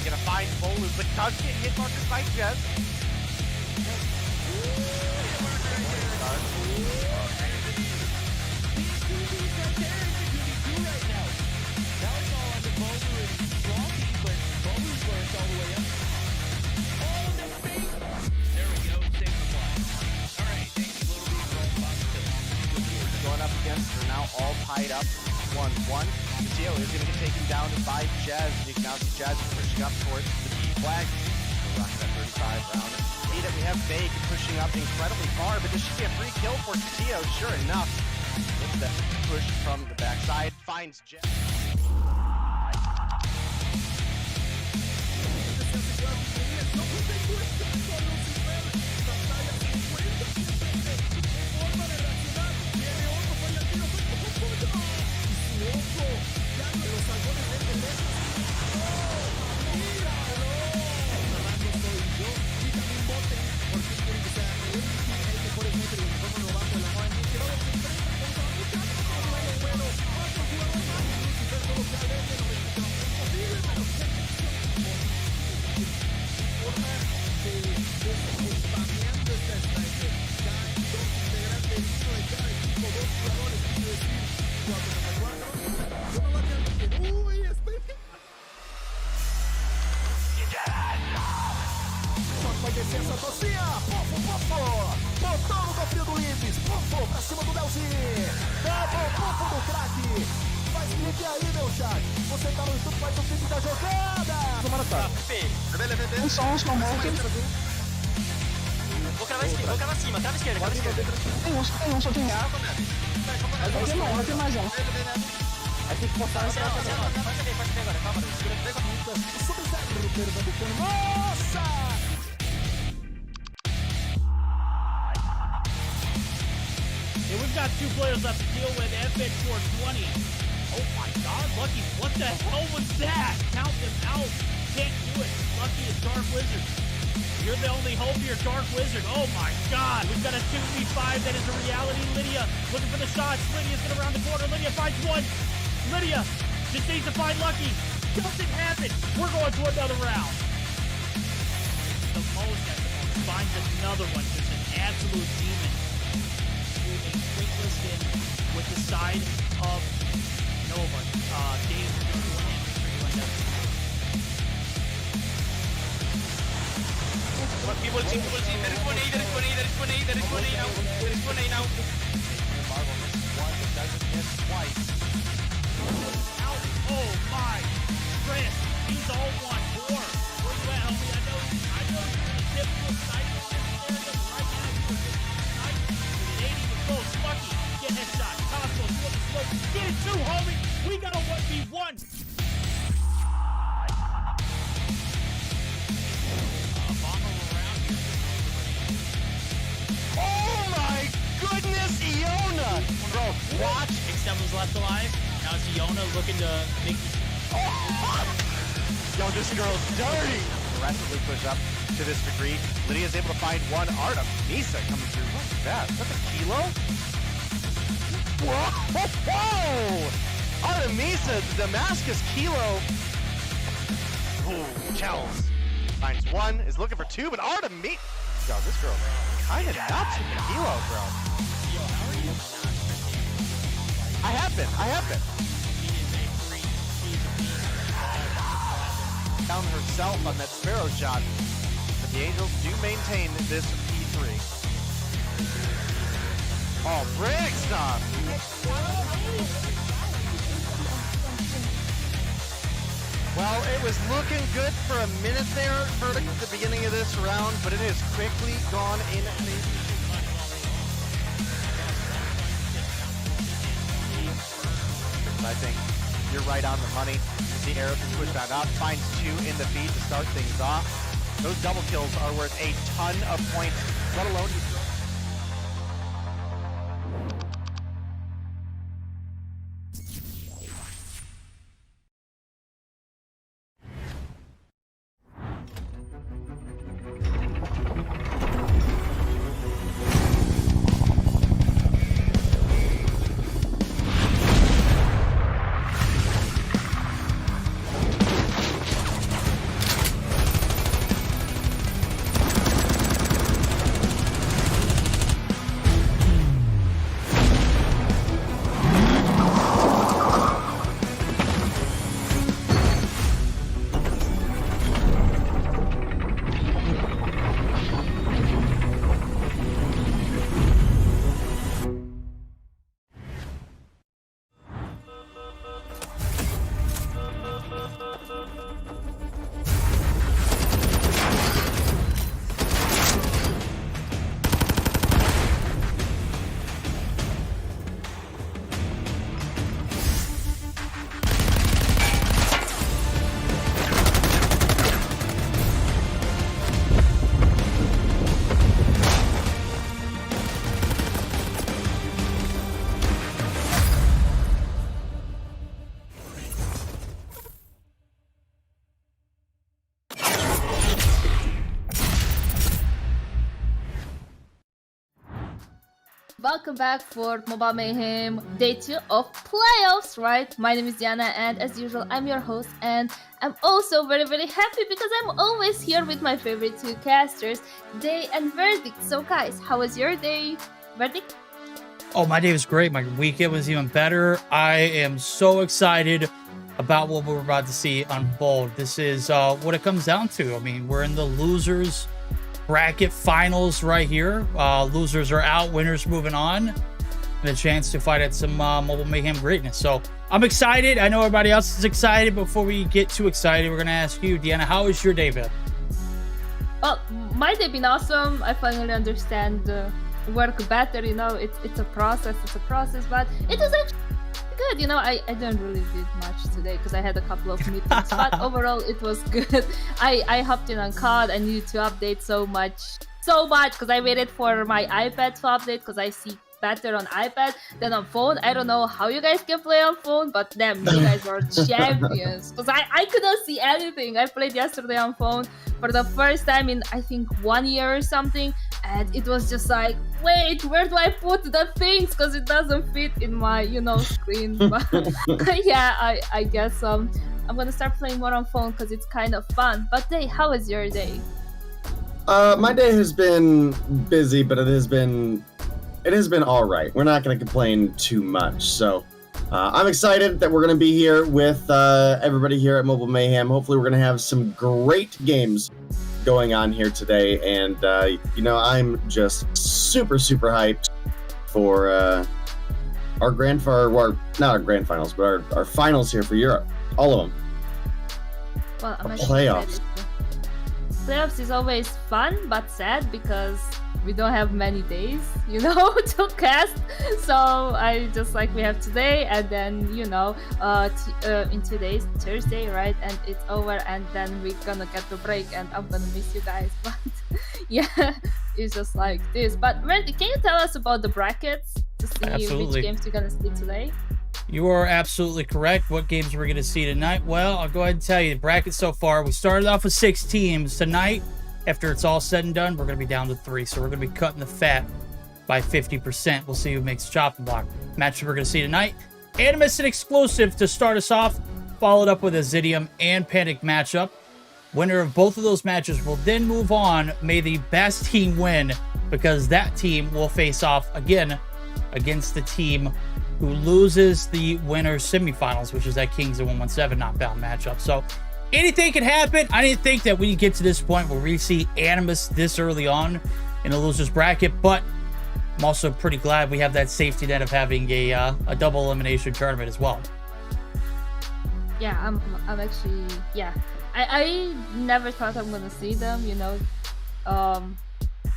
Gonna find Bolu, but does get hit markers by Jez. Going up against, they're now all tied up 1-1. Theo is going to get taken down by Jez. You can now see Jez pushing up towards the B flag. We're rocking that 35 round. Data, we have Vague pushing up incredibly far, but this should be a free kill for Theo. Sure enough, gets that push from the backside, finds Jez. Licença, Tocinha! Botão no cofrinho do Ibis! Pra cima do Delzinho! Double do craque! Vai Clique aí, meu chat. Você tá no YouTube, faz o vídeo da jogada. Tomara tá. Um som, monte. Vou cravar esquerda, vou cravar cima, crava esquerda, crava esquerda. Tem um, só tem ar. Vai ter mais um. Aí tem que botar essa Pode ver agora, calma, segura. Sub-Zero pernambucano. Nossa! And we've got 2 players left to deal with. FN 420. Oh my god, Lucky, what the hell was that? Count them out. Can't do it. Lucky is Dark Wizard. You're the only hope here, Dark Wizard. Oh my god, we've got a 2v5 that is a reality. Lydia looking for the shots. Lydia's gonna round the corner. Lydia finds one. Lydia just needs to find Lucky. Doesn't happen. We're going to another round. The most at the moment finds another one. Just an absolute demon. Moving quickest in with the side of Nova. Dave going in pretty much up. People see, there is one A now. Marvel misses one, but doesn't miss twice. Out. Oh my. Chris, he's all one. Four. Where you at, homie? I know you're in a typical sniper area, but right now you're just sniping. With an 80 with close. Lucky. Get headshot. Costco, you want the smoke. Get it too, homie. We got a 1v1. Oh my goodness, Iona! Bro, watch. X7 was left alive. Now it's Iona looking to make Yo, this girl's dirty. Aggressively push up to this degree. Lydia's able to find one. Artem, Misa coming through. What's that? Is that the kilo? Whoa! Whoa! Artemisa, the Damascus kilo. Ooh, Chels finds one, is looking for two, but Artemisa. Yo, this girl kind of nuts with the kilo, bro. I have been. Down herself on that Sparrow shot, but the Angels do maintain this P3. Oh, brick stuff! Well, it was looking good for a minute there, Verdict, at the beginning of this round, but it has quickly gone in. I think you're right on the money. The arrow can push that up, finds two in the feed to start things off. Those double kills are worth a ton of points, let alone. Welcome back for Mobile Mayhem Day 2 of playoffs, right? My name is Diana and as usual I'm your host, and I'm also very happy because I'm always here with my favorite two casters, Day and Verdict. So guys, how was your day? Verdict? Oh, my day was great. My weekend was even better. I am so excited about what we're about to see unfold. This is what it comes down to. I mean, we're in the losers bracket finals right here. Losers are out, winners moving on. and the chance to fight at some Mobile Mayhem greatness. So I'm excited. I know everybody else is excited. Before we get too excited, we're going to ask you, Deanna, how is your day been? Well, my day been awesome. I finally understand work better. You know, it's a process. But it was actually good. You know, I didn't really do much today because I had a couple of meetings. But overall, it was good. I hopped in on COD. I needed to update so much because I waited for my iPad to update because I see better on iPad than on phone. I don't know how you guys can play on phone, but damn, you guys are champions. Because I couldn't see anything. I played yesterday on phone for the first time in I think 1 year or something, and it was just like, wait, where do I put the things? Because it doesn't fit in my screen. But yeah, I guess I'm gonna start playing more on phone because it's kind of fun. But Day, how was your day? My day has been busy, but it has been all right. We're not going to complain too much. So I'm excited that we're going to be here with everybody here at Mobile Mayhem. Hopefully we're going to have some great games going on here today. And, I'm just super, super hyped for our not our grand finals, but our finals here for Europe. All of them. Well, I'm playoffs. Playoffs is always fun but sad because we don't have many days, to cast. So I just we have today and then, in 2 days, Thursday, right? And it's over and then we're gonna get the break and I'm gonna miss you guys. But yeah, it's just like this. But Randy, can you tell us about the brackets to see Absolutely. which games we're gonna see today? You are absolutely correct. What games we're going to see tonight? Well, I'll go ahead and tell you the bracket so far. We started off with 6 teams. Tonight, after it's all said and done, we're going to be down to 3. So we're going to be cutting the fat by 50%. We'll see who makes the chopping block. Matchup we're going to see tonight. Animus and Exclusive to start us off, followed up with a Zidium and Panic matchup. Winner of both of those matches will then move on. May the best team win, because that team will face off again against the team who loses the winner's semifinals, which is that Kings of 117 knockdown matchup. So anything can happen. I didn't think that we'd get to this point where we see Animus this early on in a loser's bracket, but I'm also pretty glad we have that safety net of having a double elimination tournament as well. Yeah, I'm actually, yeah. I never thought I'm gonna see them,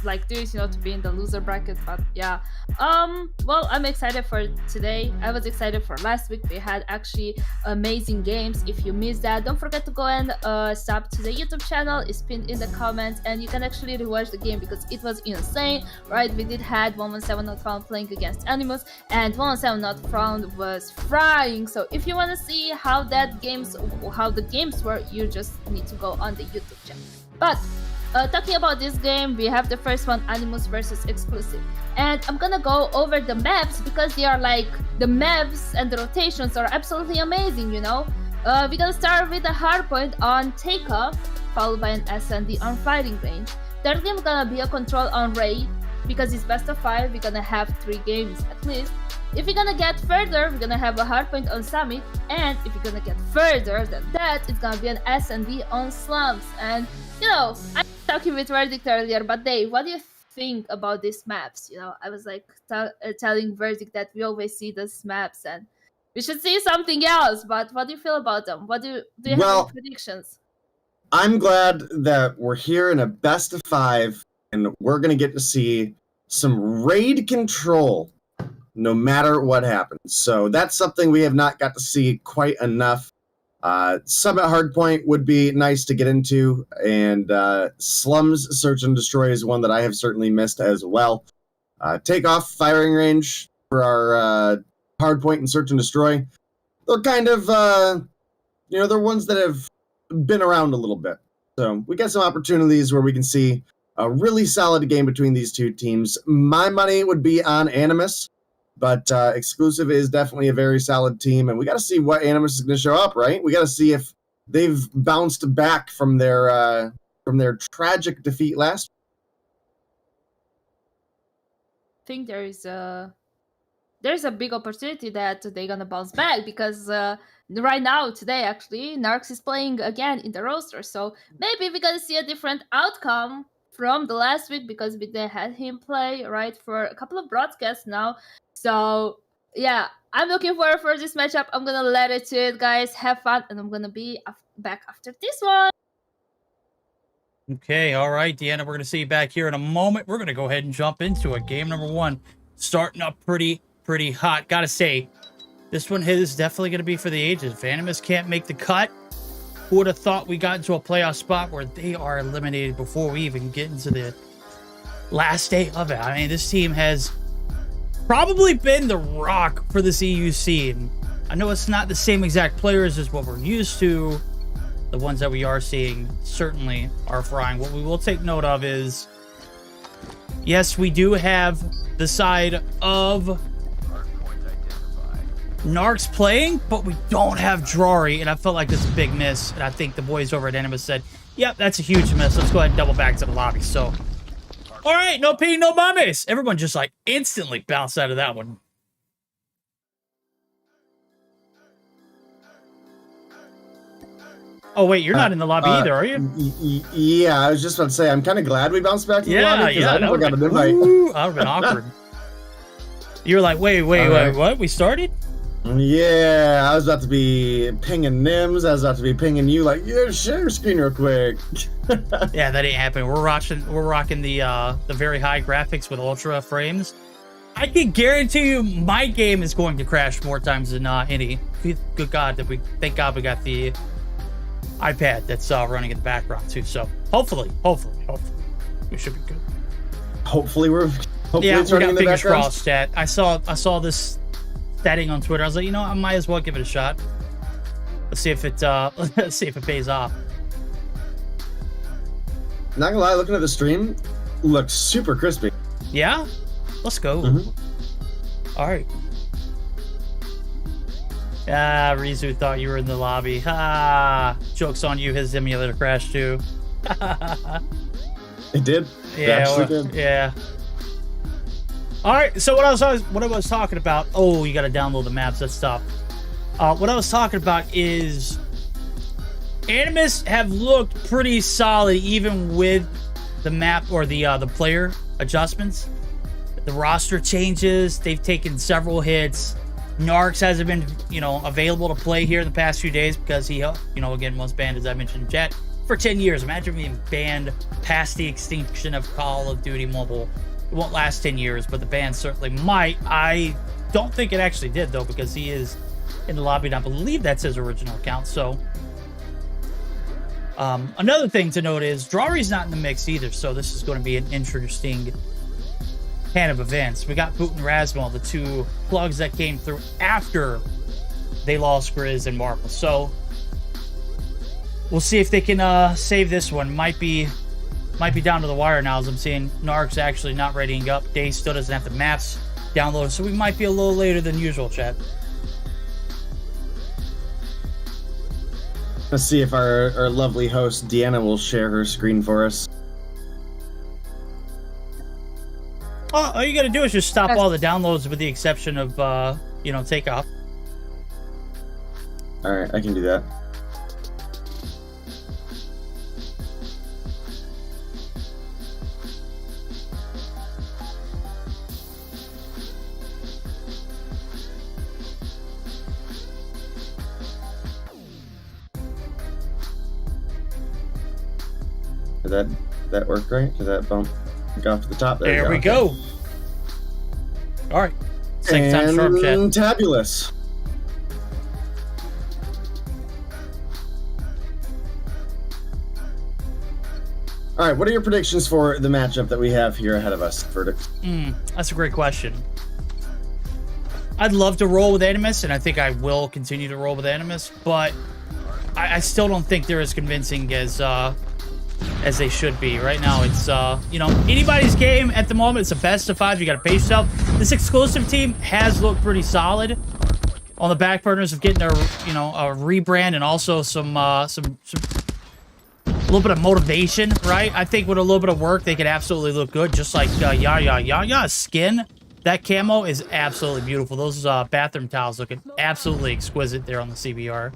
like this, to be in the loser bracket. But yeah, well, I'm excited for today. I was excited for last week. We had actually amazing games. If you missed that, don't forget to go and sub to the YouTube channel. It's pinned in the comments and you can actually rewatch the game because it was insane, right? We did had 117 Not Found playing against Animus and 117 Not Found was frying. So if you want to see how the games were, you just need to go on the YouTube channel. But talking about this game, we have the first one, Animus versus Exclusive. And I'm gonna go over the maps because they are the maps and the rotations are absolutely amazing, We're gonna start with a hardpoint on Takeoff, followed by an SND on Fighting Range. Third game gonna be a control on Raid, because it's best of 5, we're gonna have 3 games at least. If you're gonna get further, we're gonna have a hardpoint on Summit, and if you're gonna get further than that, it's gonna be an SND on Slums. And I'm talking with Verdict earlier, but Dave, what do you think about these maps? I was telling Verdict that we always see these maps and we should see something else. But what do you feel about them? What do you have any predictions? I'm glad that we're here in a best of 5 and we're gonna get to see some raid control no matter what happens. So that's something we have not got to see quite enough. Summit Hardpoint would be nice to get into, and Slums Search and Destroy is one that I have certainly missed as well. Takeoff, Firing Range for our Hardpoint and Search and Destroy. They're kind of, they're ones that have been around a little bit. So we got some opportunities where we can see a really solid game between these two teams. My money would be on Animus. But Exclusive is definitely a very solid team, and we got to see what Animus is going to show up, right? We got to see if they've bounced back from their tragic defeat last. I think there's a big opportunity that they're gonna bounce back because right now, today actually, Narcs is playing again in the roster, so maybe we're gonna see a different outcome from the last week because we didn't had him play, right, for a couple of broadcasts now. So yeah, I'm looking forward for this matchup. I'm gonna let it to it, guys. Have fun, and I'm gonna be back after this one. Okay, all right, Deanna, we're going to see you back here in a moment. We're going to go ahead and jump into it. Game number 1, starting up pretty hot. Gotta say, this one is definitely going to be for the ages. If Animus can't make the cut, who would have thought we got into a playoff spot where they are eliminated before we even get into the last day of it? I mean, this team has probably been the rock for this EU scene. I know it's not the same exact players as what we're used to. The ones that we are seeing certainly are frying. What we will take note of is, yes, we do have the side of Narcs playing, but we don't have Drari, and I felt like this is a big miss, and I think the boys over at Animus said, yep, that's a huge miss. Let's go ahead and double back to the lobby. So, all right, no pee, no mames. Everyone just like instantly bounced out of that one. Oh, wait, you're not in the lobby either, are you? Yeah, I was just about to say, I'm kind of glad we bounced back to the lobby because I never got an invite. That would have been awkward. You were like, wait, what? We started? Yeah, I was about to be pinging Nims. I was about to be pinging you like, yeah, share your screen real quick. Yeah, that ain't happening. We're rocking the very high graphics with ultra frames. I can guarantee you my game is going to crash more times than any. Good God, thank God we got the iPad that's running in the background too. So hopefully we should be good. Hopefully yeah, it's running in the fingers background. crossed, chat. I saw this setting on Twitter. I was like, you know, I might as well give it a shot. Let's see if it pays off. Not gonna lie, looking at the stream, looks super crispy. Yeah, let's go. All right. Ah, Rizu thought you were in the lobby. Joke's on you, his emulator crashed too. It did. Yeah, It actually did. yeah. All right, so what I was talking about, oh, you got to download the maps, that's tough. What I was talking about is Animus have looked pretty solid even with the map or the player adjustments. The roster changes, they've taken several hits. Narcs hasn't been, available to play here in the past few days because he, again, was banned, as I mentioned in chat, for 10 years. Imagine being banned past the extinction of Call of Duty Mobile. It won't last 10 years, but the ban certainly might. I don't think it actually did, though, because he is in the lobby, and I believe that's his original account. So, another thing to note is Drari's not in the mix either, so this is going to be an interesting kind of events. We got Boot and Rasmal, the two plugs that came through after they lost Grizz and Marvel. So we'll see if they can save this one. Might be down to the wire now, as I'm seeing Narcs actually not readying up. Day still doesn't have the maps downloaded, so we might be a little later than usual, chat. Let's see if our lovely host Deanna will share her screen for us. All you gotta do is just stop all the downloads with the exception of, takeoff. Alright, I can do that. Did that work right? Did that bump go off to the top? There we go. All right. Second time sharp, chat. Tabulous. All right, what are your predictions for the matchup that we have here ahead of us? Verdict. That's a great question. I'd love to roll with Animus, and I think I will continue to roll with Animus, but I still don't think they're as convincing as they should be. Right now, it's, anybody's game at the moment. It's a best of 5. You got to pace yourself. This exclusive team has looked pretty solid on the back burners of getting a rebrand and also some a little bit of motivation, right? I think with a little bit of work, they could absolutely look good, just like Yaya's skin. That camo is absolutely beautiful. Those bathroom towels looking absolutely exquisite there on the CBR.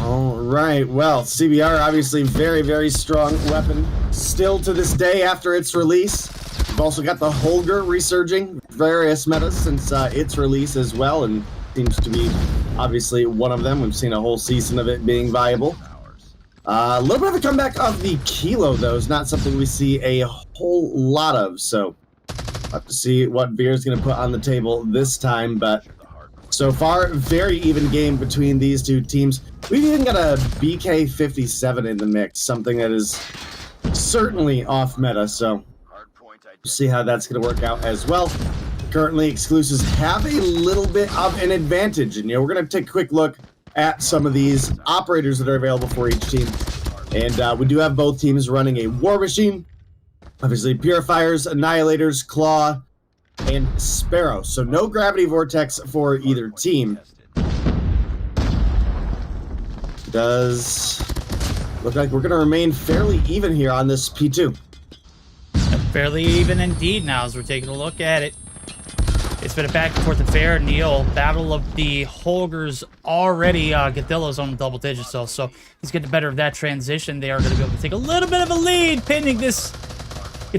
All right, well, CBR, obviously very, very strong weapon still to this day after its release. We've also got the Holger resurging various metas since its release as well, and seems to be obviously one of them. We've seen a whole season of it being viable. A little bit of a comeback of the Kilo, though, is not something we see a whole lot of, so we'll have to see what Veer's going to put on the table this time, but so far, very even game between these two teams. We've even got a BK57 in the mix, something that is certainly off meta, so we'll see how that's going to work out as well. Currently, exclusives have a little bit of an advantage, and we're going to take a quick look at some of these operators that are available for each team. And we do have both teams running a War Machine, obviously Purifiers, Annihilators, Claw, and Sparrow. So no Gravity Vortex for either team. Does look like we're going to remain fairly even here on this P2. Fairly even indeed now as we're taking a look at it. It's been a back and forth affair. Neil, battle of the Holgers already. Gathillo's on double digits though, so he's getting the better of that transition. They are going to be able to take a little bit of a lead pending this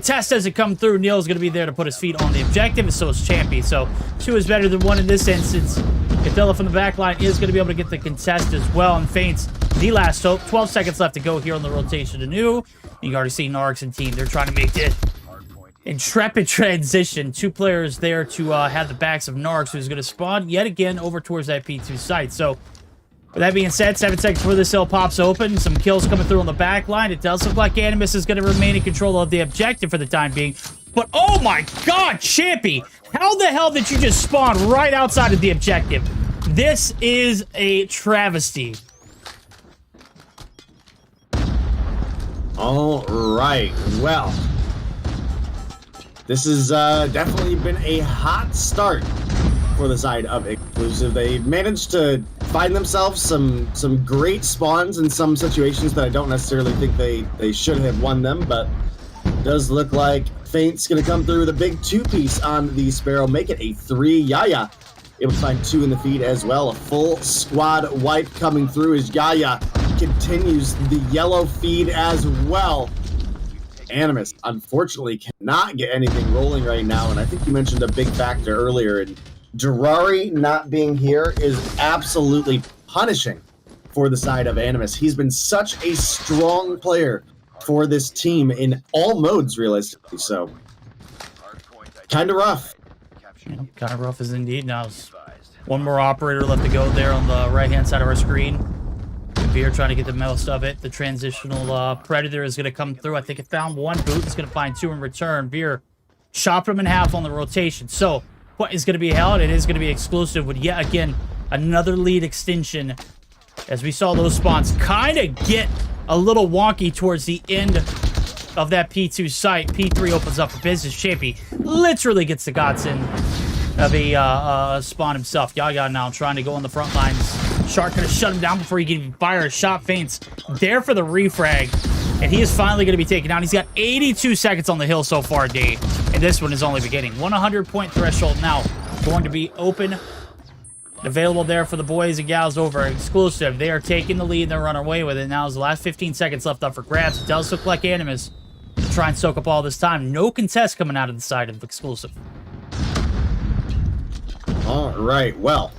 test as it come through. Neil's going to be there to put his feet on the objective, and so is Champy. So 2 is better than 1 in this instance. Gathillo from the back line is going to be able to get the contest as well, and feints the last hope. 12 seconds left to go here on the rotation anew. You can already see Narks and team. They're trying to make it intrepid transition. 2 players there to have the backs of Narks, who's going to spawn yet again over towards that P2 site. So with that being said, 7 seconds before this hill pops open, some kills coming through on the back line. It does look like Animus is going to remain in control of the objective for the time being. But oh my god, Champy! How the hell did you just spawn right outside of the objective? This is a travesty. All right, well, this has definitely been a hot start for the side of Exclusive. They managed to find themselves some great spawns in some situations that I don't necessarily think they should have won them, but it does look like Feint's going to come through with a big 2-piece on the Sparrow, make it a 3. Yaya able to find 2 in the feed as well. A full squad wipe coming through as Yaya continues the yellow feed as well. Animus, unfortunately, cannot get anything rolling right now, and I think you mentioned a big factor earlier, and Durari not being here is absolutely punishing for the side of Animus. He's been such a strong player for this team in all modes, realistically, so kind of rough. Kind of rough as indeed. Now, one more operator left to go there on the right-hand side of our screen. Veer trying to get the most of it. The transitional Predator is going to come through. I think it found 1 boot. It's going to find 2 in return. Veer chopped him in half on the rotation. So, what is going to be held? It is going to be Exclusive with yet again another lead extension. As we saw those spawns kind of get a little wonky towards the end of that P2 site. P3 opens up for business. Champy literally gets the godsend of a spawn himself. Yaya now trying to go on the front lines. Shark could have shut him down before he could even fire a shot. Feints there for the refrag, and he is finally going to be taken down. He's got 82 seconds on the hill so far, Dave, and this one is only beginning. 100-point threshold now going to be open, available there for the boys and gals over Exclusive. They are taking the lead. They're running away with it. Now is the last 15 seconds left up for grabs. It does look like Animus to try and soak up all this time. No contest coming out of the side of Exclusive. All right, well,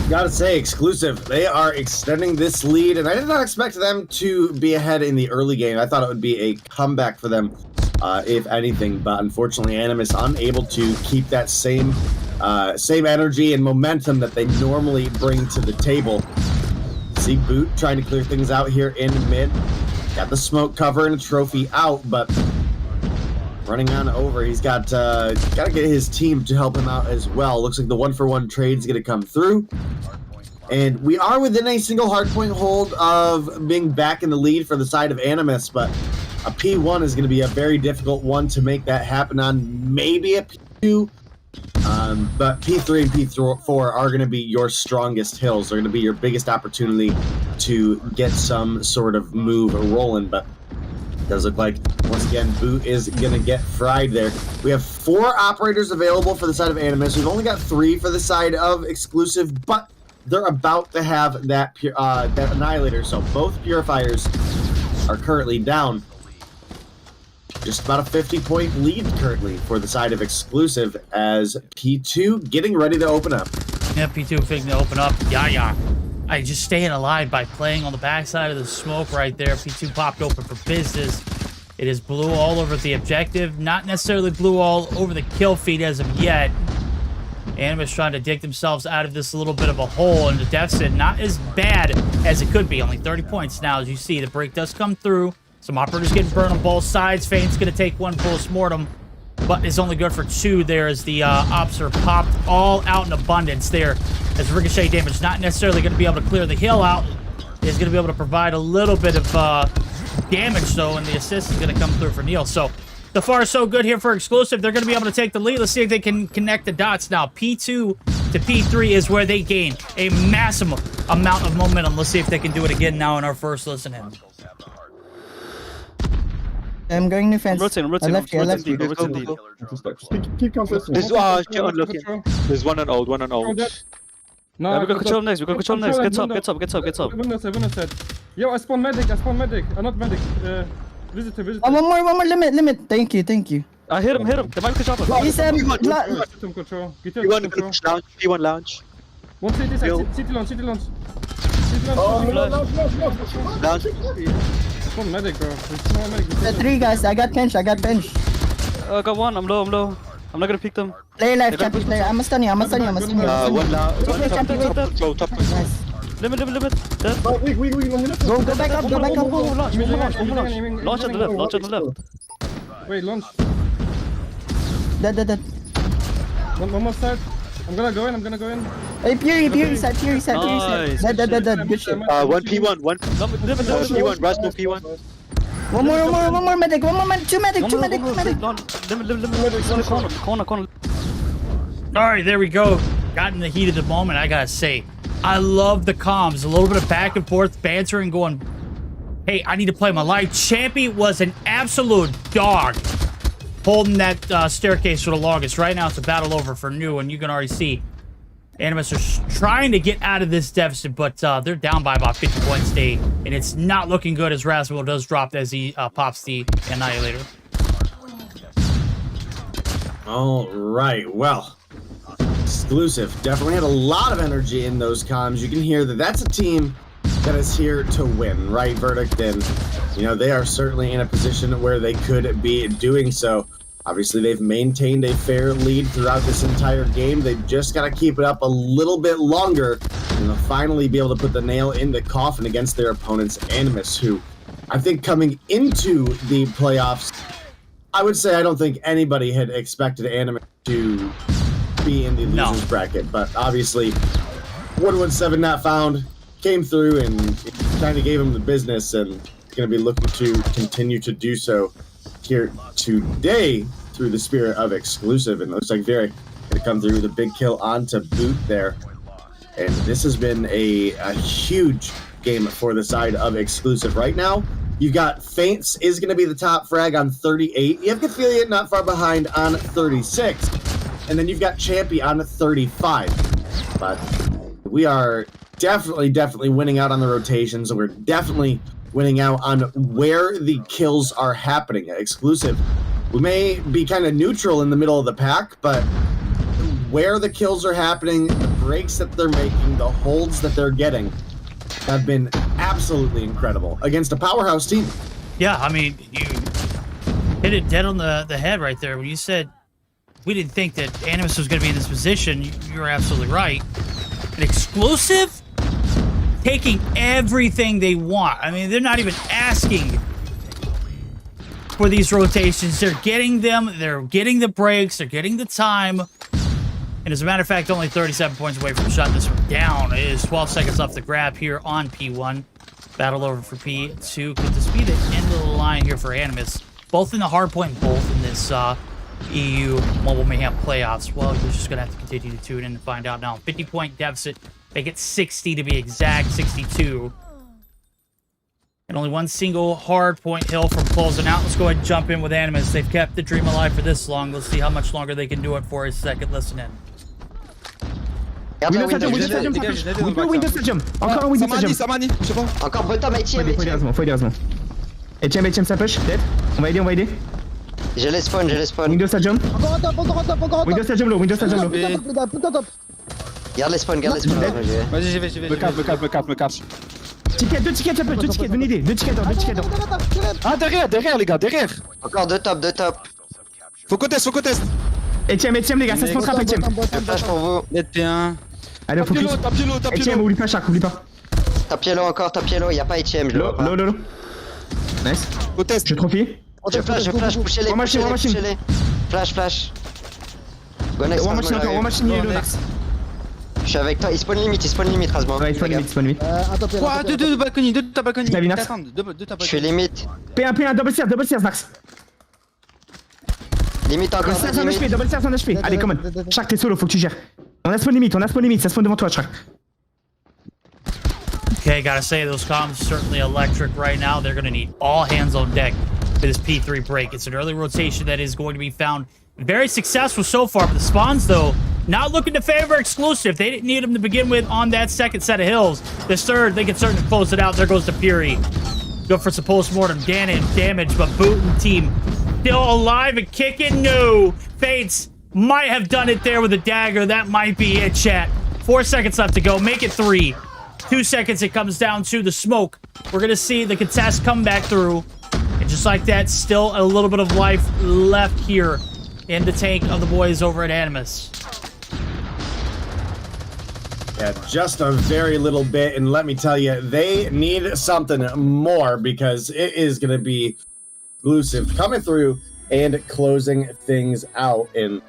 gotta say, Exclusive, they are extending this lead, and I did not expect them to be ahead in the early game. I thought it would be a comeback for them, if anything, but unfortunately Animus unable to keep that same energy and momentum that they normally bring to the table. See Boot trying to clear things out here in mid. Got the smoke cover and a trophy out, but running on over, he's got to get his team to help him out as well. Looks like the 1-for-1 trade is going to come through. And we are within a single hardpoint hold of being back in the lead for the side of Animus, but a P1 is going to be a very difficult one to make that happen on. Maybe a P2, but P3 and P4 are going to be your strongest hills. They're going to be your biggest opportunity to get some sort of move rolling, but it does look like, once again, Boot is going to get fried there. We have 4 operators available for the side of Animus. We've only got 3 for the side of Exclusive, but they're about to have that Annihilator. So both Purifiers are currently down. Just about a 50-point lead currently for the side of Exclusive as P2 getting ready to open up. Yeah, P2 figuring to open up. Yeah. I just staying alive by playing on the backside of the smoke right there. P2 popped open for business. It is blue all over the objective. Not necessarily blue all over the kill feed as of yet. Animus trying to dig themselves out of this little bit of a hole, and the deficit not as bad as it could be. Only 30 points now, as you see. The break does come through. Some operators getting burned on both sides. Faint's going to take one post-mortem, but is only good for 2 there as the ops are popped all out in abundance there. As ricochet damage not necessarily going to be able to clear the hill out. Is going to be able to provide a little bit of damage, though, and the assist is going to come through for Neil. So far, so good here for Exclusive. They're going to be able to take the lead. Let's see if they can connect the dots now. P2 to P3 is where they gain a massive amount of momentum. Let's see if they can do it again now in our first listen-in. I'm going new fence. I'm rotating. I left you. Keep compressing. There's one on old. No, we got control next. Get up. Windows head. Yo, I spawn medic. Not medic. Visitor. One more limit. Thank you. I hit him. There might be control. He's System control. Get your control. P1 lounge. One city side. City launch. Lounge. Spawn medic, bro. There's no medic. The 3 guys. I got bench. I got one. I'm low. I'm not gonna pick them. Play life, champion player. I'm a stun you. One lounge. Top. Nice. Limit. Dead. Go back up. Launch on the left. Wait, launch. Dead. One more side. I'm gonna go in. Hey, Fury side. Nice. Dead. Good shit. One P1. P1. Rasmus P1. One more medic. 2 medic. Corner. All right, there we go. Got in the heat of the moment, I gotta say. I love the comms. A little bit of back and forth bantering going, hey, I need to play my life. Champy was an absolute dog holding that staircase for the longest. Right now, it's a battle over for New, and you can already see Animus are trying to get out of this deficit, but they're down by about 50 points today, and it's not looking good as Rasmus does drop as he pops the Annihilator. All right, well, Exclusive definitely had a lot of energy in those comms. You can hear that that's a team that is here to win, right, Verdict? And, you know, they are certainly in a position where they could be doing so. Obviously, they've maintained a fair lead throughout this entire game. They've just got to keep it up a little bit longer, and they'll finally be able to put the nail in the coffin against their opponents, Animus, who I think coming into the playoffs, I would say I don't think anybody had expected Animus to be in the losers bracket, but obviously 117 not found came through and kind of gave him the business, and going to be looking to continue to do so here today through the spirit of Exclusive. And it looks like Very going to come through with a big kill onto boot there, and this has been a huge game for the side of Exclusive. Right now you've got Faints is going to be the top frag on 38. You have Catheliot not far behind on 36. And then you've got Champy on 35. But we are definitely winning out on the rotations. We're definitely winning out on where the kills are happening. Exclusive, we may be kind of neutral in the middle of the pack, but where the kills are happening, the breaks that they're making, the holds that they're getting have been absolutely incredible against a powerhouse team. Yeah, I mean, you hit it dead on the head right there. When you said we didn't think that Animus was going to be in this position, you're absolutely right. An Exclusive taking everything they want. I mean, they're not even asking for these rotations. They're getting them. They're getting the breaks. They're getting the time. And as a matter of fact, only 37 points away from shutting this one down. It is 12 seconds left to grab here on P1. Battle over for P2. Could this be the end of the line here for Animus? Both in the hard point, both in this EU Mobile Mayhem playoffs. Well, you're just going to have to continue to tune in to find out now. 50-point deficit. They get 60 to be exact, 62. And only one single hard point hill from closing out. Let's go ahead and jump in with Animus. They've kept the dream alive for this long. Let's see how much longer they can do it for a second listen in. Windows Stadium, Windows Stadium, Windows Stadium. Encore un Windows Stadium. Samani, je sais pas. Encore bottom, Faut aider, faut aider, Etienne, ça push, dead. On va aider. J'ai les spawn. Windows Stadium. Encore un top. Windows Stadium low. Top. Garde les spawns. Vas-y, j'y vais. Me cache. Ticket, 2 tickets, ça peut, 2 tickets, venez aider. 2 tickets d'or. Ah, derrière, les gars, derrière. Encore 2 top. Faut contest. Etienne, les gars, ça se passera, Etienne. Un flash pour vous. Net P1. Allez, focus. Etienne, oublie pas Shark, oublie pas. Top yellow encore, y'a pas HM, je le vois pas. Low. Nice. Contest. Je trophy. Je flash, poussez-les. One machine. Flash. Go next, One machine encore, one machine, il est low. Je suis avec toi, il spawn limite, Rasmo. Ouais, spawn limite. Quoi, 2 balcony, 2 ta balcony. T'as vu, Nax? Je suis limite. P1, double stairs, Max. Limite encore, Double stairs en HP. Allez, come on. Shark, t'es solo, faut que tu gères. On a spawn limite, ça spawn devant toi, Shark. Okay, gotta say, those comms certainly electric right now. They're going to need all hands on deck for this P3 break. It's an early rotation that is going to be found very successful so far. But the spawns, though, not looking to favor exclusive. They didn't need them to begin with on that second set of hills. This third, they can certainly close it out. There goes the Fury. Go for some post-mortem damage, but Boot and team still alive and kicking. No. Fates might have done it there with a dagger. That might be it, chat. 4 seconds left to go. Make it 3. 2 seconds, it comes down to the smoke. We're going to see the contest come back through. And just like that, still a little bit of life left here in the tank of the boys over at Animus. Yeah, just a very little bit, and let me tell you, they need something more because it is going to be exclusive coming through and closing things out. And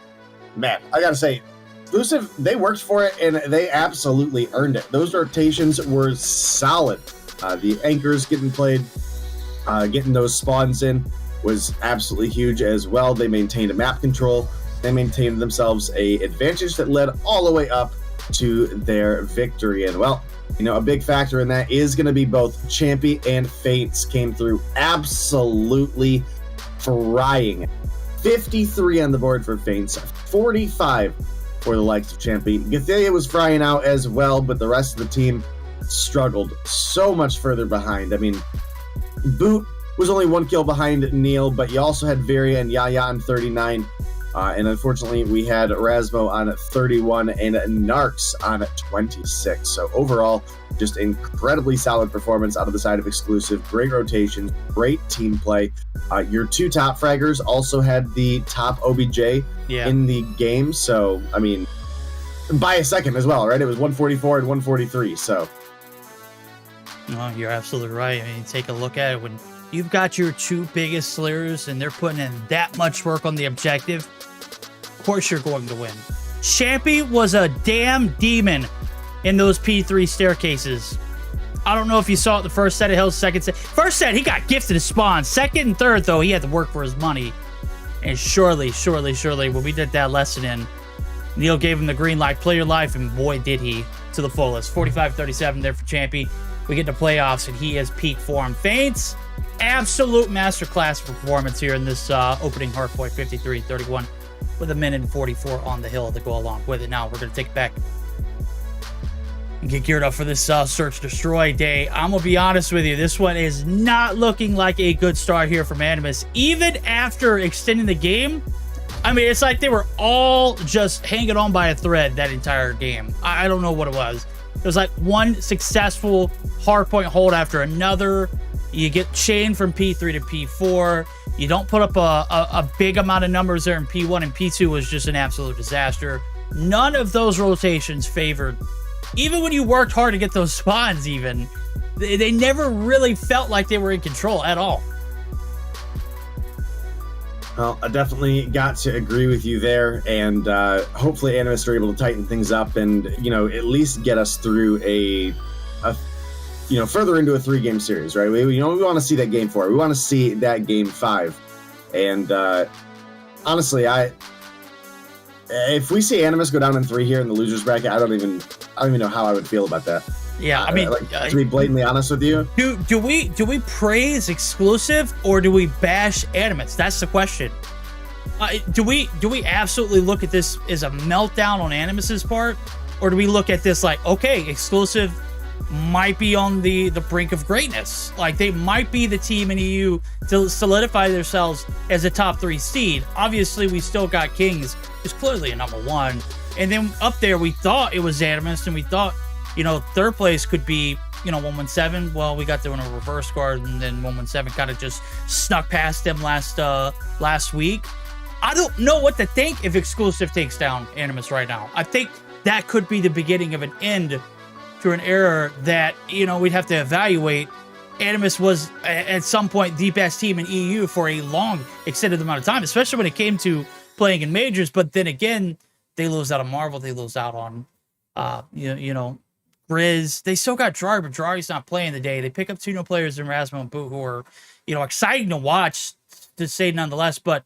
man, I got to say, exclusive, they worked for it, and they absolutely earned it. Those rotations were solid. The anchors getting played, getting those spawns in was absolutely huge as well. They maintained a map control. They maintained themselves a advantage that led all the way up to their victory. And well, you know, a big factor in that is going to be both Champy and Fates came through absolutely frying. 53 on the board for Fates, 45 for the likes of Champy. Gathelia was frying out as well, but the rest of the team struggled so much further behind. I mean, Boot was only 1 kill behind Neil, but you also had Varia and Yaya on 39. And unfortunately, we had Rasmo on 31 and Narcs on 26. So overall, just incredibly solid performance out of the side of exclusive. Great rotation, great team play. Your 2 top fraggers also had the top OBJ in the game. So, I mean, by a second as well, right? It was 144 and 143. So, Oh, you're absolutely right. I mean, take a look at it. When you've got your 2 biggest slayers and they're putting in that much work on the objective, of course you're going to win. Champy was a damn demon in those P3 staircases. I don't know if you saw it the first set of hills, second set. First set, he got gifted a spawn. Second and third, though, he had to work for his money. And surely, when we did that lesson in, Neil gave him the green light, play your life, and boy, did he to the fullest. 45-37 there for Champy. We get to playoffs, and he has peak form. Faints, absolute masterclass performance here in this opening hardpoint, 53-31, with a minute and 44 on the hill to go along with it. Now, we're going to take it back and get geared up for this Search Destroy day. I'm going to be honest with you. This one is not looking like a good start here from Animus. Even after extending the game, I mean, it's like they were all just hanging on by a thread that entire game. I don't know what it was. It was like one successful hardpoint hold after another. You get chained from P3 to P4. You don't put up a big amount of numbers there in P1, and P2 was just an absolute disaster. None of those rotations favored. Even when you worked hard to get those spawns even, they never really felt like they were in control at all. Well, I definitely got to agree with you there, and hopefully Animus are able to tighten things up and, you know, at least get us through further into a 3-game series, right? We want to see that game 4. We want to see that game 5. And honestly, if we see Animus go down in 3 here in the losers bracket, I don't even know how I would feel about that. Yeah, I mean, to be blatantly honest with you, do we praise exclusive or do we bash Animus? That's the question. Do we absolutely look at this as a meltdown on Animus's part, Or do we look at this like, okay, Exclusive might be on the brink of greatness. Like, they might be the team in EU to solidify themselves as a top 3 seed. Obviously, we still got Kings, who's clearly a number 1. And then up there, we thought it was Animus, and we thought, you know, 3rd place could be, you know, 117. Well, we got there in a reverse card, and then 117 kind of just snuck past them last week. I don't know what to think if Exclusive takes down Animus right now. I think that could be the beginning of an end to an era that, you know, we'd have to evaluate. Animus was at some point the best team in EU for a long extended amount of time, especially when it came to playing in majors. But then again, they lose out on Marvel, they lose out on you know, Grizz. They still got Drari, but Drari's not playing today. They pick up 2 new players in Rasmo and Boot, who are, you know, exciting to watch, to say nonetheless. But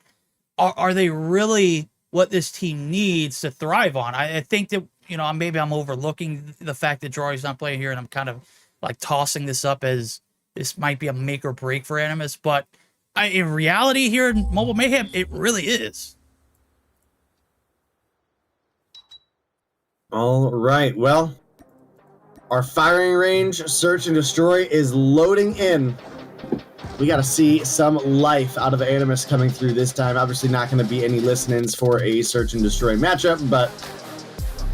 are they really what this team needs to thrive on? I think that, you know, maybe I'm overlooking the fact that Drari's not playing here, and I'm kind of like tossing this up as this might be a make or break for Animus. But in reality here in Mobile Mayhem, it really is. All right, well, our firing range search and destroy is loading in. We got to see some life out of Animus coming through this time. Obviously not going to be any listen-ins for a search and destroy matchup, but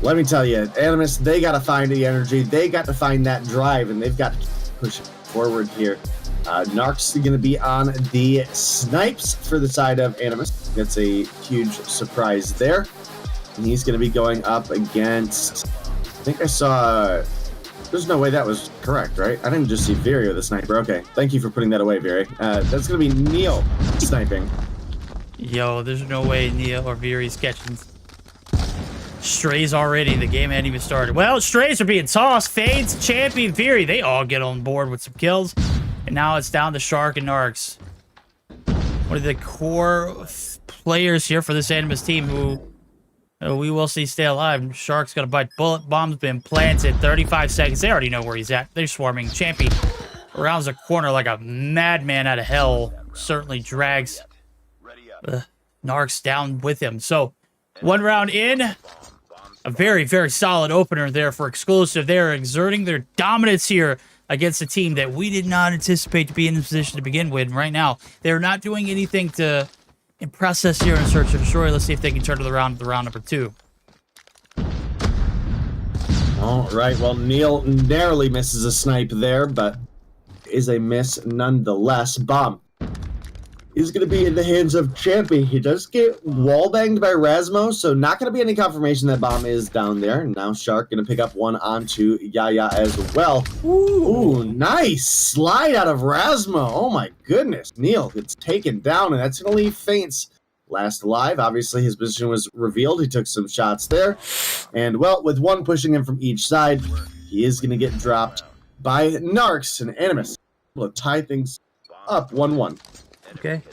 let me tell you, Animus, they got to find the energy. They got to find that drive, and they've got to push it forward here. Narc's going to be on the snipes for the side of Animus. That's a huge surprise there. And he's going to be going up against, I think I saw, there's no way that was correct, right? I didn't just see Viri with a sniper. Okay, thank you for putting that away, Viri. That's going to be Neil sniping. Yo, there's no way Neil or Viri's catching strays already. The game hadn't even started. Well, strays are being tossed. Fades, Champion, Viri, they all get on board with some kills. And now it's down to Shark and Narcs. One of the core players here for this Animus team who we will see stay alive. Shark's gonna bite bullet. Bomb's been planted. 35 seconds. They already know where he's at. They're swarming. Champion rounds the corner like a madman out of hell. Certainly drags Narcs down with him. So 1 round in. A very, very solid opener there for Exclusive. They are exerting their dominance here against a team that we did not anticipate to be in this position to begin with. And right now, they're not doing anything to impress us here in Search and Destroy. Let's see if they can turn to the round number 2. All right, well, Neil narrowly misses a snipe there, but is a miss nonetheless. Bomb is going to be in the hands of Champy. He does get wall-banged by Rasmo, so not going to be any confirmation that Bomb is down there. And now Shark going to pick up one onto Yaya as well. Ooh, nice slide out of Rasmo. Oh my goodness. Neil gets taken down, and that's going to leave Feints last alive. Obviously, his position was revealed. He took some shots there. And, well, with one pushing him from each side, he is going to get dropped by Narcs and Animus. Able to tie things up 1-1. Okay.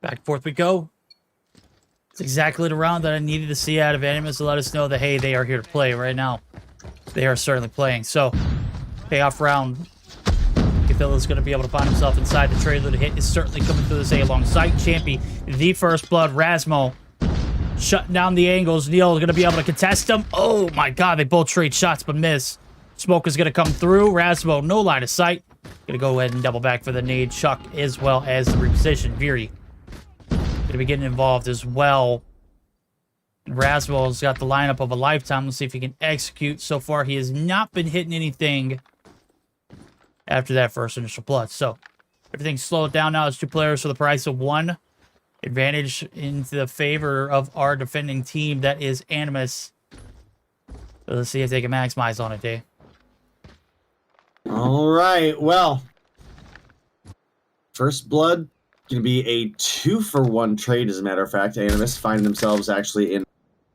Back and forth we go. It's exactly the round that I needed to see out of Animus to let us know that, hey, they are here to play right now. They are certainly playing. So, payoff round. Cathilla's going to be able to find himself inside the trailer. The hit is certainly coming through this A alongside Champy. The first blood, Rasmo. Shutting down the angles. Neil is going to be able to contest them. Oh my god, they both trade shots but miss. Smoke is going to come through. Rasmo, no line of sight. Going to go ahead and double back for the nade. Chuck as well as the reposition. Viri going to be getting involved as well. Rasmo's got the lineup of a lifetime. Let's see if he can execute. So far, he has not been hitting anything after that first initial blood. So, everything's slowed down now. It's 2 players for the price of 1. Advantage into the favor of our defending team. That is Animus. So let's see if they can maximize on it, Dave. All right, well, first blood going to be a 2-for-1 trade, as a matter of fact. Animus find themselves actually in a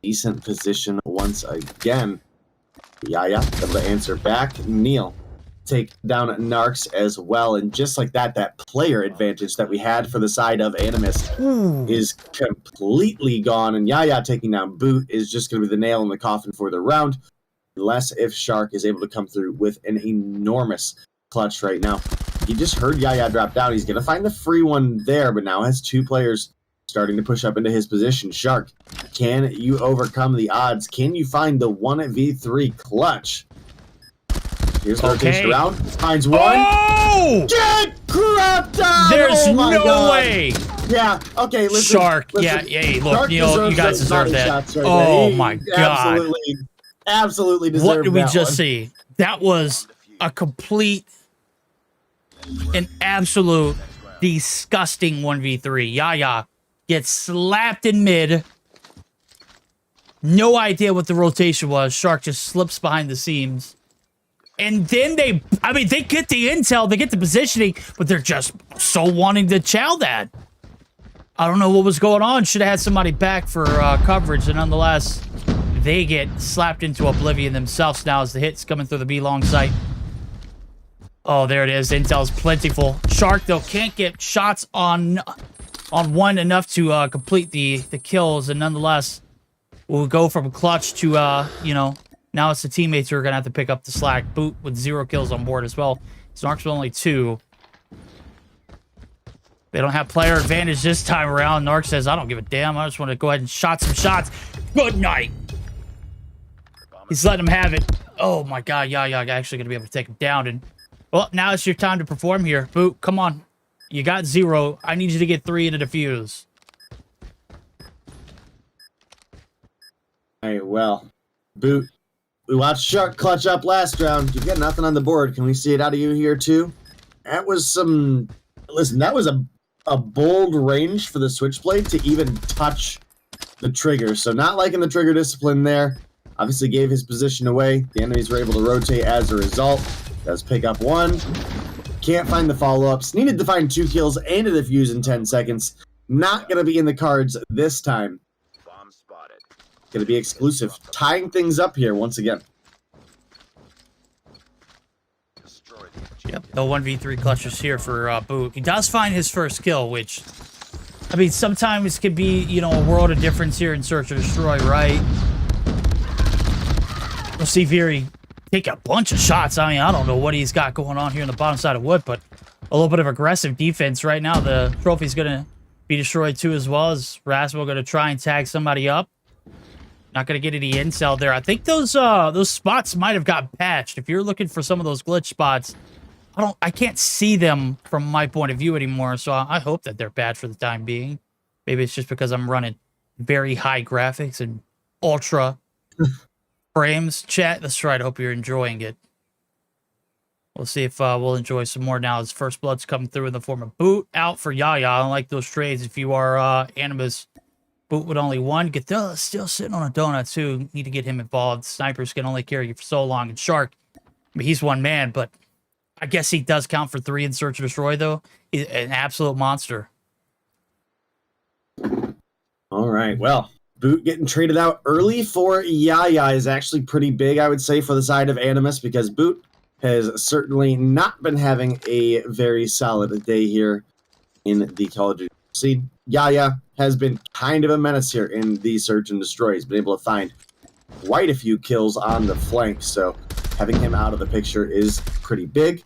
decent position once again. Yaya able to answer back. Neil take down Narcs as well, and just like that, that player advantage that we had for the side of Animus is completely gone, and Yaya taking down Boot is just going to be the nail in the coffin for the round, unless if Shark is able to come through with an enormous clutch right now. He just heard Yaya drop down. He's going to find the free one there, but now has 2 players starting to push up into his position. Shark Can you overcome the odds? Can you find the 1v3 clutch? Here's the rotation around. Finds one. Oh! Get crapped on! There's no God. way! Yeah, okay, listen. Shark, listen. yeah, hey, look, Shark you guys deserve that. Right Oh there. my God. Absolutely deserved that. What did we just one. see? That was a complete, an absolute disgusting 1v3. Yaya gets slapped in mid. No idea what the rotation was. Shark just slips behind the seams. And then they get the intel, they get the positioning, but they're just so wanting to chow that. I don't know what was going on. Should have had somebody back for coverage, and nonetheless, they get slapped into oblivion themselves now as the hit's coming through the B long site. Oh, there it is. Intel's plentiful. Shark, though, can't get shots on one enough to complete the kills, and nonetheless, we'll go from clutch to, you know, now it's the teammates who are going to have to pick up the slack. Boot with 0 kills on board as well. Snarks with only 2. They don't have player advantage this time around. Narc says, I don't give a damn. I just want to go ahead and shot some shots. Good night. He's letting him have it. Oh, my God. Yeah, actually going to be able to take him down. And, well, now it's your time to perform here. Boot, come on. You got 0. I need you to get 3 in a defuse. All right, well, Boot. We watched Shark clutch up last round. You got nothing on the board. Can we see it out of you here, too? That was some... Listen, that was a bold range for the Switchblade to even touch the trigger. So not liking the trigger discipline there. Obviously gave his position away. The enemies were able to rotate as a result. Does pick up 1. Can't find the follow-ups. Needed to find 2 kills and a defuse in 10 seconds. Not going to be in the cards this time. Going to be exclusive. Tying things up here once again. Yep, no 1v3 clutches here for Boot. He does find his first kill, which, I mean, sometimes could be, you know, a world of difference here in Search or Destroy, right? We'll see Veery take a bunch of shots. I mean, I don't know what he's got going on here on the bottom side of wood, but a little bit of aggressive defense right now. The trophy's going to be destroyed too, as well as Rasmus going to try and tag somebody up. Not going to get any incel there. I think those spots might have got patched. If you're looking for some of those glitch spots, I can't see them from my point of view anymore, so I hope that they're bad for the time being. Maybe it's just because I'm running very high graphics and ultra frames. Chat, that's right. I hope you're enjoying it. We'll see if we'll enjoy some more now as First Blood's coming through in the form of Boot out for Yaya. I don't like those trades if you are Animus. Boot with only 1. Get still sitting on a donut, too. Need to get him involved. Snipers can only carry you for so long. And Shark, I mean, he's one man, but I guess he does count for 3 in Search and Destroy, though. He's an absolute monster. All right, well, Boot getting traded out early for Yaya is actually pretty big, I would say, for the side of Animus, because Boot has certainly not been having a very solid day here in the Call of Duty scene. Yaya has been kind of a menace here in the Search and Destroy. He's been able to find quite a few kills on the flank, so having him out of the picture is pretty big.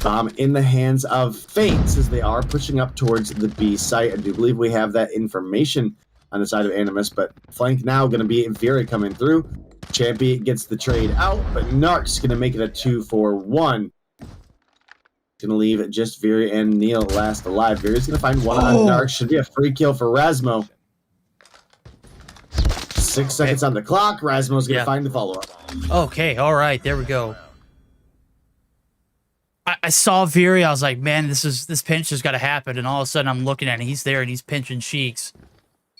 Bomb in the hands of Fates as they are pushing up towards the B site. I do believe we have that information on the side of Animus, but flank now going to be Vera coming through. Champy gets the trade out, but Narc's going to make it a 2-4-1. Going to leave just Vera and Neil last alive. Vera's going to find 1 on Narc. Should be a free kill for Rasmo. 6 seconds on the clock. Rasmo's going to find the follow-up. Okay, all right, there we go. I saw Veery, I was like, man, this pinch has got to happen, and all of a sudden I'm looking at it, he's there and he's pinching cheeks.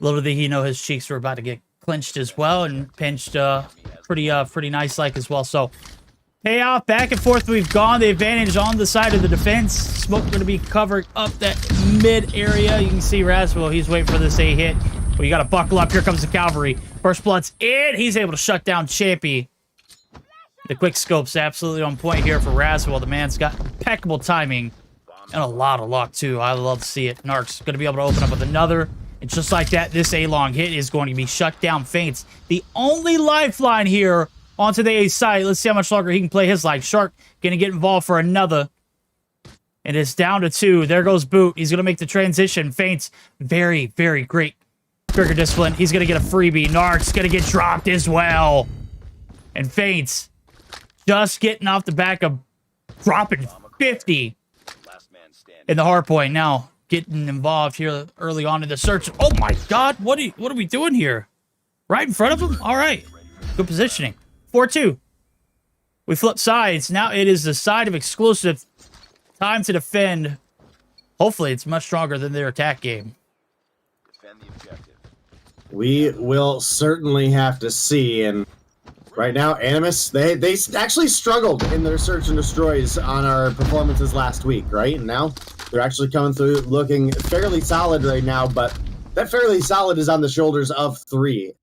Little did he know his cheeks were about to get clinched as well, and pinched pretty nice like as well. So payoff, back and forth we've gone. The advantage on the side of the defense. Smoke going to be covering up that mid area. You can see Raswell, he's waiting for this A hit. But you got to buckle up. Here comes the cavalry. First Blood's in. He's able to shut down Champy. The quick scope's absolutely on point here for Raswell. The man's got impeccable timing and a lot of luck, too. I love to see it. Narc's going to be able to open up with another. And just like that, this A-long hit is going to be shut down. Faints. The only lifeline here onto the A site. Let's see how much longer he can play his life. Shark going to get involved for another. And it's down to 2. There goes Boot. He's going to make the transition. Faints. Very, very great Trigger discipline. He's going to get a freebie. Narc's going to get dropped as well. And Faints just getting off the back of dropping 50 in the hard point. Now getting involved here early on in the search. Oh my God. What are we doing here? Right in front of him? All right. Good positioning. 4-2. We flip sides. Now it is the side of exclusive. Time to defend. Hopefully it's much stronger than their attack game. We will certainly have to see. And right now, Animus, they actually struggled in their search and destroys on our performances last week, right? And now they're actually coming through looking fairly solid right now, but that fairly solid is on the shoulders of 3.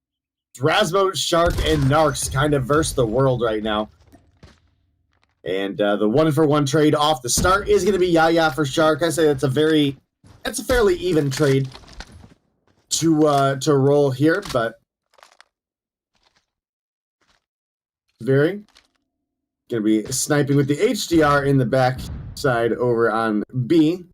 Rasmo, Shark, and Narcs kind of verse the world right now. And the 1-for-1 trade off the start is going to be Yaya for Shark. I say that's a fairly even trade to roll here, but very gonna be sniping with the HDR in the back side over on B.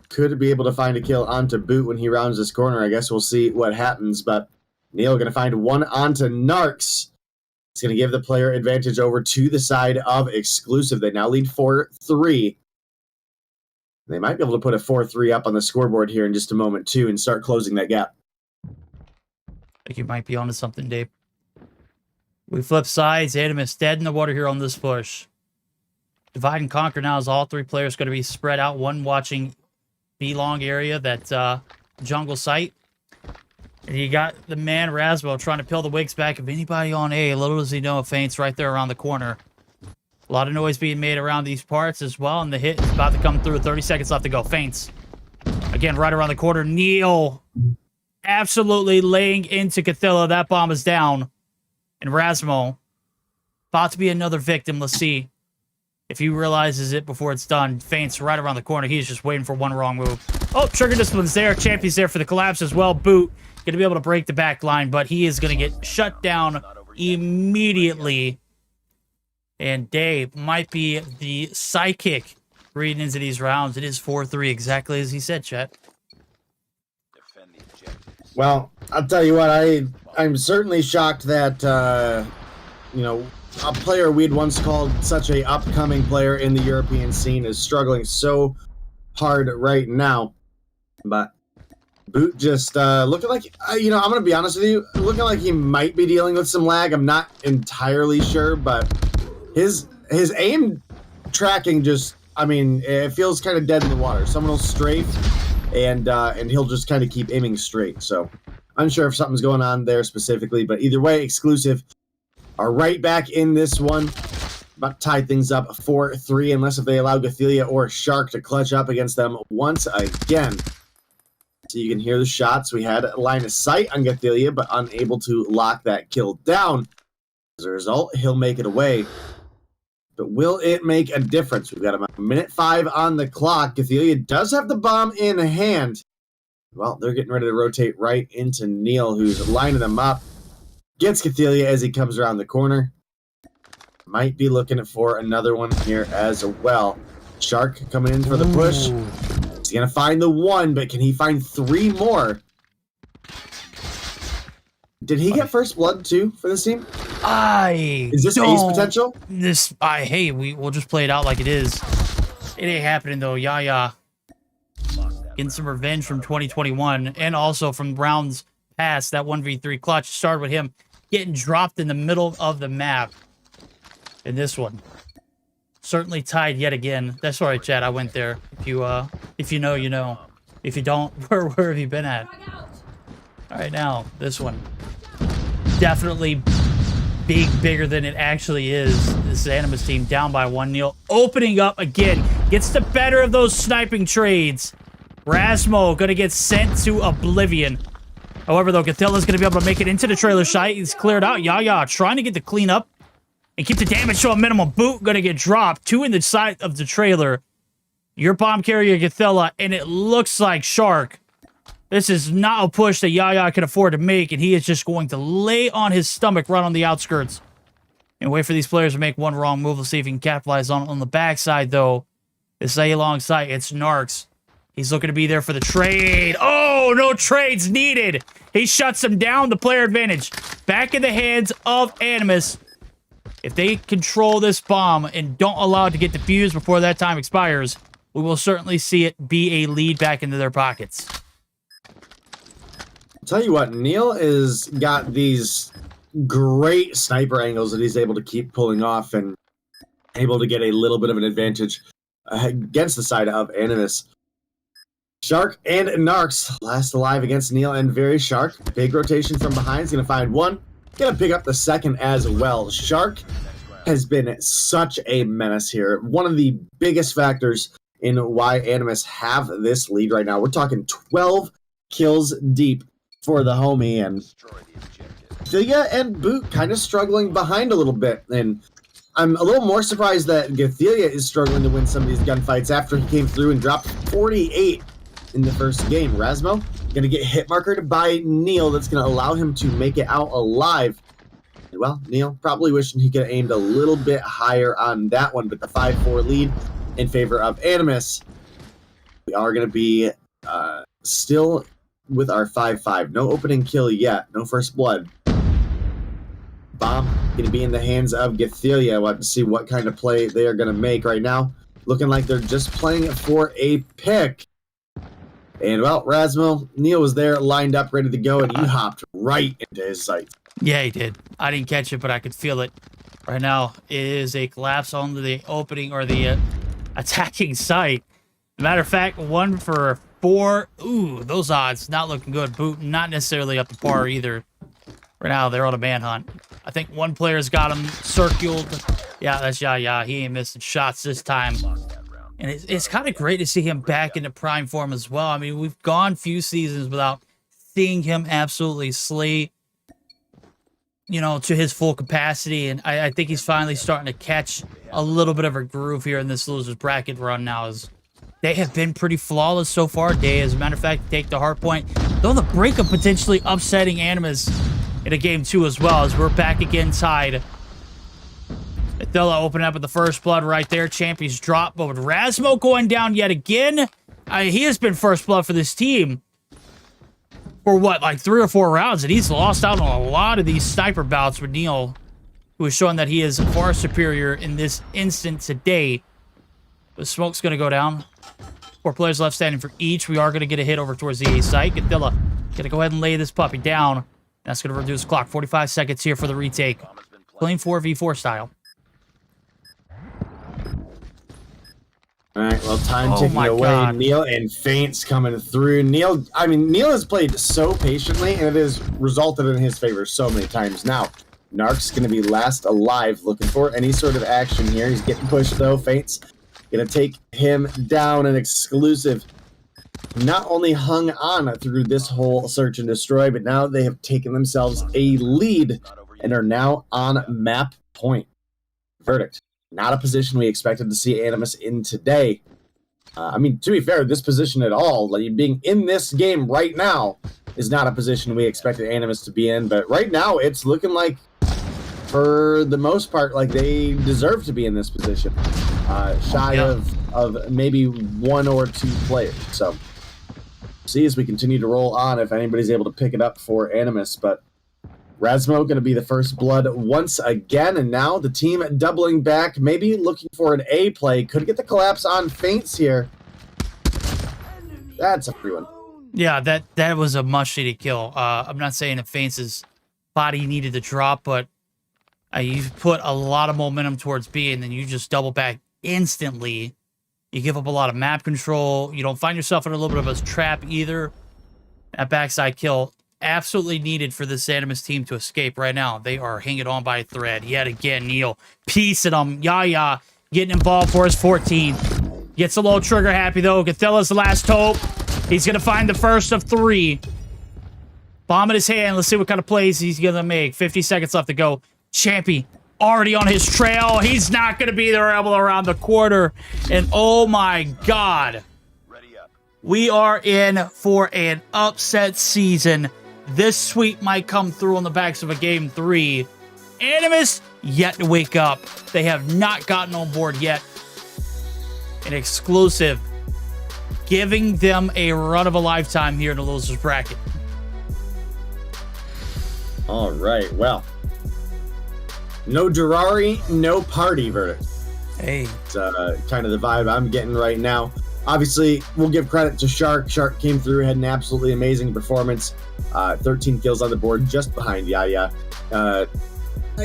Could be able to find a kill onto Boot when he rounds this corner. I guess we'll see what happens, but Neil gonna find one onto Narcs. It's gonna give the player advantage over to the side of exclusive. They now lead 4-3. They might be able to put a 4-3 up on the scoreboard here in just a moment, too, and start closing that gap. I think you might be onto something, Dave. We flip sides. Animus dead in the water here on this push. Divide and conquer now as all 3 players going to be spread out. One watching B-long area, that jungle site. And you got the man, Rasmo, trying to peel the wigs back of anybody on A. Little does he know, Faint's right there around the corner. A lot of noise being made around these parts as well, and the hit is about to come through. 30 seconds left to go. Faints. Again, right around the corner. Neil absolutely laying into Cathilla. That bomb is down. And Rasmo about to be another victim. Let's see if he realizes it before it's done. Faints right around the corner. He's just waiting for one wrong move. Oh, Trigger Discipline's there. Champion's there for the collapse as well. Boot going to be able to break the back line, but he is going to get shut down immediately. And Dave might be the psychic reading into these rounds. It is 4-3, exactly as he said, Chet. Well, I'll tell you what, I'm certainly shocked that, you know, a player we'd once called such a upcoming player in the European scene is struggling so hard right now. But Boot just looking like, you know, I'm going to be honest with you, looking like he might be dealing with some lag. I'm not entirely sure, but his aim tracking just, I mean, it feels kind of dead in the water. Someone will strafe, and he'll just kind of keep aiming straight. So unsure if something's going on there specifically, but either way, exclusive are right back in this one. About to tie things up 4-3, unless if they allow Gathelia or Shark to clutch up against them once again. So you can hear the shots. We had a line of sight on Gathelia, but unable to lock that kill down. As a result, he'll make it away. But will it make a difference? We've got about 1:05 on the clock. Gathelia does have the bomb in hand. Well, they're getting ready to rotate right into Neil, who's lining them up. Gets Gathelia as he comes around the corner. Might be looking for another one here as well. Shark coming in for the push. He's going to find the one, but can he find 3 more? Did he get first blood too for this team? Is this ace potential? Hey, we'll just play it out like it is. It ain't happening though. Yaya getting some revenge from 2021 and also from rounds past. That 1v3 clutch started with him getting dropped in the middle of the map. In this one, certainly tied yet again. That's all right, Chad. I went there. If you know, you know. If you don't, where have you been at? All right, now this one, definitely bigger than it actually is. This Animus team down by 1. Neil opening up again, gets the better of those sniping trades. Rasmo gonna get sent to oblivion. However, though, Gathilla's gonna be able to make it into the trailer site. He's cleared out. Yaya trying to get the cleanup and keep the damage to a minimum. Boot gonna get dropped. 2 in the side of the trailer. Your bomb carrier, Gathilla, and it looks like Shark. This is not a push that Yaya can afford to make, and he is just going to lay on his stomach right on the outskirts and wait for these players to make one wrong move. Let's see if he can capitalize on the backside, though. This A long sight, it's Narcs. He's looking to be there for the trade. Oh, no trades needed. He shuts him down. The player advantage back in the hands of Animus. If they control this bomb and don't allow it to get defused before that time expires, we will certainly see it be a lead back into their pockets. I'll tell you what, Neil has got these great sniper angles that he's able to keep pulling off and able to get a little bit of an advantage against the side of Animus. Shark and Narcs last alive against Neil and Very Shark. Big rotation from behind. He's going to find one. Going to pick up the second as well. Shark has been such a menace here. One of the biggest factors in why Animus have this lead right now. We're talking 12 kills deep for the homie. And Thea and Boot kind of struggling behind a little bit. And I'm a little more surprised that Gathelia is struggling to win some of these gunfights after he came through and dropped 48 in the first game. Rasmo going to get hit markered by Neil. That's going to allow him to make it out alive. Well, Neil probably wishing he could have aimed a little bit higher on that one, but the 5-4 lead in favor of Animus. We are going to be still with our 5-5. No opening kill yet. No first blood. Bomb going to be in the hands of Gathelia. We'll have to see what kind of play they are going to make right now. Looking like they're just playing it for a pick. And, well, Rasmo, Neil was there, lined up, ready to go, and you hopped right into his sight. Yeah, he did. I didn't catch it, but I could feel it. Right now is a collapse on the opening or the attacking site. Matter of fact, 1 for 4. Ooh, those odds not looking good. Boot not necessarily up to par either. Right now, they're on a manhunt. I think one player's got him circled. Yeah, that's Yaya. He ain't missing shots this time. And it's kind of great to see him back into prime form as well. I mean, we've gone few seasons without seeing him absolutely slay, you know, to his full capacity. And I think he's finally starting to catch a little bit of a groove here in this loser's bracket run now. As they have been pretty flawless so far, Day. As a matter of fact, take the hard point. Though the brink of potentially upsetting Animus in a game 2 as well, as we're back again tied. Attila opening up with the first blood right there. Champions drop, but with Rasmo going down yet again, he has been first blood for this team for what, like 3 or 4 rounds, and he's lost out on a lot of these sniper bouts with Neil, who is showing that he is far superior in this instant today. The smoke's going to go down. 4 players left standing for each. We are going to get a hit over towards the A site. Attila going to go ahead and lay this puppy down. That's going to reduce the clock. 45 seconds here for the retake. Clean 4v4 style. All right, well, time ticking away. God. Neil and Feints coming through. Neil has played so patiently, and it has resulted in his favor so many times. Now, Narc's going to be last alive, looking for any sort of action here. He's getting pushed, though. Feints going to take him down. An exclusive. Not only hung on through this whole search and destroy, but now they have taken themselves a lead and are now on map point. Verdict. Not a position we expected to see Animus in today. I mean, to be fair, this position at all, like being in this game right now, is not a position we expected Animus to be in. But right now, it's looking like, for the most part, like they deserve to be in this position. Shy of maybe 1 or 2 players. So, see as we continue to roll on if anybody's able to pick it up for Animus. But Rasmo going to be the first blood once again, and now the team doubling back, maybe looking for an A play. Could get the collapse on Feints here. That's a free one. Yeah, that was a much-needed kill. I'm not saying that Feints' body needed to drop, but you put a lot of momentum towards B, and then you just double back instantly. You give up a lot of map control. You don't find yourself in a little bit of a trap either. That backside kill, absolutely needed for this Animus team to escape right now. They are hanging on by a thread. Yet again, Neil piecing them. Yaya getting involved for his 14. Gets a little trigger happy, though. Gathilla's the last hope. He's going to find the first of 3. Bomb in his hand. Let's see what kind of plays he's going to make. 50 seconds left to go. Champy already on his trail. He's not going to be there able around the quarter. And oh my God. We are in for an upset season. This sweep might come through on the backs of a game 3. Animus yet to wake up. They have not gotten on board yet. An exclusive giving them a run of a lifetime here in the losers bracket. All right, well, no Durari, no party verdict. Hey, It's kind of the vibe I'm getting right now. Obviously, we'll give credit to Shark. Shark came through, had an absolutely amazing performance. 13 kills on the board, just behind Yaya. I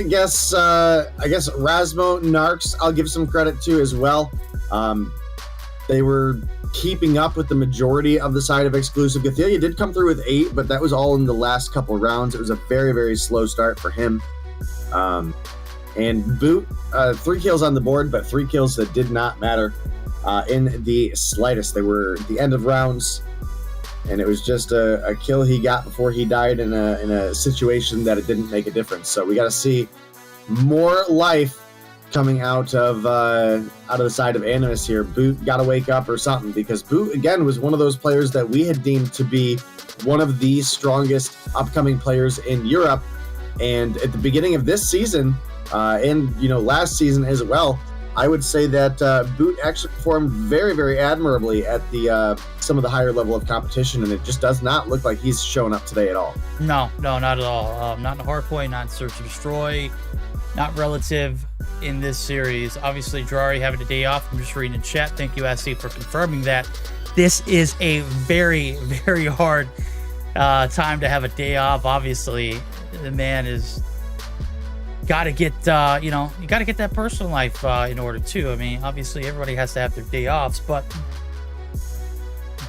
guess Rasmo, Narcs, I'll give some credit to as well. They were keeping up with the majority of the side of exclusive. Gathelia did come through with 8, but that was all in the last couple rounds. It was a very, very slow start for him. And Boot, 3 kills on the board, but 3 kills that did not matter in the slightest. They were at the end of rounds, and it was just a kill he got before he died in a situation that it didn't make a difference. So we got to see more life coming out of the side of Animus here. Boot got to wake up or something, because Boot again was one of those players that we had deemed to be one of the strongest upcoming players in Europe. And at the beginning of this season, and last season as well, I would say that Boot actually performed very, very admirably at the some of the higher level of competition, and it just does not look like he's showing up today at all. no, not at all. Not in Hardpoint, not in Search and Destroy, not relative in this series. Obviously, Drari having a day off. I'm just reading in chat. Thank you, SC, for confirming that. This is a very, very hard time to have a day off. Obviously, the man is got to get, you got to get that personal life in order too. I mean, obviously, everybody has to have their day offs, but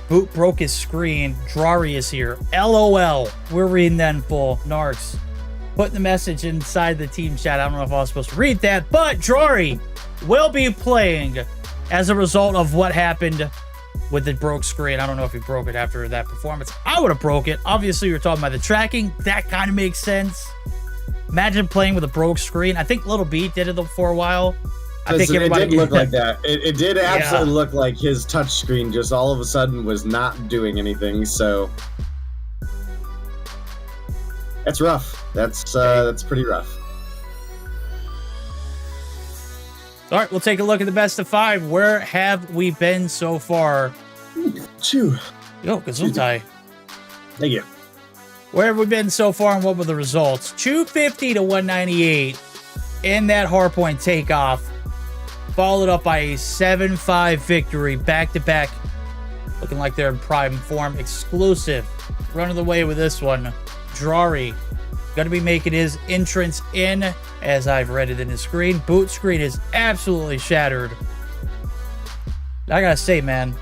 Boot broke his screen. Drari is here. LOL. We're reading that in full. Narcs, putting the message inside the team chat. I don't know if I was supposed to read that, but Drari will be playing as a result of what happened with the broke screen. I don't know if he broke it after that performance. I would have broke it. Obviously, you're talking about the tracking. That kind of makes sense. Imagine playing with a broke screen. I think Little B did it for a while. I think it did look like that. It did absolutely look like his touch screen just all of a sudden was not doing anything. So that's rough. That's pretty rough. All right, we'll take a look at the best of 5. Where have we been so far? Chew. Yo, Gesundheit. Thank you. Where have we been so far, and what were the results? 250 to 198 in that hardpoint takeoff, followed up by a 7-5 victory back-to-back. Looking like they're in prime form. Exclusive. Running the way with this one. Drari going to be making his entrance in, as I've read it in his screen. Boot screen is absolutely shattered. I gotta say, man,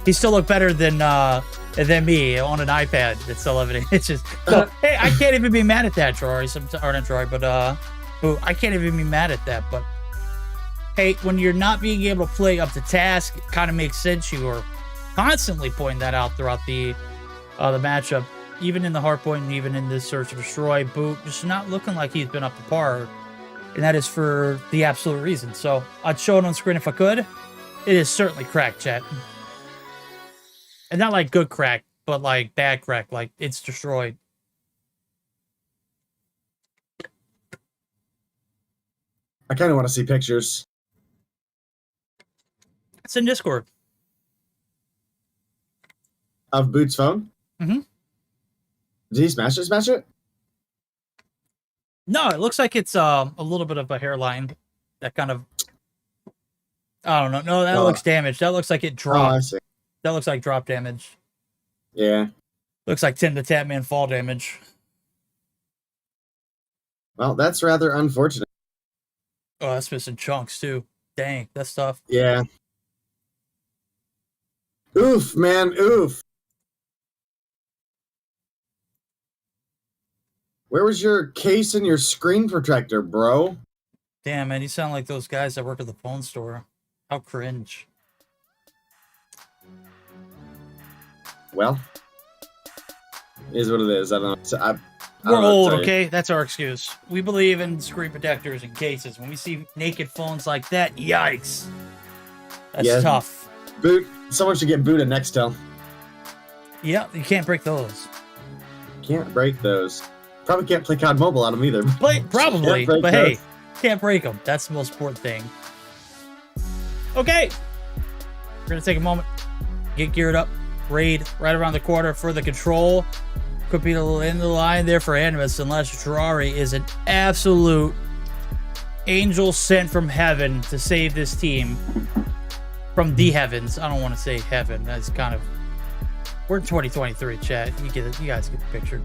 he still looked better than me on an iPad that's 11 inches. So, hey, I can't even be mad at that, Drari. Or not Drari, but Boot, I can't even be mad at that. But hey, when you're not being able to play up to task, it kind of makes sense. You are constantly pointing that out throughout the matchup. Even in the hardpoint and even in this Search and Destroy, Boot just not looking like he's been up to par. And that is for the absolute reason. So I'd show it on screen if I could. It is certainly cracked, chat. And not like good crack, but like bad crack. Like it's destroyed. I kind of want to see pictures. It's in Discord. Of Boot's phone? Mm-hmm. Did he smash it? No, it looks like it's a little bit of a hairline. That kind of... I don't know. No, that looks damaged. That looks like it dropped. Oh, I see. That looks like drop damage. Yeah. Looks like Tim the Tatman fall damage. Well, that's rather unfortunate. Oh, that's missing chunks, too. Dang, that's tough. Yeah. Oof, man, oof. Where was your case and your screen protector, bro? Damn, man, you sound like those guys that work at the phone store. How cringe. Well, it is what it is. I don't know. We're old, okay? That's our excuse. We believe in screen protectors and cases. When we see naked phones like that, yikes. That's tough. Boot. Someone should get Boot a Nextel. Yeah, you can't break those. Can't break those. Probably can't play COD Mobile on them either. Probably, but hey, can't break them. That's the most important thing. Okay, We're going to take a moment, get geared up, raid right around the corner for the control. Could be a little end of the line there for Animus, unless Ferrari is an absolute angel sent from heaven to save this team from the heavens. I don't want to say heaven. That's kind of... We're in 2023, chat. You get it. You guys get the picture.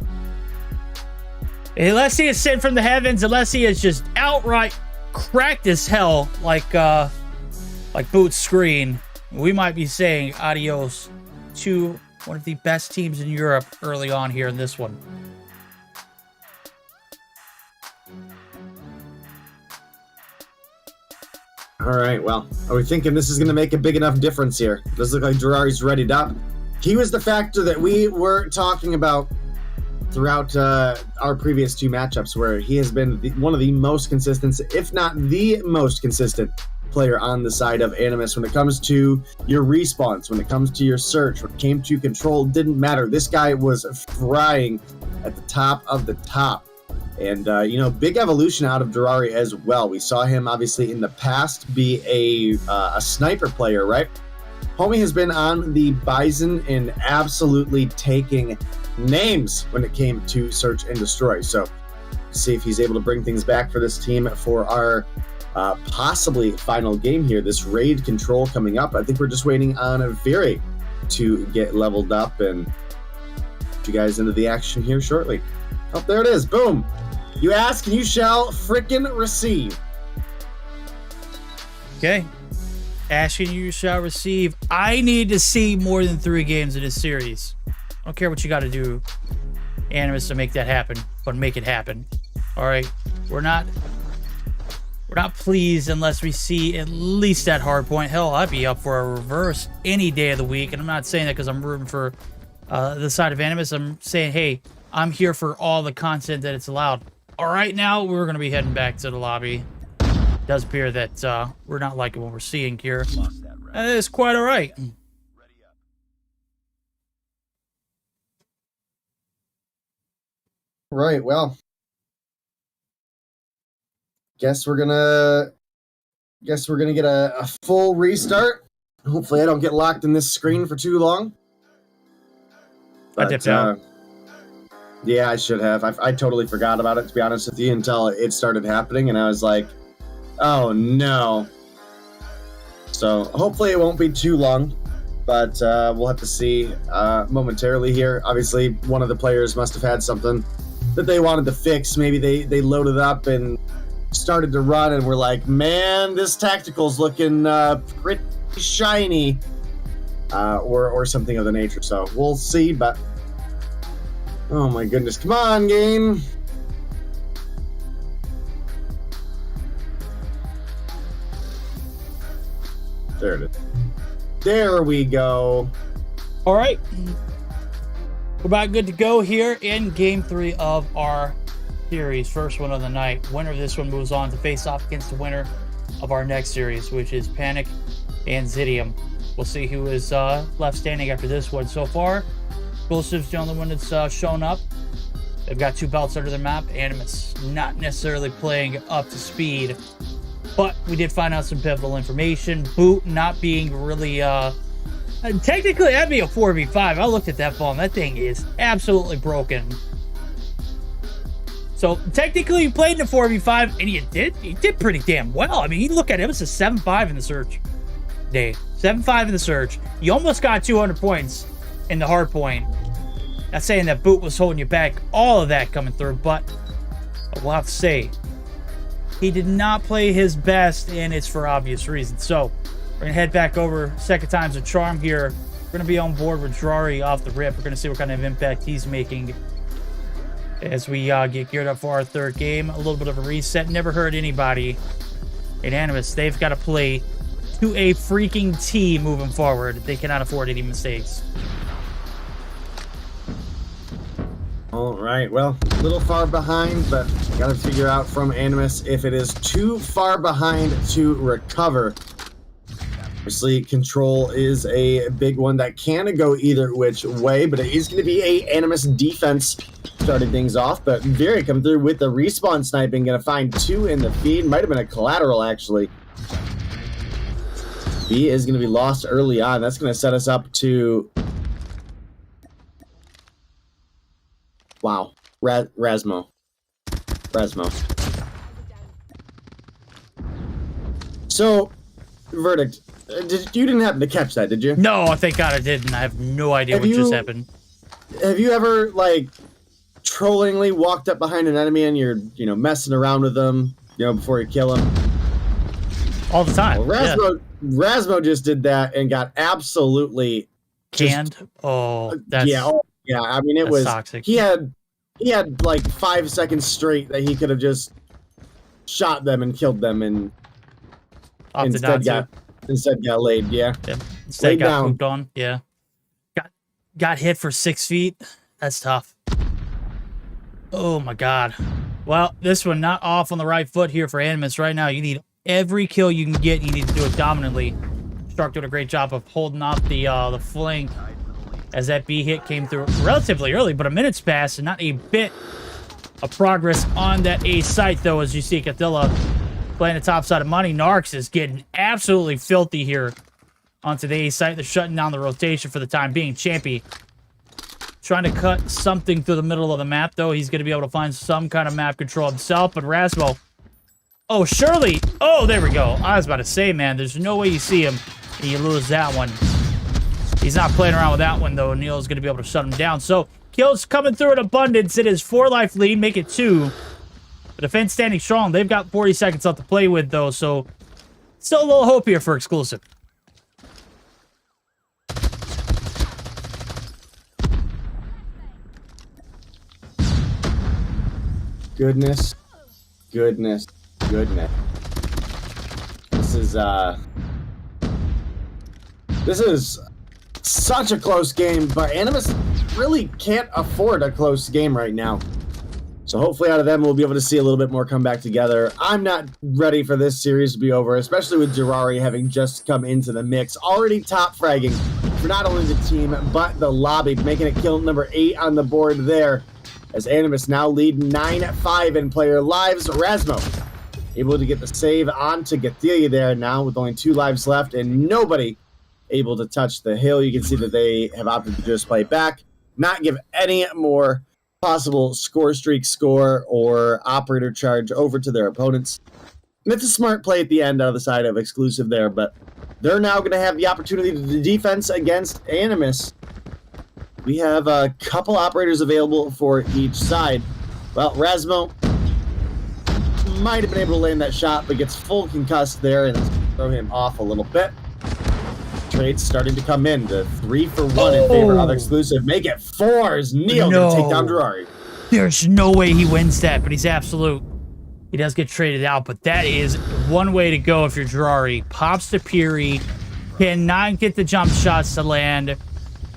Unless he is sent from the heavens, unless he is just outright cracked as hell, like Boot's screen, we might be saying adios to one of the best teams in Europe early on here in this one. All right, well, are we thinking this is going to make a big enough difference here? Does look like Girardi's readied up. He was the factor that we were talking about throughout our previous two matchups, where he has been one of the most consistent, if not the most consistent player on the side of Animus when it comes to your respawns, when it comes to your search, when it came to control, didn't matter. This guy was frying at the top of the top. And, you know, big evolution out of Girardi as well. We saw him, obviously, in the past be a sniper player, right? Homie has been on the Bison and absolutely taking names when it came to search and destroy. So, see if he's able to bring things back for this team for our possibly final game here. This raid control coming up. I think we're just waiting on a Fury to get leveled up and get you guys into the action here shortly. Oh, there it is. Boom. You ask and you shall frickin' receive. Okay. Ask and you shall receive. I need to see more than 3 games of this series. I don't care what you got to do, Animus, to make that happen, but make it happen. All right. We're not pleased unless we see at least that hard point. Hell, I'd be up for a reverse any day of the week. And I'm not saying that because I'm rooting for the side of Animus. I'm saying, hey, I'm here for all the content that it's allowed. All right, now we're going to be heading back to the lobby. It does appear that we're not liking what we're seeing here. It's quite all right. Right, well. Guess we're gonna get a full restart. Hopefully I don't get locked in this screen for too long. But, I dipped out. Yeah, I should have. I totally forgot about it, to be honest with you, until it started happening, and I was like, oh no. So hopefully it won't be too long, but we'll have to see momentarily here. Obviously, one of the players must have had something that they wanted to fix. Maybe they loaded up and started to run, and we're like, man, this tactical's looking pretty shiny, or something of the nature. So we'll see, but oh my goodness, come on, game. There it is. There we go. All right. We're about good to go here in game 3 of our series. First one of the night. Winner of this one moves on to face off against the winner of our next series, which is Panic and Zidium. We'll see who is left standing after this one. So far, Explosive's the only one that's shown up. They've got 2 belts under their map. Animus not necessarily playing up to speed, but we did find out some pivotal information. Boot not being really technically that'd be a 4v5. I looked at that phone. That thing is absolutely broken. So technically you played in a 4v5 and you did pretty damn well. I mean, you look at it, it was a 7-5 in the search day. 7-5 in the search. You almost got 200 points in the hard point. Not saying that Boot was holding you back, all of that coming through, but we'll have to say he did not play his best, and it's for obvious reasons. So we're gonna head back over. Second time's a charm here. We're gonna be on board with Girardi off the rip. We're gonna see what kind of impact he's making as we get geared up for our 3rd game. A little bit of a reset. Never hurt anybody in Animus. They've got to play to a freaking T moving forward. They cannot afford any mistakes. All right, well, a little far behind, but got to figure out from Animus if it is too far behind to recover. Obviously, control is a big one that can go either which way, but it is going to be a Animus defense starting things off. But Viri coming through with the respawn sniping, going to find 2 in the feed. Might have been a collateral, actually. B is going to be lost early on. That's going to set us up to... Wow. Rasmo. So, verdict. You didn't happen to catch that, did you? No, thank God I didn't. I have no idea what just happened. Have you ever, like, trollingly walked up behind an enemy and you're, messing around with them, before you kill them? All the time. Well, Rasmo just did that and got absolutely canned. That's yeah. I mean, it was toxic. He had like 5 seconds straight that he could have just shot them and killed them, and instead got laid. Yeah. Instead laid got down. pooped on. Yeah. Got hit for 6 feet. That's tough. Oh my God. Well, this one not off on the right foot here for Animus right now. You need every kill you can get. You need to do it dominantly. Stark doing a great job of holding off the flank as that B hit came through relatively early, but a minute's passed and not a bit of progress on that A site, though, as you see Cathilla playing the top side of money. Narcs is getting absolutely filthy here onto the A site. They're shutting down the rotation for the time being. Champy trying to cut something through the middle of the map, though. He's going to be able to find some kind of map control himself, but Rasmo... Oh, Shirley! Oh, there we go. I was about to say, man, there's no way you see him and you lose that one. He's not playing around with that one, though. Neil's going to be able to shut him down. So, kills coming through in abundance. It is 4-life lead. Make it 2. The defense standing strong. They've got 40 seconds left to play with, though, so still a little hope here for exclusive. Goodness. This is such a close game, but Animus really can't afford a close game right now. So hopefully out of them, we'll be able to see a little bit more come back together. I'm not ready for this series to be over, especially with Jirari having just come into the mix. Already top fragging for not only the team, but the lobby, making it kill number 8 on the board there. As Animus now lead 9-5 in player lives. Rasmo able to get the save onto Gathelia there now with only 2 lives left and nobody able to touch the hill. You can see that they have opted to just play back, not give any more possible score streak score or operator charge over to their opponents. And it's a smart play at the end out of the side of exclusive there, but they're now going to have the opportunity to do defense against Animus. We have a couple operators available for each side. Well, Rasmo might have been able to land that shot, but gets full concussed there and throw him off a little bit. Trades starting to come in. The 3-for-1 in favor of exclusive. Make it 4 as Neil going to take down Jirari. There's no way he wins that, but he's absolute. He does get traded out, but that is one way to go if you're Jirari. Pops to Piri. Cannot get the jump shots to land.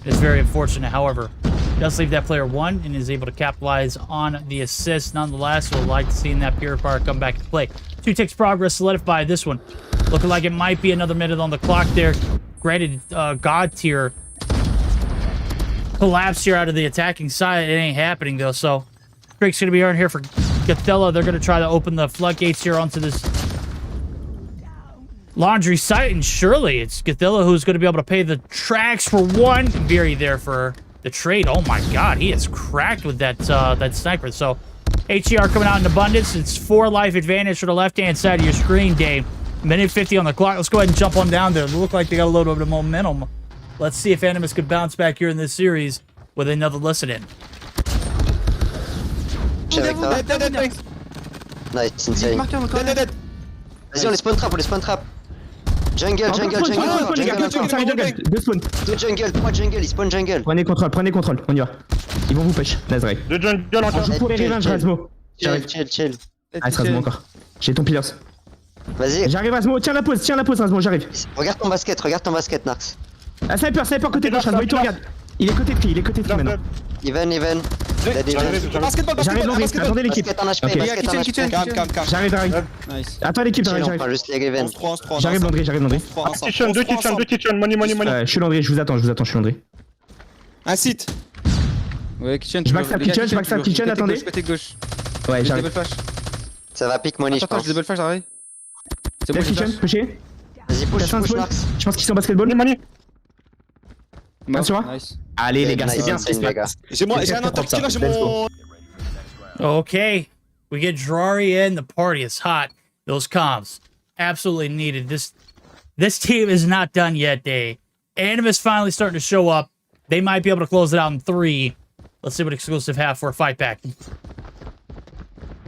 It's very unfortunate, however. Does leave that player 1 and is able to capitalize on the assist. Nonetheless, we'll like seeing that purifier come back to play. 2 ticks progress solidify this one. Looking like it might be another minute on the clock there. Granted, God tier collapsed here out of the attacking side. It ain't happening, though, so Drake's going to be earned here for Gathella. They're going to try to open the floodgates here onto this laundry site, and surely it's Gathella who's going to be able to pay the tracks for 1. Very there for the trade. Oh my God, he is cracked with that that sniper. So HER coming out in abundance. It's 4 life advantage for the left-hand side of your screen, Dave. Minute 50 on the clock. Let's go ahead and jump on down there. They look like they got a little bit of momentum. Let's see if Animus could bounce back here in this series with another listen-in. Nice, insane. Vas-y, on les spawn trap, Jungle. 2 spawn. 2 jungle, 3 jungle, ils spawn jungle. Prenez contrôle, on y va. Ils vont vous push, Nazaré. 2 jungle encore. On joue pour les revanches, Rasmo. Chill. Nice, Rasmo encore. J'ai ton pillars. Vas-y. J'arrive, Rasmo. Tiens la pause, Rasmo, j'arrive. Regarde ton basket, Narx. Ah, sniper côté gauche, Rasmo, il te regarde. Il est côté de qui maintenant. Even. J'arrive, Landry, attendez l'équipe. J'arrive. Nice. Attends l'équipe, On j'arrive. prend juste les Riven. J'arrive, Landry. Deux kitchen, money. Je suis Landry, je vous attends, je suis Landry. Un site. Ouais, kitchen. Je backstab kitchen, attendez. Côté gauche. Ouais, j'arrive. Double flash. Ça va pick money, je Attends, pense. je double flash, j'arrive. C'est bon, Left kitchen, pusher. Vas-y, push, Casse un push, spawn. Marx. Je pense qu'ils sont basketball. Bien sûr. Nice. Allez les gars, Nice, c'est bien. insane, les gars. J'ai un attaque qui là, j'ai mon. Okay, we get Drari in. The party is hot. Those comms absolutely needed. This team is not done yet, Day. Animus finally starting to show up. They might be able to close it out in 3. Let's see what Exclusive have for a fight back.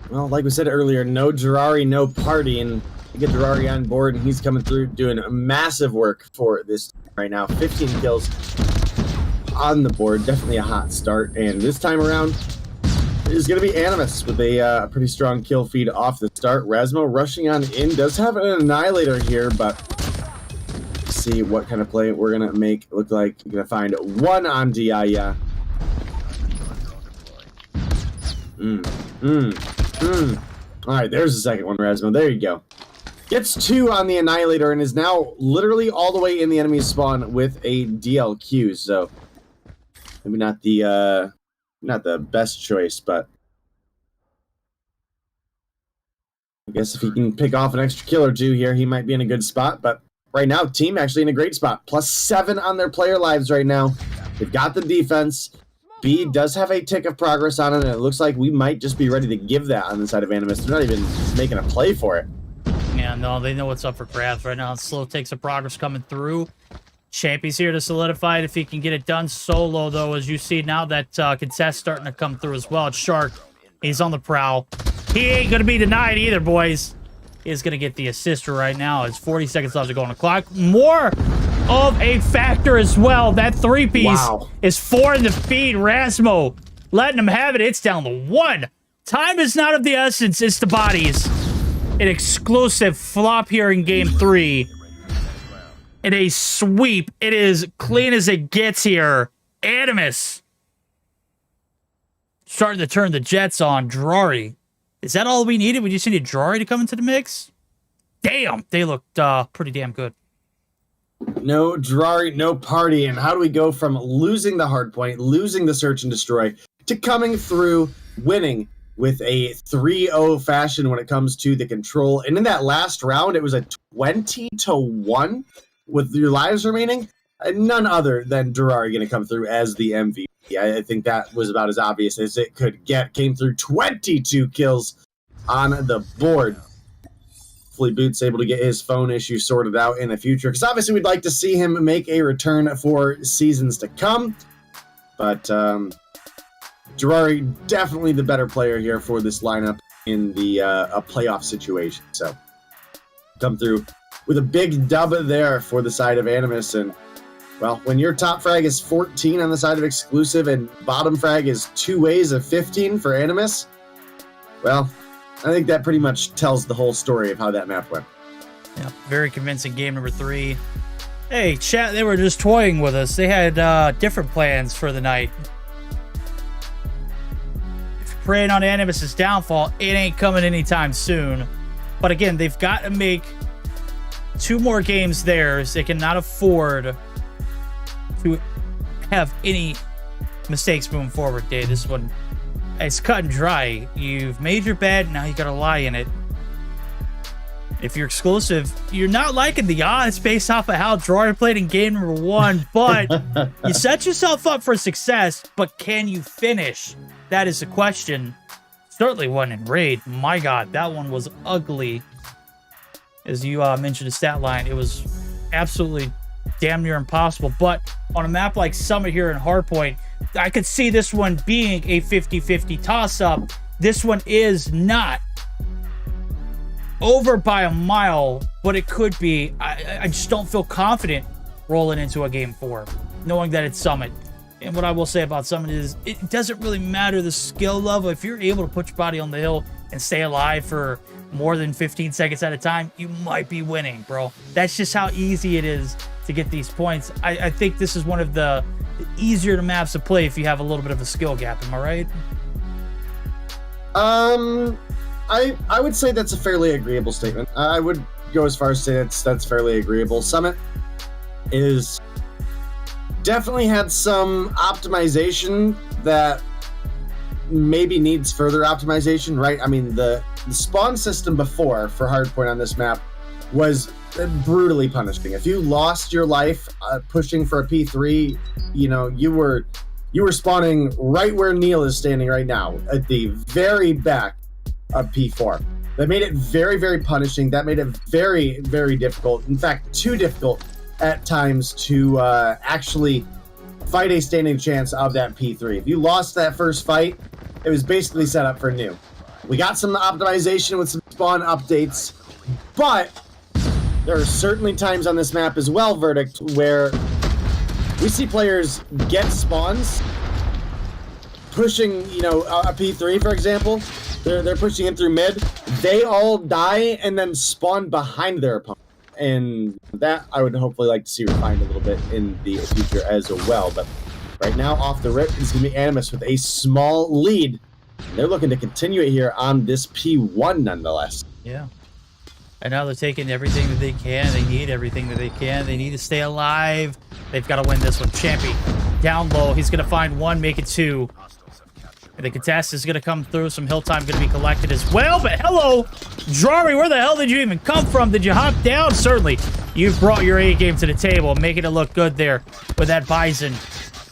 Well, like we said earlier, no Jirari, no party, and you get Jirari on board, and he's coming through doing massive work for this team right now. 15 kills on the board, definitely a hot start. And this time around is going to be Animus with a pretty strong kill feed off the start. Rasmo rushing on in, does have an Annihilator here, but see what kind of play we're going to make. Look like you're going to find one on Dia. All right, there's the second one, Rasmo. There you go. Gets 2 on the Annihilator and is now literally all the way in the enemy spawn with a DLQ. So maybe not the best choice, but I guess if he can pick off an extra kill or 2 here, he might be in a good spot. But right now, team actually in a great spot. +7 on their player lives right now. They've got the defense. B does have a tick of progress on it, and it looks like we might just be ready to give that on the side of Animus. They're not even making a play for it. Yeah, no, they know what's up for grabs right now. Slow takes of progress coming through. Champy's here to solidify it if he can get it done. Solo, though, as you see now that contest starting to come through as well. It's Shark. He's on the prowl. He ain't going to be denied either, boys. He's going to get the assist right now. It's 40 seconds left to go on the clock. More of a factor as well. That 3-piece is 4 in the feed. Rasmo letting him have it. It's down to 1. Time is not of the essence. It's the bodies. An exclusive flop here in game 3. And a sweep. It is clean as it gets here. Animus starting to turn the jets on. Drari. Is that all we needed? We just needed Drari to come into the mix? Damn, they looked pretty damn good. No Jirari, no party. And how do we go from losing the hard point, losing the search and destroy, to coming through, winning with a 3-0 fashion when it comes to the control? And in that last round, it was a 20-1 with your lives remaining. None other than Jirari going to come through as the MVP. I think that was about as obvious as it could get. Came through 22 kills on the board. Hopefully Boots able to get his phone issue sorted out in the future, because obviously we'd like to see him make a return for seasons to come. But Jirari definitely the better player here for this lineup in the a playoff situation. So come through with a big dub there for the side of Animus. And well, when your top frag is 14 on the side of Exclusive and bottom frag is 2 ways of 15 for Animus, well, I think that pretty much tells the whole story of how that map went. Yeah, very convincing game number 3. Hey, chat, they were just toying with us. They had different plans for the night. If you're preying on Animus' downfall, it ain't coming anytime soon. But again, they've got to make 2 more games theirs. They cannot afford to have any mistakes moving forward, Dave. This one, it's cut and dry. You've made your bed, now you gotta lie in it. If you're Exclusive, you're not liking the odds based off of how Drari played in game number 1, but you set yourself up for success, but can you finish? That is the question. Certainly one in Raid. My God, that one was ugly. As you mentioned the stat line, it was absolutely damn near impossible. But on a map like Summit here in Hardpoint, I could see this one being a 50-50 toss-up. This one is not over by a mile, but it could be. I just don't feel confident rolling into a game 4, knowing that it's Summit. And what I will say about Summit is it doesn't really matter the skill level. If you're able to put your body on the hill and stay alive for more than 15 seconds at a time, you might be winning, bro. That's just how easy it is to get these points. I think this is one of the easier maps to play if you have a little bit of a skill gap. Am I right? I would say that's a fairly agreeable statement. I would go as far as say that's fairly agreeable. Summit is definitely had some optimization that maybe needs further optimization, right? I mean, the spawn system before for Hardpoint on this map was brutally punishing. If you lost your life pushing for a P3, you know, you were spawning right where Neil is standing right now, at the very back of P4. That made it very, very punishing. That made it very, very difficult. In fact, too difficult at times to actually fight a standing chance of that P3. If you lost that first fight, it was basically set up for new. We got some optimization with some spawn updates, but there are certainly times on this map as well, Verdict, where we see players get spawns, pushing, you know, a P3, for example. They're pushing in through mid. They all die and then spawn behind their opponent. And that I would hopefully like to see refined a little bit in the future as well. But right now, off the rip, is going to be Animus with a small lead. They're looking to continue it here on this P1 nonetheless. Yeah. And now they're taking everything that they can. They need everything that they can. They need to stay alive. They've got to win this one. Champy down low. He's going to find one, make it two. And the contest is going to come through. Some hill time going to be collected as well. But hello, Drari, where the hell did you even come from? Did you hop down? Certainly, you've brought your A game to the table, making it look good there with that Bison.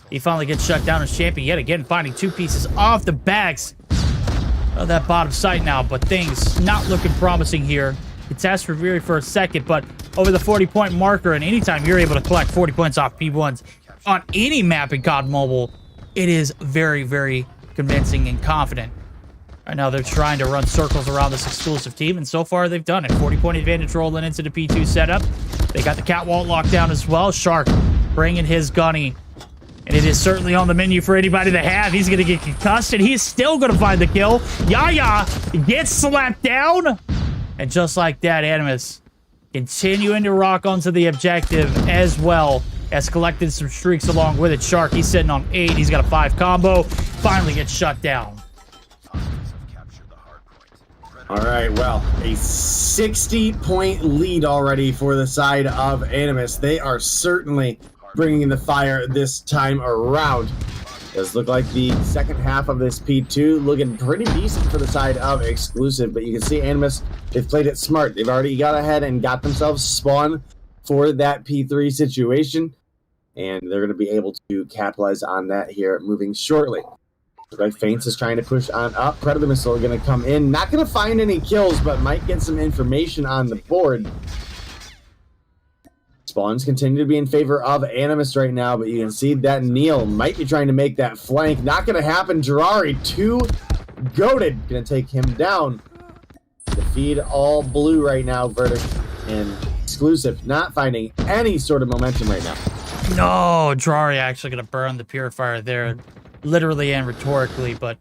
He finally gets shut down as Champy yet again, finding two pieces off the backs of that bottom site now. But things not looking promising here. Contest for very for a second, but over the 40-point marker, and anytime you're able to collect 40 points off P1s on any map in COD Mobile, it is very, very convincing and confident. Right now, they're trying to run circles around this exclusive team, and so far they've done it. 40-point advantage rolling into the P2 setup. They got the catwalk locked down as well. Shark bringing his gunny, and it is certainly on the menu for anybody to have. He's going to get concussed, and he's still going to find the kill. Yaya gets slapped down, and just like that, Animus continuing to rock onto the objective as well. Has collected some streaks along with it. Shark, he's sitting on 8. He's got a 5 combo. Finally gets shut down. All right, well, a 60-point lead already for the side of Animus. They are certainly bringing the fire this time around. Does look like the second half of this P2 looking pretty decent for the side of Exclusive, but you can see Animus, they've played it smart. They've already got ahead and got themselves spawn for that P3 situation, and they're going to be able to capitalize on that here moving shortly. Right, Faints is trying to push on up. Predator Missile going to come in. Not going to find any kills, but might get some information on the board. Spawns continue to be in favor of Animus right now, but you can see that Neil might be trying to make that flank. Not going to happen. Jirari, too goated. Going to take him down. The feed all blue right now, Verdict and Exclusive. Not finding any sort of momentum right now. No, Drari actually going to burn the Purifier there, literally and rhetorically, but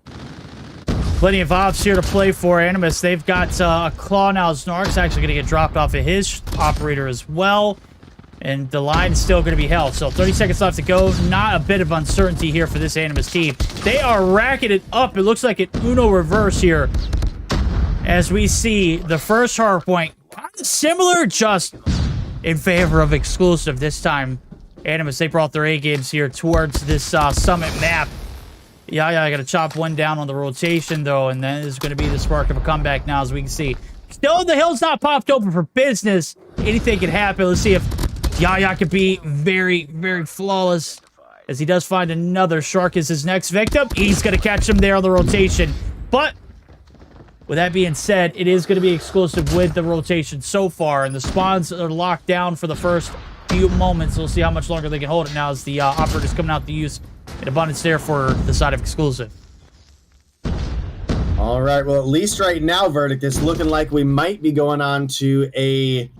plenty of ops here to play for Animus. They've got a claw now. Snark's actually going to get dropped off of his operator as well, and the line is still going to be held. So 30 seconds left to go. Not a bit of uncertainty here for this Animus team. They are racking it up. It looks like an Uno reverse here as we see the first hard point kind of similar, just in favor of Exclusive this time. Animus, they brought their A games here towards this summit map. Yeah, I got to chop one down on the rotation, though, and then there's going to be the spark of a comeback now, as we can see. Still, the hill's not popped open for business. Anything can happen. Let's see if Yaya could be very, very flawless, as he does find another. Shark is his next victim. He's going to catch him there on the rotation. But with that being said, it is going to be Exclusive with the rotation so far, and the spawns are locked down for the first few moments. We'll see how much longer they can hold it now as the operators coming out to use an abundance there for the side of Exclusive. All right, well, at least right now, Verdict, is looking like we might be going on to a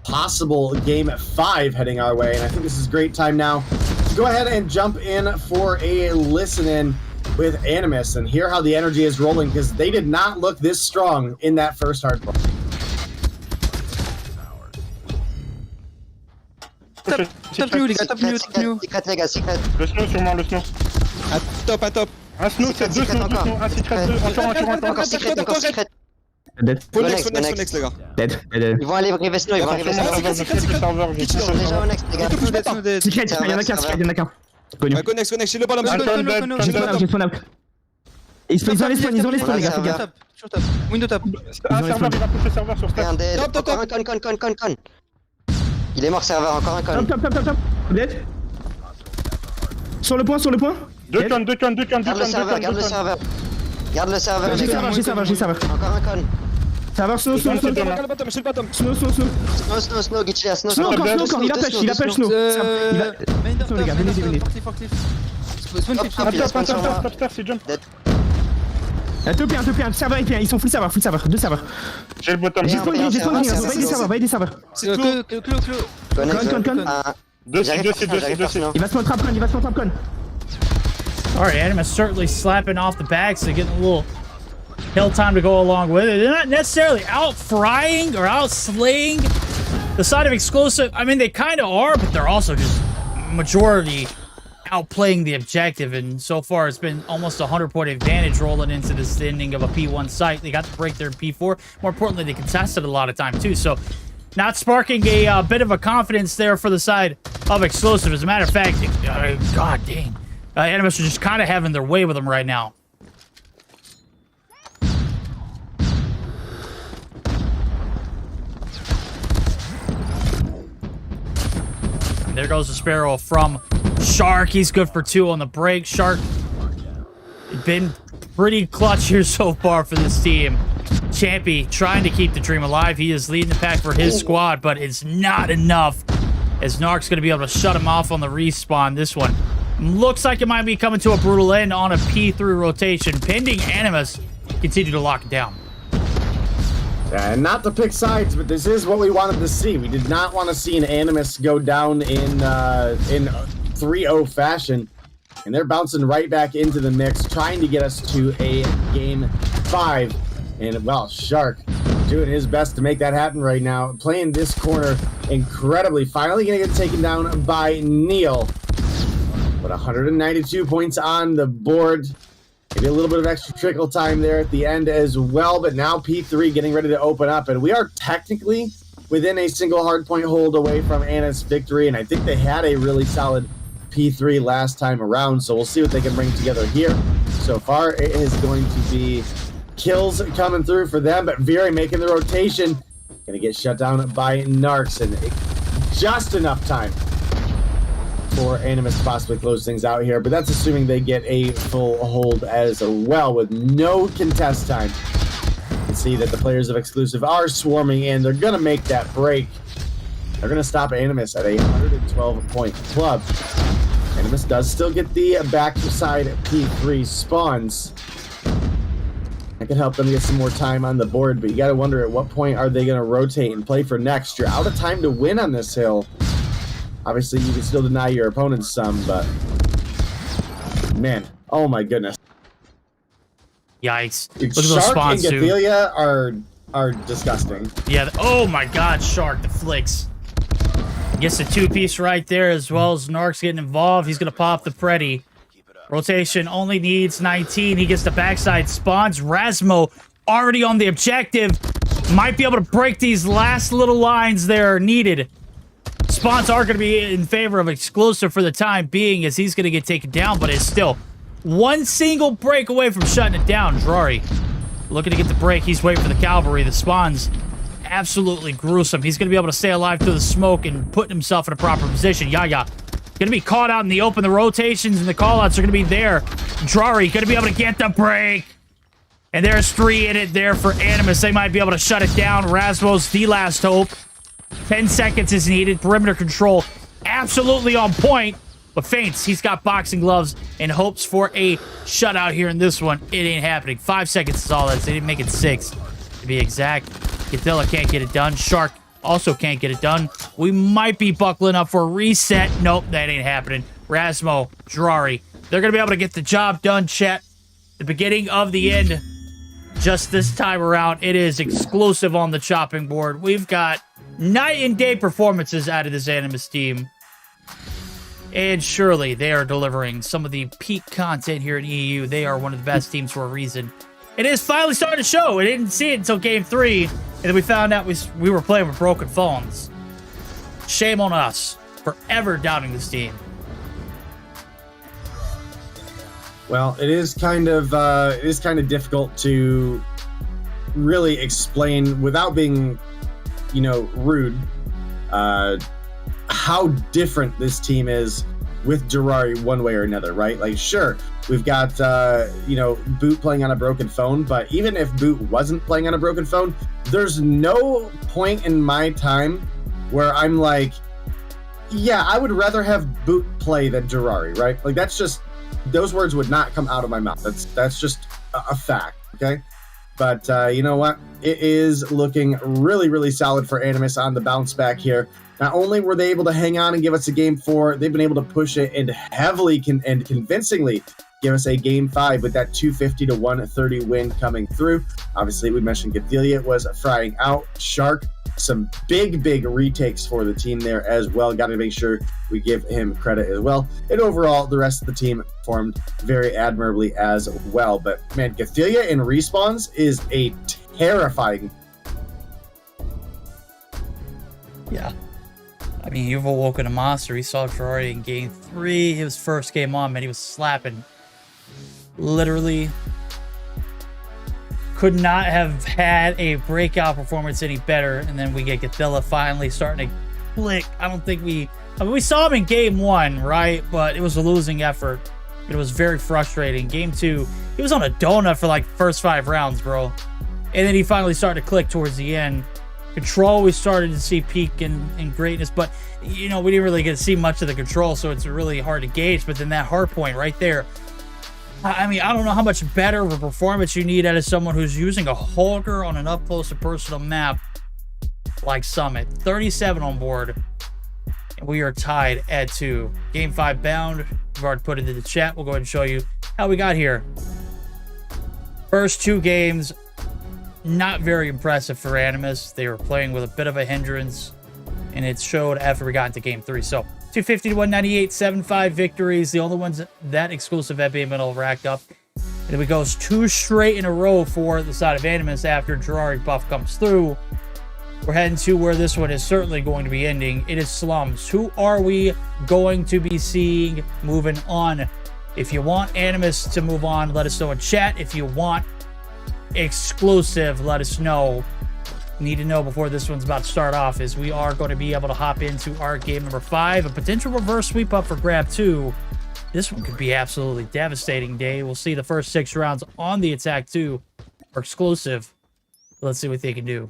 possible game at 5 heading our way, and I think this is a great time now to go ahead and jump in for a listen-in with Animus and hear how the energy is rolling, because they did not look this strong in that first hardpoint. Top new, les gars, top new, top new. Secret, les gars, secret. Le snow sur moi, le snow. À top. Un snow, c'est 2 snow, un secret 2, encore secret. Dead. Full next, les gars. Dead. Ils vont aller river snow, ils vont arriver snow. Ils sont déjà au next, les gars. Secret, il y en a qu'un, secret, il y en a qu'un. Connu. Connect, j'ai le ballon, J'ai spawn out. Ils ont les spawns, les gars, fais gaffe. Top, sur top. Window top. Un serveur, il va pousser serveur sur step. Un dead. Top, top, Encore un con. Il est mort serveur, encore un con. Top. Dead. Sur le point. Deux con. Garde le serveur. Garde le serveur. J'ai serveur. Encore un con. Serveur snow. Je suis le bottom. Snow, Gitchia, Snow. Snow encore, il appelle snow. Main door les gars, top, venez. forclif. Spawn flip, Hop, il a spawn sur moi. Stop, c'est jump. Un top 1, serveur et ils sont full serveur, 2 serveurs. J'ai le bottom. J'ai spawn green, va aider serveur. C'est clos. Con. Deux, Il va se prendre trap con. Alright, Animus certainly slapping off the backs. They're getting a little hill time to go along with it. They're not necessarily out frying or out slaying the side of Exclusive. I mean, they kind of are, but they're also just majority outplaying the objective. And so far, it's been almost a 100-point advantage rolling into this ending of a P1 site. They got to break their P4. More importantly, they contested a lot of time, too. So, not sparking a bit of a confidence there for the side of Exclusive. As a matter of fact, god dang. Animus are just kind of having their way with them right now. And there goes the Sparrow from Shark. He's good for 2 on the break. Shark been pretty clutch here so far for this team. Champy trying to keep the dream alive. He is leading the pack for his squad, but it's not enough, as Narc's going to be able to shut him off on the respawn. This one looks like it might be coming to a brutal end on a P3 rotation, pending Animus continue to lock it down. And not to pick sides, but this is what we wanted to see. We did not want to see an Animus go down in 3-0 fashion. And they're bouncing right back into the mix, trying to get us to a game 5. And, well, Shark doing his best to make that happen right now. Playing this corner incredibly. Finally going to get taken down by Neil. But 192 points on the board. Maybe a little bit of extra trickle time there at the end as well. But now P3 getting ready to open up. And we are technically within a single hardpoint hold away from Anna's victory. And I think they had a really solid P3 last time around. So we'll see what they can bring together here. So far, it is going to be kills coming through for them. But Viri making the rotation. Going to get shut down by Narcs. And just enough time for Animus to possibly close things out here, but that's assuming they get a full hold as well with no contest time. You can see that the players of Exclusive are swarming in. They're going to make that break. They're going to stop Animus at a 112-point club. Animus does still get the backside P3 spawns. That can help them get some more time on the board, but you got to wonder at what point are they going to rotate and play for next. You're out of time to win on this hill. Obviously, you can still deny your opponents some, but man, oh my goodness. Yikes. Dude, Look at those Shark spawns, and too. Gathelia are disgusting. Yeah, oh my god, Shark, the flicks. Gets the 2-piece right there, as well as Narc's getting involved. He's going to pop the Preddy. Rotation only needs 19. He gets the backside spawns. Rasmo already on the objective. Might be able to break these last little lines there needed. Spawns are going to be in favor of Exclusive for the time being, as he's going to get taken down, but it's still one single break away from shutting it down. Drari looking to get the break. He's waiting for the cavalry. The spawns absolutely gruesome. He's going to be able to stay alive through the smoke and put himself in a proper position. Yaya going to be caught out in the open. The rotations and the callouts are going to be there. Drari going to be able to get the break. And there's 3 in it there for Animus. They might be able to shut it down. Rasmo's the last hope. 10 seconds is needed. Perimeter control absolutely on point. But feints. He's got boxing gloves and hopes for a shutout here in this one. It ain't happening. 5 seconds is all that is. They didn't make it 6, to be exact. Gathelia can't get it done. Shark also can't get it done. We might be buckling up for a reset. Nope, that ain't happening. Rasmo, Drari. They're going to be able to get the job done, chat. The beginning of the end. Just this time around, it is Exclusive on the chopping board. We've got night and day performances out of this Animus team. And surely they are delivering some of the peak content here in EU. They are one of the best teams for a reason. It is finally starting to show. We didn't see it until game 3. And then we found out we were playing with broken phones. Shame on us for ever doubting this team. Well, it is kind of difficult to really explain without being, rude, how different this team is with Jirari one way or another, right? Like, sure, we've got Boot playing on a broken phone, but even if Boot wasn't playing on a broken phone, there's no point in my time where I'm like, yeah, I would rather have Boot play than Jirari, right? Like, that's just, those words would not come out of my mouth. That's just a fact, okay? But you know what? It is looking really, really solid for Animus on the bounce back here. Not only were they able to hang on and give us a game 4, they've been able to push it and heavily and convincingly give us a game 5 with that 250 to 130 win coming through. Obviously, we mentioned Gathelia was frying out. Shark, some big retakes for the team there as well. Got to make sure we give him credit as well. And overall, the rest of the team performed very admirably as well. But man, Gathelia in respawns is a terrifying. Yeah. I mean, you've awoken a monster. He saw Ferrari in game 3. His first game on, man, he was slapping. Literally could not have had a breakout performance any better. And then we get Gathilla finally starting to click. I mean, we saw him in game 1, right? But it was a losing effort. It was very frustrating. Game 2, he was on a donut for like first 5 rounds, bro. And then he finally started to click towards the end. Control, we started to see peak in greatness, but we didn't really get to see much of the control, so it's really hard to gauge. But then that hard point right there, I mean, I don't know how much better of a performance you need out of someone who's using a Hulker on an up close and personal map like Summit. 37 on board, and we are tied at 2. Game 5 bound. We've already put it in the chat. We'll go ahead and show you how we got here. First 2 games, not very impressive for Animus. They were playing with a bit of a hindrance, and it showed after we got into game 3. So 250 to 198, 7-5 victories. The only ones that exclusive at being middle racked up. And it goes 2 straight in a row for the side of Animus after Jirari buff comes through. We're heading to where this one is certainly going to be ending. It is Slums. Who are we going to be seeing moving on? If you want Animus to move on, let us know in chat. If you want exclusive, let us know. Need to know before this one's about to start off is we are going to be able to hop into our game number 5, a potential reverse sweep up for grab 2. This one could be absolutely devastating day. We'll see the first 6 rounds on the attack 2 are exclusive. Let's see what they can do.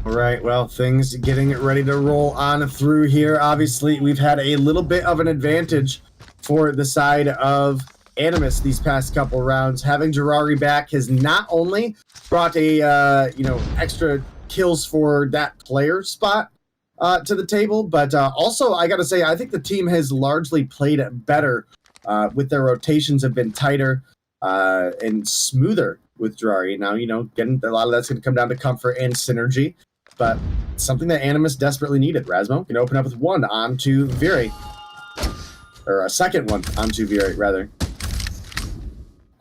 All right, well, things getting ready to roll on through here. Obviously, we've had a little bit of an advantage for the side of Animus these past couple rounds. Having Jirari back has not only brought a extra kills for that player spot to the table, but also I gotta say I think the team has largely played better with their rotations have been tighter and smoother with Jirari. Now getting a lot of that's going to come down to comfort and synergy, but something that Animus desperately needed. Rasmo can open up with 1 onto Viri, or a second one onto Viri rather.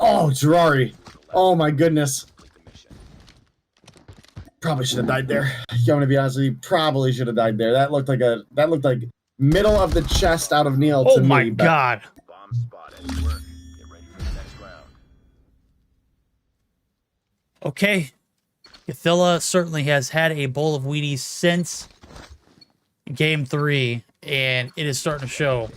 Oh, Jirari. Oh, my goodness. Probably should have died there. I'm going to be honest with you. Probably should have died there. That looked like middle of the chest out of Neil to me. Oh, my God. Okay. Gathilla certainly has had a bowl of Wheaties since game 3, and it is starting to show.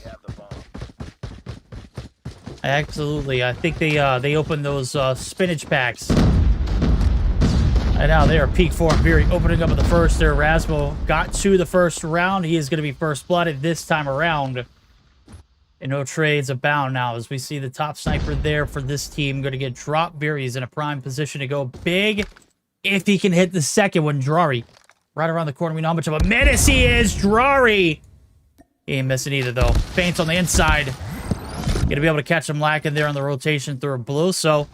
Absolutely. I think they opened those spinach packs. And now they are peak form. Viri opening up at the first there. Rasmo got to the first round. He is going to be first blooded this time around. And no trades abound now as we see the top sniper there for this team going to get dropped. Viri is in a prime position to go big if he can hit the second one. Jirari right around the corner. We know how much of a menace he is. Jirari. He ain't missing either, though. Feints on the inside. Gonna be able to catch him lacking there on the rotation through a blue. So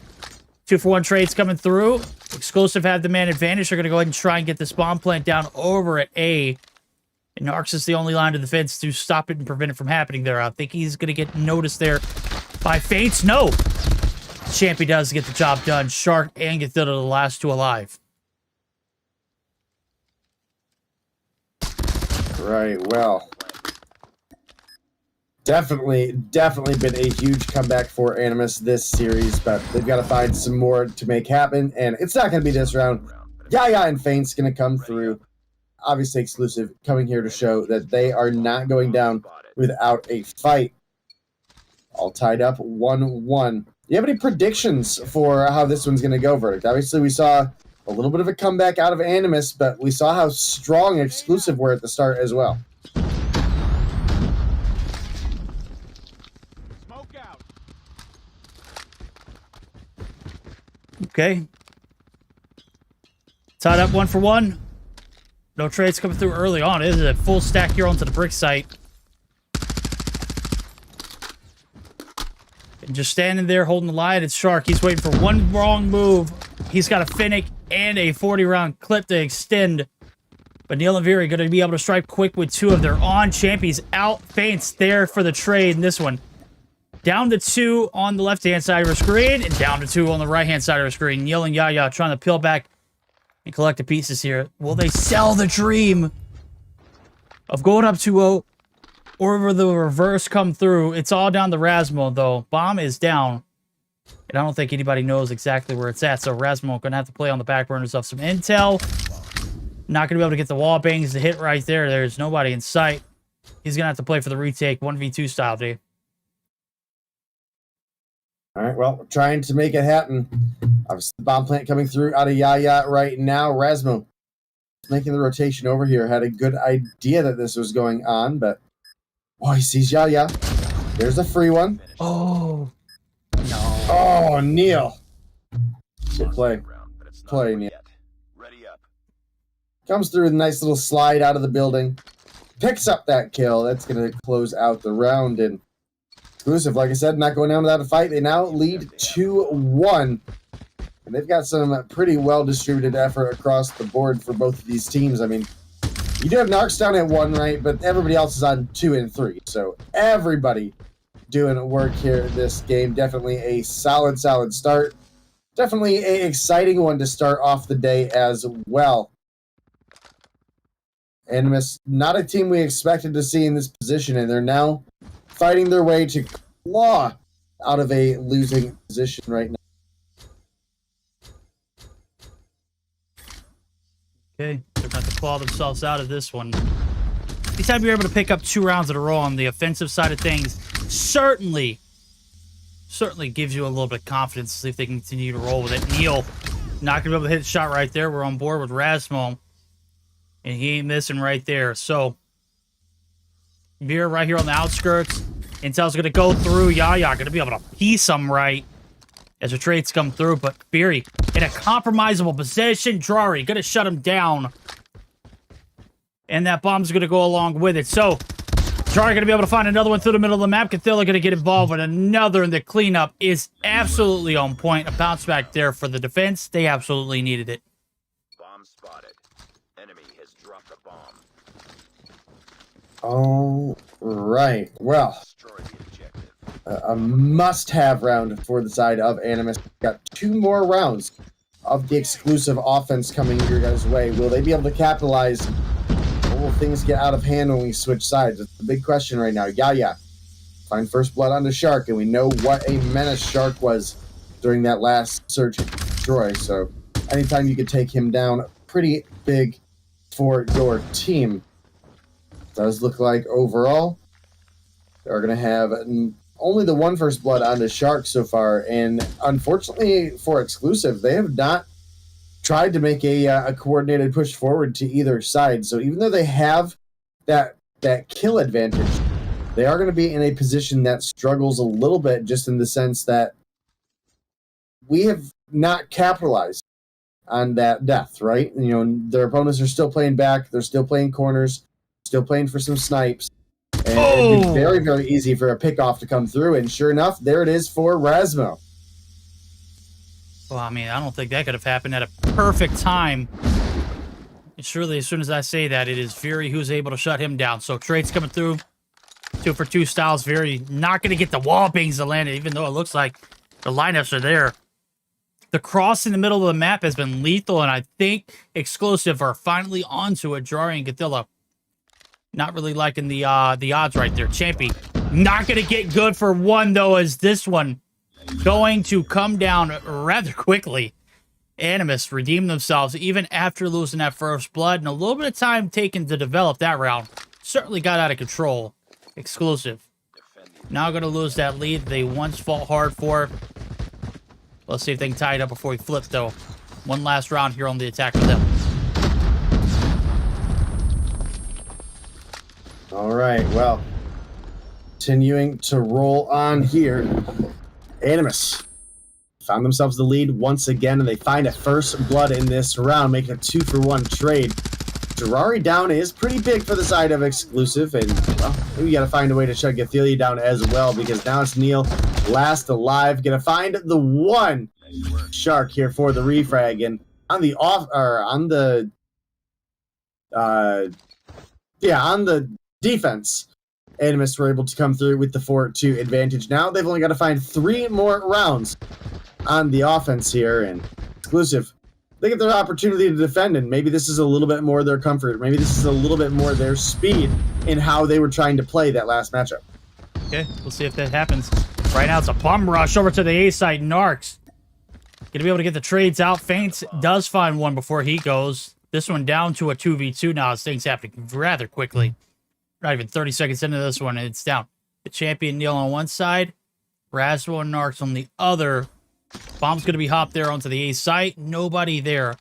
2-for-1 trades coming through. Exclusive have the man advantage. They're gonna go ahead and try and get this bomb plant down over at A. And Narcs is the only line of defense to stop it and prevent it from happening there. I think he's gonna get noticed there by Feints. No! Champy does get the job done. Shark and Gathilla the last 2 alive. Right, well. Definitely been a huge comeback for Animus this series, but they've got to find some more to make happen, and it's not going to be this round. Yaya and Feint's going to come through. Obviously exclusive, coming here to show that they are not going down without a fight. All tied up 1-1. Do you have any predictions for how this one's going to go, Verdict? Obviously, we saw a little bit of a comeback out of Animus, but we saw how strong exclusive were at the start as well. Okay. Tied up 1-1. No trades coming through early on. It is a full stack here onto the brick site. And just standing there holding the line, it's Shark. He's waiting for one wrong move. He's got a Finnick and a 40-round clip to extend. But Neil and Veery going to be able to strike quick with two of their on champions out. Feints there for the trade in this one. Down to 2 on the left-hand side of the screen, and down to 2 on the right-hand side of the screen. Neil and Yaya trying to peel back and collect the pieces here. Will they sell the dream of going up 2-0, or will the reverse come through? It's all down to Rasmo, though. Bomb is down, and I don't think anybody knows exactly where it's at, so Rasmo going to have to play on the back burners of some intel. Not going to be able to get the wall bangs to hit right there. There's nobody in sight. He's going to have to play for the retake, 1v2 style, Dave. All right, well, trying to make it happen. Obviously, the bomb plant coming through out of Yaya right now. Rasmo making the rotation over here. Had a good idea that this was going on, but... Oh, he sees Yaya. There's a free one. Oh. No. Oh, Neil. Good play. Play, Neil. Comes through with a nice little slide out of the building. Picks up that kill. That's going to close out the round, and... Exclusive, like I said, not going down without a fight. They now lead 2-1. And they've got some pretty well-distributed effort across the board for both of these teams. I mean, you do have Narcs down at 1, right? But everybody else is on 2 and 3. So everybody doing work here in this game. Definitely a solid start. Definitely an exciting one to start off the day as well. Animus, not a team we expected to see in this position, and they're now fighting their way to claw out of a losing position right now. Okay, they're going to claw themselves out of this one. Anytime you're able to pick up 2 rounds in a row on the offensive side of things, certainly gives you a little bit of confidence to see if they can continue to roll with it. Neil not going to be able to hit the shot right there. We're on board with Rasmo, and he ain't missing right there. So, Veer right here on the outskirts. Intel's going to go through. Yaya going to be able to piece them right as the trades come through. But Veery in a compromisable position. Drari going to shut him down. And that bomb's going to go along with it. So, Drari going to be able to find another one through the middle of the map. Cathilla going to get involved with another. And the cleanup is absolutely on point. A bounce back there for the defense. They absolutely needed it. Bomb spotted. Enemy has dropped a bomb. All right. Well, a must-have round for the side of Animus. Got 2 more rounds of the exclusive offense coming your guys' way. Will they be able to capitalize? Or will things get out of hand when we switch sides? It's the big question right now. Yaya find first blood on the Shark, and we know what a menace Shark was during that last Search and Destroy. So anytime you could take him down, pretty big for your team. Does look like overall they're going to have only the 1 first blood on the Shark so far, and unfortunately for exclusive, they have not tried to make a coordinated push forward to either side. So even though they have that kill advantage, they are going to be in a position that struggles a little bit, just in the sense that we have not capitalized on that death, right? You know, their opponents are still playing back, they're still playing corners, still playing for some snipes. And it'd be very, very easy for a pickoff to come through. And sure enough, there it is for Rasmo. Well, I mean, I don't think that could have happened at a perfect time. And surely, as soon as I say that, it is Veery who's able to shut him down. So, trades coming through. 2 for 2 styles. Veery not going to get the wall bangs to land it, even though it looks like the lineups are there. The cross in the middle of the map has been lethal, and I think exclusive are finally onto it. Drari and Cathilla not really liking the odds right there. Champy Not going to get good for one, though, as this one going to come down rather quickly. Animus redeemed themselves even after losing that first blood, and a little bit of time taken to develop that round. Certainly got out of control. Exclusive. Now going to lose that lead they once fought hard for. Let's see if they can tie it up before we flip, though. One last round here on the attack for them. All right, well, continuing to roll on here. Animus found themselves the lead once again, and they find a first blood in this round, making a 2-for-1 trade. Durari down is pretty big for the side of Exclusive, and, well, we got to find a way to shut Gathelia down as well, because now it's Neil, last alive, going to find the one shark here for the refrag, and on the defense, Animus were able to come through with the 4-2 advantage. Now they've only got to find 3 more rounds on the offense here, and Exclusive, they get their opportunity to defend, and maybe this is a little bit more their comfort. Maybe this is a little bit more their speed in how they were trying to play that last matchup. Okay, we'll see if that happens. Right now it's a bum rush over to the A side. Narcs gonna be able to get the trades out. Feints does find one before he goes. This one down to a 2v2 now as things happening rather quickly. Not even 30 seconds into this one, and it's down. The champion Neil on one side, Rasmo and Narcs on the other. Bomb's going to be hopped there onto the A site. Nobody there,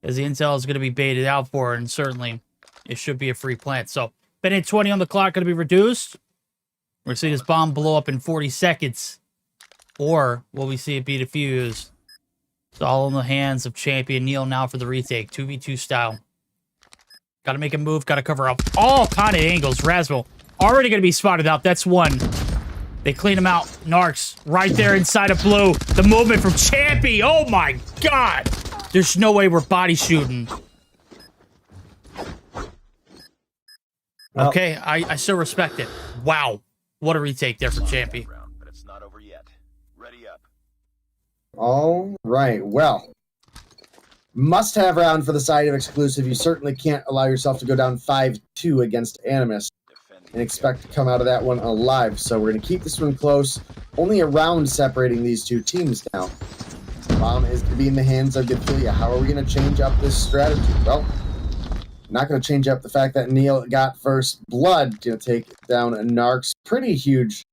as the intel is going to be baited out for, and certainly it should be a free plant. So, minute 20 on the clock going to be reduced. We're going to see this bomb blow up in 40 seconds. Or will we see it be defused? It's all in the hands of champion Neil now for the retake, 2v2 style. Got to make a move, got to cover up all kind of angles. Rasmo already going to be spotted out. That's one. They clean him out. Narcs right there inside of blue. The movement from Champy. Oh my god. There's no way we're body shooting. Okay, I still respect it. Wow. What a retake there from Champy. All right, well. Must-have round for the side of Exclusive. You certainly can't allow yourself to go down 5-2 against Animus and expect to come out of that one alive. So we're going to keep this one close. Only a round separating these two teams now. Bomb is to be in the hands of Gathelia. How are we going to change up this strategy? Well, not going to change up the fact that Neil got first blood. Going to take down Narcs. Pretty huge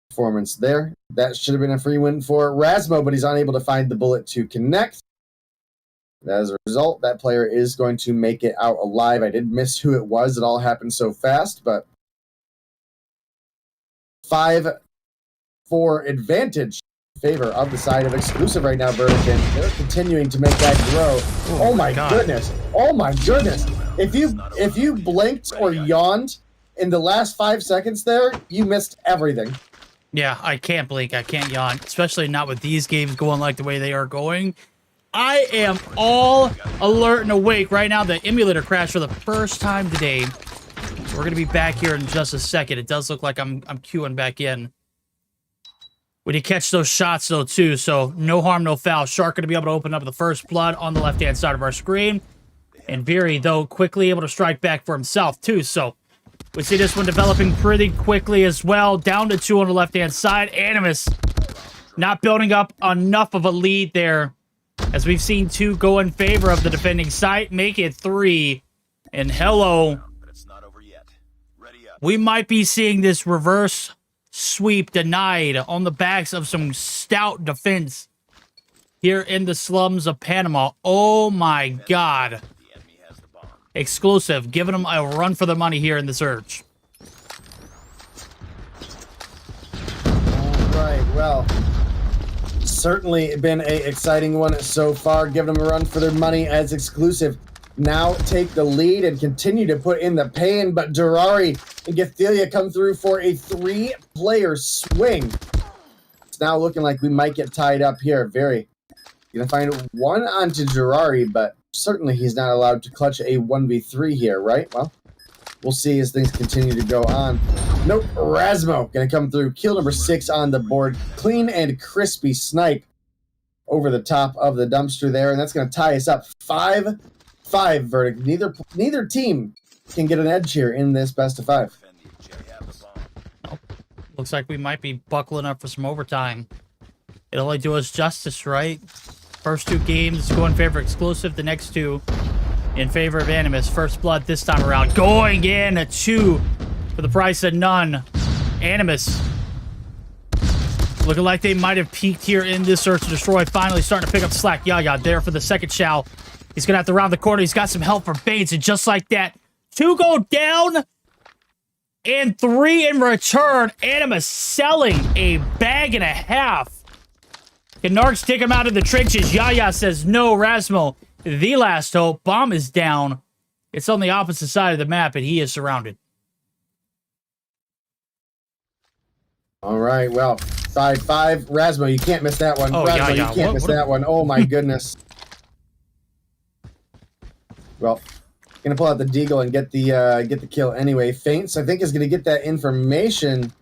performance there. That should have been a free win for Rasmo, but he's unable to find the bullet to connect. As a result, that player is going to make it out alive. I did miss who it was. It all happened so fast, but 5-4 advantage in favor of the side of Exclusive right now, Verdict. They're continuing to make that grow. Oh my goodness. Oh my goodness. If you blinked or yawned in the last 5 seconds there, you missed everything. Yeah, I can't blink. I can't yawn, especially not with these games going like the way they are going. I am all alert and awake right now. The emulator crashed for the first time today. We're going to be back here in just a second. It does look like I'm queuing back in. We did catch those shots, though, too, so no harm, no foul. Shark going to be able to open up the first blood on the left-hand side of our screen. And Viri, though, quickly able to strike back for himself, too. So we see this one developing pretty quickly as well. Down to 2 on the left-hand side. Animus not building up enough of a lead there, as we've seen 2 go in favor of the defending side, make it 3. And hello, we might be seeing this reverse sweep denied on the backs of some stout defense here in the slums of Panama. Oh my god. Exclusive, giving them a run for the money here in the search. All right, well, certainly been an exciting one so far. Giving them a run for their money as Exclusive now take the lead and continue to put in the pain, but Durari and Gathelia come through for a 3-player swing. It's now looking like we might get tied up here. Very gonna find one onto Durari, but certainly he's not allowed to clutch a 1v3 here, right? Well, we'll see as things continue to go on. Nope, Rasmo gonna come through. Kill number 6 on the board. Clean and crispy snipe over the top of the dumpster there, and that's gonna tie us up 5-5 verdict. Neither team can get an edge here in this best of 5. Looks like we might be buckling up for some overtime. It'll only do us justice, right? First 2 games go in favor of Exclusive. The next 2 in favor of Animus. First blood this time around. Going in at 2 for the price of none. Animus looking like they might have peaked here in this search and destroy. Finally starting to pick up slack. Yaya there for the second chow. He's going to have to round the corner. He's got some help from Bates. And just like that, 2 go down and 3 in return. Animus selling a bag and a half. Can Narcs take him out of the trenches? Yaya says no. Rasmo, the last hope. Bomb is down. It's on the opposite side of the map, and he is surrounded. All right, well, side 5. Rasmo, you can't miss that one. Oh, Rasmo, Yaya. you can't miss that one. Oh, my goodness. Well, gonna pull out the deagle and get the kill anyway. Feints, I think, is gonna get that information.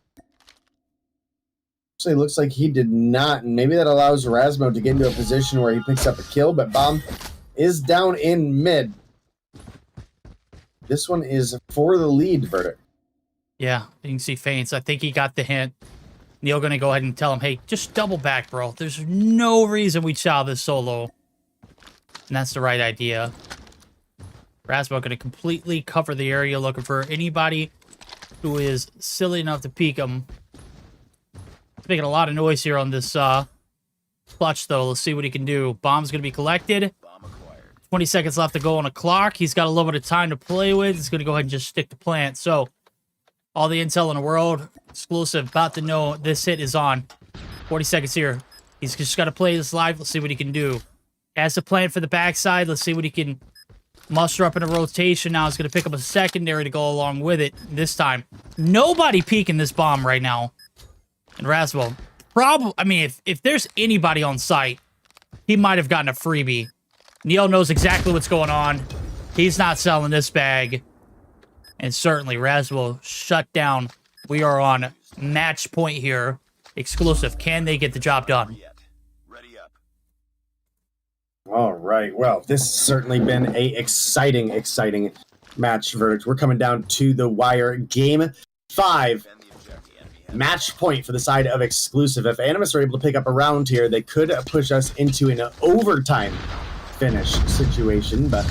Actually, looks like he did not, and maybe that allows Rasmo to get into a position where he picks up a kill, but Bomb is down in mid. This one is for the lead verdict. Yeah, you can see Feints. I think he got the hint. Neil gonna go ahead and tell him, hey, just double back, bro. There's no reason we chow this solo. And that's the right idea. Rasmo gonna completely cover the area, looking for anybody who is silly enough to peek him. He's making a lot of noise here on this clutch, though. Let's see what he can do. Bomb's going to be collected. 20 seconds left to go on the clock. He's got a little bit of time to play with. He's going to go ahead and just stick to plant. So, all the intel in the world. Exclusive. About to know this hit is on. 40 seconds here. He's just got to play this live. Let's see what he can do. Has the plan for the backside. Let's see what he can muster up in a rotation. Now he's going to pick up a secondary to go along with it. This time, nobody peeking this bomb right now. And Rasmo, I mean, if there's anybody on site, he might have gotten a freebie. Neil knows exactly what's going on. He's not selling this bag. And certainly, Rasmo shut down. We are on match point here. Exclusive. Can they get the job done? All right. Well, this has certainly been a exciting match verdict. We're coming down to the wire. Game 5. Match point for the side of Exclusive. If Animus are able to pick up a round here, they could push us into an overtime finish situation, but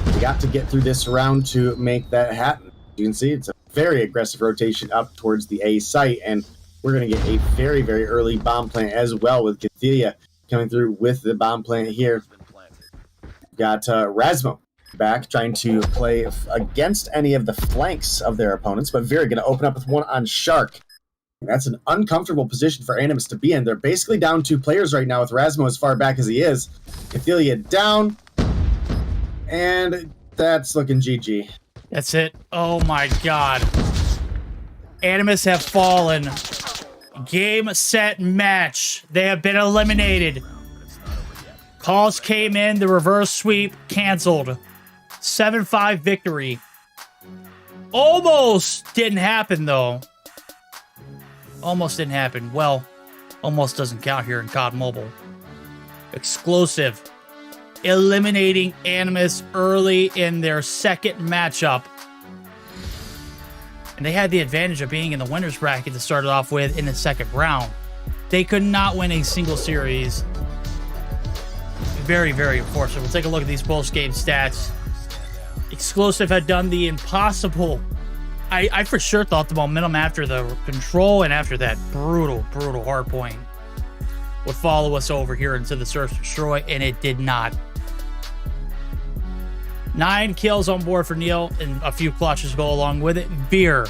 we got to get through this round to make that happen. You can see it's a very aggressive rotation up towards the A site, and we're going to get a very early bomb plant as well, with Cathelia coming through with the bomb plant here. We've got Rasmo back, trying to play against any of the flanks of their opponents, but Vera going to open up with one on Shark. That's an uncomfortable position for Animus to be in. They're basically down 2 players right now, with Rasmo as far back as he is. Cathelia down, and that's looking GG. That's it. Oh my god. Animus have fallen. Game, set, match. They have been eliminated. Calls came in, the reverse sweep canceled. 7-5 victory. Almost didn't happen, though. Almost didn't happen. Well, almost doesn't count here in COD Mobile. Exclusive. Eliminating Animus early in their second matchup. And they had the advantage of being in the winner's bracket to start it off with in the second round. They could not win a single series. Very unfortunate. We'll take a look at these post-game stats. Exclusive had done the impossible. I for sure thought the momentum after the control and after that brutal hard point would follow us over here into the search and destroy, and it did not. 9 kills on board for Neil, and a few clutches go along with it. Veer,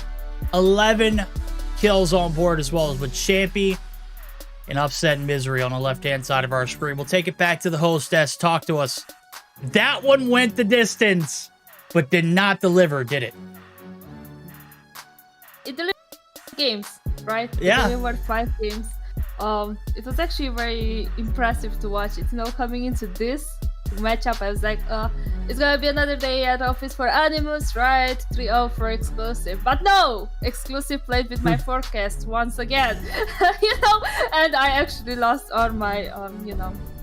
11 kills on board, as well as with Champy and Upset and Misery on the left-hand side of our screen. We'll take it back to the hostess. Talk to us. That one went the distance, but did not deliver, did it? It delivered games, right? Yeah. It delivered 5 games. It was actually very impressive to watch it. Coming into this matchup, I was like, it's gonna be another day at office for Animus, right? 3-0 for Exclusive. But no! Exclusive played with my forecast once again. And I actually lost on my,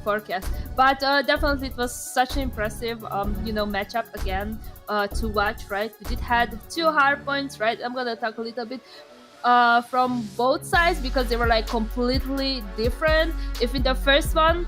forecast. But definitely it was such an impressive, matchup again to watch, right? We did had 2 hard points, right? I'm gonna talk a little bit from both sides because they were like completely different. If in the first one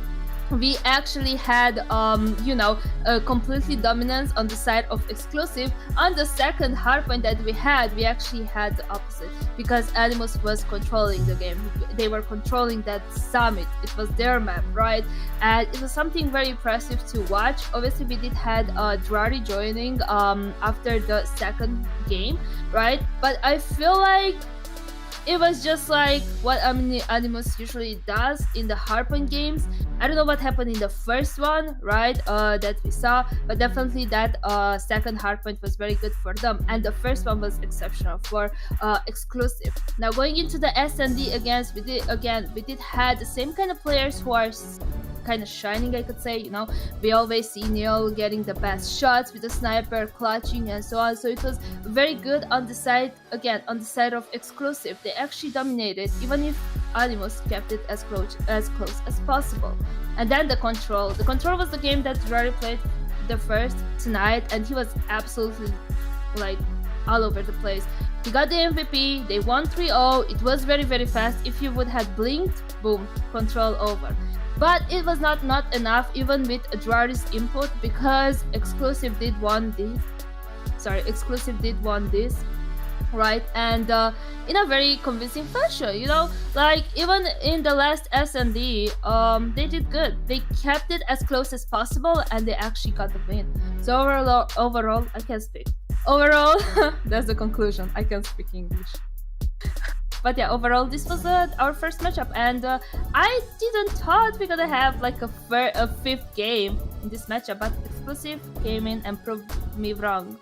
we actually had a completely dominance on the side of exclusive, on the second hardpoint that we actually had the opposite, because Animus was controlling the game. They were controlling that summit. It was their map, right? And it was something very impressive to watch. Obviously we did had Drari joining after the second game, right? But I feel like it was just like what Animus usually does in the hardpoint games. I don't know what happened in the first one, right, that we saw, but definitely that second hardpoint was very good for them, and the first one was exceptional for exclusive. Now going into the S&D against, we did had the same kind of players who are kind of shining, I could say. You know, we always see Neil getting the best shots with the sniper, clutching and so on, so it was very good on the side, again, on the side of exclusive. They actually dominated, even if Animus kept it as close as possible. And then the control was the game that Drari played the first tonight, and he was absolutely like all over the place. He got the MVP, they won 3-0, it was very, very fast. If you would have blinked, boom, control over. But it was not enough, even with Drari's input, because exclusive did won this, right? And in a very convincing fashion, you know, like even in the last S&D, they did good. They kept it as close as possible, and they actually got the win. So overall, I can't speak. Overall, that's the conclusion. I can't speak English. But yeah, overall, this was our first matchup, and I didn't thought we're gonna have like a fifth game in this matchup, but exclusive came in and proved us wrong.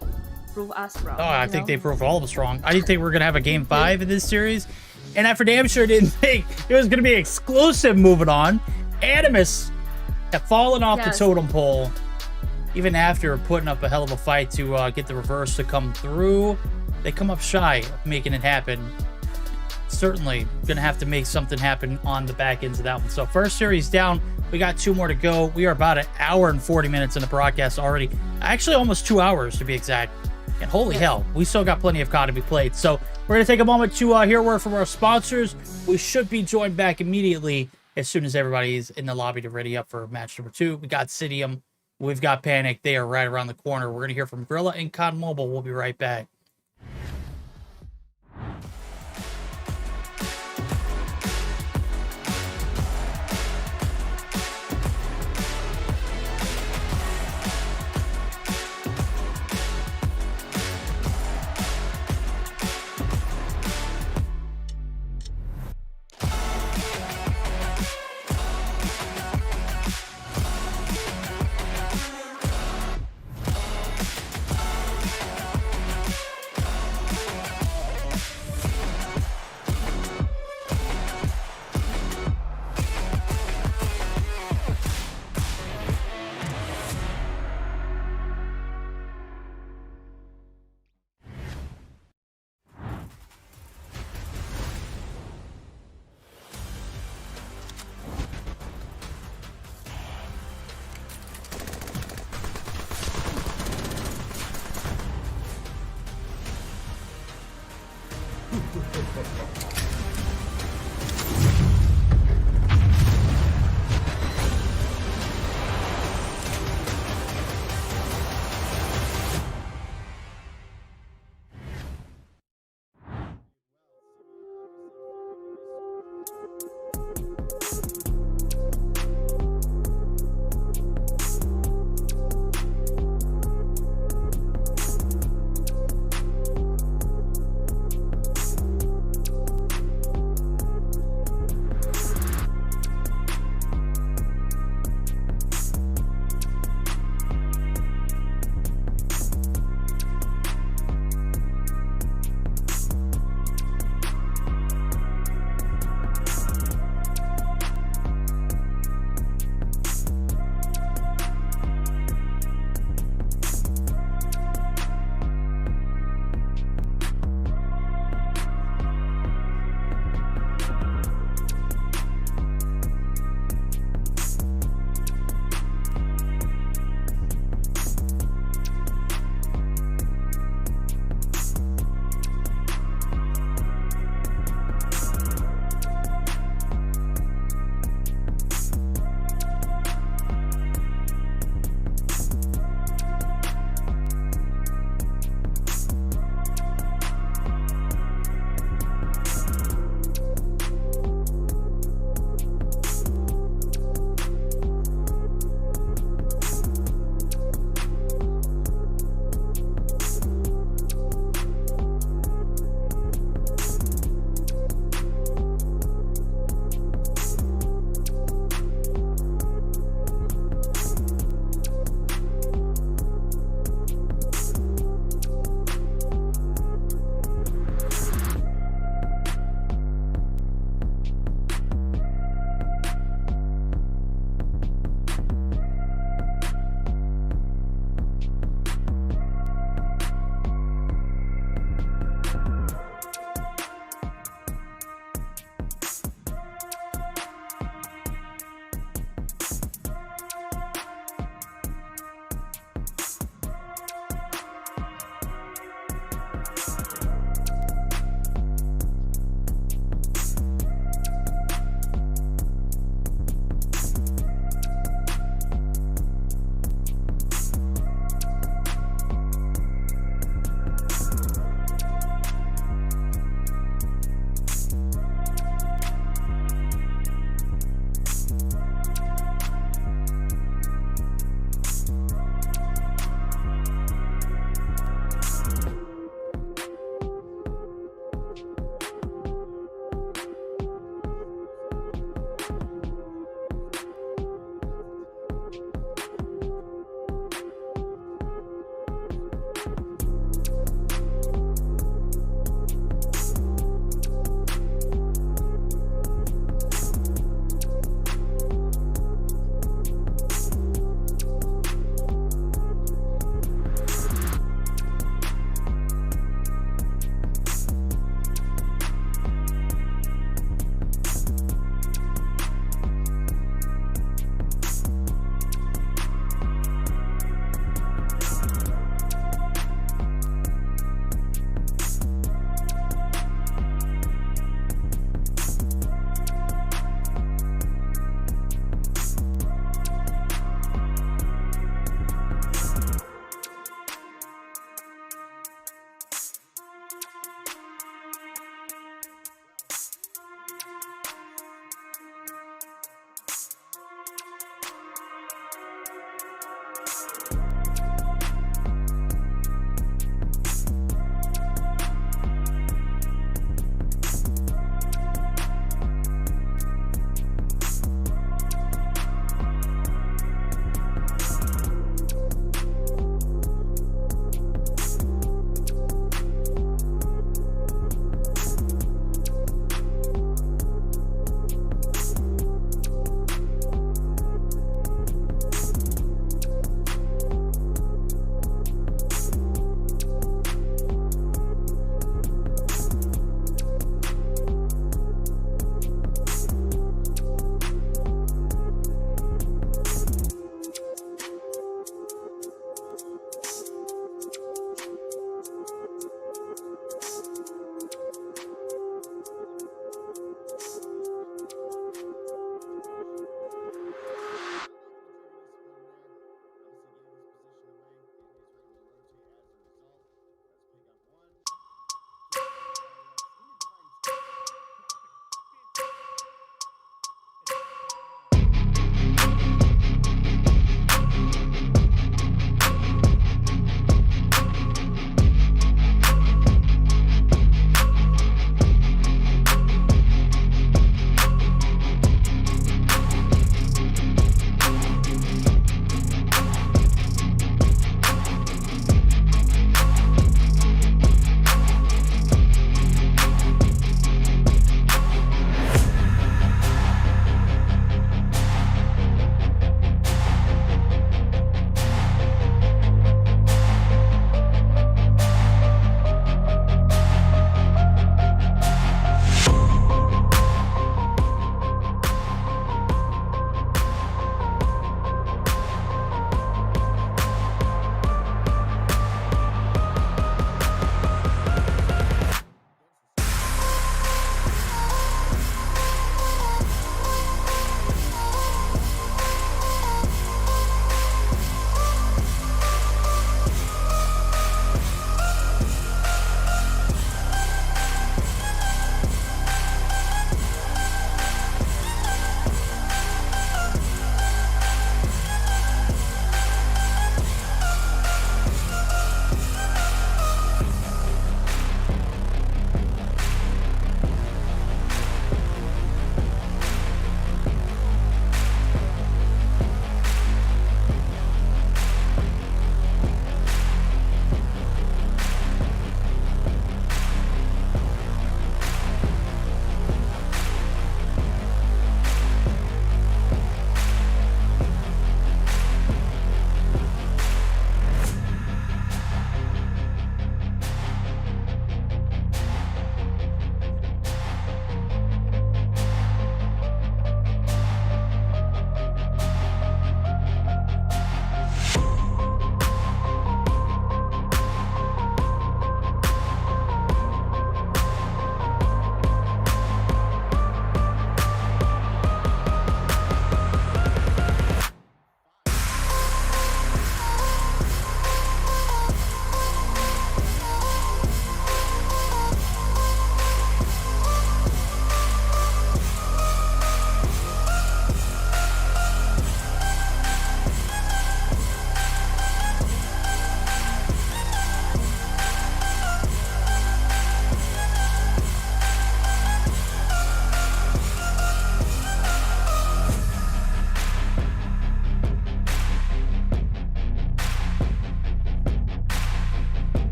Oh, I think they proved all of us wrong. I didn't think we were gonna have a game 5 in this series, and I for damn sure didn't think it was gonna be exclusive moving on. Animus have fallen off the totem pole, even after putting up a hell of a fight to get the reverse to come through. They come up shy of making it happen. Certainly gonna have to make something happen on the back ends of that one. So first series down, we got 2 more to go. We are about 1 hour and 40 minutes in the broadcast already, actually almost 2 hours to be exact. And holy hell, we still got plenty of COD to be played. So we're gonna take a moment to hear a word from our sponsors. We should be joined back immediately as soon as everybody's in the lobby to ready up for match number 2. We got Cidium, we've got Panic, they are right around the corner. We're gonna hear from Gorilla and COD Mobile. We'll be right back.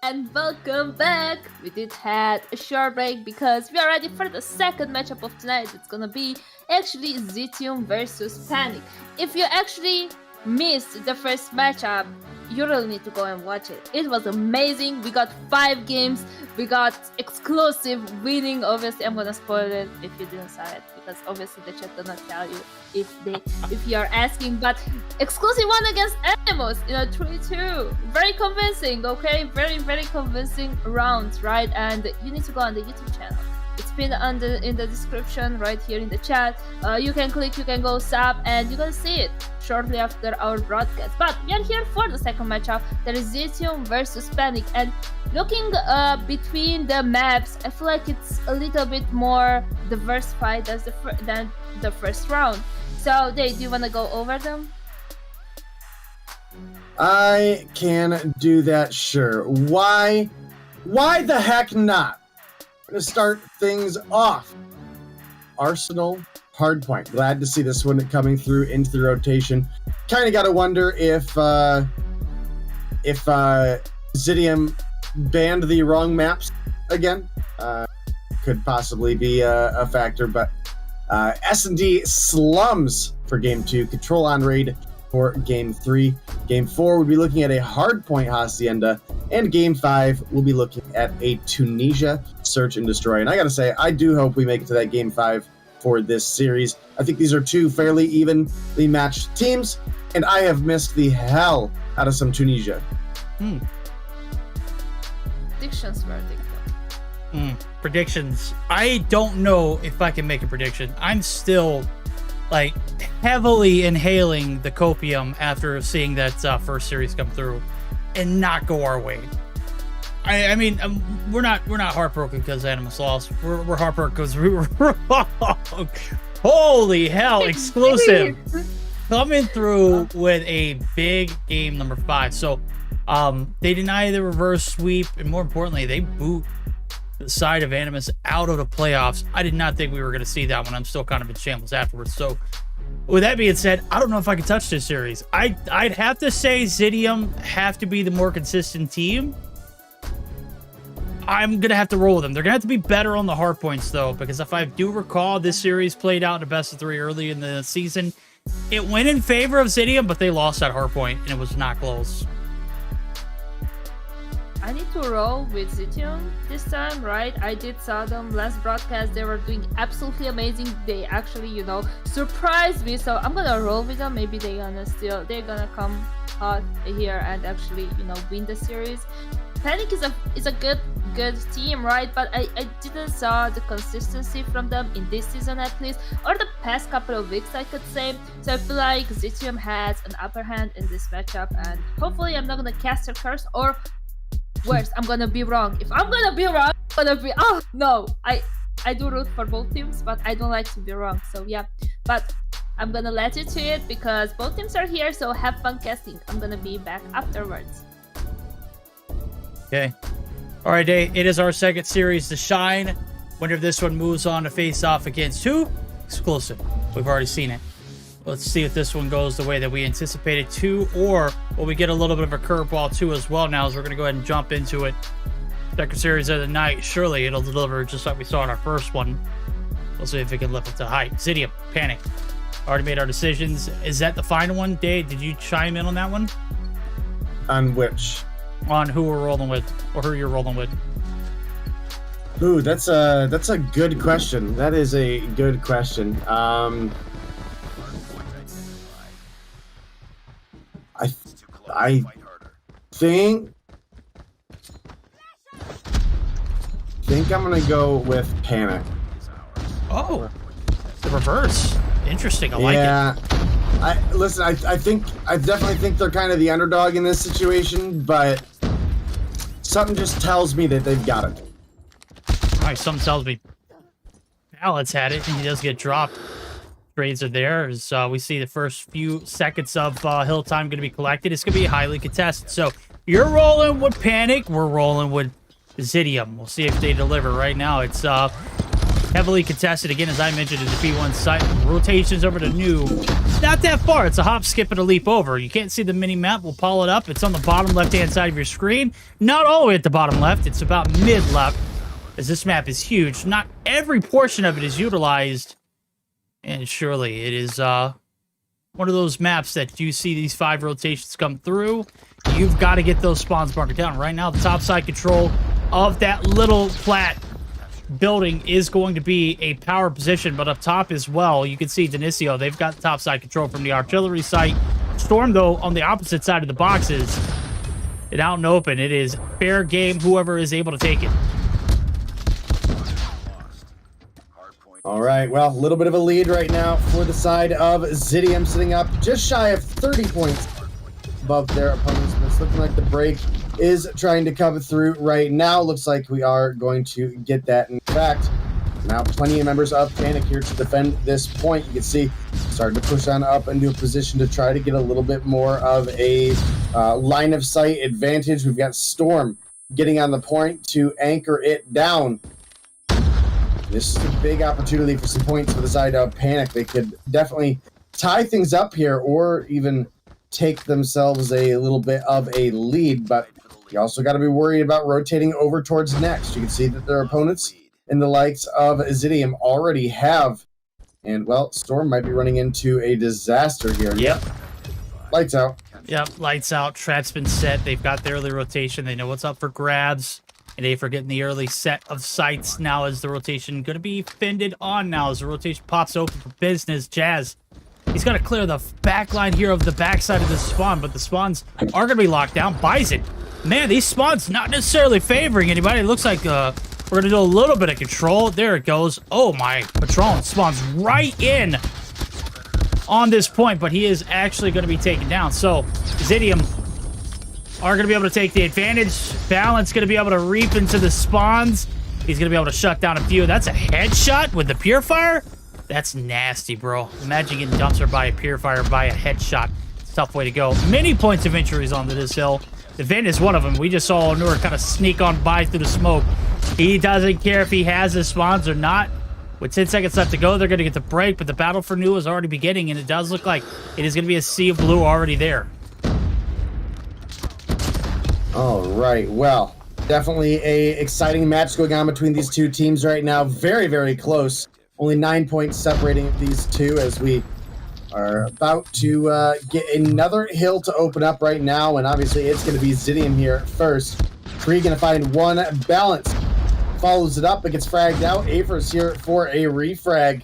and welcome back. We did had a short break because we are ready for the second matchup of tonight. It's gonna be actually Zitium versus Panic. If you actually missed the first matchup, you really need to go and watch it. It was amazing. We got 5 games. We got exclusive winning. Obviously, I'm gonna spoil it if you didn't saw it, because obviously the chat does not tell you if you are asking. But exclusive one against Animals in a 3-2. Very convincing, okay? Very convincing rounds, right? And you need to go on the YouTube channel. It's pinned in the description right here in the chat. You can click, you can go sub, and you're gonna see it shortly after our broadcast. But we are here for the second matchup. There is Zitium versus Panic, and looking between the maps, I feel like it's a little bit more diversified than the first round. So, Dave, do you wanna go over them? I can do that, sure. Why the heck not? I'm going to start things off. Arsenal Hardpoint. Glad to see this one coming through into the rotation. Kind of got to wonder if Zitium banned the wrong maps again. Could possibly be a factor, but S&D slums for Game 2. Control on raid for Game 3. Game 4, we'll be looking at a Hardpoint Hacienda. And Game 5, we'll be looking at a Tunisia Search and Destroy. And I gotta say, I do hope we make it to that Game 5 for this series. I think these are 2 fairly evenly matched teams, and I have missed the hell out of some Tunisia. Predictions, verdict. Predictions. I don't know if I can make a prediction. I'm still like heavily inhaling the copium after seeing that first series come through and not go our way. I mean, we're not heartbroken because Animus lost. We're heartbroken because we were wrong. Holy hell! Exclusive coming through with a big game number 5. So they deny the reverse sweep, and more importantly, they boot the side of Animus out of the playoffs. I did not think we were going to see that one. I'm still kind of in shambles afterwards. So with that being said, I don't know if I can touch this series. I'd have to say Zitium have to be the more consistent team. I'm going to have to roll with them. They're going to have to be better on the hard points, though, because if I do recall, this series played out in a best of 3 early in the season. It went in favor of Zitium, but they lost that hard point, and it was not close. I need to roll with Zitium this time, right? I did saw them last broadcast. They were doing absolutely amazing. They actually, you know, surprised me. So I'm gonna roll with them. Maybe they're gonna come hot here and actually, you know, win the series. Panic is a good team, right? But I didn't saw the consistency from them in this season at least, or the past couple of weeks, I could say. So I feel like Zitium has an upper hand in this matchup, and hopefully I'm not gonna cast a curse, or worse, I'm gonna be wrong. If I'm gonna be wrong, I'm gonna be, oh no, I do root for both teams, but I don't like to be wrong. So yeah, but I'm gonna let you to it because both teams are here, so have fun casting. I'm gonna be back afterwards. Okay. All right, Dave. It is our second series to shine. Wonder if this one moves on to face off against who? Exclusive. We've already seen it. Let's see if this one goes the way that we anticipated to, or will we get a little bit of a curveball too as well now, as we're going to go ahead and jump into it. Second series of the night. Surely it'll deliver just like we saw in our first one. We'll see if it can live up to the hype. Zitium, Panic. Already made our decisions. Is that the final one? Dave, did you chime in on that one? On which? On who we're rolling with, or who you're rolling with. Ooh, that's a good question. That is a good question. I think I'm gonna go with Panic. Oh, the reverse. Interesting. I like it. Yeah. I definitely think they're kind of the underdog in this situation, but something just tells me that they've got it. All right, something tells me Alex had it, and he does get dropped. Trades are there as we see the first few seconds of hill time going to be collected. It's going to be highly contested. So you're rolling with Panic. We're rolling with Zitium. We'll see if they deliver. Right now, it's Heavily contested again, as I mentioned, in the B1 site. Rotations over to new. Not that far. It's a hop, skip, and a leap over. You can't see the mini map. We'll pull it up. It's on the bottom left-hand side of your screen. Not all the way at the bottom left. It's about mid-left, as this map is huge. Not every portion of it is utilized. And surely it is one of those maps that you see these 5 rotations come through. You've got to get those spawns marked down. Right now, the top side control of that little flat building is going to be a power position, but up top as well, you can see Denisio, they've got top side control from the artillery site. Storm, though, on the opposite side of the boxes, and out and open. It is fair game, whoever is able to take it. All right, well, a little bit of a lead right now for the side of Zidium, sitting up just shy of 30 points above their opponents. But it's looking like the break is trying to come through right now. Looks like we are going to get that. In fact, now plenty of members of Panic here to defend this point. You can see starting to push on up into a position to try to get a little bit more of a line of sight advantage. We've got Storm getting on the point to anchor it down. This is a big opportunity for some points for the side of Panic. They could definitely tie things up here or even take themselves a little bit of a lead, but you also got to be worried about rotating over towards next. You can see that their opponents in the likes of Zidium already have, and well, Storm might be running into a disaster here. Yep. Lights out. Yep, lights out. Trap's been set. They've got the early rotation. They know what's up for grabs. And they for getting the early set of sights now as the rotation going to be fended on now as the rotation pops open for business. Jazz, he's got to clear the back line here of the backside of the spawn, but the spawns are going to be locked down. Bison, man, these spawns not necessarily favoring anybody. It looks like we're going to do a little bit of control. There it goes. Oh my, Patron spawns right in on this point, but he is actually going to be taken down. So Zidium are going to be able to take the advantage. Balance going to be able to reap into the spawns. He's going to be able to shut down a few. That's a headshot with the Purifier? That's nasty, bro. Imagine getting dumpster by a Purifier by a headshot. It's a tough way to go. Many points of injuries onto this hill. The Vent is one of them. We just saw Onur kind of sneak on by through the smoke. He doesn't care if he has his spawns or not. With 10 seconds left to go, they're going to get the break, but the battle for new is already beginning, and it does look like it is going to be a sea of blue already there. All right, well, definitely a exciting match going on between these two teams right now. Very, very close. Only 9 points separating these two as we are about to get another hill to open up right now, and obviously it's going to be Zidium here first. Kree going to find one. Balance follows it up. It gets fragged out. Aver's here for a refrag.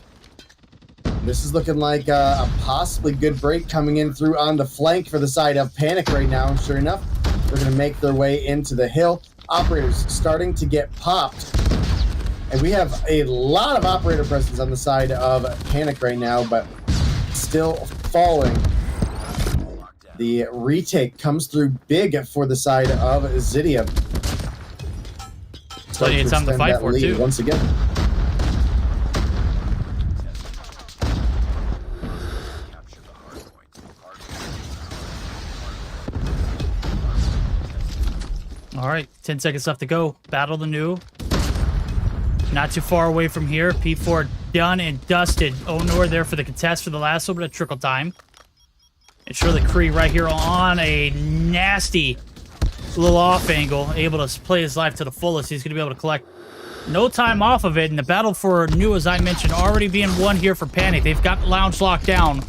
This is looking like a possibly good break coming in through on the flank for the side of Panic right now. And sure enough, they're going to make their way into the hill. Operators starting to get popped. And we have a lot of operator presence on the side of Panic right now, but still falling. The retake comes through big for the side of Zidium. Plenty of time to fight for, too. Once again. All right, 10 seconds left to go. Battle the new. Not too far away from here. P4 done and dusted. Onur there for the contest for the last little bit of trickle time. And surely Kree right here on a nasty little off angle, able to play his life to the fullest. He's going to be able to collect no time off of it. And the battle for new, as I mentioned, already being won here for Panic. They've got Lounge locked down.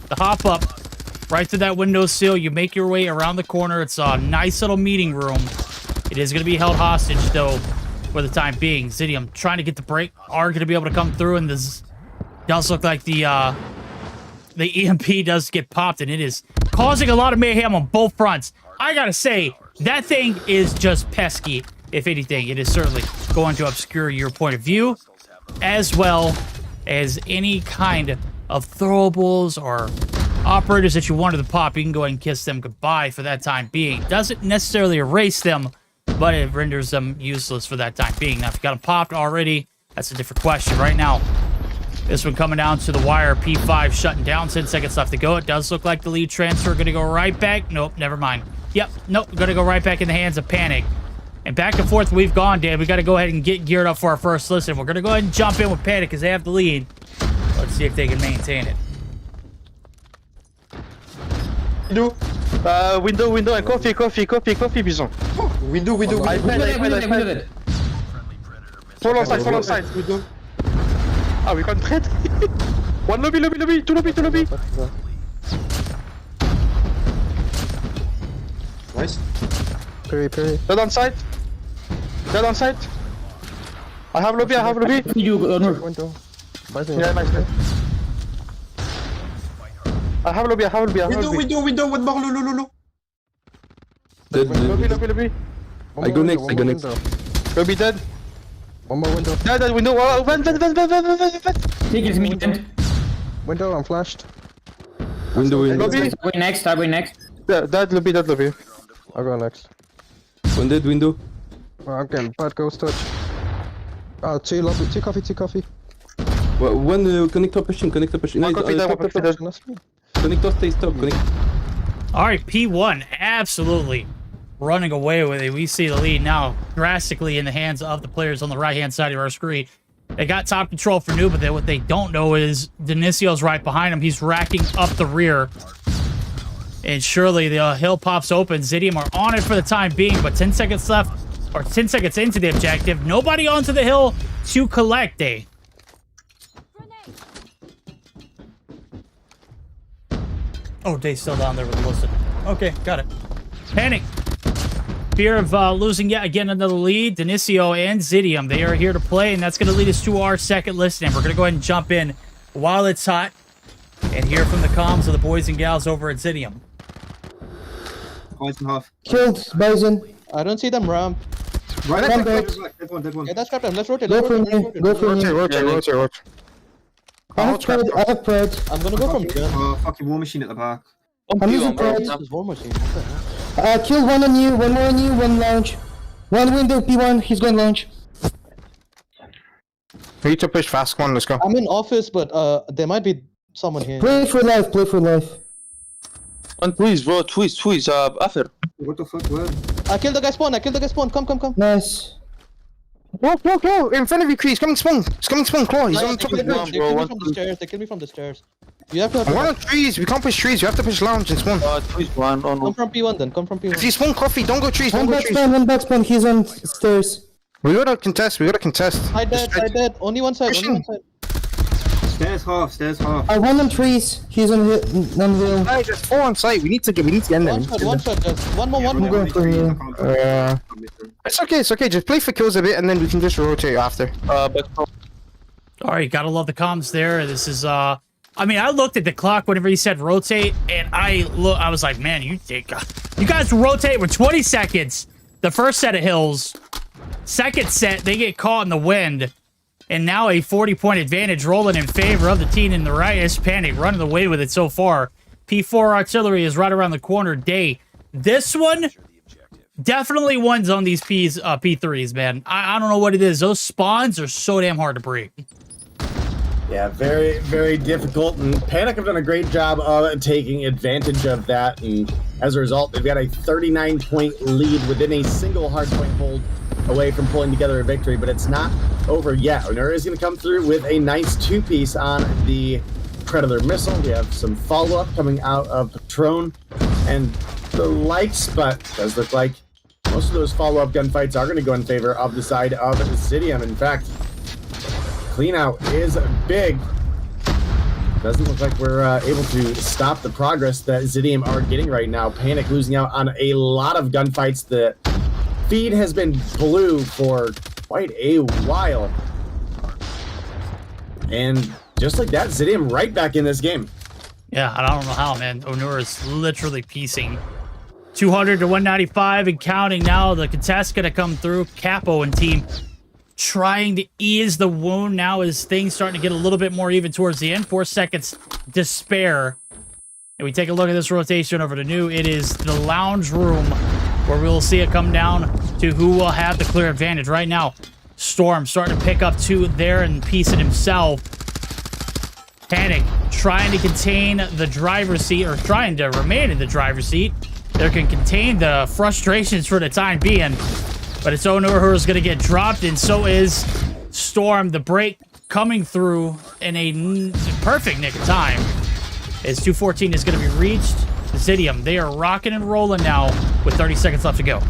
The hop up right through that windowsill. You make your way around the corner. It's a nice little meeting room. It is going to be held hostage, though, for the time being. Zidium trying to get the break. Are going to be able to come through, and this does look like the EMP does get popped, and it is causing a lot of mayhem on both fronts. I gotta say, that thing is just pesky. If anything, it is certainly going to obscure your point of view, as well as any kind of throwables or operators that you wanted to pop. You can go ahead and kiss them goodbye for that time being. Doesn't necessarily erase them, but it renders them useless for that time being. Now, if you got them popped already, that's a different question. Right now, this one coming down to the wire. P5 shutting down. 10 seconds left to go. It does look like the lead transfer going to go right back. Nope, never mind. Yep, nope, going to go right back in the hands of Panic. And back and forth we've gone, Dan. We got to go ahead and get geared up for our first listen. We're going to go ahead and jump in with Panic because they have the lead. Let's see if they can maintain it. Window, and coffee, Bison. Window. I played. Fall on side. Window. Ah, we can't trade. One lobby, two lobby. Nice. Perry. Dead on side. I have lobby. You Window. Yeah, nice. I have lobby. Window, one more, low. Lobby. I go next. Lobby dead. One more window. Dead window. Oh, vent. Take it me. Window, I'm flashed. Window. Start going next. Dead lobby. I'll go next. One dead window. Oh, I'm getting bad ghost touch. Oh, two coffee. Well, one connector pushing. No, connector stay stop. All right, P1 absolutely running away with it. We see the lead now drastically in the hands of the players on the right-hand side of our screen. They got top control for Noob, but what they don't know is Denicio's right behind him. He's racking up the rear. And surely the hill pops open. Zidium are on it for the time being, but 10 seconds left, or 10 seconds into the objective. Nobody onto the hill to collect, eh? Oh, Day's still down there with the listen. Okay, got it. Panic. Fear of losing yet again another lead. Denicio and Zidium, they are here to play, and that's going to lead us to our second listen. We're going to go ahead and jump in while it's hot and hear from the comms of the boys and gals over at Zidium. Killed Bison. I don't see them ramp. Right. Yeah, that's captain. Let's rotate. Go for me. Rotate. I have Pred. I'm gonna go from here. Fucking war machine at the back. I'm using Pred. This is war machine. Kill one on you, one more on you, one lounge. One window, P1, he's going launch. We need to push fast, come on, let's go. I'm in office, but there might be someone here. Play for life. One please, bro, twist, after. What the fuck, where? I killed the guy spawn. Come. Nice. Go! In front of you, Chris, coming spawn, claw, he's on top of the They kill me from the stairs. They kill me from the stairs. You have to. One on trees, we can't push trees, you have to push lounge and spawn. Twist one on. Come from P1 then. If you spawn coffee, don't go trees, One back spawn, he's on stairs. We gotta contest. I dead. Only one side. Stairs half. One on trees, he's on hill. Hey, there's 4 on site, we need to end them. One shot. Just one more. I'm going for you. It's okay, just play for kills a bit and then we can just rotate after. All right, gotta love the comms there. This is, I mean, I looked at the clock whenever he said rotate, and I was like, man, you guys rotate with 20 seconds. The first set of hills. Second set, they get caught in the wind. And now a 40-point advantage rolling in favor of the team in the right. It's Panic running away with it so far. P4 artillery is right around the corner. Day. This one definitely wins on these P3s, man. I don't know what it is. Those spawns are so damn hard to break. Yeah, very, very difficult. And Panic have done a great job of taking advantage of that. And as a result, they've got a 39-point lead within a single hardpoint hold away from pulling together a victory, but it's not over yet. Onura is going to come through with a nice 2-piece on the Predator missile. We have some follow-up coming out of Patron and the likes, but it does look like most of those follow-up gunfights are going to go in favor of the side of Zidium. In fact, clean-out is big. Doesn't look like we're able to stop the progress that Zidium are getting right now. Panic losing out on a lot of gunfights. The feed has been blue for quite a while. And just like that, Zidium right back in this game. Yeah, I don't know how, man. Onura is literally piecing 200 to 195 and counting now. The contest going to come through. Capo and team trying to ease the wound now as things starting to get a little bit more even towards the end. 4 seconds despair. And we take a look at this rotation over to New. It is the lounge room where we'll see it come down to who will have the clear advantage. Right now, Storm starting to pick up 2 there and piece it himself. Panic trying to contain the driver's seat, or trying to remain in the driver's seat. They can contain the frustrations for the time being. But it's Onur who is going to get dropped, and so is Storm. The break coming through in a perfect nick of time. As 2:14 is going to be reached. Zidium, they are rocking and rolling now with 30 seconds left to go.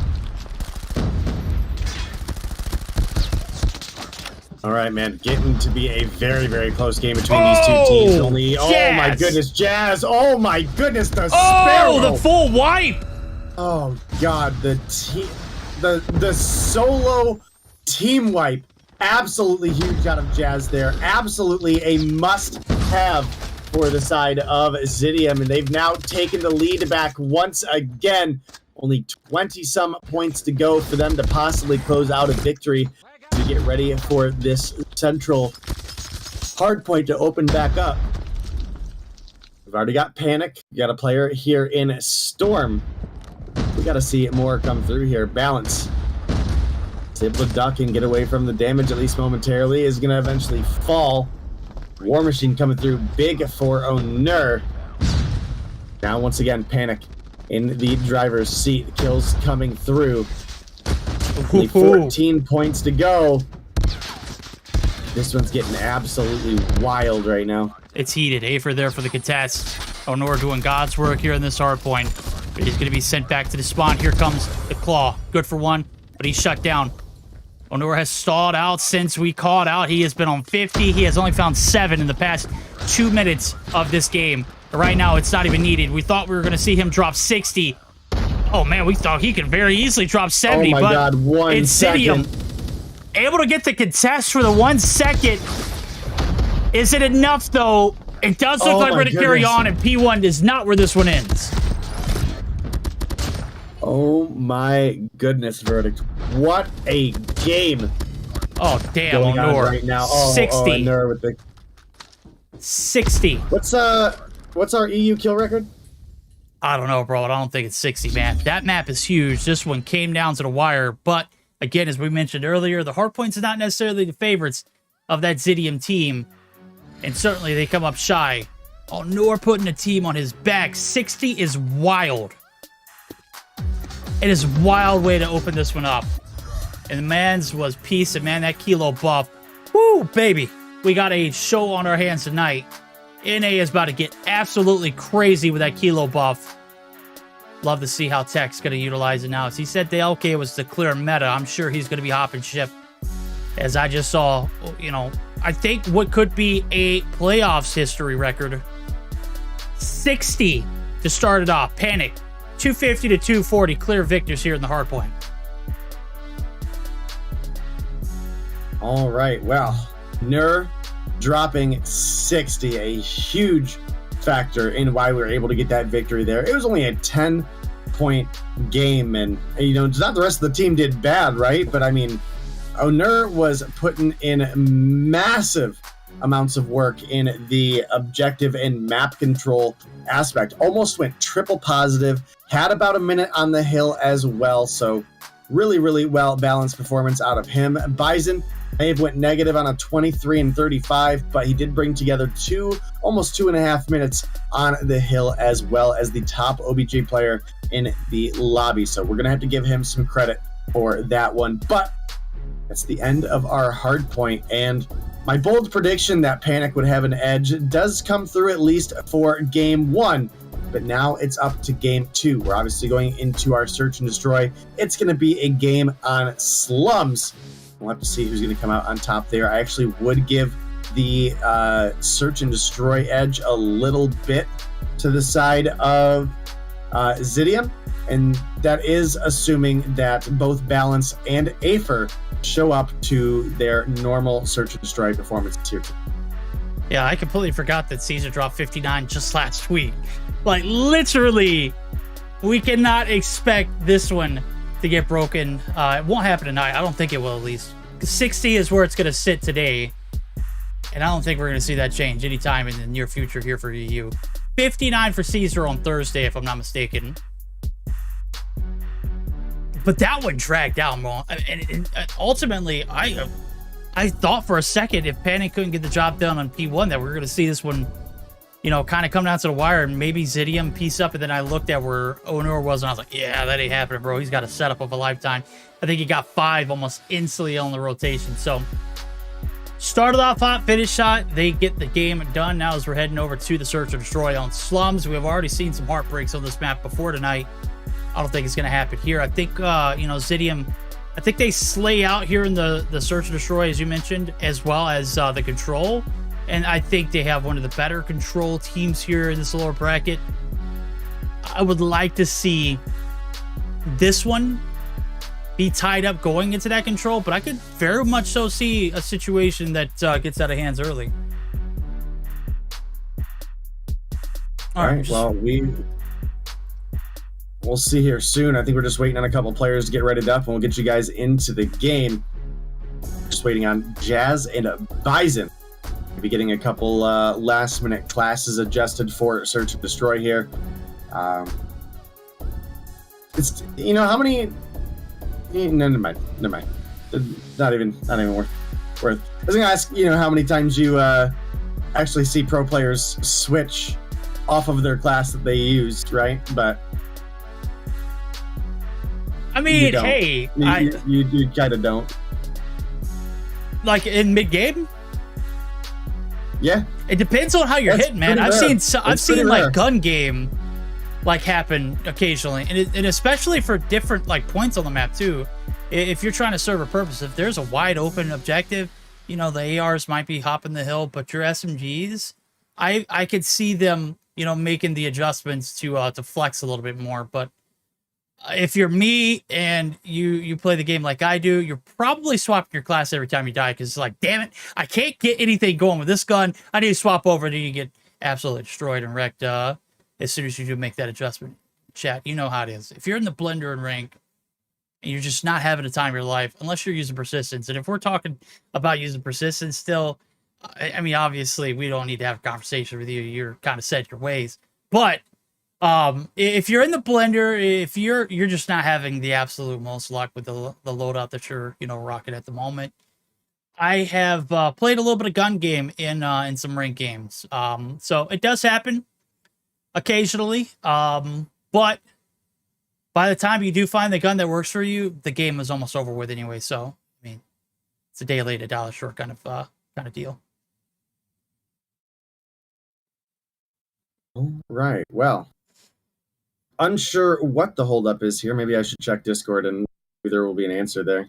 All right, man. Getting to be a very, very close game between these two teams. Only, Jazz. oh my goodness, Jazz. Oh my goodness, the Sparrow. Oh, the full wipe. Oh God, the solo team wipe. Absolutely huge out of Jazz there. Absolutely a must-have for the side of Zidium, and they've now taken the lead back once again. Only 20-some points to go for them to possibly close out a victory to get ready for this central hard point to open back up. We've already got Panic. We got a player here in Storm. We got to see more come through here. Balance. Is able to duck and get away from the damage, at least momentarily. Is going to eventually fall. War Machine coming through big for Onur. Now, once again, Panic in the driver's seat. Kills coming through. Only 14 points to go. This one's getting absolutely wild right now. It's heated. Afer there for the contest. Onur doing God's work here in this hard point. But he's going to be sent back to the spawn. Here comes the Claw. Good for one, but he's shut down. Onur has stalled out since we called out. He has been on 50. He has only found 7 in the past 2 minutes of this game. Right now, it's not even needed. We thought we were going to see him drop 60. Oh, man, we thought he could very easily drop 70. Oh, my God, 1 second. Able to get the contest for the 1 second. Is it enough, though? It does look like we're going to carry on, and P1 is not where this one ends. Oh, my goodness, Verdict. What a game. Oh, damn, going on Onur. right now. Oh, 60. Onur with the... 60. What's our EU kill record? I don't know, bro. I don't think it's 60, man. That map is huge. This one came down to the wire. But, again, as we mentioned earlier, the hardpoints are not necessarily the favorites of that Zidium team. And certainly they come up shy. Onur putting a team on his back. 60 is wild. It is a wild way to open this one up. And the man's was peace. And, man, that kilo buff. Woo, baby. We got a show on our hands tonight. NA is about to get absolutely crazy with that kilo buff. Love to see how Tech's going to utilize it now. As he said the LK was the clear meta, I'm sure he's going to be hopping ship. As I just saw, you know, I think what could be a playoffs history record. 60 to start it off. Panic. 250 to 240. Clear victors here in the hardpoint. All right, well, Nur dropping 60, a huge factor in why we were able to get that victory there. It was only a 10-point game, and, you know, not the rest of the team did bad, right? But, I mean, Onur was putting in massive amounts of work in the objective and map control aspect. Almost went triple positive, had about a minute on the hill as well, so really, really well-balanced performance out of him. Bison may have went negative on a 23 and 35, but he did bring together almost 2.5 minutes on the hill, as well as the top OBJ player in the lobby. So we're going to have to give him some credit for that one. But that's the end of our hard point. And my bold prediction that Panic would have an edge does come through, at least for game 1. But now it's up to game 2. We're obviously going into our search and destroy. It's going to be a game on slums. We'll have to see who's going to come out on top there. I actually would give the search and destroy edge a little bit to the side of Zidium, and that is assuming that both Balance and Afer show up to their normal search and destroy performance here. Yeah, I completely forgot that Caesar dropped 59 just last week. Like, literally, we cannot expect this one to get broken. It won't happen tonight. I don't think it will, at least. 60 is where it's going to sit today. And I don't think we're going to see that change anytime in the near future here for EU. 59 for Caesar on Thursday, if I'm not mistaken. But that one dragged out, bro. And ultimately, I thought for a second if Panic couldn't get the job done on P1 that we were going to see this one, you know, kind of come down to the wire and maybe Zidium piece up. And then I looked at where Onur was and I was like, yeah, that ain't happening, bro. He's got a setup of a lifetime. I think he got 5 almost instantly on the rotation. So started off hot, finished hot. They get the game done. Now as we're heading over to the Search and Destroy on Slums, we have already seen some heartbreaks on this map before tonight. I don't think it's going to happen here. I think, you know, Zidium, I think they slay out here in the Search and Destroy, as you mentioned, as well as the Control. And I think they have one of the better Control teams here in this lower bracket. I would like to see this one be tied up going into that Control, but I could very much so see a situation that gets out of hands early. All right, well, we'll see here soon. I think we're just waiting on a couple players to get readied up, and we'll get you guys into the game. Just waiting on Jazz and Bison. We'll be getting a couple last-minute classes adjusted for Search and Destroy here. It's, you know, how many... No, never mind. Not even worth. I was gonna ask, you know, how many times you actually see pro players switch off of their class that they used, right? But I mean, hey, you kind of don't. Like in mid game. Yeah, it depends on how you're hitting, man. I've seen like gun game like happen occasionally, and especially for different like points on the map too. If you're trying to serve a purpose, if there's a wide open objective, you know, the ARs might be hopping the hill, but your SMGs, I could see them, you know, making the adjustments to flex a little bit more. But if you're me and you play the game like I do, you're probably swapping your class every time you die, because it's like, damn it, I can't get anything going with this gun. I need to swap over, and then you get absolutely destroyed and wrecked as soon as you do make that adjustment. Chat, you know how it is. If you're in the blender and rank and you're just not having the time of your life, unless you're using persistence, and if we're talking about using persistence still, I mean, obviously we don't need to have a conversation with you. You're kind of set your ways. But if you're in the blender, if you're just not having the absolute most luck with the loadout that you're, you know, rocking at the moment, I have played a little bit of gun game in some rank games. So it does happen occasionally, but by the time you do find the gun that works for you, the game is almost over with anyway. So I mean, it's a day late, a dollar short kind of deal. All right. Well, unsure what the holdup is here. Maybe I should check Discord, and maybe there will be an answer there.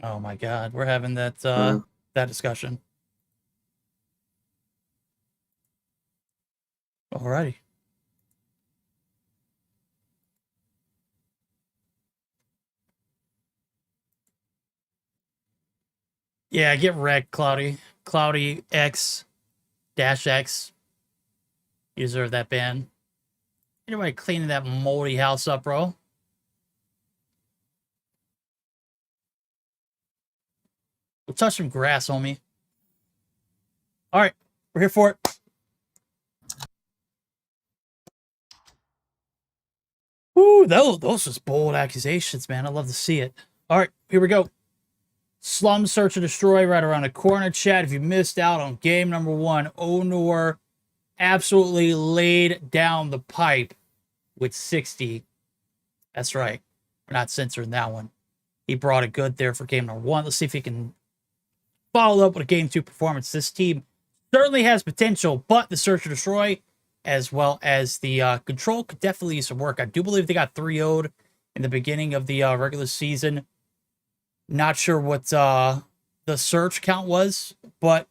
Oh my God, we're having that that discussion. Alrighty. Yeah, get wrecked, Cloudy. Cloudy X -X. You deserve that ban. Anybody cleaning that moldy house up, bro? We'll touch some grass, homie. All right, we're here for it. Woo, those just bold accusations, man. I love to see it. All right, here we go. Slum Search and Destroy right around the corner, chat. If you missed out on game number 1, Onur absolutely laid down the pipe with 60. That's right. We're not censoring that one. He brought it good there for game number 1. Let's see if he can follow up with a game 2 performance. This team certainly has potential, but the Search and Destroy, as well as the Control, could definitely use some work. I do believe they got 3-0'd in the beginning of the regular season. Not sure what the search count was, but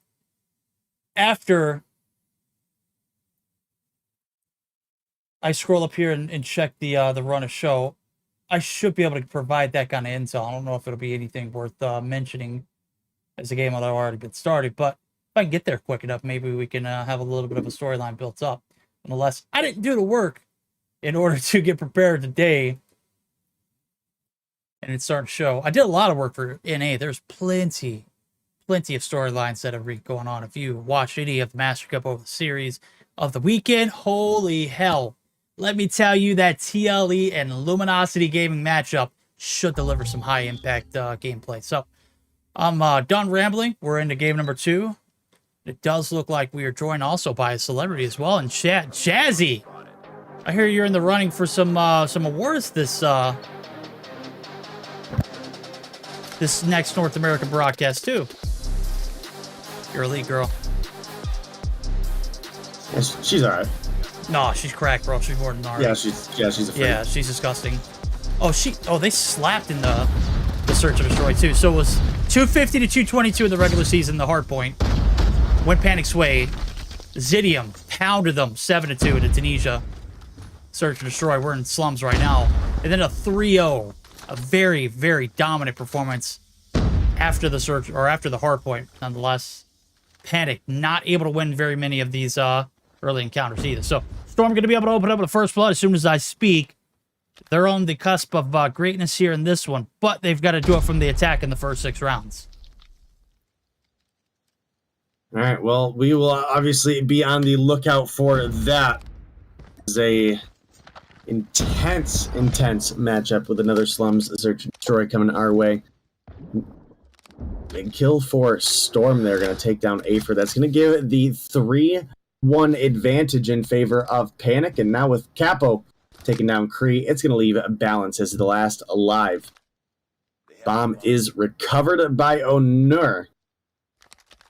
after I scroll up here and check the run of show, I should be able to provide that kind of intel. I don't know if it'll be anything worth mentioning as a game will already been started, but if I can get there quick enough, maybe we can have a little bit of a storyline built up. Nonetheless, I didn't do the work in order to get prepared today. And it's starting to show. I did a lot of work for NA. There's plenty of storylines that are going on. If you watch any of the Master Cup over the series of the weekend, holy hell. Let me tell you, that TLE and Luminosity Gaming matchup should deliver some high-impact gameplay. So, I'm done rambling. We're into game number 2. It does look like we are joined also by a celebrity as well in chat. Jazzy! I hear you're in the running for some awards this next North American broadcast too. You're a elite girl. Yeah, she's alright. No, she's cracked, bro. She's more than alright. Yeah, she's a freak. Yeah, she's disgusting. Oh, they slapped in the Search and Destroy too. So it was 250 to 222 in the regular season, the hard point. Went Panic's way. Zidium pounded them 7-2 to Tunisia. Search and Destroy. We're in slums right now. And then a 3-0. A very, very dominant performance after the search or after the hard point. Nonetheless, Panic not able to win very many of these early encounters either. So Storm going to be able to open up the first blood as soon as I speak. They're on the cusp of greatness here in this one, but they've got to do it from the attack in the first 6 rounds. All right, well, we will obviously be on the lookout for that. It's a intense matchup with another Slums Search and Destroy coming our way. Big kill for Storm. They're going to take down Afer. That's going to give the 3-1 advantage in favor of Panic, and now with Capo taking down Kree, it's going to leave Balance as the last alive. Bomb is recovered by Onur.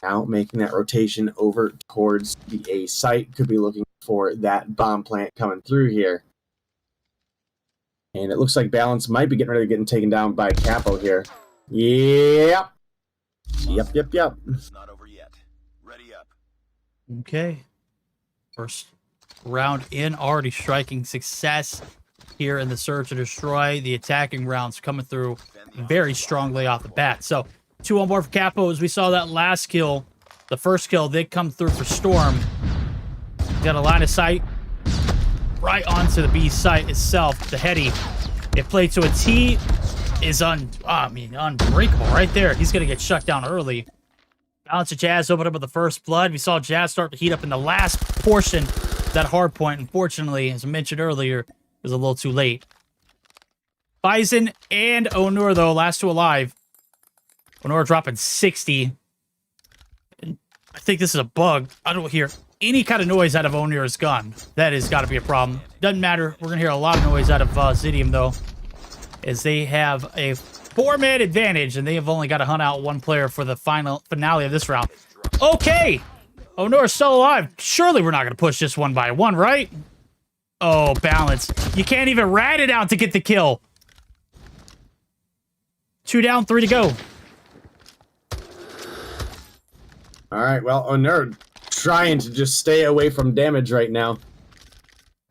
Now making that rotation over towards the A site. Could be looking for that bomb plant coming through here. And it looks like Balance might be getting taken down by Capo here. Yep. Yep. It's not over yet. Ready up. Okay. First round in, already striking success here in the Search and Destroy. The attacking rounds coming through very strongly off the bat. So 2 on board for Capo. As we saw that last kill, the first kill did come through for Storm. Got a line of sight right onto the B site itself. The heady, if played to a T, is unbreakable right there. He's gonna get shut down early. Balance of Jazz opened up with the first blood. We saw Jazz start to heat up in the last portion of that hard point. Unfortunately, as I mentioned earlier, it was a little too late. Bison and Onur, though, last 2 alive. Onur dropping 60. And I think this is a bug. I don't hear any kind of noise out of Onur's gun. That has got to be a problem. Doesn't matter. We're going to hear a lot of noise out of Zidium, though, as they have a 4-man advantage, and they have only got to hunt out 1 player for the finale of this round. Okay! Onur's still alive. Surely we're not going to push this 1 by 1, right? Oh, Balance. You can't even rat it out to get the kill. 2 down, 3 to go. All right, well, Onur trying to just stay away from damage right now.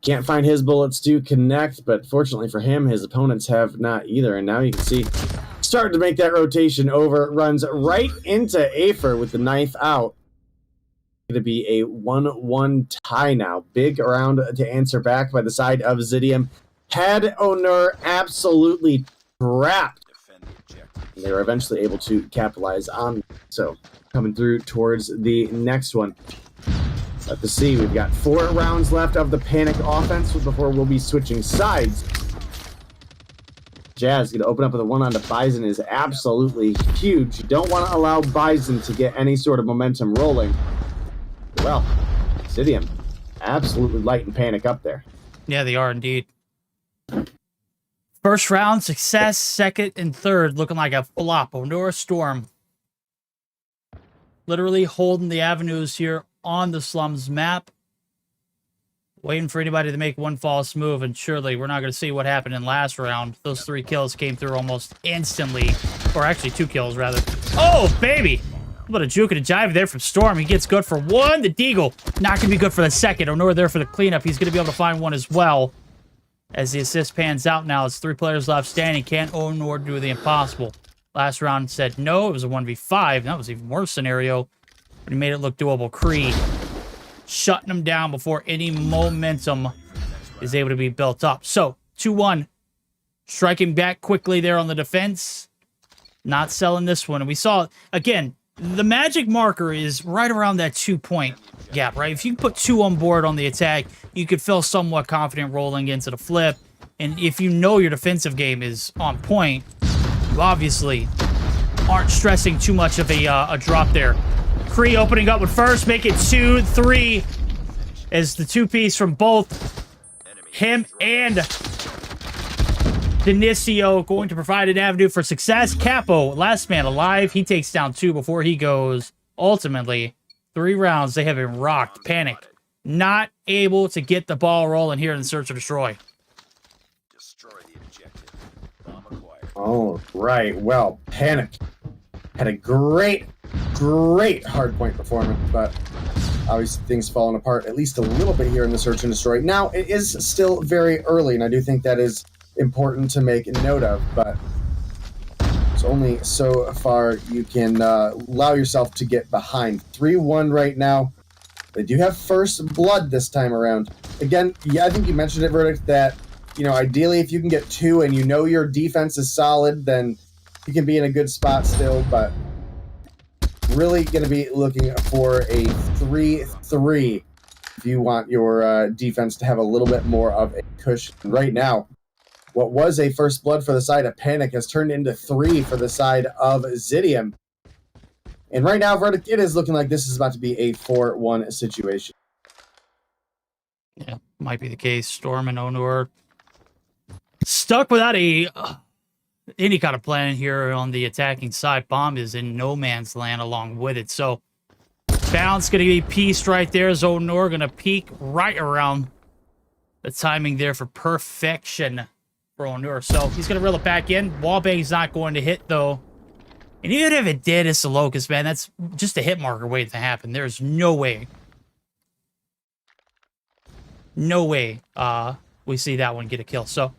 Can't find his bullets to connect, but fortunately for him, his opponents have not either. And now you can see, starting to make that rotation over, runs right into Afer with the knife out. Going to be a 1-1 tie now. Big round to answer back by the side of Zidium. Had Onur absolutely trapped. And they were eventually able to capitalize on. So coming through towards the next one. Let's see, we've got 4 rounds left of the Panic offense before we'll be switching sides. Jazz going to open up with a 1 onto Bison is absolutely huge. You don't want to allow Bison to get any sort of momentum rolling. Well, Zidium absolutely lighting Panic up there. Yeah, they are indeed. First round success, second and third looking like a flop. Onur Storm literally holding the avenues here on the Slums map. Waiting for anybody to make one false move, and surely we're not going to see what happened in last round. Those 3 kills came through almost instantly. Or actually 2 kills, rather. Oh, baby! A little juke and a jive there from Storm. He gets good for 1. The Deagle not going to be good for the second. Onur there for the cleanup. He's going to be able to find 1 as well. As the assist pans out now, it's 3 players left standing. Can Onur do the impossible? Last round said no. It was a 1v5. That was an even worse scenario. But he made it look doable. Kree shutting him down before any momentum is able to be built up. So, 2-1. Striking back quickly there on the defense. Not selling this one. And we saw, again, the magic marker is right around that 2-point gap, right? If you put 2 on board on the attack, you could feel somewhat confident rolling into the flip. And if you know your defensive game is on point, you obviously aren't stressing too much of a drop there. Kree opening up with first, make it 2-3 as the two-piece from both him and Denicio going to provide an avenue for success. Capo, last man alive. He takes down 2 before he goes. Ultimately, 3 rounds, they have been rocked. Panic, not able to get the ball rolling here in the search and destroy. All right. Well, Panic had a great hardpoint performance, but obviously things falling apart at least a little bit here in the search and destroy. Now, it is still very early, and I do think that is important to make note of, but it's only so far you can allow yourself to get behind. 3-1 right now. They do have first blood this time around. Again, yeah, I think you mentioned it, Verdict, that, you know, ideally if you can get 2 and you know your defense is solid, then you can be in a good spot still, but really going to be looking for a 3-3 if you want your defense to have a little bit more of a cushion. Right now, what was a first blood for the side of Panic has turned into 3 for the side of Zidium. And right now, Verdict, it is looking like this is about to be a 4-1 situation. Yeah, might be the case. Storm and Onur stuck without any kind of plan here on the attacking side. Bomb is in no man's land along with it. So balance going to be pieced right there. Onur going to peek right around the timing there for perfection for Onur. So he's going to reel it back in. Wallbang's not going to hit, though. And even if it did, it's the Locust, man. That's just a hit marker waiting to happen. There's no way. No way we see that one get a kill. So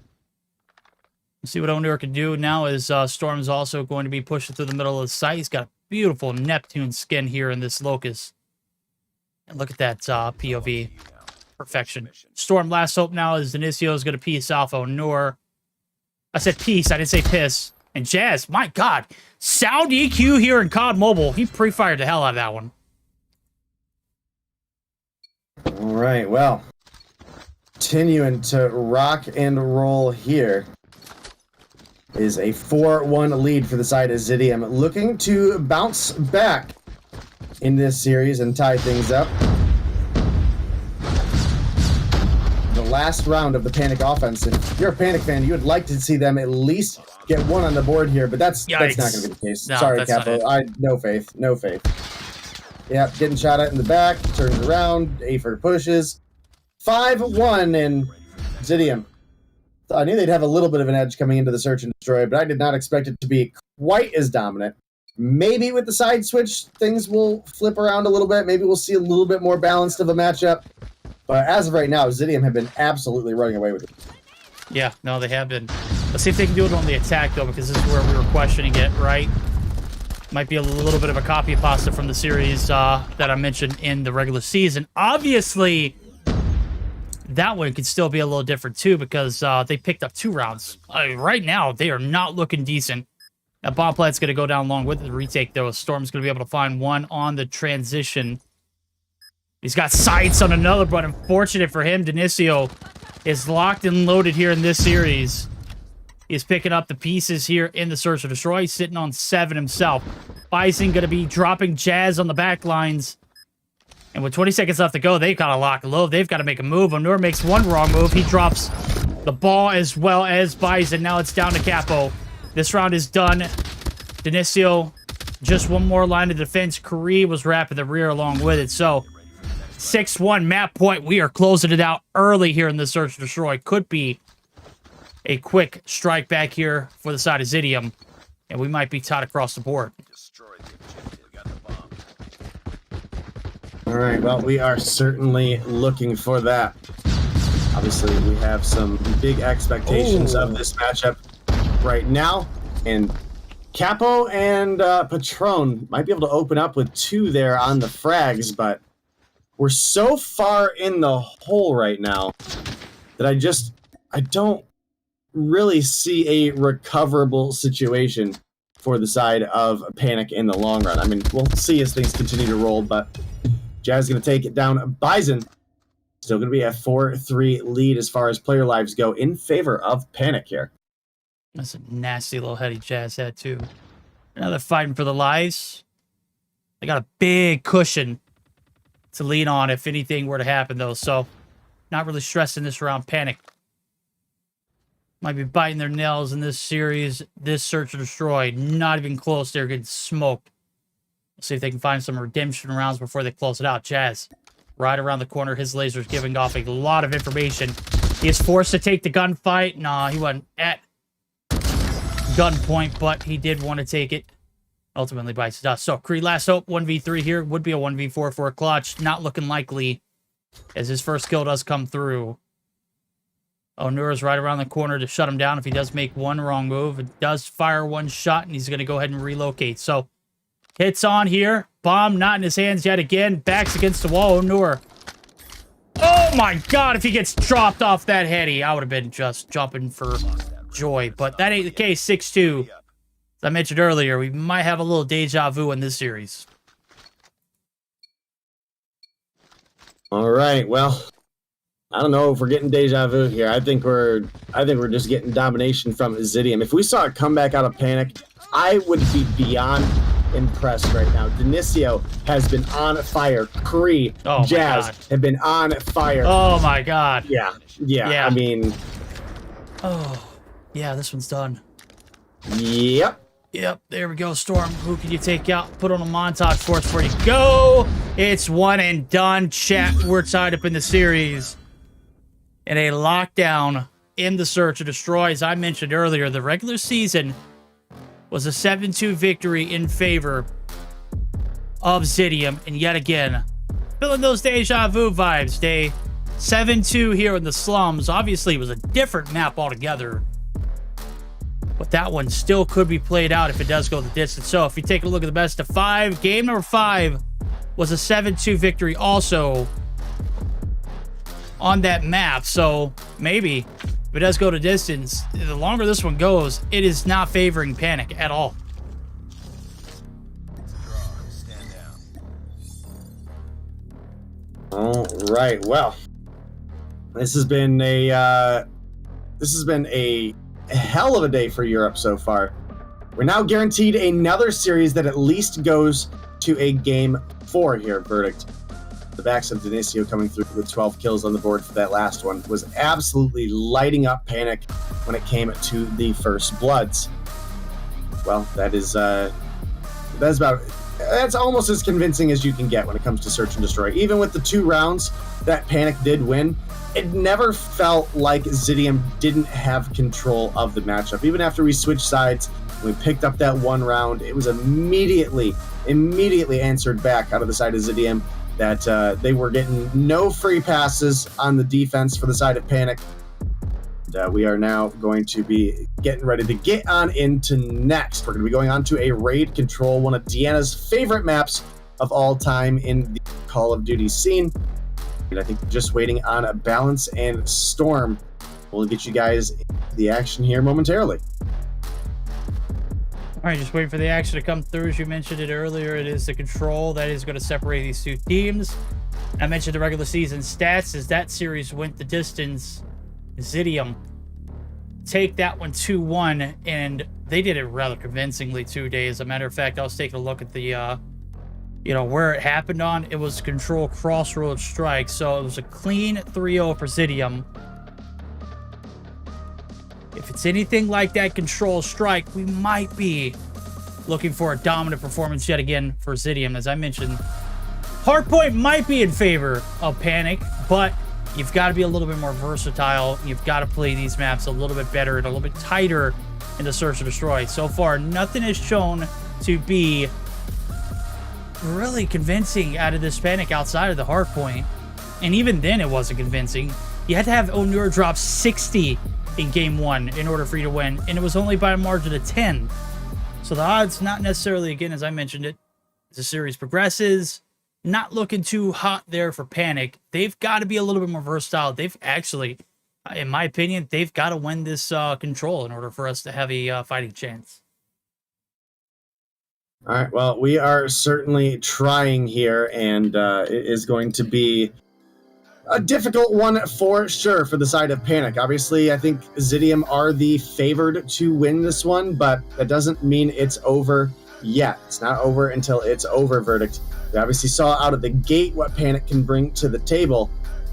let's see what Onur can do now as Storm's also going to be pushing through the middle of the site. He's got a beautiful Neptune skin here in this Locust. And look at that POV. Perfection. Storm last hope now is Denicio is going to piece off Onur. I said peace. I didn't say piss. And Jazz, my God. Sound EQ here in COD Mobile. He pre-fired the hell out of that one. All right, well, continuing to rock and roll here is a 4-1 lead for the side of Zidium, looking to bounce back in this series and tie things up. The last round of the Panic offense. If you're a Panic fan, you would like to see them at least get 1 on the board here, but that's not going to be the case. No, sorry, Capo. No faith. Yep, getting shot at in the back, turns around, Afer pushes. 5-1 in Zidium. I knew they'd have a little bit of an edge coming into the search and destroy, but I did not expect it to be quite as dominant. Maybe with the side switch, things will flip around a little bit. Maybe we'll see a little bit more balanced of a matchup. But as of right now, Zidium have been absolutely running away with it. Yeah, no, they have been. Let's see if they can do it on the attack, though, because this is where we were questioning it, right? Might be a little bit of a copy pasta from the series that I mentioned in the regular season. Obviously, that one could still be a little different, too, because they picked up 2 rounds. Right now, they are not looking decent. That bomb plant's going to go down along with the retake, though. Storm's going to be able to find 1 on the transition. He's got sights on another, but unfortunate for him, Denicio is locked and loaded here in this series. He's picking up the pieces here in the search and destroy. He's sitting on 7 himself. Bison going to be dropping Jazz on the back lines. And with 20 seconds left to go, they've got to lock low. They've got to make a move. Onur makes 1 wrong move. He drops the ball as well as Bison. Now it's down to Capo. This round is done. Denicio, just 1 more line of defense. Kree was wrapping the rear along with it. So 6-1 map point. We are closing it out early here in the search and destroy. Could be a quick strike back here for the side of Zidium. And we might be tied across the board. All right, well, we are certainly looking for that. Obviously, we have some big expectations of this matchup right now. And Capo and Patron might be able to open up with 2 there on the frags, but we're so far in the hole right now that I don't really see a recoverable situation for the side of Panic in the long run. I mean, we'll see as things continue to roll, but Jazz is going to take it down. Bison still going to be a 4-3 lead as far as player lives go in favor of Panic here. That's a nasty little heady Jazz had, too. Another fighting for the lives. They got a big cushion to lean on if anything were to happen, though. So, not really stressing this around Panic. Might be biting their nails in this series. This search and destroy, not even close. They're getting smoked. We'll see if they can find some redemption rounds before they close it out. Jazz, right around the corner. His laser's giving off a lot of information. He is forced to take the gunfight. Nah, he wasn't at gunpoint, but he did want to take it. Ultimately bites the dust. So, Kree Last Hope, 1v3 here. Would be a 1v4 for a clutch. Not looking likely as his first kill does come through. Onura's right around the corner to shut him down if he does make one wrong move. It does fire one shot, and he's going to go ahead and relocate. So, hits on here. Bomb not in his hands yet again. Backs against the wall. Onura. Oh my god, if he gets dropped off that heady, I would have been just jumping for joy. But that ain't the case. 6-2. As I mentioned earlier, we might have a little deja vu in this series. All right, well, I don't know if we're getting deja vu here. I think we're just getting domination from Zidium. If we saw a comeback out of Panic, I would be beyond impressed right now. Denicio has been on fire. Kree, Jazz have been on fire. Oh my god. Yeah. I mean, oh yeah, this one's done. Yep, there we go, Storm. Who can you take out? Put on a montage for us before you go. It's one and done, chat. We're tied up in the series. In a lockdown in the search and destroy. As I mentioned earlier, the regular season was a 7-2 victory in favor of Zidium. And yet again, feeling those deja vu vibes. Day 7-2 here in the slums. Obviously, it was a different map altogether. But that one still could be played out if it does go the distance. So if you take a look at the best of 5, game number 5 was a 7-2 victory also on that map. So maybe if it does go to distance, the longer this one goes, it is not favoring Panic at all. All right. Well, this has been a hell of a day for Europe so far. We're now guaranteed another series that at least goes to a game 4 here at Verdict. The backs of Denicio coming through with 12 kills on the board for that last one was absolutely lighting up Panic when it came to the first Bloods. Well, that's almost as convincing as you can get when it comes to Search and Destroy. Even with the 2 rounds that Panic did win, it never felt like Zidium didn't have control of the matchup. Even after we switched sides, we picked up that 1 round, it was immediately answered back out of the side of Zidium that they were getting no free passes on the defense for the side of Panic. We are now going to be getting ready to get on into next. We're going to be going on to a Raid Control, one of Deanna's favorite maps of all time in the Call of Duty scene. And I think just waiting on a Balance and Storm will get you guys the action here momentarily. All right, just waiting for the action to come through. As you mentioned it earlier, it is the Control that is going to separate these 2 teams. I mentioned the regular season stats as that series went the distance. Zidium take that one 2-1, and they did it rather convincingly 2 days. As a matter of fact, I was taking a look at the where it happened on. It was Control Crossroads Strike, so it was a clean 3-0 for Zidium. If it's anything like that Control Strike, we might be looking for a dominant performance yet again for Zidium. As I mentioned, Hardpoint might be in favor of Panic, but you've got to be a little bit more versatile. You've got to play these maps a little bit better and a little bit tighter in the Search and Destroy. So far, nothing is shown to be really convincing out of this Panic outside of the Hardpoint. And even then, it wasn't convincing. You had to have Onura drop 60 in game 1 in order for you to win, and it was only by a margin of 10. So the odds, not necessarily, again, as I mentioned it, as the series progresses, not looking too hot there for Panic. They've got to be a little bit more versatile. They've actually, in my opinion, they've got to win this Control in order for us to have a fighting chance. All right, well, we are certainly trying here, and it is going to be a difficult one for sure for the side of Panic. Obviously, I think Zidium are the favored to win this one, but that doesn't mean it's over. yet. It's not over until it's over verdict. We obviously saw out of the gate what Panic can bring to the table.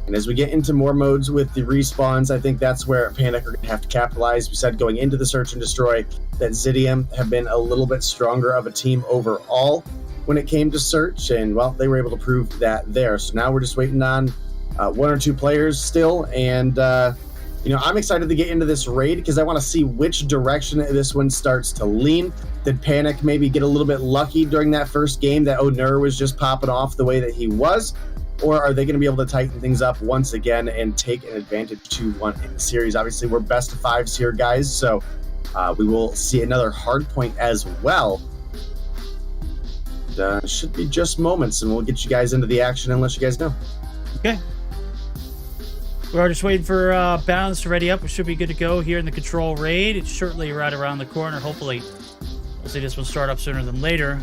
And as we get into more modes with the respawns, I think that's where Panic are going to have to capitalize. We said going into the Search and Destroy that Zidium have been a little bit stronger of a team overall when it came to Search, and, well, they were able to prove that there. So now we're just waiting on one or two players still, and, I'm excited to get into this raid because I want to see which direction this one starts to lean. Did Panic maybe get a little bit lucky during that first game that Onur was just popping off the way that he was? Or are they going to be able to tighten things up once again and take an advantage 2-1 in the series? Obviously, we're best of fives here, guys, so we will see another hard point as well. Should be just moments, and we'll get you guys into the action and let you guys know. Okay. We're just waiting for Balance to ready up. We should be good to go here in the Control raid. It's shortly right around the corner. Hopefully, we'll see this one start up sooner than later.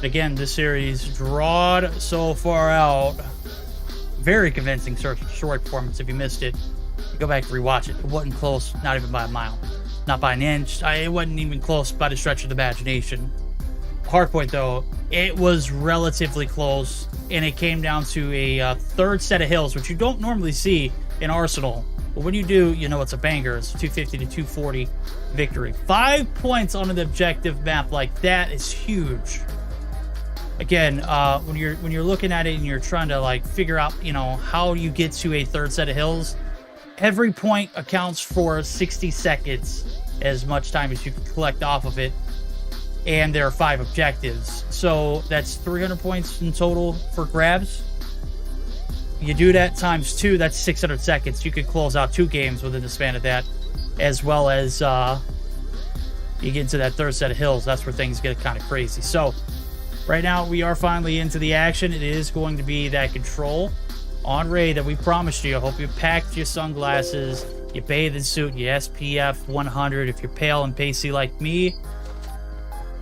Again, this series drawed so far out. Very convincing Search and Destroy performance. If you missed it, you go back and rewatch it. It wasn't close, not even by a mile. Not by an inch. It wasn't even close by the stretch of the imagination. Hardpoint, though, it was relatively close, and it came down to a third set of hills, which you don't normally see in Arsenal. But when you do, you know it's a banger. It's 250 to 240 victory. 5 points on an objective map like that is huge. Again, when you're looking at it and you're trying to figure out, how you get to a third set of hills, every point accounts for 60 seconds, as much time as you can collect off of it. And there are 5 objectives. So that's 300 points in total for grabs. You do that times 2, that's 600 seconds. You could close out 2 games within the span of that, as well as you get into that third set of hills. That's where things get kind of crazy. So right now, we are finally into the action. It is going to be that Control on raid that we promised you. I hope you packed your sunglasses, your bathing suit, your SPF 100. If you're pale and pasty like me,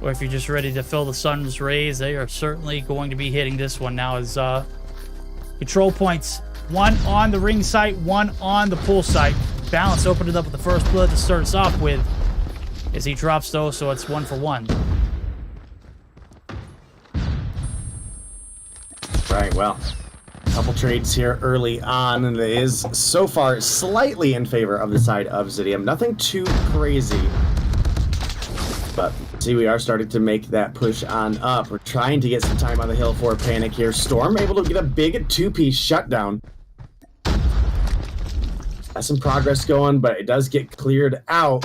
or if you're just ready to feel the sun's rays, they are certainly going to be hitting this one now as Control points. 1 on the ring site, 1 on the pool site. Balance opened it up with the first blood to start us off with as he drops those, so it's 1 for 1. Right, well, a couple trades here early on, and it is so far slightly in favor of the side of Zidium. Nothing too crazy, but see, we are starting to make that push on up. We're trying to get some time on the hill for Panic here. Storm able to get a big 2-piece shutdown. Has some progress going, but it does get cleared out.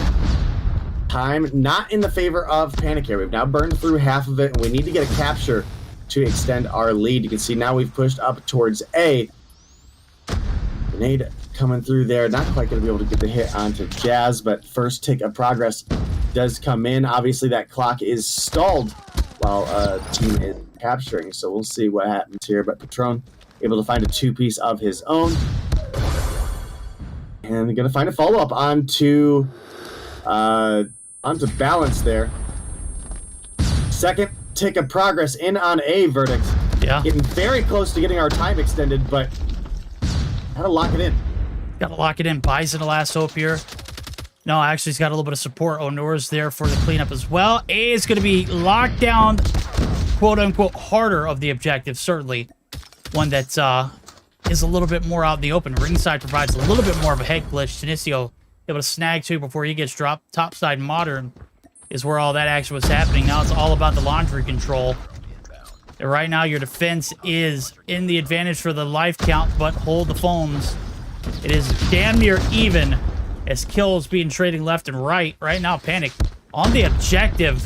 Time not in the favor of Panic here. We've now burned through half of it, and we need to get a capture to extend our lead. You can see now we've pushed up towards A. Grenade coming through there. Not quite going to be able to get the hit onto Jazz, but first tick of progress does come in. Obviously, that clock is stalled while team is capturing, so we'll see what happens here. But Patron able to find a 2-piece of his own. And going to find a follow-up onto Balance there. Second tick of progress in on A verdict. Yeah. Getting very close to getting our time extended, but gotta lock it in. Gotta lock it in. Bison the last hope here. No, actually, he's got a little bit of support. Onur's there for the cleanup as well. A is going to be locked down, quote-unquote, harder of the objective, certainly. One that is a little bit more out in the open. Ringside provides a little bit more of a head glitch. Tenisio able to snag 2 before he gets dropped. Topside Modern is where all that action was happening. Now it's all about the laundry control. And right now, your defense is in the advantage for the life count, but hold the phones. It is damn near even as kills being trading left and right. Right now, Panic on the objective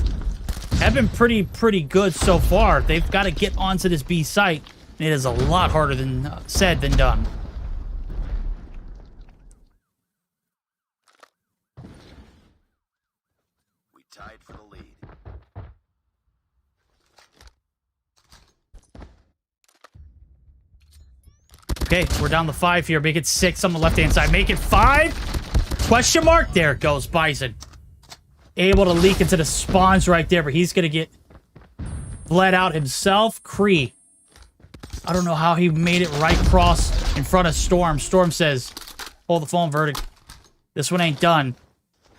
have been pretty good so far. They've got to get onto this B site, and it is a lot harder than said than done. We tied for the lead. Okay, we're down to 5 here. Make it 6 on the left-hand side. Make it 5? Question mark? There it goes, Bison. Able to leak into the spawns right there, but he's going to get bled out himself. Cree. I don't know how he made it right across in front of Storm. Storm says, hold the phone verdict. This one ain't done.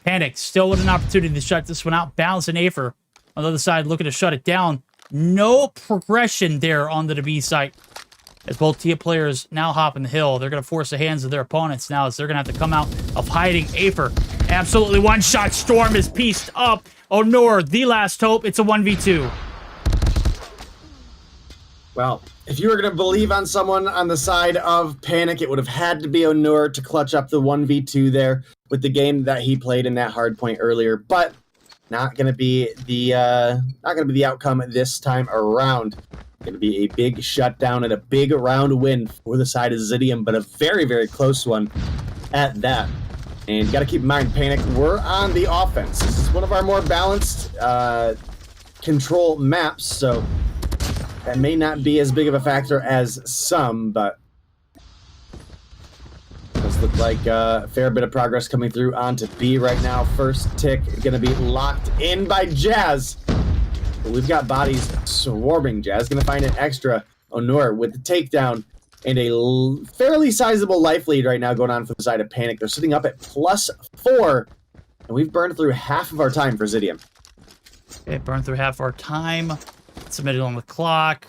Panic still with an opportunity to shut this one out. Balance and Afer on the other side looking to shut it down. No progression there onto the B site. As both team players now hop in the hill, they're going to force the hands of their opponents now as they're going to have to come out of hiding. Afer, absolutely one-shot. Storm is pieced up. Onur, the last hope. It's a 1v2. Well, if you were going to believe on someone on the side of Panic, it would have had to be Onur to clutch up the 1v2 there with the game that he played in that hard point earlier, but not going to be the outcome this time around. Going to be a big shutdown and a big round win for the side of Zidium, but a very, very close one at that. And you got to keep in mind, Panic, we're on the offense. This is one of our more balanced control maps, so that may not be as big of a factor as some, but does look like a fair bit of progress coming through onto B right now. First tick going to be locked in by Jazz. But we've got bodies swarming. Jazz going to find an extra. Onur with the takedown and a fairly sizable life lead right now going on for the side of Panic. They're sitting up at +4, and we've burned through half of our time for Zidium. Okay, burned through half our time. Submitted on the clock.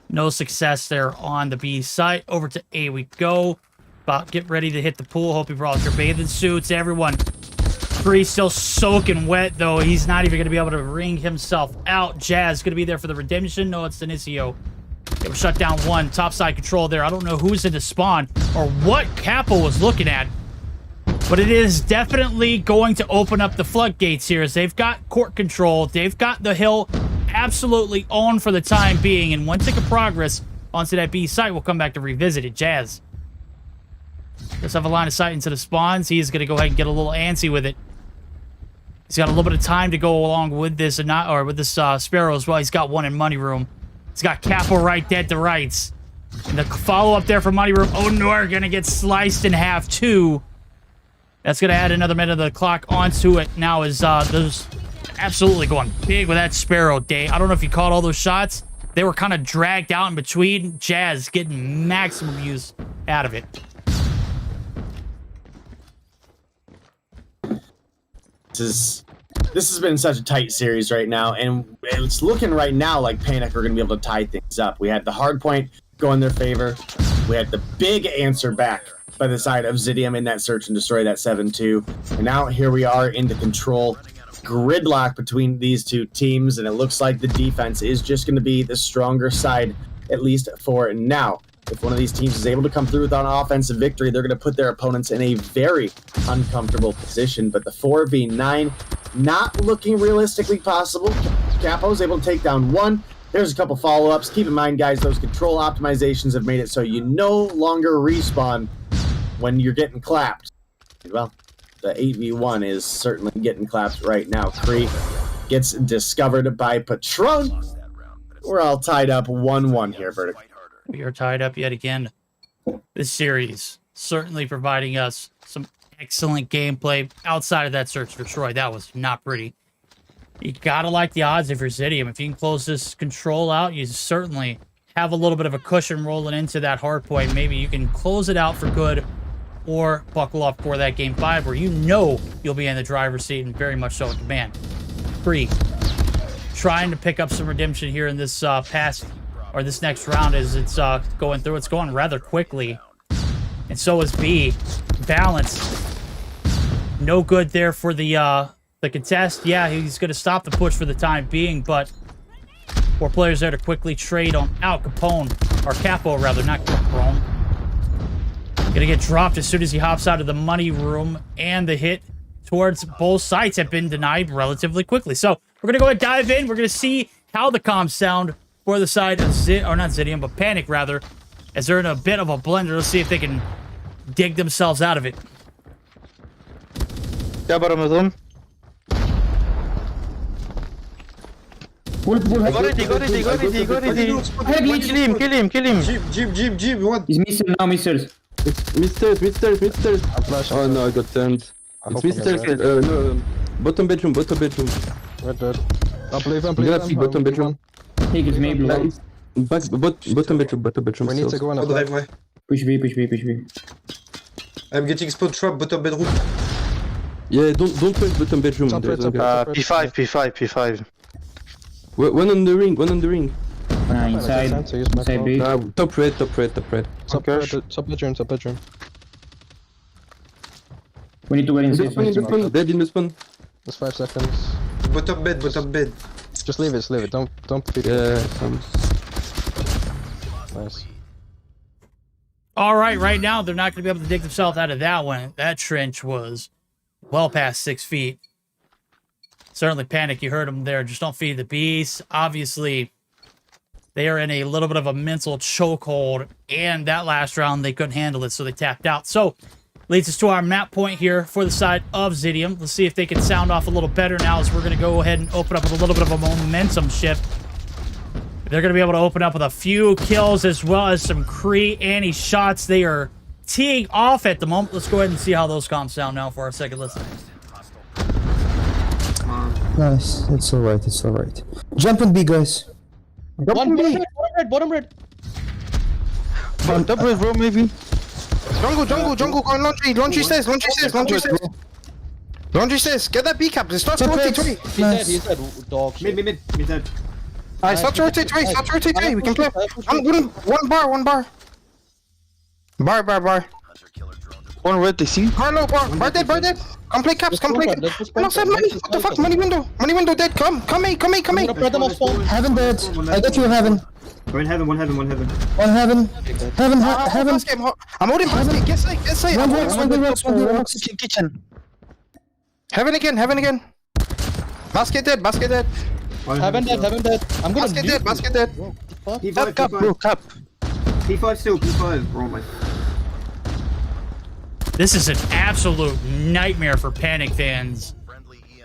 No success there on the B site. Over to A we go. About get ready to hit the pool. Hope you brought your bathing suits. Everyone. Free's still soaking wet, though. He's not even going to be able to wring himself out. Jazz going to be there for the redemption. No, it's Denisio. They were shut down one. Topside control there. I don't know who's in the spawn or what Capo was looking at. But it is definitely going to open up the floodgates here as they've got court control. They've got the hill absolutely on for the time being. And one tick of progress onto that B site, we'll come back to revisit it. Jazz. Let's have a line of sight into the spawns. He is going to go ahead and get a little antsy with it. He's got a little bit of time to go along with this, Sparrow as well. He's got one in Money Room. He's got Capo right dead to rights. And the follow-up there for Money Room. Onur going to get sliced in half, too. That's going to add another minute of the clock onto it now as those absolutely going big with that Sparrow day. I don't know if you caught all those shots. They were kind of dragged out in between. Jazz getting maximum use out of it. This has been such a tight series right now, and it's looking right now like Panic are going to be able to tie things up. We had the hard point go in their favor. We had the big answer back by the side of Zidium in that search and destroy that 7-2. And now here we are into control. Gridlock between these two teams, and it looks like the defense is just going to be the stronger side, at least for now. If one of these teams is able to come through with an offensive victory, they're going to put their opponents in a very uncomfortable position. But the 4v9, not looking realistically possible. Capo's able to take down one. There's a couple follow-ups. Keep in mind, guys, those control optimizations have made it so you no longer respawn when you're getting clapped. Well, the 8v1 is certainly getting clapped right now. Kree gets discovered by Patron. We're all tied up 1-1 here, Verdict. We are tied up yet again. This series certainly providing us some excellent gameplay outside of that search for Troy. That was not pretty. You gotta like the odds if you're Zidium. If you can close this control out, you certainly have a little bit of a cushion rolling into that hard point. Maybe you can close it out for good or buckle up for that game 5 where you know you'll be in the driver's seat and very much so in command. Free. Trying to pick up some redemption here in this this next round as it's going through. It's going rather quickly. And so is B. Balance. No good there for the contest. Yeah, he's going to stop the push for the time being, but 4 players there to quickly trade on out. Capone, or Capo rather, not Capone. Gonna get dropped as soon as he hops out of the Money Room, and the hit towards both sites have been denied relatively quickly. So we're gonna go ahead and dive in. We're gonna see how the comms sound for the side of not Zidium, but Panic rather, as they're in a bit of a blender. Let's see if they can dig themselves out of it. Yeah, bottom of them. Go ready. Kill him. Jeep, what? He's missing now, missiles. Misters. Oh no, I got turned. It's Misters. No, bottom bedroom. Right. I'm playing. Bottom bedroom. Take his main blow. Bottom bedroom. We need to go on a drive. Push B. I'm getting spawn trap, bottom bedroom. Yeah, don't wait bottom bedroom. P5, P5, P5. One on the ring, one on the ring. Inside B. Top red, top red, top red. Top bedroom, top bedroom. We need to wait inside. Dead in the spawn. Just 5 seconds. Bottom bed, bottom bed. Just leave it. Don't feed it. Yeah, Nice. All right now they're not going to be able to dig themselves out of that one. That trench was well past 6 feet. Certainly Panic, you heard them there. Just don't feed the beast. Obviously, they are in a little bit of a mental chokehold, and that last round they couldn't handle it, so they tapped out. So, leads us to our map point here for the side of Zidium. Let's see if they can sound off a little better now, as we're going to go ahead and open up with a little bit of a momentum shift. They're going to be able to open up with a few kills as well as some anti shots. They are teeing off at the moment. Let's go ahead and see how those comms sound now for our second listen. Nice. It's alright. It's alright. Jump on B, guys. Bottom red. Top red, bro, maybe. Jungle, go laundry stairs. Laundry stairs, get that B cap, start to rotate 20. Nice. Dog. Mid dead. Alright, start to rotate 20, we can play. One bar. Bar. One red, they see. Bar low, bar dead. Come play caps, come play. Outside money, what the fuck, money window dead, come A. Heaven dead. I got you, Heaven. We're in heaven, one heaven. One Heaven. Heaven. I'm holding basket, get safe. One rocks. Kitchen. Heaven again. Basket dead. Heaven dead. I'm gonna Basket dead. P5, Cap, bro, cap. P5 still, P5. Bro, my... This is an absolute nightmare for Panic fans.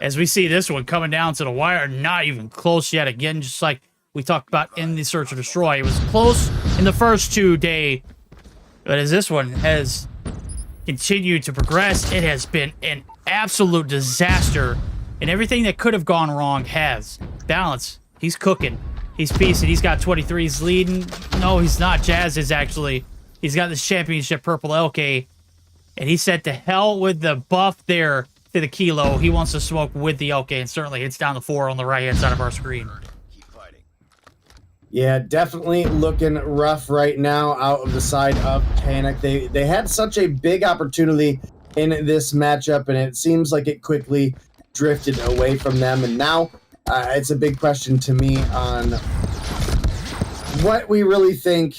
As we see this one coming down to the wire, not even close yet. Again, just like we talked about in the Search and Destroy. It was close in the first 2 days, but as this one has continued to progress, it has been an absolute disaster, and everything that could have gone wrong has. Balance, he's cooking. He's piecing. He's got 23. He's leading. No, he's not. Jazz is actually. He's got this championship purple LK, and he said to hell with the buff there to the kilo. He wants to smoke with the LK, and certainly hits down the 4 on the right-hand side of our screen. Yeah, definitely looking rough right now out of the side of Panic. They had such a big opportunity in this matchup, and it seems like it quickly drifted away from them. And now it's a big question to me on what we really think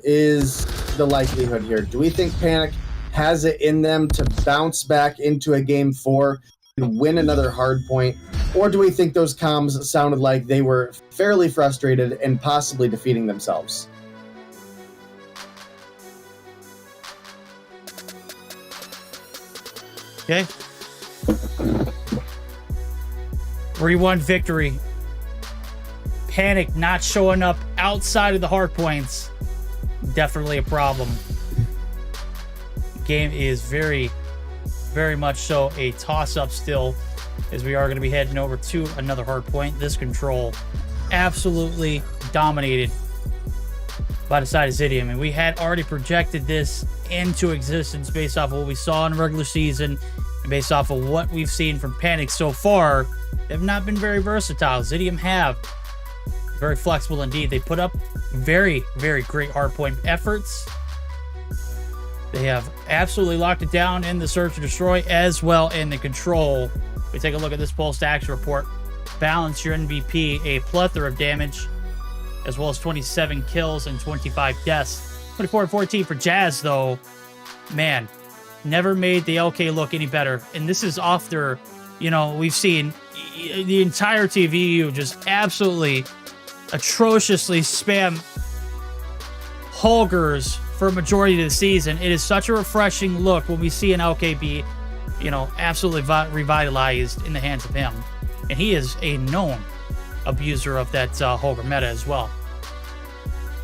is the likelihood here. Do we think Panic has it in them to bounce back into a Game 4 and win another hard point? Or do we think those comms sounded like they were fairly frustrated and possibly defeating themselves? Okay. 3-1 victory. Panic not showing up outside of the hard points. Definitely a problem. Game is very much so a toss-up still, as we are going to be heading over to another hard point. This control absolutely dominated by the side of Zidium, and we had already projected this into existence based off of what we saw in the regular season and based off of what we've seen from Panic so far. They have not been very versatile. Zidium have very flexible indeed. They put up very great hardpoint efforts. They have absolutely locked it down in the Search and Destroy as well in the control. We take a look at this pulse action report. Balance, your MVP, a plethora of damage, as well as 27 kills and 25 deaths. 24 and 14 for Jazz, though. Man, never made the LK look any better. And this is after, we've seen the entire TVU just absolutely atrociously spam Holgers for a majority of the season. It is such a refreshing look when we see an LKB, absolutely revitalized in the hands of him. And he is a known abuser of that Holger meta as well.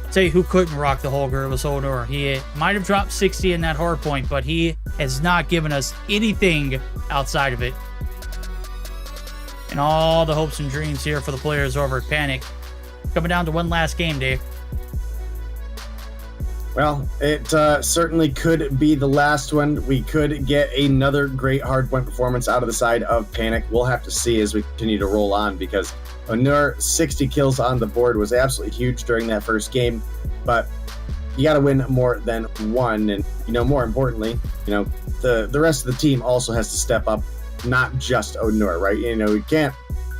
I'll tell you who couldn't rock the Holger. It was Honor. He might have dropped 60 in that hard point, but he has not given us anything outside of it. And all the hopes and dreams here for the players over at Panic. Coming down to one last game, Dave. Well, it certainly could be the last one. We could get another great hardpoint performance out of the side of Panic. We'll have to see as we continue to roll on, because Onur 60 kills on the board was absolutely huge during that first game, but you got to win more than one. And, more importantly, the rest of the team also has to step up, not just Onur, right? We can't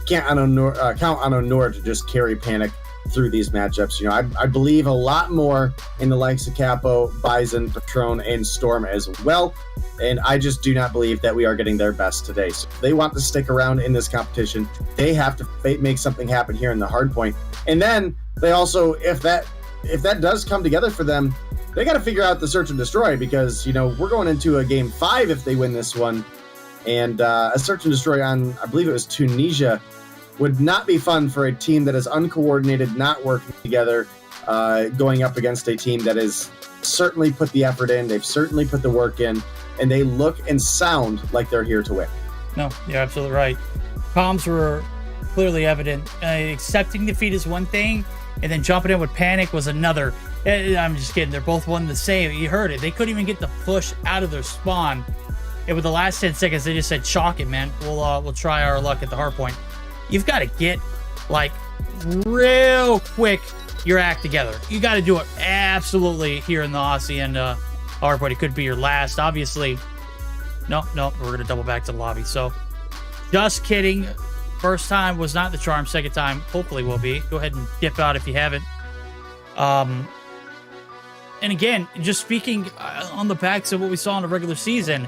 count on Onur to just carry Panic through these matchups. I believe a lot more in the likes of Capo, Bison, Patron, and Storm as well, and I just do not believe that we are getting their best today. So if they want to stick around in this competition, they have to make something happen here in the hardpoint. And then they also, if that does come together for them, they got to figure out the search and destroy, because we're going into a game 5 if they win this one, and a search and destroy on, I believe it was Tunisia, would not be fun for a team that is uncoordinated, not working together, going up against a team that has certainly put the effort in, they've certainly put the work in, and they look and sound like they're here to win. No, you're absolutely right. Comms were clearly evident. Accepting defeat is one thing, and then jumping in with Panic was another. I'm just kidding. They're both one the same. You heard it. They couldn't even get the push out of their spawn. And with the last 10 seconds, they just said, chalk it, man. We'll try our luck at the hard point. You've got to get, real quick your act together. You got to do it absolutely here in the Aussie and hard point. It could be your last, obviously. No, we're going to double back to the lobby. So, just kidding. First time was not the charm. Second time, hopefully, will be. Go ahead and dip out if you haven't. And again, just speaking on the backs of what we saw in the regular season,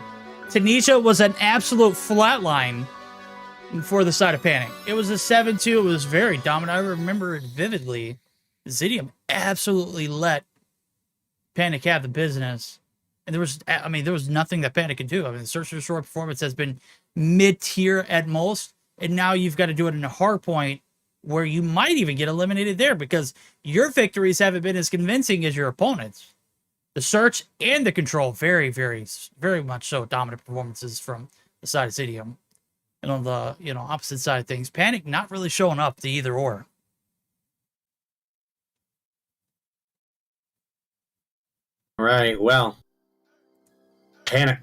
Tunisia was an absolute flatline for the side of Panic. It was a 7-2. It was very dominant. I remember it vividly. Zidium absolutely let Panic have the business. And there was nothing that Panic could do. The search and destroy performance has been mid-tier at most. And now you've got to do it in a hard point where you might even get eliminated there, because your victories haven't been as convincing as your opponents. The search and the control, very, very, very much so dominant performances from the side of Zidium. And on the opposite side of things, Panic not really showing up to either or. All right, well, Panic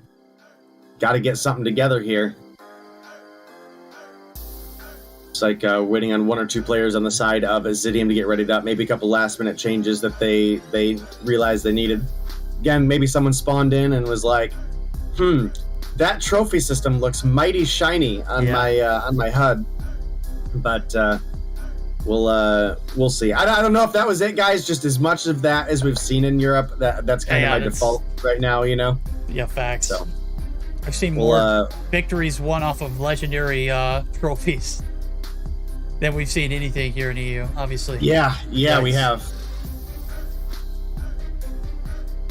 got to get something together here. It's like waiting on one or two players on the side of Zidium to get readied up. Maybe a couple last-minute changes that they realized they needed. Again, maybe someone spawned in and was like, that trophy system looks mighty shiny on my HUD, but we'll see. I don't know if that was it, guys. Just as much of that as we've seen in Europe, that's kind of my default right now. Yeah, facts. So I've seen more victories won off of legendary trophies than we've seen anything here in EU. Obviously. Yeah, we have.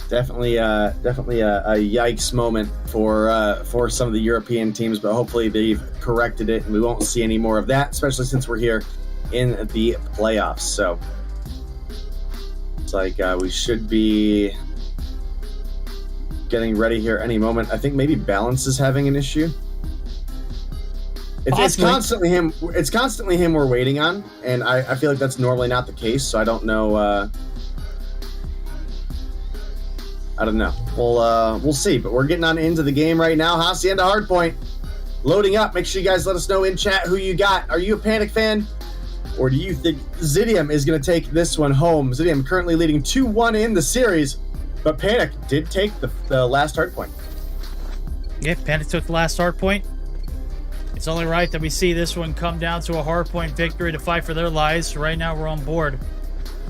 Definitely a yikes moment for some of the European teams, but hopefully they've corrected it and we won't see any more of that, especially since we're here in the playoffs. So it's like we should be getting ready here any moment. I think maybe balance is having an issue. It's constantly him. It's constantly him we're waiting on, and I feel like that's normally not the case. So I don't know. I don't know. We'll see. But we're getting on into the game right now. Hacienda Hardpoint loading up. Make sure you guys let us know in chat who you got. Are you a Panic fan, or do you think Zidium is going to take this one home? Zidium currently leading 2-1 in the series, but Panic did take the last hardpoint. Yeah, Panic took the last hardpoint. It's only right that we see this one come down to a hardpoint victory to fight for their lives. Right now, we're on board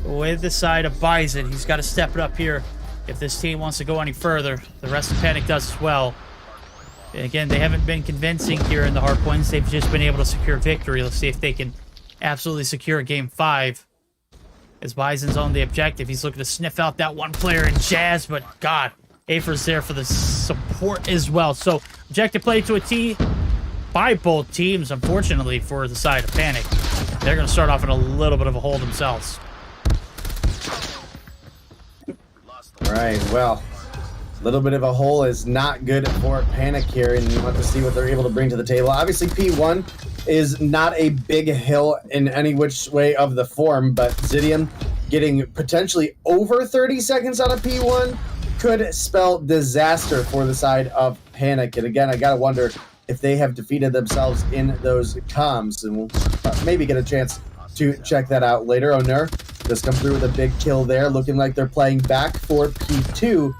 with the side of Bison. He's got to step it up here if this team wants to go any further. The rest of Panic does as well. And again, they haven't been convincing here in the hardpoints. They've just been able to secure victory. Let's see if they can absolutely secure Game 5. As Bison's on the objective, he's looking to sniff out that one player in Jazz, but God, Afer's there for the support as well. So, objective play to a T by both teams, unfortunately, for the side of Panic. They're going to start off in a little bit of a hole themselves. All right, well, a little bit of a hole is not good for Panic here, and you want to see what they're able to bring to the table. Obviously, P1 is not a big hill in any which way of the form, but Zidium getting potentially over 30 seconds on a P1 could spell disaster for the side of Panic. And again, I gotta wonder if they have defeated themselves in those comms, and we'll maybe get a chance to check that out later. Onur does come through with a big kill there, looking like they're playing back for P2.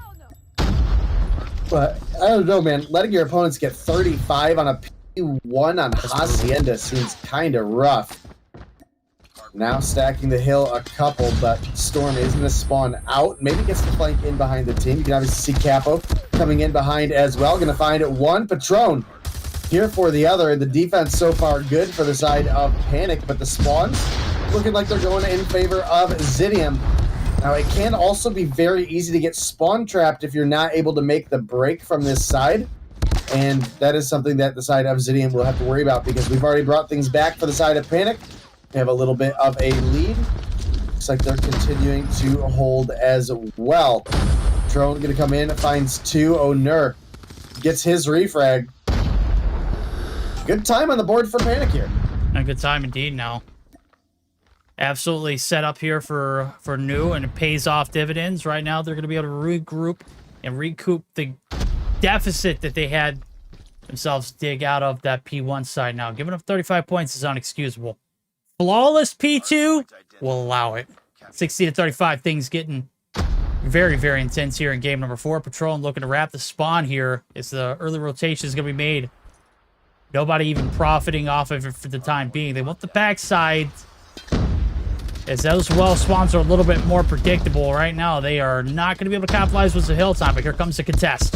But I don't know, man. Letting your opponents get 35 on a P1 on Hacienda seems kind of rough. Now stacking the hill a couple, but Storm is going to spawn out. Maybe gets the flank in behind the team. You can obviously see Capo coming in behind as well. Going to find one Patron here for the other. The defense so far good for the side of Panic, but the spawns looking like they're going in favor of Zidium. Now, it can also be very easy to get spawn trapped if you're not able to make the break from this side. And that is something that the side of Zidium will have to worry about, because we've already brought things back for the side of Panic. They have a little bit of a lead. Looks like they're continuing to hold as well. Drone going to come in, finds two. Onur gets his refrag. Good time on the board for Panic here. A good time indeed now. Absolutely set up here for new, and it pays off dividends. Right now, they're going to be able to regroup and recoup the deficit that they had themselves dig out of that P1 side now. Giving up 35 points is unexcusable. Flawless P2 will allow it. 60-35, things getting very, very intense here in game number 4. Patron looking to wrap the spawn here as the early rotation is going to be made. Nobody even profiting off of it for the time being. They want the backside, as those well spawns are a little bit more predictable. Right now, they are not going to be able to capitalize with the hill time, but here comes the contest.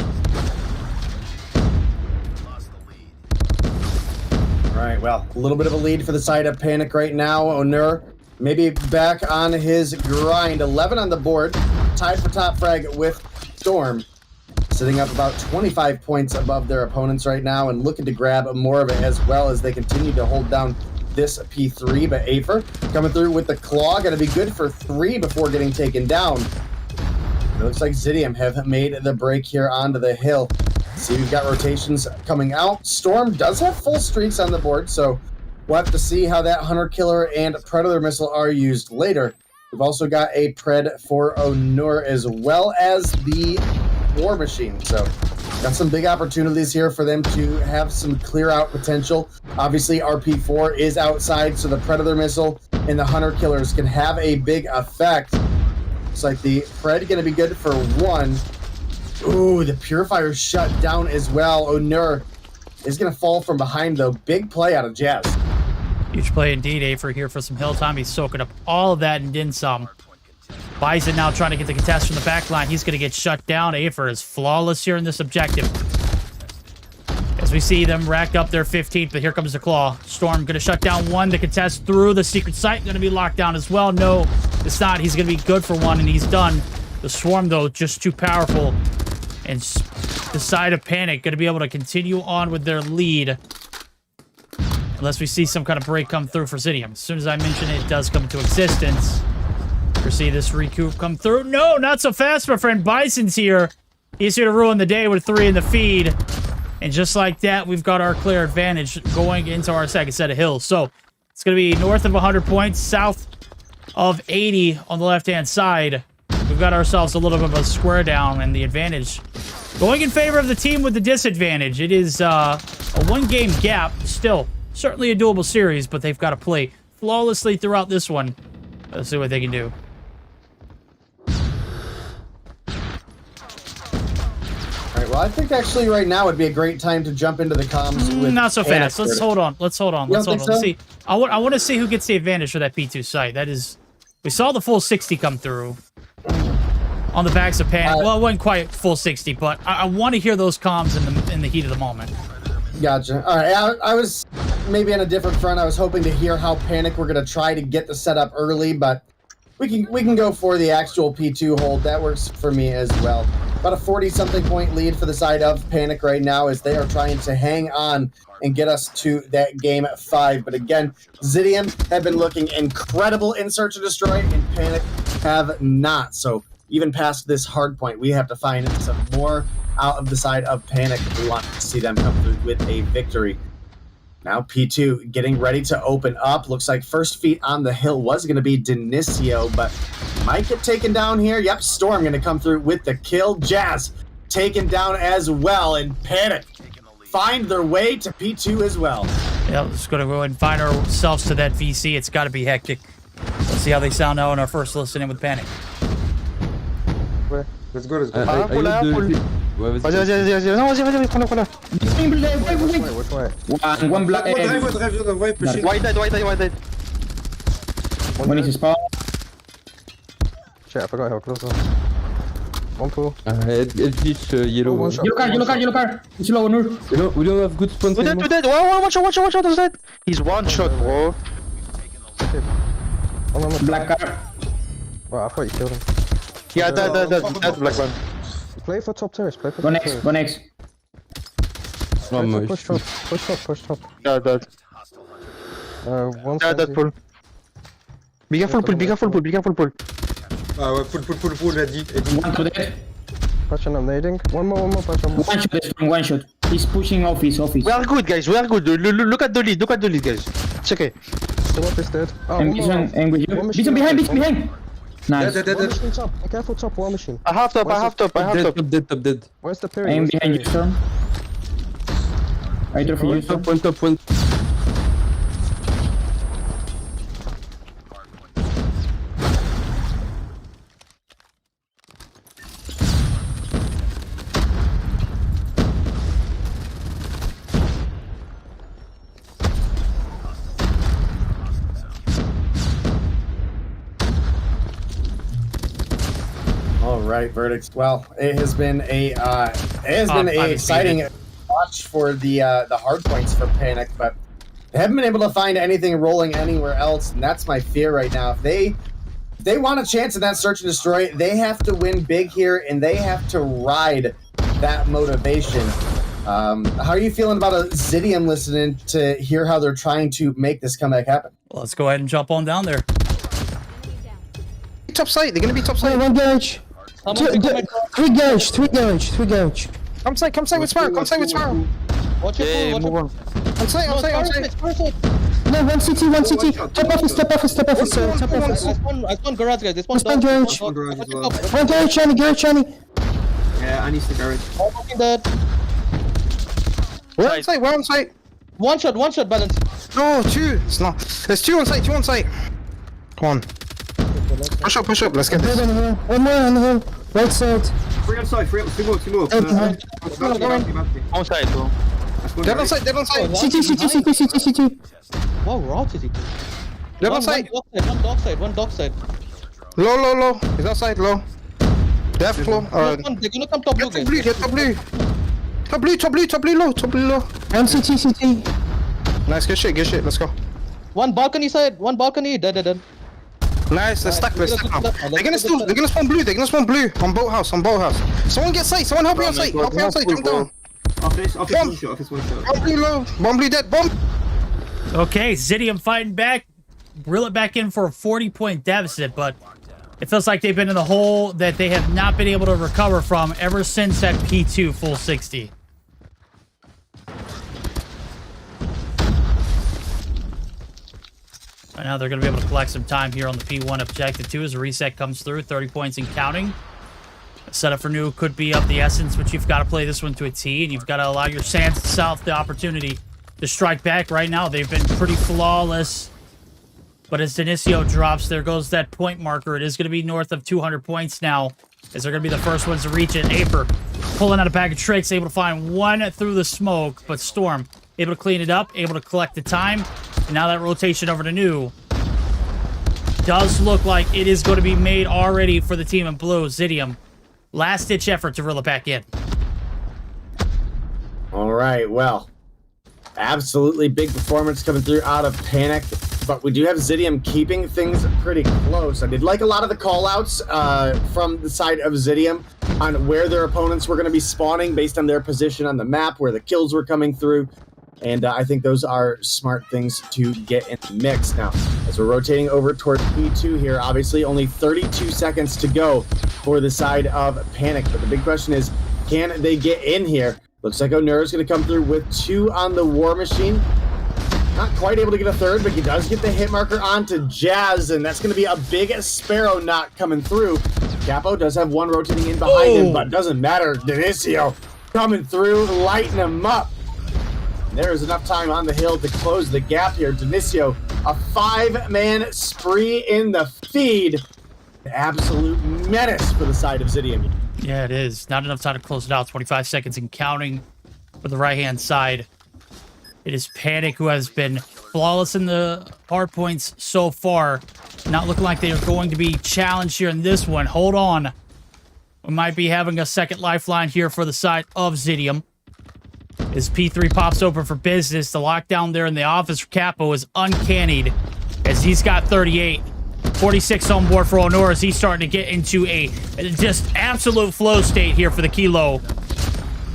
All right, well, a little bit of a lead for the side of Panic right now. Onur maybe back on his grind. 11 on the board, tied for top frag with Storm. Sitting up about 25 points above their opponents right now and looking to grab more of it as well as they continue to hold down this P3. But Afer coming through with the claw, going to be good for 3 before getting taken down. It looks like Zidium have made the break here onto the hill. See, we've got rotations coming out. Storm does have full streaks on the board, so we'll have to see how that Hunter Killer and Predator Missile are used later. We've also got a Pred for Onur as well as the War Machine, so got some big opportunities here for them to have some clear out potential. Obviously, RP4 is outside, so the Predator Missile and the Hunter Killers can have a big effect. Looks like the Pred going to be good for 1. Ooh, the Purifier shut down as well. Onur is going to fall from behind, though. Big play out of Jazz. Huge play indeed, Afer here for some hill time. He's soaking up all of that and then some. Bison now trying to get the contest from the back line. He's going to get shut down. Afer is flawless here in this objective. As we see them rack up their 15th, but here comes the claw. Storm going to shut down 1. The contest through the secret site going to be locked down as well. No, it's not. He's going to be good for 1, and he's done. The swarm, though, just too powerful. And the side of Panic going to be able to continue on with their lead. Unless we see some kind of break come through for Zidium. As soon as I mention it, it does come into existence. We see this recoup come through. No, not so fast, my friend. Bison's here. He's here to ruin the day with 3 in the feed. And just like that, we've got our clear advantage going into our second set of hills. So it's going to be north of 100 points, south of 80 on the left-hand side. We've got ourselves a little bit of a square down, and the advantage going in favor of the team with the disadvantage. It is a 1-game gap. Still, certainly a doable series, but they've got to play flawlessly throughout this one. Let's see what they can do. All right, well, I think actually right now would be a great time to jump into the comms with Not so fast. Let's hold on. Let's hold on. Let's hold on. So? Let's see. I want to see who gets the advantage for that P2 site. That is, we saw the full 60 come through on the backs of Panic. Well, it wasn't quite full 60, but I want to hear those comms in the heat of the moment. Gotcha. All right, I was maybe on a different front. I was hoping to hear how Panic were going to try to get the setup early, but we can go for the actual P2 hold. That works for me as well. About a 40-something point lead for the side of Panic right now as they are trying to hang on and get us to that game 5. But again, Zidium have been looking incredible in Search and Destroy, and Panic have not. So even past this hard point, we have to find some more out of the side of Panic if we want to see them come through with a victory. Now P2 getting ready to open up. Looks like first feet on the hill was going to be Denisio, but might get taken down here. Yep, Storm going to come through with the kill. Jazz taken down as well, and Panic find their way to P2 as well. Yeah, let's go ahead and find ourselves to that VC. It's got to be hectic. Let's see how they sound now in our first listen in with Panic. Let's go, let's go. Vas-y. Non, vas-y, prends-le. One black. White dead. One is spawn. Shit, I forgot how close I was. One pull. Yellow car. It's low, Nur. We don't have good spawns Two dead. Watch out, he's dead. He's one shot, bro. Black car. Well, I thought you killed him. Yeah, dead, black one. Play for top terrace, Go next. Push top. Yeah, dead. One dead pull. Be careful pull. Pull, ready. One to dead. Patron, I'm nading. One more, Patron. One shot. He's pushing office. We are good, guys. Look at the lead, guys. It's okay. The one is dead. And with you. Beacon behind. Nice. Dead. One machine top. Be careful top, one machine. I have top. Dead. Where's the period? Aim behind you, Storm. I drove for you, Storm. One. All right, verdicts. Well, it has been a exciting watch for the hard points for Panic, but they haven't been able to find anything rolling anywhere else, and that's my fear right now. If they want a chance in that search and destroy, they have to win big here, and they have to ride that motivation. How are you feeling about a Zidium listening to hear how they're trying to make this comeback happen? Well, let's go ahead and jump on down there. Top site, they're gonna be top site. One garage. Three garage. Come site with Sparrow. Watch it, Move on. On site. No, one CT. Top office. I spawn garage, guys. They spawn One garage. Garage as well. One garage, Johnny. Yeah, I need the garage. All fucking dead. We're on site. One shot, balance. No, two. It's not. There's two on site. One. Push up. Let's get this. One more on the hill. Right side. Three on side. Two more. On site, bro. Dead on site. CT. Wow, rot is he? Dead on site. One dog side. Low. He's outside, low. Death floor. They're gonna come top blue, guys. Get top blue. Top blue low. One CT. Nice, good shit. Let's go. One balcony, dead. Nice, they're stuck now. They're gonna spawn blue. On boathouse. Someone get sight. Someone help me on sight. Jump down. Office one shot. Bomb blue low. Bomb blue dead. Bomb. Okay, Zidium fighting back. Reel it back in for a 40-point deficit, but it feels like they've been in the hole that they have not been able to recover from ever since that P2 full 60. Right now, they're going to be able to collect some time here on the P1 objective 2 as a reset comes through. 30 points and counting. A setup for new could be of the essence, but you've got to play this one to a T, and you've got to allow your Sands South the opportunity to strike back. Right now, they've been pretty flawless. But as Denisio drops, there goes that point marker. It is going to be north of 200 points now, as they're going to be the first ones to reach it. Aper pulling out a bag of tricks, able to find one through the smoke, but Storm able to clean it up, able to collect the time. And now that rotation over to new does look like it is going to be made already for the team in blue. Zidium, last-ditch effort to reel it back in. All right, well, absolutely big performance coming through out of Panic, but we do have Zidium keeping things pretty close. I did like a lot of the call-outs from the side of Zidium on where their opponents were going to be spawning based on their position on the map, where the kills were coming through. And I think those are smart things to get in the mix. Now, as we're rotating over towards P2 here, obviously only 32 seconds to go for the side of Panic. But the big question is, can they get in here? Looks like Onura's going to come through with 2 on the War Machine. Not quite able to get a third, but he does get the hit marker onto Jazz, and that's going to be a big Sparrow knock coming through. Capo does have one rotating in behind him, but doesn't matter. Denicio coming through, lighting him up. There's enough time on the hill to close the gap here. Denicio, a 5-man spree in the feed. Absolute menace for the side of Zidium. Yeah, it is. Not enough time to close it out. 25 seconds and counting for the right-hand side. It is Panic who has been flawless in the hard points so far. Not looking like they are going to be challenged here in this one. Hold on. We might be having a second lifeline here for the side of Zidium. As P3 pops open for business, the lockdown there in the office for Capo is uncannied as he's got 38. 46 on board for Honor as he's starting to get into a just absolute flow state here for the Kilo.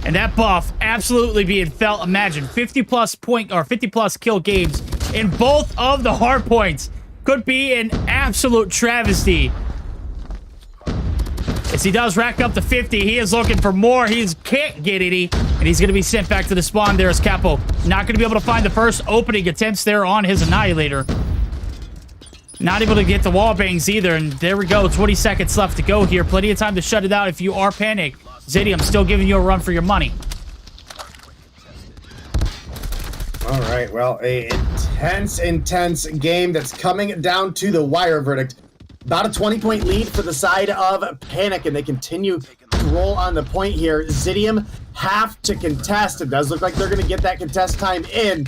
And that buff absolutely being felt. Imagine 50 plus kill games in both of the hard points. Could be an absolute travesty. As he does rack up the 50, he is looking for more. He can't get any, and he's going to be sent back to the spawn there as Capo. Not going to be able to find the first opening attempts there on his Annihilator. Not able to get the wall bangs either, and there we go. 20 seconds left to go here. Plenty of time to shut it out if you are Panic. Zidium still giving you a run for your money. All right, well, a intense game that's coming down to the wire verdict. About a 20-point lead for the side of Panic, and they continue to roll on the point here. Zidium have to contest. It does look like they're going to get that contest time in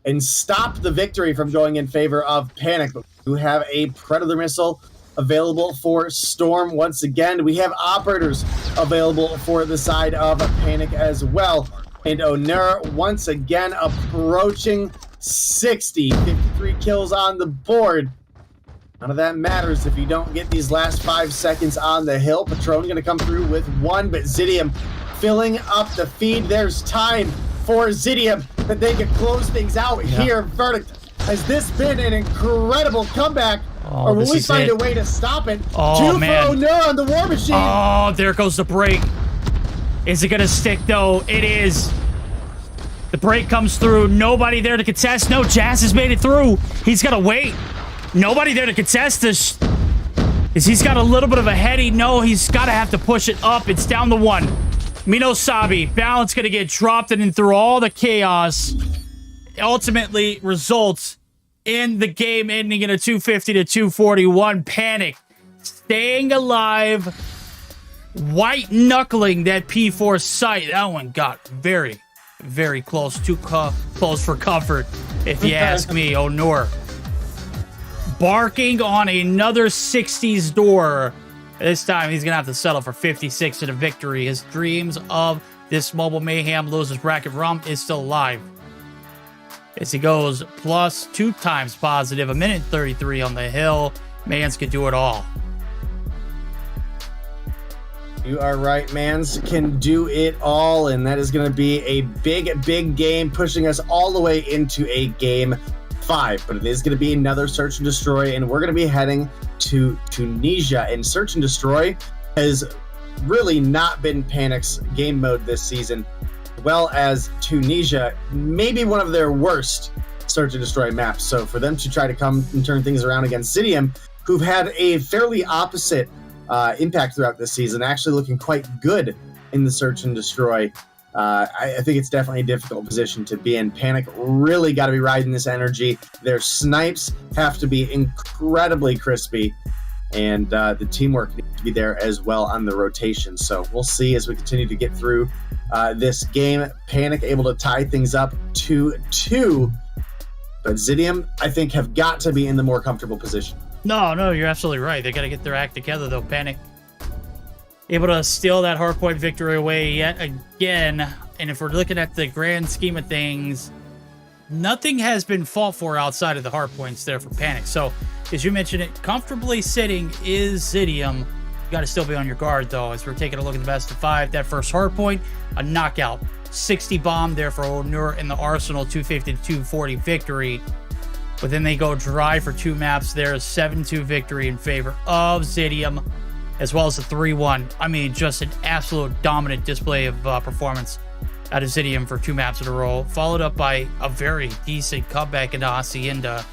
and stop the victory from going in favor of Panic. But we have a Predator missile available for Storm once again. We have operators available for the side of Panic as well. And Onera once again approaching 60. 53 kills on the board. None of that matters if you don't get these last 5 seconds on the hill. Patron going to come through with one, but Zidium filling up the feed. There's time for Zidium that they can close things out here. Verdict. Has this been an incredible comeback? Or will we find a way to stop it? Oh, man. For Onera on the War Machine. Oh, there goes the break. Is it going to stick, though? It is. The break comes through. Nobody there to contest. No, Jazz has made it through. He's got to wait. Nobody there to contest this. He's got a little bit of a heady. No, he's got to have to push it up. It's down to 1. Mino Sabi. Balance going to get dropped, and then through all the chaos, ultimately results in the game ending in a 250 to 241. Panic staying alive, white knuckling that P4 site. That one got very, very close. Too close for comfort, if you ask me. Onur barking on another 60s door. This time he's gonna have to settle for 56 in a victory. His dreams of this mobile mayhem losers bracket rump is still alive as he goes plus 2 times positive. 1:33 on the hill. Mans can do it all. You are right, Mans can do it all, and that is going to be a big game, pushing us all the way into a game 5. But it is going to be another Search and Destroy, and we're going to be heading to Tunisia. And Search and Destroy has really not been Panic's game mode this season, as well as Tunisia, maybe one of their worst Search and Destroy maps. So for them to try to come and turn things around against Zidium, who've had a fairly opposite impact throughout this season, actually looking quite good in the Search and Destroy, I think it's definitely a difficult position to be in. Panic really got to be riding this energy. Their snipes have to be incredibly crispy, and the teamwork needs to be there as well on the rotation. So we'll see as we continue to get through this game. Panic able to tie things up 2-2, but Zidium, I think, have got to be in the more comfortable position. No, you're absolutely right. They got to get their act together, though. Panic able to steal that hardpoint victory away yet again. And if we're looking at the grand scheme of things, nothing has been fought for outside of the hardpoints there for Panic. So, as you mentioned it, comfortably sitting is Zidium. You got to still be on your guard, though, as we're taking a look at the best of 5. That first hardpoint, a knockout. 60 bomb there for Onur in the Arsenal, 250 to 240 victory. But then they go dry for 2 maps there. 7-2 victory in favor of Zidium, as well as a 3-1. I mean, just an absolute dominant display of performance out of Zidium for 2 maps in a row, followed up by a very decent comeback into Hacienda,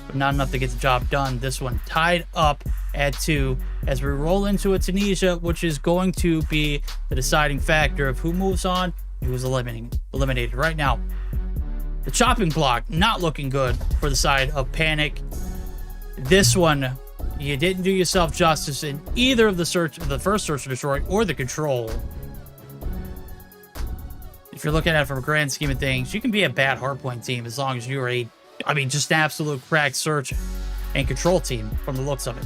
but not enough to get the job done. This one tied up at 2 as we roll into a Tunisia, which is going to be the deciding factor of who moves on, who is eliminated. Right now, the chopping block not looking good for the side of Panic. This one, you didn't do yourself justice in either of the first search and destroy or the control. If you're looking at it from a grand scheme of things, you can be a bad hardpoint team as long as you're just an absolute cracked search and control team from the looks of it.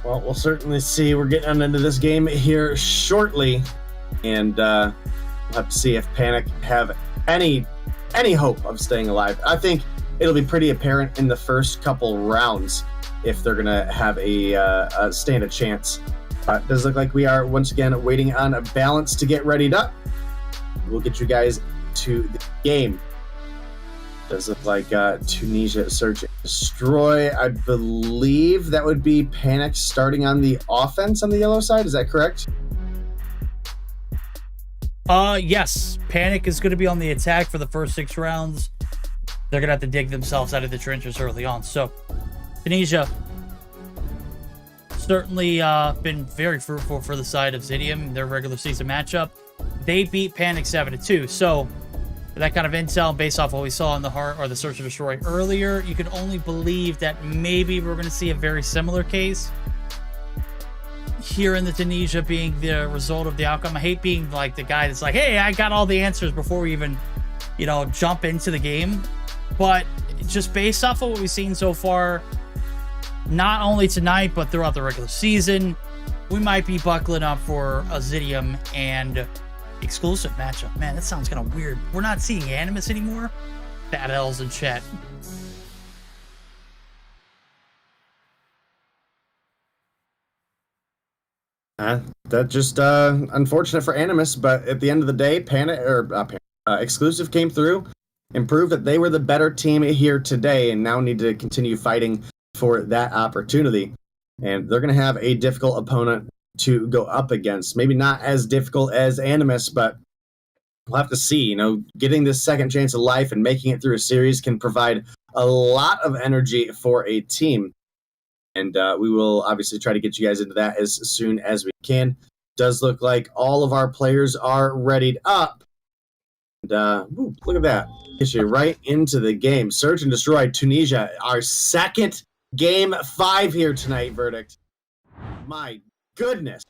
Well, we'll certainly see. We're getting into this game here shortly, and we'll have to see if Panic have any hope of staying alive. I think it'll be pretty apparent in the first couple rounds if they're going to have a stand a chance. It does look like we are once again waiting on a balance to get readied up. We'll get you guys to the game. Does look like Tunisia search and destroy. I believe that would be Panic starting on the offense on the yellow side. Is that correct? Yes. Panic is going to be on the attack for the first 6 rounds. They're going to have to dig themselves out of the trenches early on. So, Tunisia certainly been very fruitful for the side of Zidium, their regular season matchup. They beat Panic 7-2. So, that kind of intel based off what we saw in the Search and Destroy earlier, you could only believe that maybe we're going to see a very similar case here in the Tunisia being the result of the outcome. I hate being like the guy that's like, hey, I got all the answers before we even, jump into the game. But just based off of what we've seen so far, not only tonight, but throughout the regular season, we might be buckling up for a Zidium and exclusive matchup. Man, that sounds kind of weird. We're not seeing Animus anymore? Bad L's in chat. That just unfortunate for Animus, but at the end of the day, Exclusive came through and proved that they were the better team here today and now need to continue fighting for that opportunity. And they're going to have a difficult opponent to go up against. Maybe not as difficult as Animus, but we'll have to see. Getting this second chance of life and making it through a series can provide a lot of energy for a team. And we will obviously try to get you guys into that as soon as we can. Does look like all of our players are readied up. And look at that. Gets you right into the game. Search and Destroy Tunisia, our second Game 5 here tonight, Verdict. My goodness.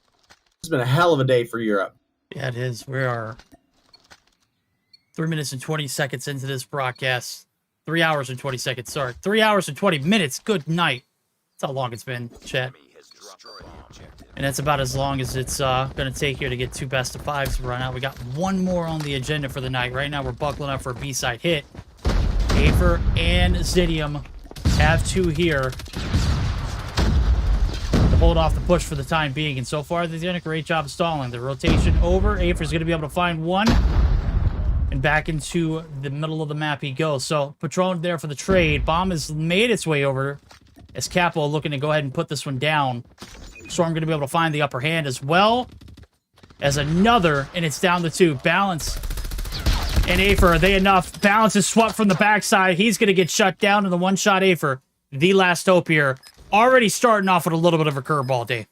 It's been a hell of a day for Europe. Yeah, it is. We are 3 minutes and 20 seconds into this broadcast. 3 hours and 20 seconds. Sorry. 3 hours and 20 minutes. Good night. That's how long it's been, chat. And that's about as long as it's going to take here to get 2 best of 5s to run out. We got one more on the agenda for the night. Right now, we're buckling up for a B-side hit. Afer and Zidium have 2 here to hold off the push for the time being. And so far, they've done a great job of stalling. The rotation over. Afer's going to be able to find one. And back into the middle of the map he goes. So, Patron there for the trade. Bomb has made its way over as Capo looking to go ahead and put this one down. Storm going to be able to find the upper hand as well as another, and it's down to 2. Balance and Afer, are they enough? Balance is swept from the backside. He's going to get shut down in the one-shot Afer. The last hope here. Already starting off with a little bit of a curveball, Dave.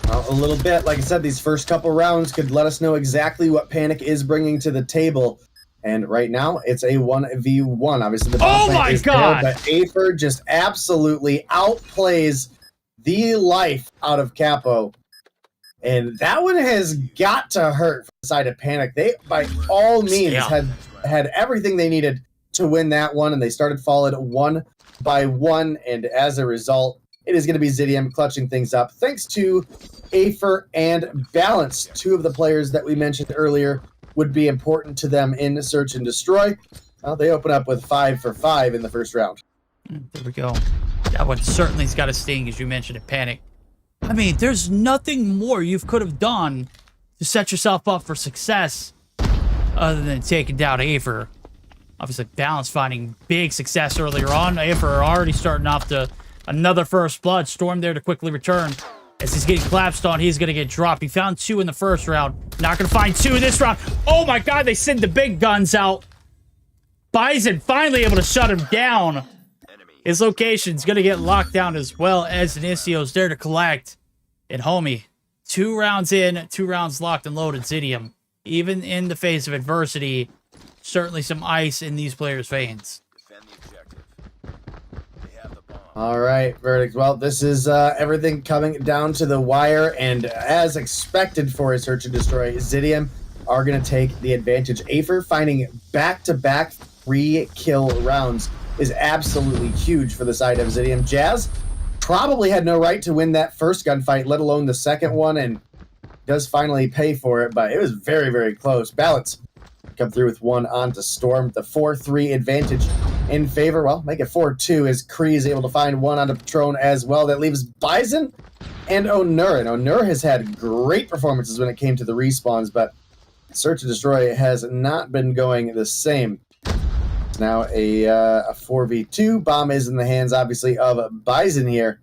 Well, a little bit. Like I said, these first couple rounds could let us know exactly what Panic is bringing to the table. And right now, it's a 1v1. Obviously, the oh my god! There, but Afer just absolutely outplays the life out of Capo. And that one has got to hurt for the side of Panic. They, by all means, had everything they needed to win that one, and they started falling one by one. And as a result, it is going to be Zidium clutching things up. Thanks to Afer and Balance, 2 of the players that we mentioned earlier would be important to them in Search and Destroy. Well, they open up with 5 for 5 in the first round. There we go. That one certainly's got a sting, as you mentioned, in Panic. I mean, there's nothing more you could have done to set yourself up for success other than taking down Afer. Obviously, Balance finding big success earlier on. Afer already starting off to another first blood. Storm there to quickly return. As he's getting collapsed on, he's going to get dropped. He found 2 in the first round. Not going to find 2 in this round. Oh my god, they send the big guns out. Bison finally able to shut him down. His location's going to get locked down as well as Inicio's there to collect. And homie, 2 rounds in, 2 rounds locked and loaded. Zidium, even in the face of adversity, certainly some ice in these players' veins. All right, Verdict. Well, this is everything coming down to the wire, and as expected for a search and destroy, Zidium are going to take the advantage. Afer finding back-to-back 3-kill rounds is absolutely huge for the side of Zidium. Jazz probably had no right to win that first gunfight, let alone the second one, and does finally pay for it, but it was very, very close. Balance come through with 1 onto Storm. The 4-3 advantage in favor. Well, make it 4-2 as Kree is able to find 1 onto Patron as well. That leaves Bison and Onur. And Onur has had great performances when it came to the respawns, but Search and Destroy has not been going the same. It's now a 4v2. Bomb is in the hands, obviously, of Bison here.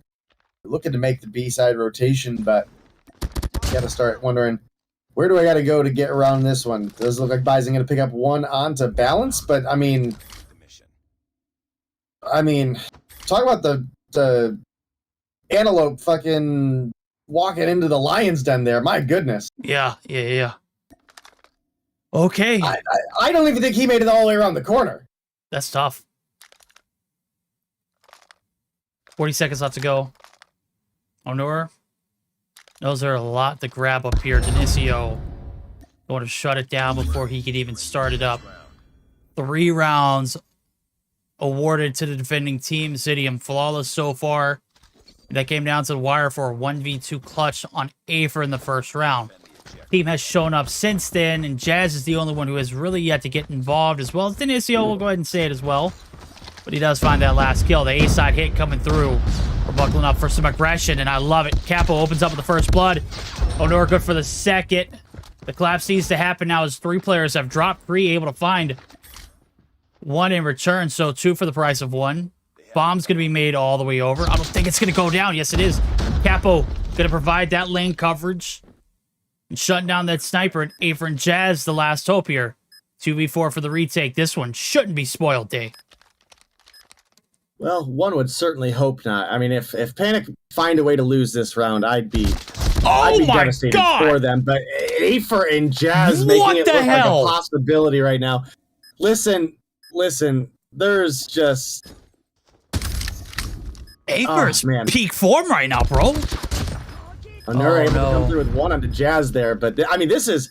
Looking to make the B-side rotation, but got to start wondering, where do I got to go to get around this one? Does look like Bison going to pick up 1 onto Balance, but I mean, talk about the antelope fucking walking into the lion's den there. My goodness. Yeah. Okay. I don't even think he made it all the way around the corner. That's tough. 40 seconds left to go. Onur. Those are a lot to grab up here. Denicio going to shut it down before he could even start it up. 3 rounds awarded to the defending team. Zidium flawless so far. That came down to the wire for a 1v2 clutch on Afer in the first round. Team has shown up since then, and Jazz is the only one who has really yet to get involved, as well as Denicio. We'll go ahead and say it as well. But he does find that last kill. The A-side hit coming through. We're buckling up for some aggression, and I love it. Capo opens up with the first blood. Onur good for the second. The collapse needs to happen now as 3 players have dropped. 3 able to find 1 in return, so 2 for the price of 1. Bomb's going to be made all the way over. I don't think it's going to go down. Yes, it is. Capo going to provide that lane coverage and shutting down that sniper. And Afer and Jazz, the last hope here. 2v4 for the retake. This one shouldn't be spoiled, Day. Well, one would certainly hope not. I mean, if Panic find a way to lose this round, I'd be devastated for them. But Afer and Jazz making it look like a possibility right now. Listen, there's just... Afer's peak form right now, bro. Onur able to come through with 1 onto Jazz there, but I mean, this is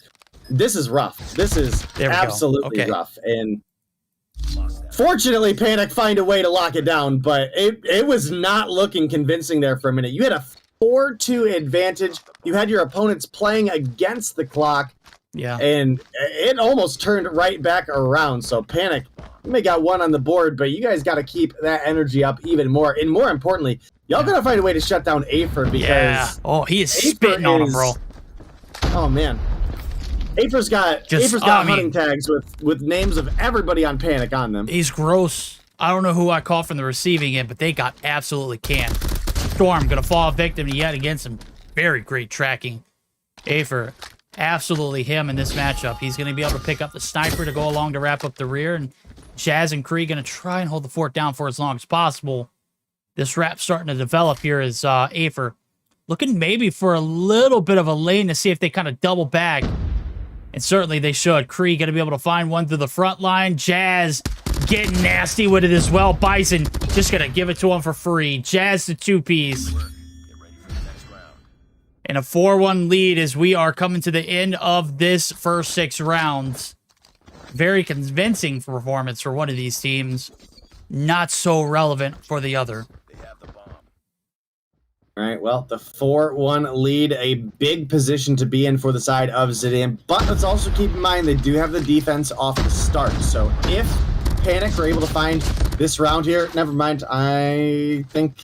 rough. This is absolutely rough, and fortunately, Panic find a way to lock it down, but it was not looking convincing there for a minute. You had a 4-2 advantage. You had your opponents playing against the clock, and it almost turned right back around. So Panic, you may got 1 on the board, but you guys got to keep that energy up even more. And more importantly, y'all got to find a way to shut down Afer because he is spitting on him, bro. Oh man, Afer's got hunting tags with names of everybody on Panic on them. He's gross. I don't know who I call from the receiving end, but they got absolutely canned. Storm gonna fall victim yet again. Some very great tracking. Afer, absolutely him in this matchup. He's gonna be able to pick up the sniper to go along to wrap up the rear, and Jazz and Kree gonna try and hold the fort down for as long as possible. This wrap starting to develop here is Afer looking maybe for a little bit of a lane to see if they kind of double back. And certainly they should. Kree going to be able to find 1 through the front line. Jazz getting nasty with it as well. Bison just going to give it to him for free. Jazz the 2-piece. And a 4-1 lead as we are coming to the end of this first 6 rounds. Very convincing performance for one of these teams. Not so relevant for the other. All right, well, the 4-1 lead, a big position to be in for the side of Zidium, but let's also keep in mind they do have the defense off the start. So if Panic are able to find this round here, never mind, I think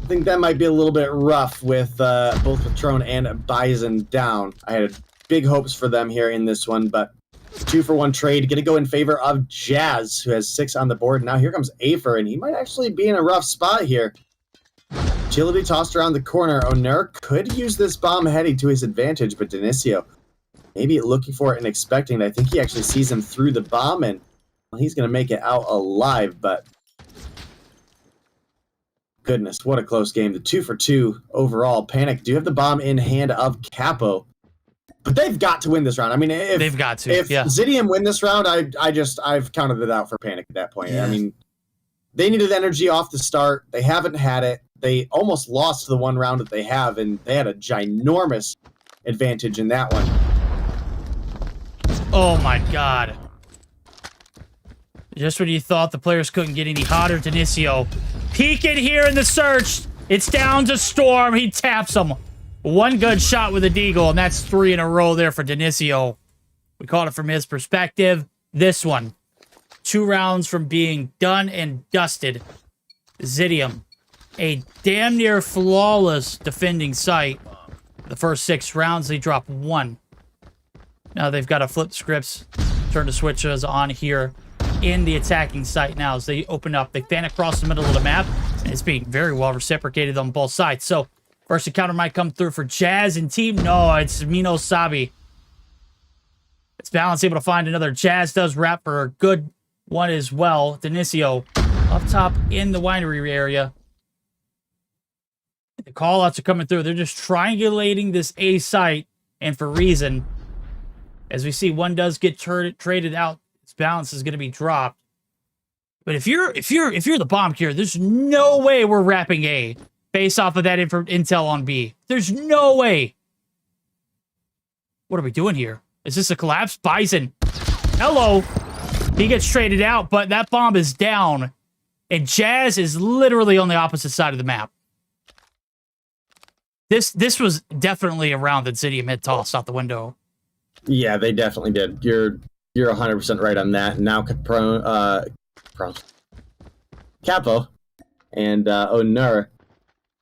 that might be a little bit rough with both Patron and Bison down. I had big hopes for them here in this one, but 2-for-1 trade, gonna go in favor of Jazz, who has 6 on the board. Now here comes Afer, and he might actually be in a rough spot here. Agility tossed around the corner. Oner could use this bomb heading to his advantage, but Denisio maybe looking for it and expecting it. I think he actually sees him through the bomb, and well, he's going to make it out alive, but goodness, what a close game. The 2 for 2 overall. Panic do have the bomb in hand of Capo, but they've got to win this round. I mean, if They've got to, if yeah. Zidium win this round, I've counted it out for Panic at that point. Yeah. I mean, they needed energy off the start. They haven't had it. They almost lost the one round that they have, and they had a ginormous advantage in that one. Oh my god. Just when you thought the players couldn't get any hotter, Denisio peeking here in the search. It's down to Storm. He taps him. One good shot with a deagle, and that's 3 in a row there for Denisio. We caught it from his perspective. This one, 2 rounds from being done and dusted. Zidium, a damn near flawless defending site. The first 6 rounds, they dropped 1. Now they've got to flip scripts, turn the switches on here in the attacking site now as they open up. They fan across the middle of the map, and it's being very well reciprocated on both sides. So, first encounter might come through for Jazz and team. No, it's Mino Sabi. It's Balance able to find another. Jazz does wrap for a good one as well. Denisio up top in the winery area. The call-outs are coming through. They're just triangulating this A site, and for reason. As we see, one does get traded out. Its balance is going to be dropped. But if you're the bomb here, there's no way we're wrapping A based off of that intel on B. There's no way. What are we doing here? Is this a collapse? Bison. Hello. He gets traded out, but that bomb is down. And Jazz is literally on the opposite side of the map. This was definitely a round that Zidium had tossed out the window. Yeah, they definitely did. You're 100% right on that. Now Capo and Oner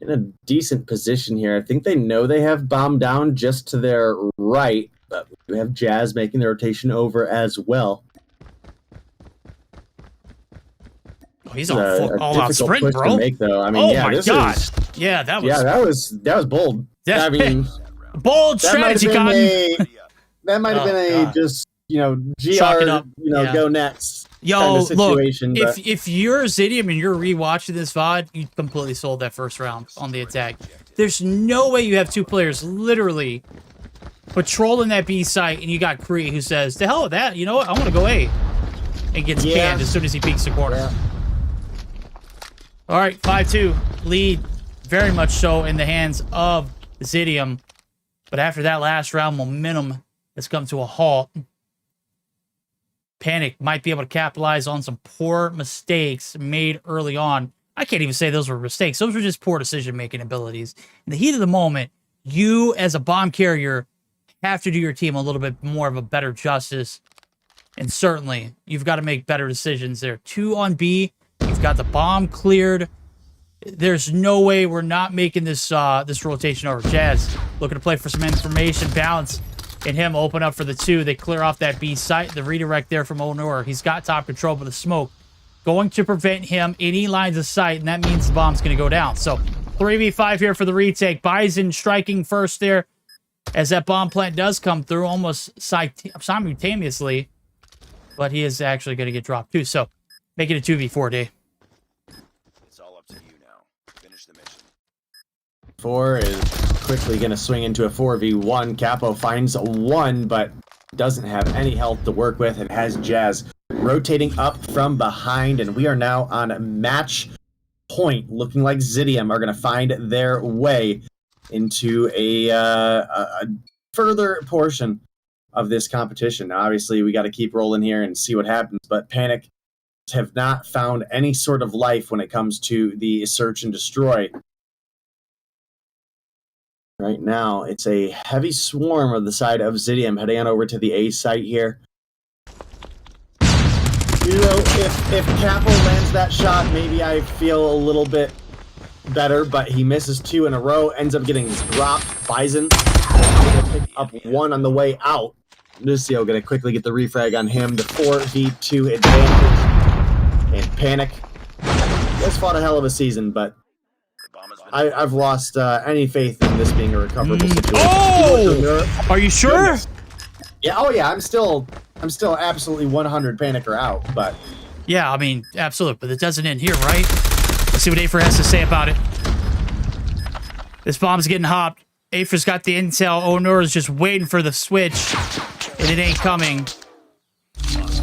in a decent position here. I think they know they have bomb down just to their right, but we have Jazz making the rotation over as well. Oh, he's on all out sprint, bro. To make, though. I mean, oh yeah, my this god. is, yeah, that was bold. I mean, bold strategy, that might have been a just, GR, go Nets. Yo, kind of situation, look, if you're Zidium and you're rewatching this VOD, you completely sold that first round on the attack. There's no way you have 2 players literally patrolling that B site, and you got Kree who says, "The hell with that, you know what? I want to go A," and gets canned as soon as he peeks the corner. Yeah. All right, 5-2 lead, very much so in the hands of Zidium. But after that last round, momentum has come to a halt. Panic might be able to capitalize on some poor mistakes made early on. I can't even say those were mistakes. Those were just poor decision-making abilities. In the heat of the moment, you as a bomb carrier have to do your team a little bit more of a better justice. And certainly, you've got to make better decisions there. 2 on B. You've got the bomb cleared. There's no way we're not making this this rotation over. Jazz looking to play for some information. Balance and him open up for the 2. They clear off that B site. The redirect there from Onur. He's got top control, but the smoke going to prevent him any lines of sight, and that means the bomb's going to go down. So 3v5 here for the retake. Bison striking first there as that bomb plant does come through almost simultaneously, but he is actually going to get dropped too. So make it a 2v4 day. It's all up to you now. Finish the mission. 4 is quickly going to swing into a 4v1. Capo finds a 1, but doesn't have any health to work with and has Jazz rotating up from behind. And we are now on match point, looking like Zidium are going to find their way into a further portion of this competition. Now, obviously, we got to keep rolling here and see what happens, but Panic have not found any sort of life when it comes to the search and destroy. Right now, it's a heavy swarm of the side of Zidium heading on over to the A site here. If Capo lands that shot, maybe I feel a little bit better, but he misses 2 in a row, ends up getting dropped. Bison gonna pick up 1 on the way out. Lucio gonna quickly get the refrag on him. The 4v2 advantage. And Panic has fought a hell of a season, but I've lost any faith in this being a recoverable situation. Oh! Are you sure? Yeah. Oh yeah. I'm still absolutely 100 panicker out. But yeah, I mean, absolutely. But it doesn't end here, right? Let's see what Afer has to say about it. This bomb's getting hopped. Afer's got the intel. Onur is just waiting for the switch, and it ain't coming.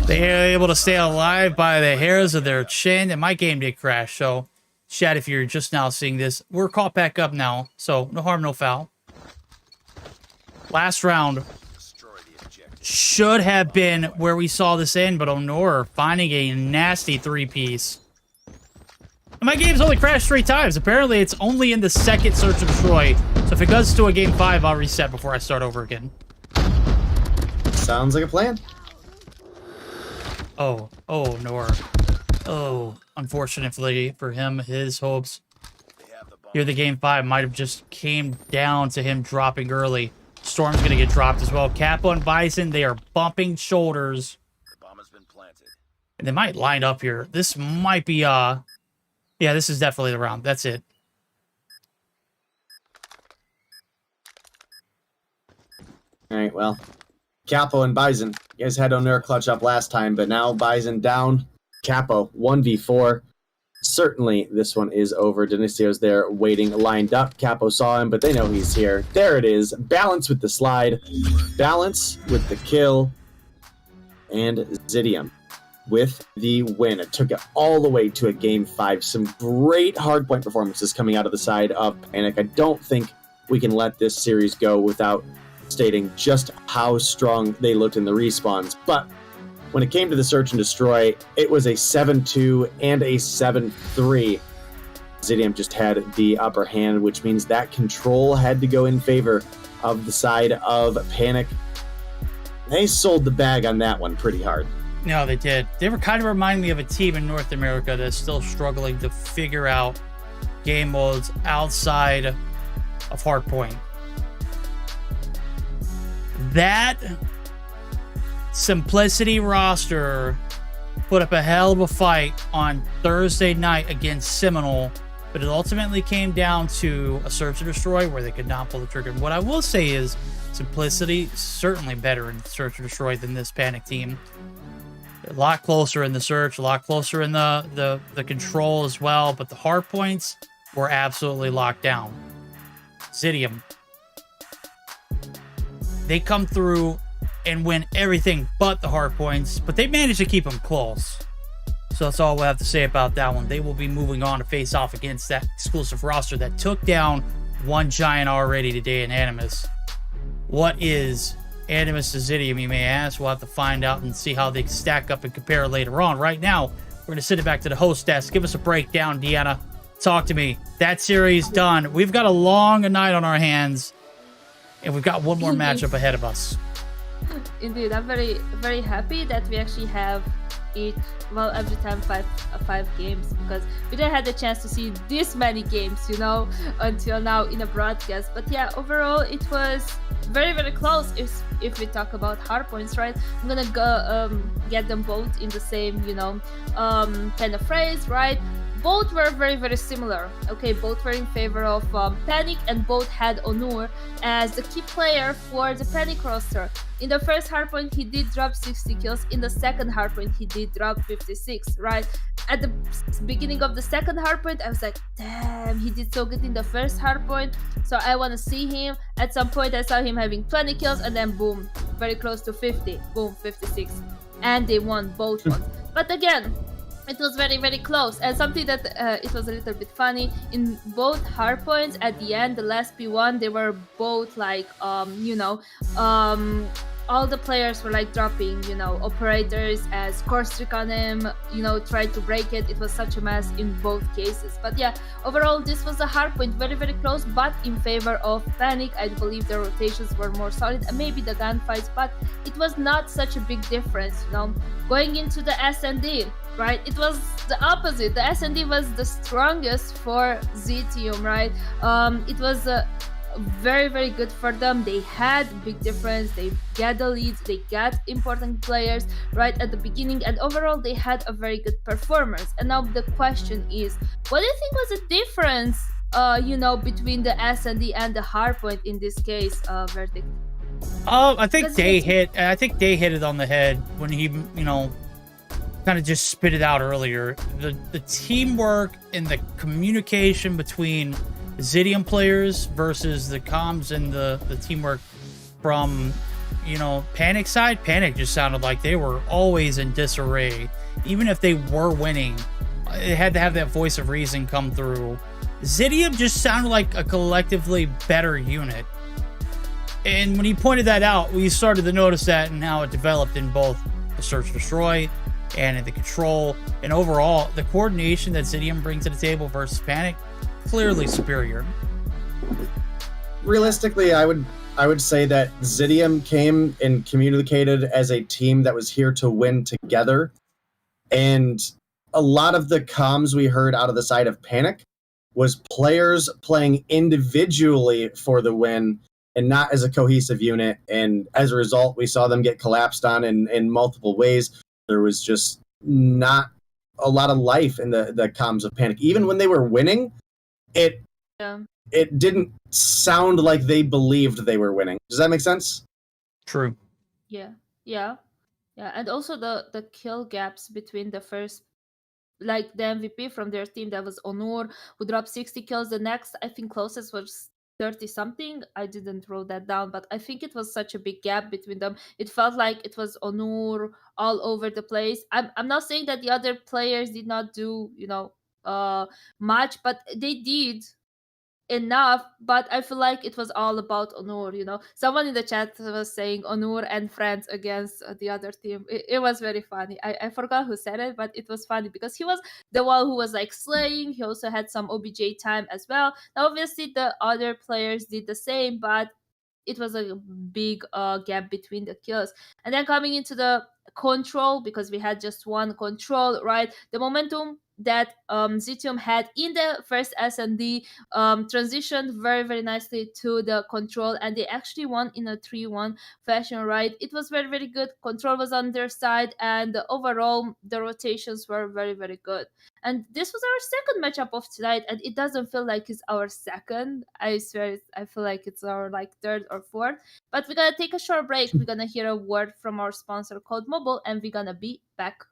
They are able to stay alive by the hairs of their chin, and my game did crash. So, chat, if you're just now seeing this, we're caught back up now. So, no harm, no foul. Last round should have been where we saw this end, but Onur finding a nasty 3-piece. My game's only crashed 3 times. Apparently, it's only in the second search and destroy. So if it goes to a game 5, I'll reset before I start over again. Sounds like a plan. Oh, Nor. Oh, unfortunately for him, his hopes here, the game 5 might have just came down to him dropping early. Storm's gonna get dropped as well. Kappa and Bison, they are bumping shoulders. And they might line up here. This might be, yeah, this is definitely the round. That's it. All right, well, Capo and Bison, you guys had Onur clutch up last time, but now Bison down. Capo, 1v4. Certainly, this one is over. Denissio's there waiting, lined up. Capo saw him, but they know he's here. There it is. Balance with the slide. Balance with the kill. And Zidium with the win. It took it all the way to a game 5. Some great hardpoint performances coming out of the side of Panic. I don't think we can let this series go without stating just how strong they looked in the respawns. But when it came to the search and destroy, it was a 7-2 and a 7-3. Zidium just had the upper hand, which means that control had to go in favor of the side of Panic. They sold the bag on that one pretty hard. No, they did. They were kind of reminding me of a team in North America that's still struggling to figure out game modes outside of Hardpoint. That Simplicity roster put up a hell of a fight on Thursday night against Seminole, but it ultimately came down to a search and destroy where they could not pull the trigger. And what I will say is Simplicity certainly better in search and destroy than this Panic team. A lot closer in the search, a lot closer in the control as well, but the hard points were absolutely locked down. Zidium, they come through and win everything but the hard points, but they managed to keep them close. So that's all we'll have to say about that one. They will be moving on to face off against that exclusive roster that took down one giant already today in Animus. What is Animus to Zidium, you may ask? We'll have to find out and see how they stack up and compare later on. Right now, we're going to send it back to the host desk. Give us a breakdown, Deanna. Talk to me. That series done. We've got a long night on our hands, and we've got one more matchup ahead of us. Indeed, I'm very, very happy that we actually have every time five games, because we didn't have the chance to see this many games, you know, until now in a broadcast. But yeah, overall it was very, very close. If we talk about hardpoints, right, I'm gonna go get them both in the same, you know, kind of phrase, right? Both were very, very similar. Okay, both were in favor of Panic, and both had Onur as the key player for the Panic roster. In the first hardpoint, he did drop 60 kills. In the second hardpoint, he did drop 56, right? At the beginning of the second hardpoint, I was like, damn, he did so good in the first hardpoint, so I want to see him. At some point, I saw him having 20 kills, and then boom, very close to 50, boom, 56. And they won both ones. But again, it was very, very close, and something that it was a little bit funny in both hardpoints. At the end, the last P1, they were both like, you know, all the players were like dropping, you know, operators as core streak on him, you know, tried to break it. It was such a mess in both cases. But yeah, overall, this was a hardpoint, very, very close, but in favor of Panic. I believe the rotations were more solid, and maybe the gunfights, but it was not such a big difference, you know. Going into the S&D, right, it was the opposite. The S&D was the strongest for Zitium, right? It was very, very good for them. They had big difference. They got the leads. They got important players right at the beginning, and overall they had a very good performance. And now the question is, what do you think was the difference you know, between the S&D and the hardpoint in this case, Verdict? I think Because Day it's- hit it on the head when he, you know, kind of just spit it out earlier. The teamwork and the communication between Zidium players versus the comms and the teamwork from, you know, Panic side. Panic just sounded like they were always in disarray. Even if they were winning, it had to have that voice of reason come through. Zidium just sounded like a collectively better unit. And when he pointed that out, we started to notice that and how it developed in both the Search Destroy and in the Control. And overall, the coordination that Zidium brings to the table versus Panic, clearly superior. Realistically, I would say that Zidium came and communicated as a team that was here to win together. And a lot of the comms we heard out of the side of Panic was players playing individually for the win and not as a cohesive unit. And as a result, we saw them get collapsed on in multiple ways. There was just not a lot of life in the comms of Panic. Even when they were winning, it didn't sound like they believed they were winning. Does that make sense? True. Yeah, and also the kill gaps between the first, like the MVP from their team, that was Onur, who dropped 60 kills. The next, I think, closest was 30 something. I didn't wrote that down, but I think it was such a big gap between them. It felt like it was Onur all over the place. I'm not saying that the other players did not do, you know, much, but they did enough. But I feel like it was all about Onur, you know. Someone in the chat was saying Onur and friends against the other team. It was very funny. I forgot who said it, but it was funny because he was the one who was like slaying. He also had some OBJ time as well. Now obviously the other players did the same, but it was a big gap between the kills. And then coming into the control, because we had just one control, right? The momentum that Zitium had in the first S&D transitioned very, very nicely to the control, and they actually won in a 3-1 fashion, right? It was very, very good. Control was on their side, and overall the rotations were very, very good. And this was our second matchup of tonight, and it doesn't feel like it's our second. I swear, I feel like it's our like third or fourth. But we're gonna take a short break. We're gonna hear a word from our sponsor, Code Mobile, and we're gonna be back.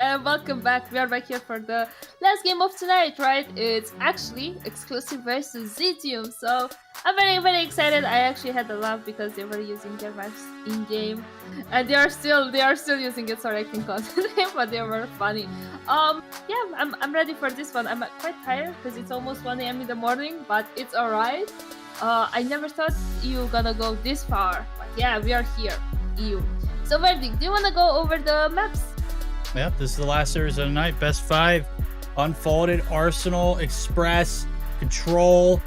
And welcome back. We are back here for the last game of tonight, right? It's actually exclusive versus Zitium. So I'm very, very excited. I actually had a laugh because they were using their maps in game, and they are still using it. Sorry, I can concentrate, but they were funny. Yeah, I'm ready for this one. I'm quite tired because it's almost 1 a.m. in the morning, but it's alright. I never thought you gonna go this far, but yeah, we are here. EU. So Verdict, do you wanna go over the maps? Yep, this is the last series of the night. Best 5 unfolded. Arsenal, Express, Control,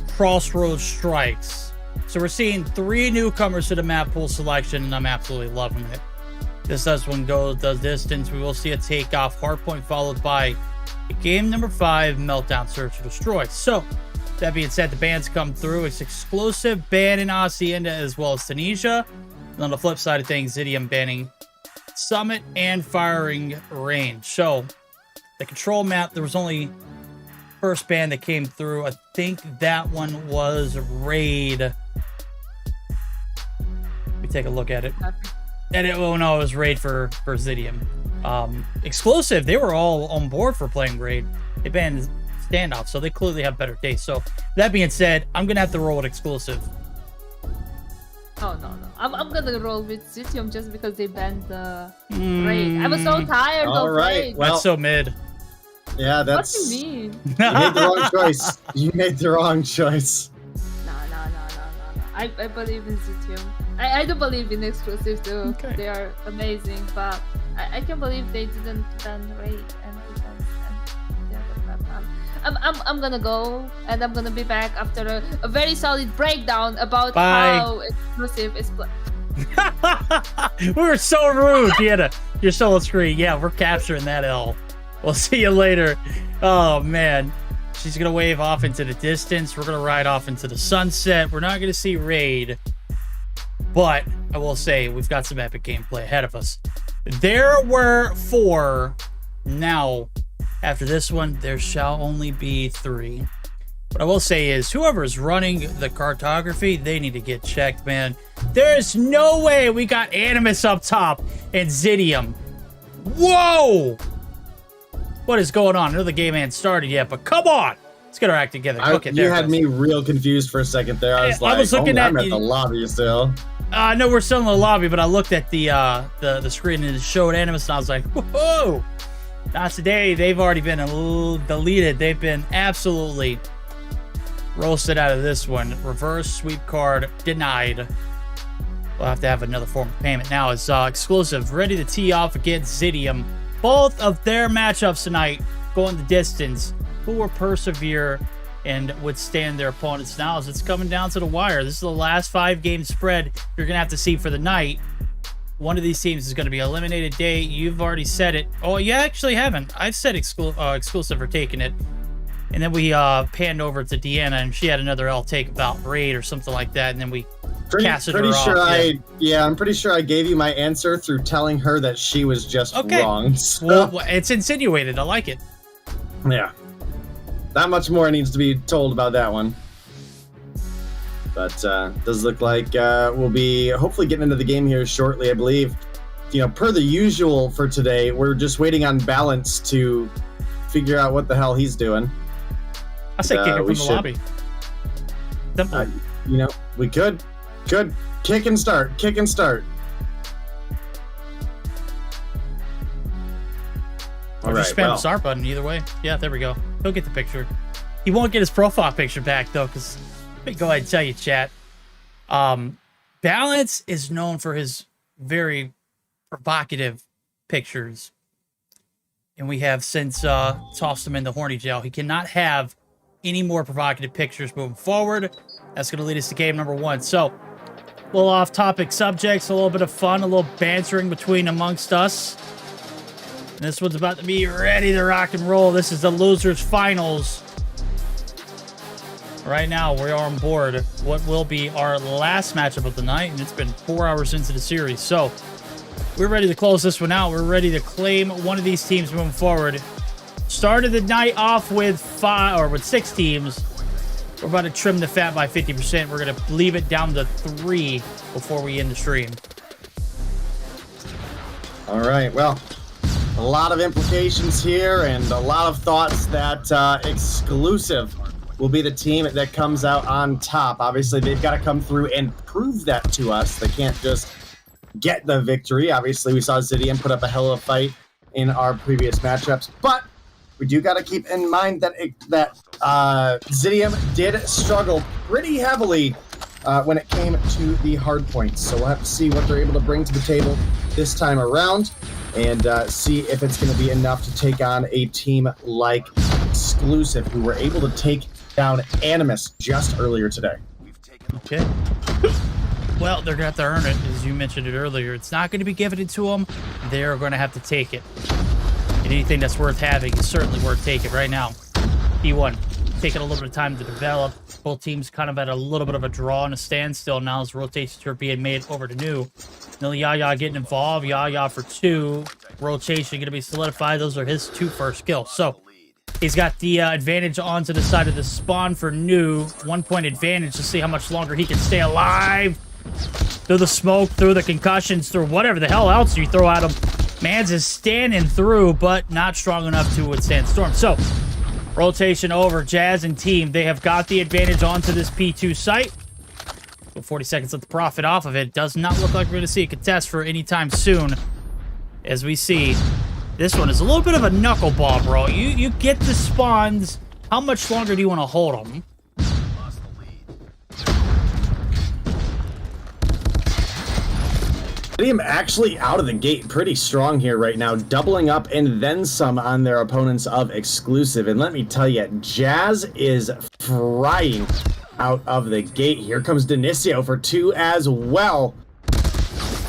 Crossroads Strikes. So we're seeing 3 newcomers to the map pool selection, and I'm absolutely loving it. This does one go the distance. We will see a takeoff, hardpoint followed by game number 5, Meltdown, Search and Destroy. So that being said, the bans come through. It's exclusive ban in Hacienda as well as Tunisia. And on the flip side of things, Zitium banning Summit and Firing Range. So the Control map, there was only first ban that came through. I think that one was Raid. Let me take a look at it. And it was Raid for Zitium. Exclusive, they were all on board for playing Raid. They banned Standoff, so they clearly have better taste. So that being said, I'm gonna have to roll with exclusive. Oh no. I'm gonna roll with Zitium just because they banned the Raid. I was so tired of Raid. Well, that's so mid. Yeah, that's... What do you mean? You made the wrong choice. You made the wrong choice. No. I believe in Zitium. I do believe in exclusive too. Okay. They are amazing, but I can't believe they didn't ban Raid and Defense and the other map. I'm gonna go, and I'm gonna be back after a very solid breakdown about how exclusive is played. We were so rude, Deanna. You're still on screen. Yeah, we're capturing that L. We'll see you later. Oh, man. She's going to wave off into the distance. We're going to ride off into the sunset. We're not going to see Raid. But I will say, we've got some epic gameplay ahead of us. There were 4. Now, after this one, there shall only be 3. What I will say is, whoever's running the cartography, they need to get checked, man. There's no way we got Animus up top and Zitium. Whoa! What is going on? I know the game ain't started yet, but come on! Let's get our act together. Okay, you had me real confused for a second there. I was like, looking I'm at the lobby still. No, we're still in the lobby, but I looked at the screen and it showed Animus, and I was like, whoa! Not today. They've already been deleted. They've been absolutely roasted out of this one. Reverse sweep card denied. We'll have to have another form of payment. Now it's exclusive. Ready to tee off against Zitium. Both of their matchups tonight going the distance. Who will persevere and withstand their opponents now as it's coming down to the wire. This is the last 5-game spread you're going to have to see for the night. One of these teams is going to be eliminated day. You've already said it. Oh, you actually haven't. I've said exclusive for taking it. And then we panned over to Deanna, and she had another L take about Raid or something like that, and then we casted her off. I'm pretty sure I gave you my answer through telling her that she was just wrong. So. Well, it's insinuated. I like it. Yeah. Not much more needs to be told about that one. But does look like we'll be hopefully getting into the game here shortly, I believe. You know, per the usual for today, we're just waiting on Balance to figure out what the hell he's doing. I say kick him from the lobby. You know, we could kick and start. Or just spam the start button either way. Yeah, there we go. He'll get the picture. He won't get his profile picture back though, because let me go ahead and tell you, chat. Balance is known for his very provocative pictures. And we have since tossed him into horny jail. He cannot have any more provocative pictures moving forward. That's going to lead us to game number 1. So, a little off-topic subjects, a little bit of fun, a little bantering between amongst us. And this one's about to be ready to rock and roll. This is the losers finals. Right now, we are on board what will be our last matchup of the night, and it's been 4 hours into the series. So, we're ready to close this one out. We're ready to claim one of these teams moving forward. Started the night off with 6 teams. We're about to trim the fat by 50%. We're going to leave it down to 3 before we end the stream. All right, well, a lot of implications here and a lot of thoughts that Exclusive will be the team that comes out on top. Obviously, they've got to come through and prove that to us. They can't just get the victory. Obviously, we saw Zidium put up a hell of a fight in our previous matchups, but we do got to keep in mind that Zidium did struggle pretty heavily when it came to the hard points. So we'll have to see what they're able to bring to the table this time around and see if it's going to be enough to take on a team like Exclusive, who were able to take down Animus just earlier today. Okay. Well, they're going to have to earn it, as you mentioned it earlier. It's not going to be given to them. They're going to have to take it. And anything that's worth having is certainly worth taking right now. P1, taking a little bit of time to develop. Both teams kind of at a little bit of a draw and a standstill now as rotations are being made over to New. Now Yaya getting involved. Yaya for 2. Rotation going to be solidified. Those are his 2 first kills. So he's got the advantage onto the side of the spawn for New. 1 point advantage to see how much longer he can stay alive. Through the smoke, through the concussions, through whatever the hell else you throw at him. Mans is standing through, but not strong enough to withstand Storm. So, rotation over. Jazz and team, they have got the advantage onto this P2 site. So 40 seconds let the profit off of it. Does not look like we're going to see a contest for any time soon. As we see, this one is a little bit of a knuckleball, bro. You get the spawns. How much longer do you want to hold them? Zidium actually out of the gate pretty strong here right now, doubling up and then some on their opponents of Exclusive. And let me tell you, Jazz is frying out of the gate. Here comes Denicio for 2 as well.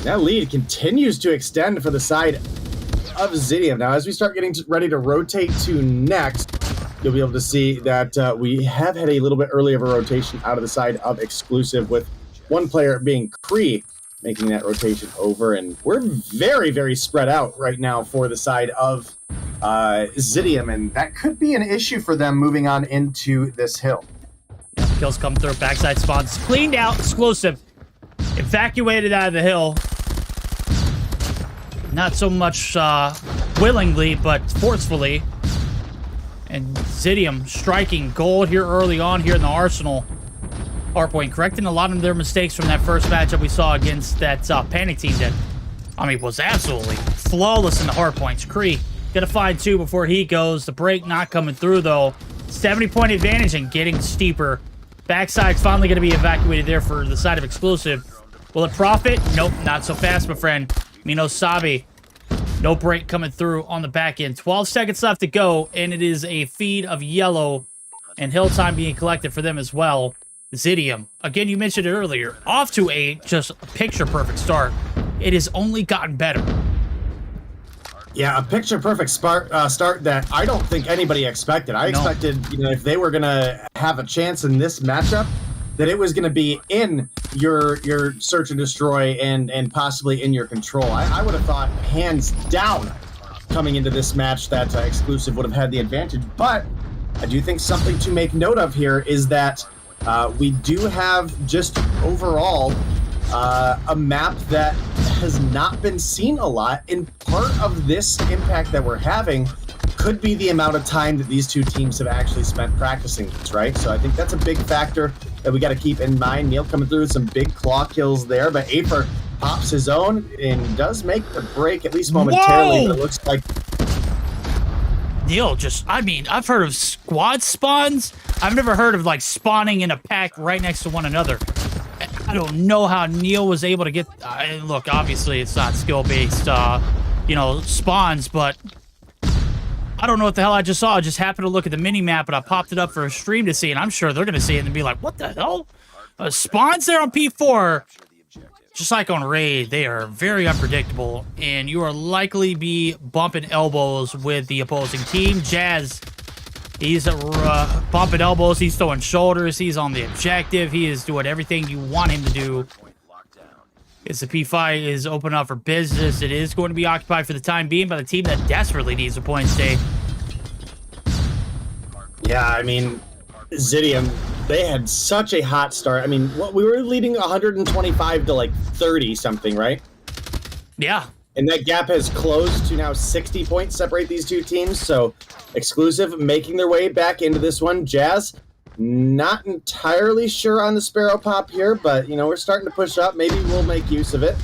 That lead continues to extend for the side of Zidium. Now, as we start getting ready to rotate to next, you'll be able to see that we have had a little bit early of a rotation out of the side of Exclusive, with one player being Kree, making that rotation over, and we're very, very spread out right now for the side of Zidium, and that could be an issue for them moving on into this hill. Kills come through, backside spawns cleaned out. Exclusive evacuated out of the hill. Not so much willingly, but forcefully. And Zidium striking gold here early on here in the Arsenal. Hardpoint correcting a lot of their mistakes from that first matchup we saw against that Panic team that, I mean, was absolutely flawless in the hardpoints. Kree gonna find 2 before he goes. The break not coming through, though. 70-point advantage and getting steeper. Backside's finally gonna be evacuated there for the side of Exclusive. Will it profit? Nope, not so fast, my friend. Mino Sabi. No break coming through on the back end. 12 seconds left to go, and it is a feed of yellow and hill time being collected for them as well. Zidium, again, you mentioned it earlier, off to a just picture-perfect start. It has only gotten better. Yeah, a picture-perfect start that I don't think anybody expected. I expected, if they were going to have a chance in this matchup, that it was going to be in your search and destroy and possibly in your control. I would have thought, hands down, coming into this match that Exclusive would have had the advantage. But I do think something to make note of here is that we do have just overall a map that has not been seen a lot, and part of this impact that we're having could be the amount of time that these two teams have actually spent practicing this, right? So I think that's a big factor that we got to keep in mind. Neil coming through with some big claw kills there, but Afer pops his own and does make the break, at least momentarily. But it looks like Neil just, I mean, I've heard of squad spawns. I've never heard of, like, spawning in a pack right next to one another. I don't know how Neil was able to get... look, obviously, it's not skill-based, spawns, but I don't know what the hell I just saw. I just happened to look at the mini-map, and I popped it up for a stream to see, and I'm sure they're going to see it and be like, what the hell? Spawns there on P4, just like on Raid, they are very unpredictable, and you are likely be bumping elbows with the opposing team. Jazz, he's bumping elbows, he's throwing shoulders, he's on the objective, he is doing everything you want him to do. As the P5 is open up for business, it is going to be occupied for the time being by the team that desperately needs a point stay. Yeah, I mean, Zidium, they had such a hot start. I mean, we were leading 125 to like 30 something, right? Yeah. And that gap has closed to now 60 points separate these two teams. So Exclusive making their way back into this one. Jazz, not entirely sure on the Sparrow pop here, but, you know, we're starting to push up. Maybe we'll make use of it.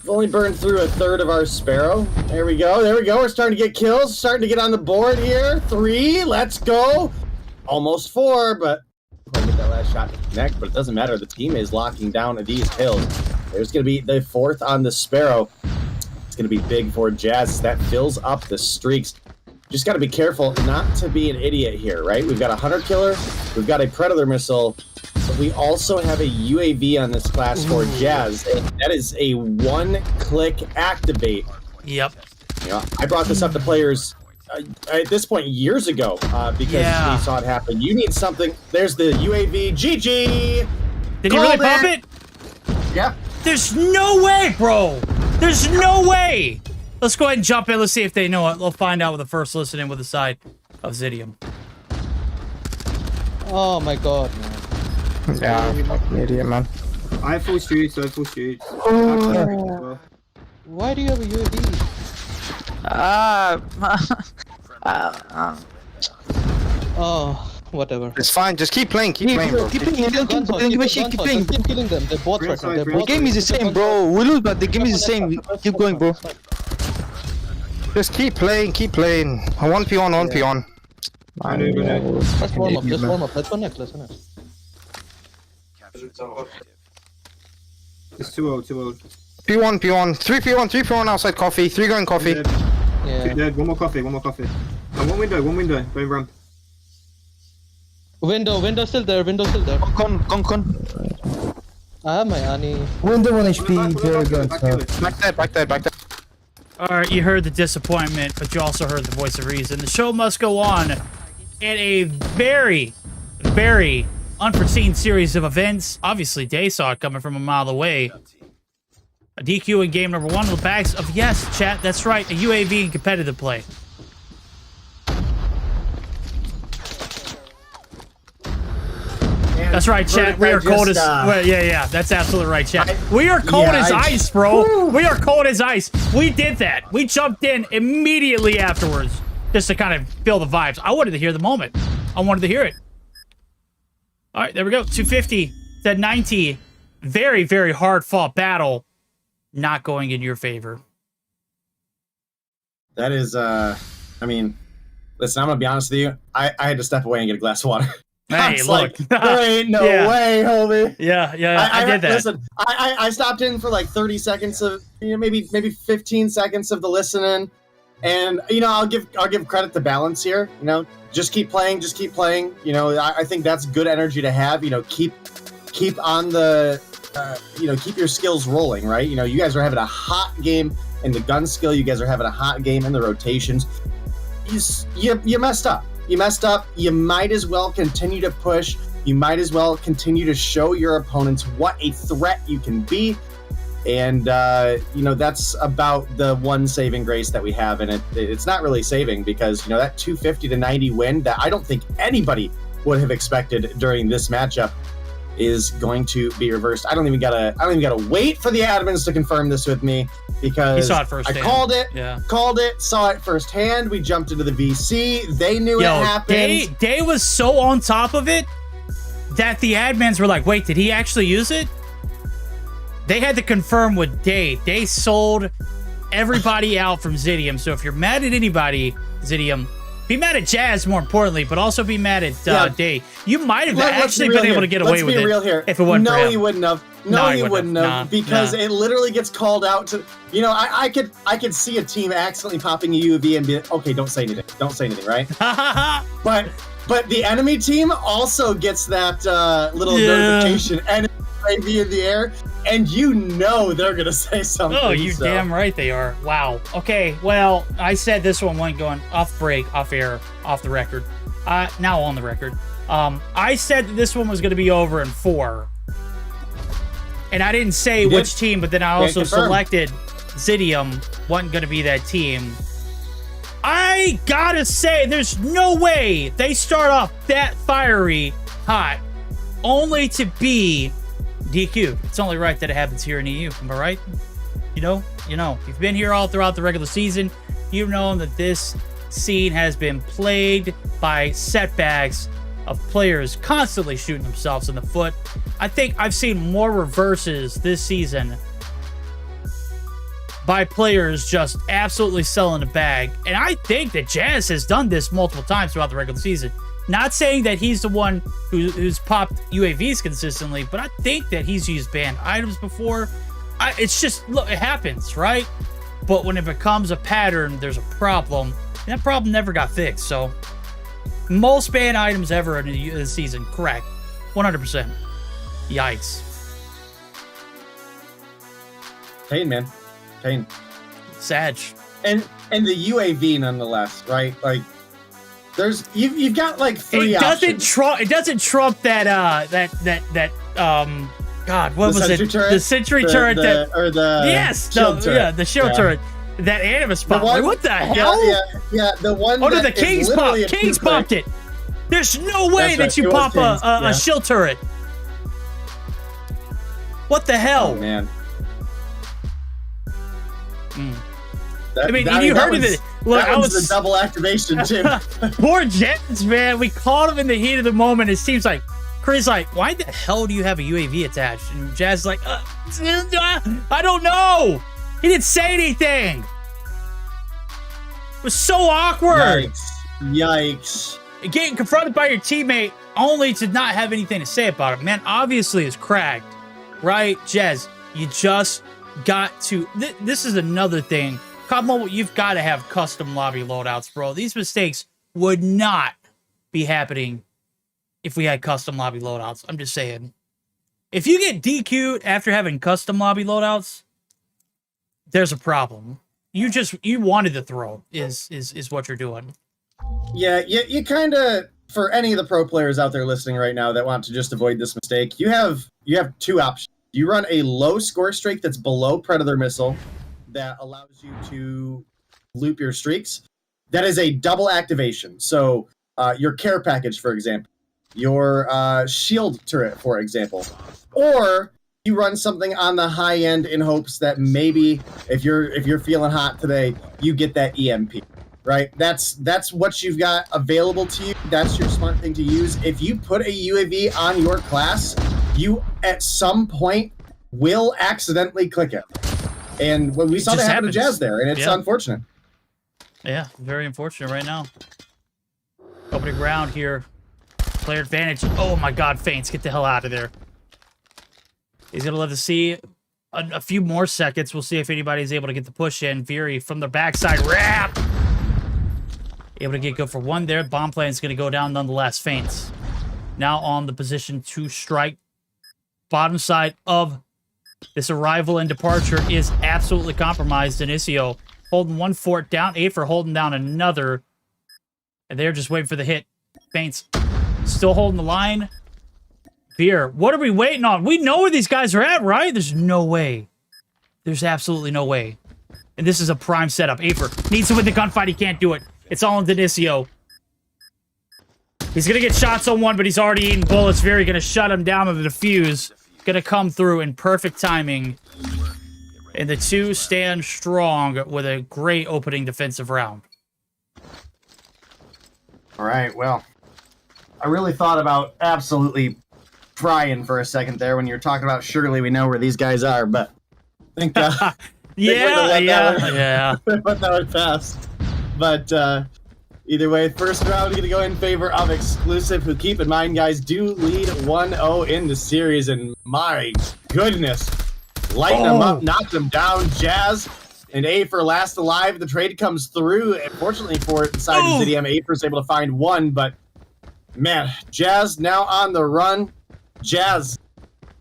We've only burned through a third of our Sparrow. There we go. There we go. We're starting to get kills. Starting to get on the board here. 3. Let's go. Almost 4, but we'll get that last shot to connect, but it doesn't matter. The team is locking down these hills. There's going to be the 4th on the Sparrow. It's going to be big for Jazz. That fills up the streaks. Just got to be careful not to be an idiot here, right? We've got a Hunter Killer. We've got a Predator Missile. But we also have a UAV on this class for Jazz. And that is a one-click activate. Yep. You know, I brought this up to players at this point years ago because we saw it happen. You need something. There's the UAV. GG! Did he really pop it? Yeah. There's no way, bro. There's no way. Let's go ahead and jump in. Let's see if they know it. We'll find out with the first listening with the side of Zidium. Oh my god, man. Yeah, fucking idiot, man. I have full shoots, I have full shoots. Why do you have a UAV? Oh, whatever. It's fine. Just keep playing, bro. Keep playing. Keep playing. Keep killing them. They're both right now. The game is the same, bro. We lose, but the game is the same. Keep going, bro. Just keep playing, keep playing. 1v1, 1v1. Let's warm up. Just warm up. Let's connect. Let's connect. It's 2-0, 2-0. P1, 3v1 outside coffee. 3 going coffee. Yeah. 2 dead, one more coffee. And one window, going ramp. Window still there. Con. I have my Annie. Window 1 HP. Very good. Back there. Alright, you heard the disappointment, but you also heard the voice of reason. The show must go on in a very, very unforeseen series of events. Obviously, Day saw it coming from a mile away. A DQ in game number 1 with bags of, yes, chat, that's right, a UAV in competitive play. That's right, chat. We are cold as... Well, yeah, that's absolutely right, chat. We are cold as ice, bro. We are cold as ice. We did that. We jumped in immediately afterwards just to kind of feel the vibes. I wanted to hear the moment. I wanted to hear it. All right, there we go. 250 to 90. Very, very hard-fought battle. Not going in your favor. That is, I mean, listen, I'm going to be honest with you. I had to step away and get a glass of water. Hey, look. Like, there ain't no way, homie. Yeah, I did that. Listen, I stopped in for like 30 seconds of, you know, maybe 15 seconds of the listening, and you know, I'll give credit to Balance here. You know, just keep playing. You know, I think that's good energy to have. You know, keep on the, you know, keep your skills rolling, right? You know, you guys are having a hot game in the gun skill. You guys are having a hot game in the rotations. You messed up. You might as well continue to push. You might as well continue to show your opponents what a threat you can be. And, you know, that's about the one saving grace that we have. And it's not really saving because, you know, that 250 to 90 win that I don't think anybody would have expected during this matchup is going to be reversed. I don't even gotta wait for the admins to confirm this with me because saw it firsthand. I called it, saw it firsthand. We jumped into the VC. They knew it happened. Day was so on top of it that the admins were like, wait, did he actually use it? They had to confirm with Day. Day sold everybody out from Zidium. So if you're mad at anybody, Zidium, be mad at Jazz more importantly, but also be mad at Day. You might have actually been able to get away with it if it wasn't for him. He wouldn't have. No, he wouldn't have because it literally gets called out to. You know, I could see a team accidentally popping a UAV and be like, okay, don't say anything, right? but the enemy team also gets that little notification and UAV in the air, and you know they're gonna say something. Oh, you damn right they are. Wow. Okay, well, I said this one went going off break, off air, off the record. Now on the record. I said that this one was gonna be over in 4. And I didn't say which team, but then I also selected Zidium wasn't gonna be that team. I gotta say, there's no way they start off that fiery hot only to be DQ. It's only right that it happens here in EU. Am I right? You've been here all throughout the regular season. You've known that this scene has been plagued by setbacks of players constantly shooting themselves in the foot. I think I've seen more reverses this season by players just absolutely selling the bag. And I think that Jazz has done this multiple times throughout the regular season. Not saying that he's the one who's popped UAVs consistently, but I think that he's used banned items before. It's just, look, it happens, right? But when it becomes a pattern, there's a problem. And that problem never got fixed, so. Most banned items ever in the season, correct. 100%. Yikes. Pain, man. Pain. Sag. And the UAV nonetheless, right? Like, you've got like three options. It doesn't trump that God, what was it? Turret? The sentry turret the shield turret. The shield turret. That Animus popped. Like, what the hell? Yeah, the one. Oh no, the Kings popped. Kings popped it. There's no way that you pop a shield turret. What the hell? Oh man. You heard of it. Look, that was the double activation too. Poor Jens, man. We caught him in the heat of the moment. It seems like Chris, like, why the hell do you have a UAV attached? And Jazz is like, I don't know. He didn't say anything. It was so awkward. Yikes. Getting confronted by your teammate only to not have anything to say about it. Man, obviously it's cracked, right? Jazz, you just got to... This is another thing. CODM, you've got to have custom lobby loadouts, bro. These mistakes would not be happening if we had custom lobby loadouts. I'm just saying. If you get DQ'd after having custom lobby loadouts, there's a problem. You wanted to throw is what you're doing. Yeah, you kind of, for any of the pro players out there listening right now that want to just avoid this mistake, you have two options. You run a low score streak that's below Predator missile that allows you to loop your streaks. That is a double activation. So your care package, for example, your shield turret, for example, or you run something on the high end in hopes that maybe if you're feeling hot today, you get that EMP. Right? That's what you've got available to you. That's your smart thing to use. If you put a UAV on your class, you at some point will accidentally click it. And when we saw that happen to Jazz there, and it's unfortunate. Yeah, very unfortunate right now. Opening round here. Player advantage. Oh my god, Feints, get the hell out of there. He's going to let us see a few more seconds. We'll see if anybody's able to get the push in. Veery from the backside. Wrap! Able to get good for one there. Bomb plan is going to go down nonetheless. Feints. Now on the position to strike. Bottom side of this arrival and departure is absolutely compromised. Inicio holding one fort down. Afer holding down another. And they're just waiting for the hit. Feints still holding the line. Veer, what are we waiting on? We know where these guys are at, right? There's no way. There's absolutely no way. And this is a prime setup. Afer needs to win the gunfight. He can't do it. It's all on Denicio. He's going to get shots on one, but he's already eating bullets. Very going to shut him down with the defuse. Going to come through in perfect timing. And the two stand strong with a great opening defensive round. All right, well, I really thought about absolutely crying for a second there when you were talking about surely we know where these guys are, but I think yeah. But that would pass. But either way, first round going to go in favor of Exclusive, who, keep in mind, guys, do lead 1-0 in the series, and my goodness, lighten them up, knock them down. Jazz and Afer last alive. The trade comes through. Unfortunately for inside the city, Afer's able to find one, but man, Jazz now on the run. Jazz,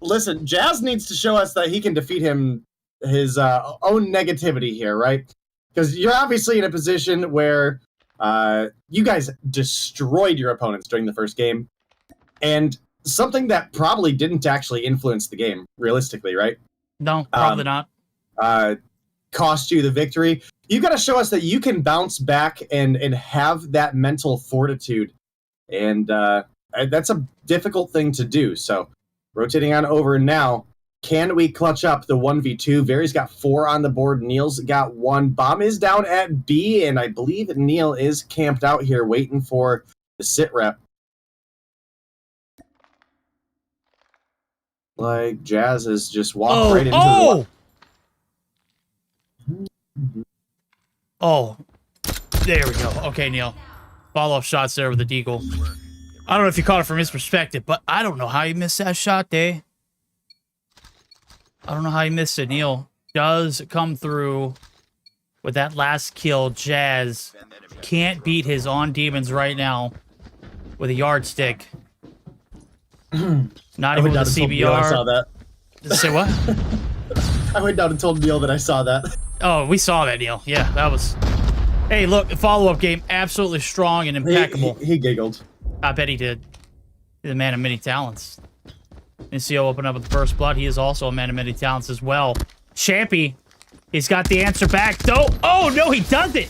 listen, Jazz needs to show us that he can defeat his own negativity here, right? Because you're obviously in a position where you guys destroyed your opponents during the first game, and something that probably didn't actually influence the game, realistically, right? No, probably not. Cost you the victory. You got to show us that you can bounce back and have that mental fortitude, and that's a difficult thing to do. So, rotating on over now, Can we clutch up the 1v2? Very's got 4 on the board. Neil's got 1. Bomb is down at B, and I believe Neil is camped out here waiting for the sit rep. Like, Jazz has just walked right into the... Oh, there we go. Okay, Neil. Follow-up shots there with the deagle. I don't know if you caught it from his perspective, but I don't know how he missed that shot, I don't know how he missed it. Neil does come through with that last kill. Jazz can't beat his on demons right now with a yardstick. Not even with a CBR. I saw that. Say what? I went down and told Neil that I saw that. Oh, we saw that, Neil. Yeah, that was... Hey, look, the follow-up game, absolutely strong and impeccable. He giggled. I bet he did. He's a man of many talents. Inicio opened up with the first blood. He is also a man of many talents as well. Champy, he's got the answer back, though. Oh, no, he doesn't.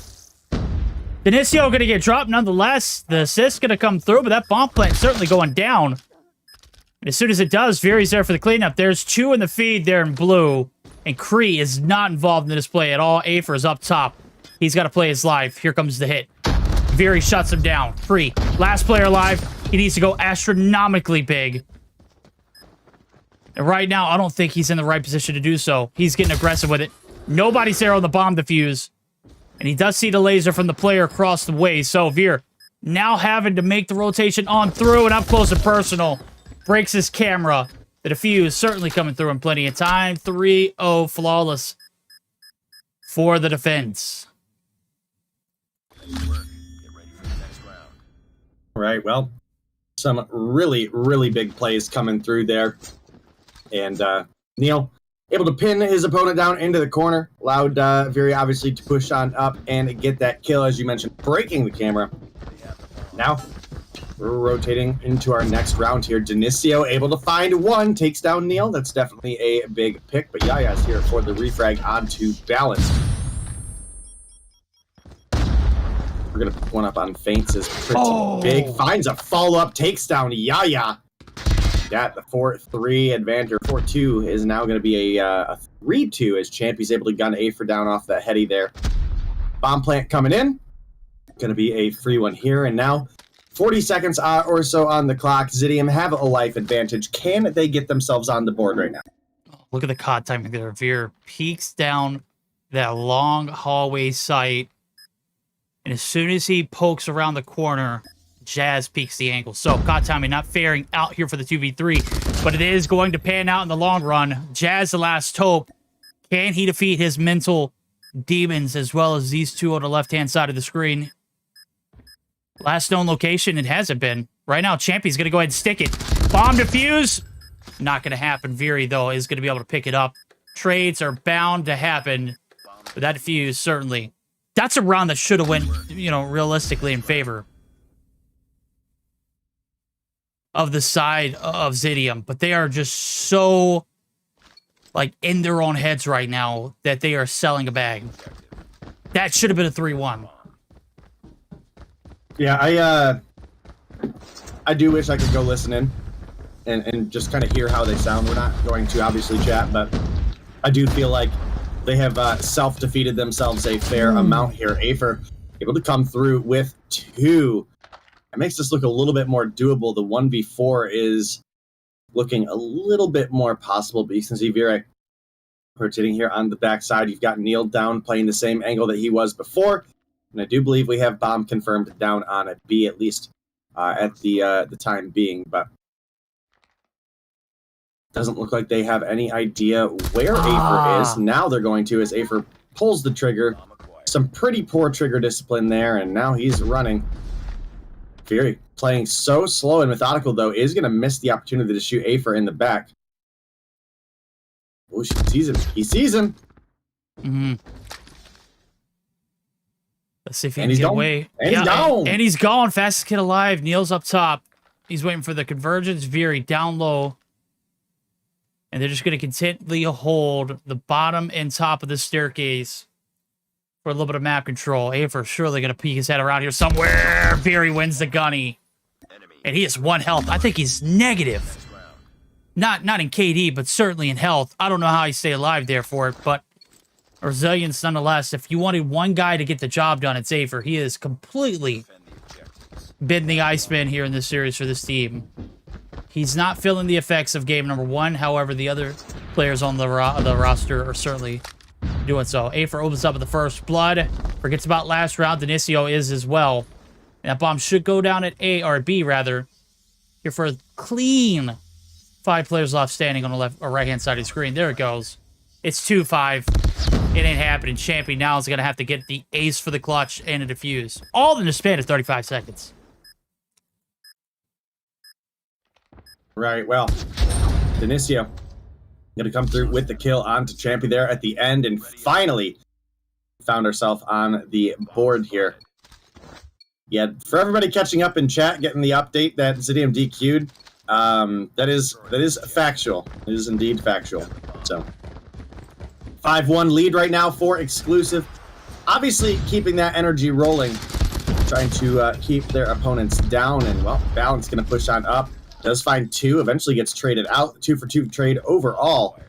Inicio going to get dropped nonetheless. The assist's going to come through, but that bomb plant certainly going down. And as soon as it does, Veery's there for the cleanup. There's 2 in the feed there in blue. And Kree is not involved in this play at all. Afer is up top. He's got to play his life. Here comes the hit. Veery shuts him down. Kree, last player alive. He needs to go astronomically big. And right now, I don't think he's in the right position to do so. He's getting aggressive with it. Nobody's there on the bomb defuse. And he does see the laser from the player across the way. So Veer now having to make the rotation on through and up close and personal. Breaks his camera. The defuse certainly coming through in plenty of time. 3-0 flawless for the defense. Right, well, some really, really big plays coming through there. And Neil able to pin his opponent down into the corner. Allowed Veery obviously to push on up and get that kill, as you mentioned, breaking the camera. Now, we're rotating into our next round here. Denicio able to find 1, takes down Neil. That's definitely a big pick, but Yaya's here for the refrag onto balance. We're going to put one up on feints is pretty big. Finds a follow-up, takes down Yaya. Got the 4-3 advantage. 4-2 is now going to be a 3-2 as Champy's able to gun Afer down off that heady there. Bomb plant coming in. Going to be a free one here, and now 40 seconds or so on the clock. Zidium have a life advantage. Can they get themselves on the board right now? Look at the COD timing there. Veer peeks down that long hallway sight. And as soon as he pokes around the corner, Jazz peeks the angle. So COD timing not faring out here for the 2v3. But it is going to pan out in the long run. Jazz the last hope. Can he defeat his mental demons as well as these 2 on the left-hand side of the screen? Last known location, it hasn't been. Right now, Champy's going to go ahead and stick it. Bomb defuse. Not going to happen. Veery, though, is going to be able to pick it up. Trades are bound to happen. But that defuse, certainly. That's a round that should have went, realistically in favor of the side of Zidium. But they are just so, in their own heads right now that they are selling a bag. That should have been a 3-1. Yeah, I do wish I could go listen in and just kind of hear how they sound. We're not going to obviously chat, but I do feel like they have self-defeated themselves a fair amount here. Afer able to come through with 2. It makes this look a little bit more doable. The 1v4 is looking a little bit more possible, but you can see Veery rotating here on the backside. You've got Neil down playing the same angle that he was before. And I do believe we have bomb confirmed down on a B, at least at the time being. But doesn't look like they have any idea where Afer is. Now they're going to, as Afer pulls the trigger. Some pretty poor trigger discipline there, and now he's running. Veery playing so slow and methodical, though, is going to miss the opportunity to shoot Afer in the back. Oh, she sees him. He sees him. Mm-hmm. Let's see if he can get away. And he's gone. And he's gone. Fastest kid alive. Neil's up top. He's waiting for the convergence. Veery down low. And they're just going to continually hold the bottom and top of the staircase for a little bit of map control. Afer surely going to peek his head around here somewhere. Veery wins the gunny. And he has 1 health. I think he's negative. not in KD, but certainly in health. I don't know how he stay alive there for it, but resilience nonetheless. If you wanted one guy to get the job done, it's Afer. He is completely been the Iceman here in this series for this team. He's not feeling the effects of game number 1. However, the other players on the roster are certainly doing so. Afer opens up with the first blood. Forgets about last round. Denicio is as well. And that bomb should go down at A, or B rather. Here for a clean 5 players left standing on the left or right-hand side of the screen. There it goes. It's 2-5. It ain't happening. Champion now is going to have to get the ace for the clutch and a defuse. All in the span of 35 seconds. Right, well, Denicio going to come through with the kill onto Champy there at the end, and finally found herself on the board here. Yeah, for everybody catching up in chat, getting the update that Zidium DQ'd, that is factual. It is indeed factual. So 5-1 lead right now for Exclusive. Obviously keeping that energy rolling, trying to keep their opponents down, and well, Balance going to push on up. Does find 2, eventually gets traded out. 2-for-2 trade overall.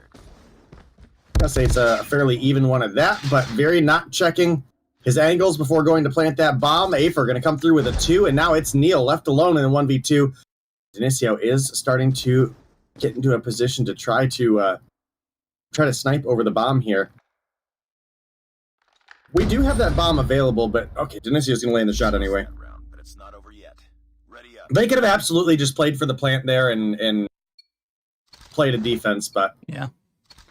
I'll say it's a fairly even one at that, but Very not checking his angles before going to plant that bomb. Afer going to come through with a 2, and now it's Neil left alone in a 1v2. Denicio is starting to get into a position to try to snipe over the bomb here. We do have that bomb available, but okay, Denicio's going to land the shot anyway. They could have absolutely just played for the plant there and played a defense, but yeah,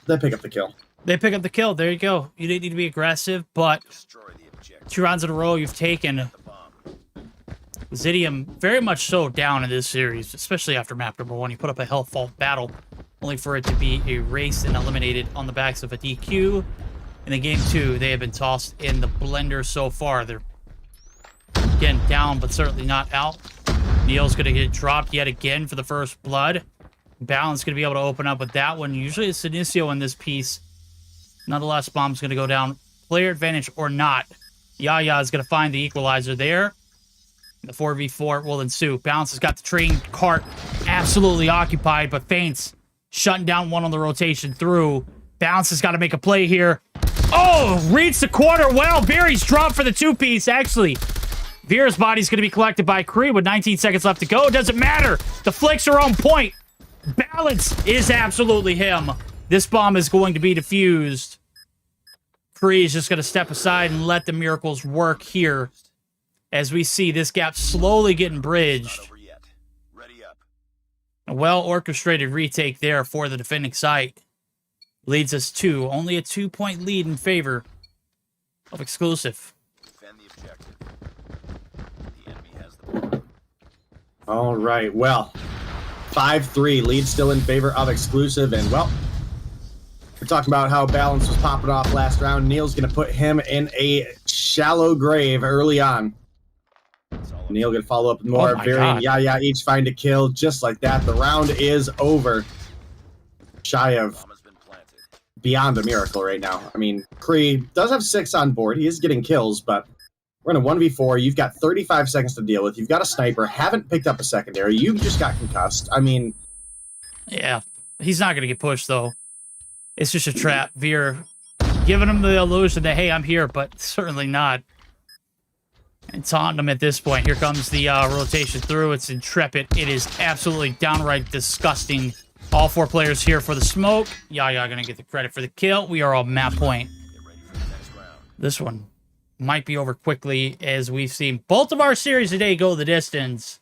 they pick up the kill. They pick up the kill. There you go. You didn't need to be aggressive, but 2 rounds in a row you've taken. Zidium very much so down in this series, especially after map number 1. You put up a health fault battle, only for it to be erased and eliminated on the backs of a DQ. In the game 2, they have been tossed in the blender so far. They're again down, but certainly not out. Neil's going to get dropped yet again for the first blood. Balance going to be able to open up with that one. Usually it's Denicio in this piece. Nonetheless, bomb's going to go down. Player advantage or not. Yaya is going to find the equalizer there. The 4v4 will ensue. Balance has got the train cart absolutely occupied, but feints shutting down one on the rotation through. Balance has got to make a play here. Oh, reads the corner well. Barry's dropped for the 2-piece, actually. Vera's body's going to be collected by Kree with 19 seconds left to go. Doesn't matter. The flicks are on point. Balance is absolutely him. This bomb is going to be defused. Kree is just going to step aside and let the miracles work here. As we see this gap slowly getting bridged. A well-orchestrated retake there for the defending site. Leads us to only a 2-point lead in favor of Exclusive. All right, well, 5-3, lead still in favor of Exclusive, and well, we're talking about how Balance was popping off last round. Neil's going to put him in a shallow grave early on. Neil going to follow up with more. Very and Yaya each find a kill, just like that. The round is over. Shy of beyond a miracle right now. I mean, Kree does have 6 on board. He is getting kills, but we're in a 1v4. You've got 35 seconds to deal with. You've got a sniper. Haven't picked up a secondary. You just got concussed. I mean... Yeah. He's not going to get pushed, though. It's just a trap. Veer giving him the illusion that, hey, I'm here, but certainly not. And taunting him at this point. Here comes the rotation through. It's Intrepid. It is absolutely downright disgusting. All 4 players here for the smoke. Yaya going to get the credit for the kill. We are on map point. This one might be over quickly, as we've seen both of our series today go the distance.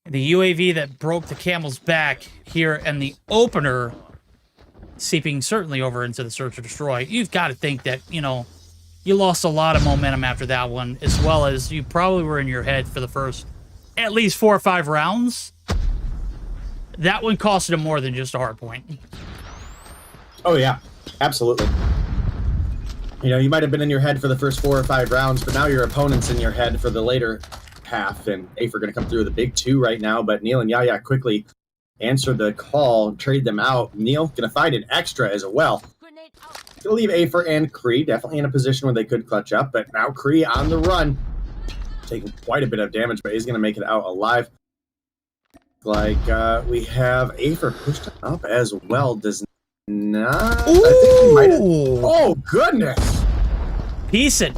The UAV that broke the camel's back here in the opener, seeping certainly over into the search or destroy. You've got to think that, you know, you lost a lot of momentum after that one, as well as you probably were in your head for the first at least 4 or 5 rounds. That one costed him more than just a hard point. Oh, yeah. Absolutely. You know, you might have been in your head for the first 4 or 5 rounds, but now your opponent's in your head for the later half, and Afer going to come through with a big 2 right now, but Neil and Yaya quickly answer the call, trade them out. Neil going to find an extra as well. Going to leave Afer and Kree definitely in a position where they could clutch up, but now Kree on the run. Taking quite a bit of damage, but he's going to make it out alive. like we have Afer pushed up as well. Does not. Ooh. I think he might have. Oh, goodness. Decent.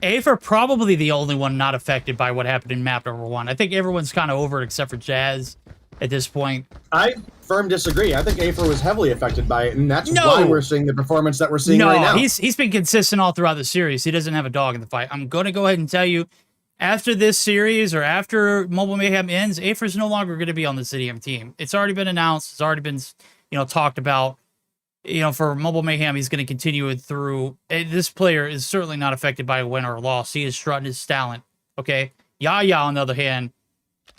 Afer probably the only one not affected by what happened in map number 1. I think everyone's kind of over it except for Jazz at this point. I firm disagree. I think Afer was heavily affected by it, and that's why we're seeing the performance that we're seeing right now. He's been consistent all throughout the series. He doesn't have a dog in the fight. I'm going to go ahead and tell you, after this series or after Mobile Mayhem ends, Afer's no longer going to be on the CODM team. It's already been announced. It's already been, talked about. For Mobile Mayhem, he's going to continue it through. This player is certainly not affected by a win or a loss. He is strutting his talent. Okay, Yaya, on the other hand,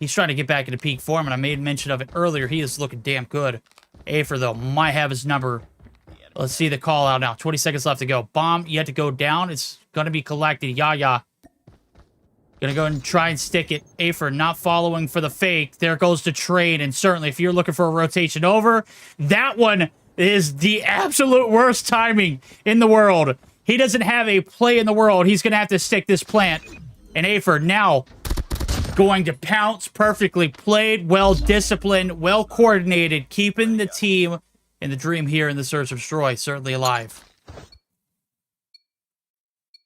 he's trying to get back into peak form, and I made mention of it earlier. He is looking damn good. Afer, though, might have his number. Let's see the call out now. 20 seconds left to go. Bomb yet to go down. It's going to be collected. Yaya gonna go and try and stick it. Afer not following for the fake. There goes the trade, and certainly if you're looking for a rotation over, that one is the absolute worst timing in the world. He doesn't have a play in the world. He's gonna have to stick this plant. And Afer now going to pounce. Perfectly played, well disciplined, well coordinated, keeping the team in the dream here in the Search of Destroy certainly alive.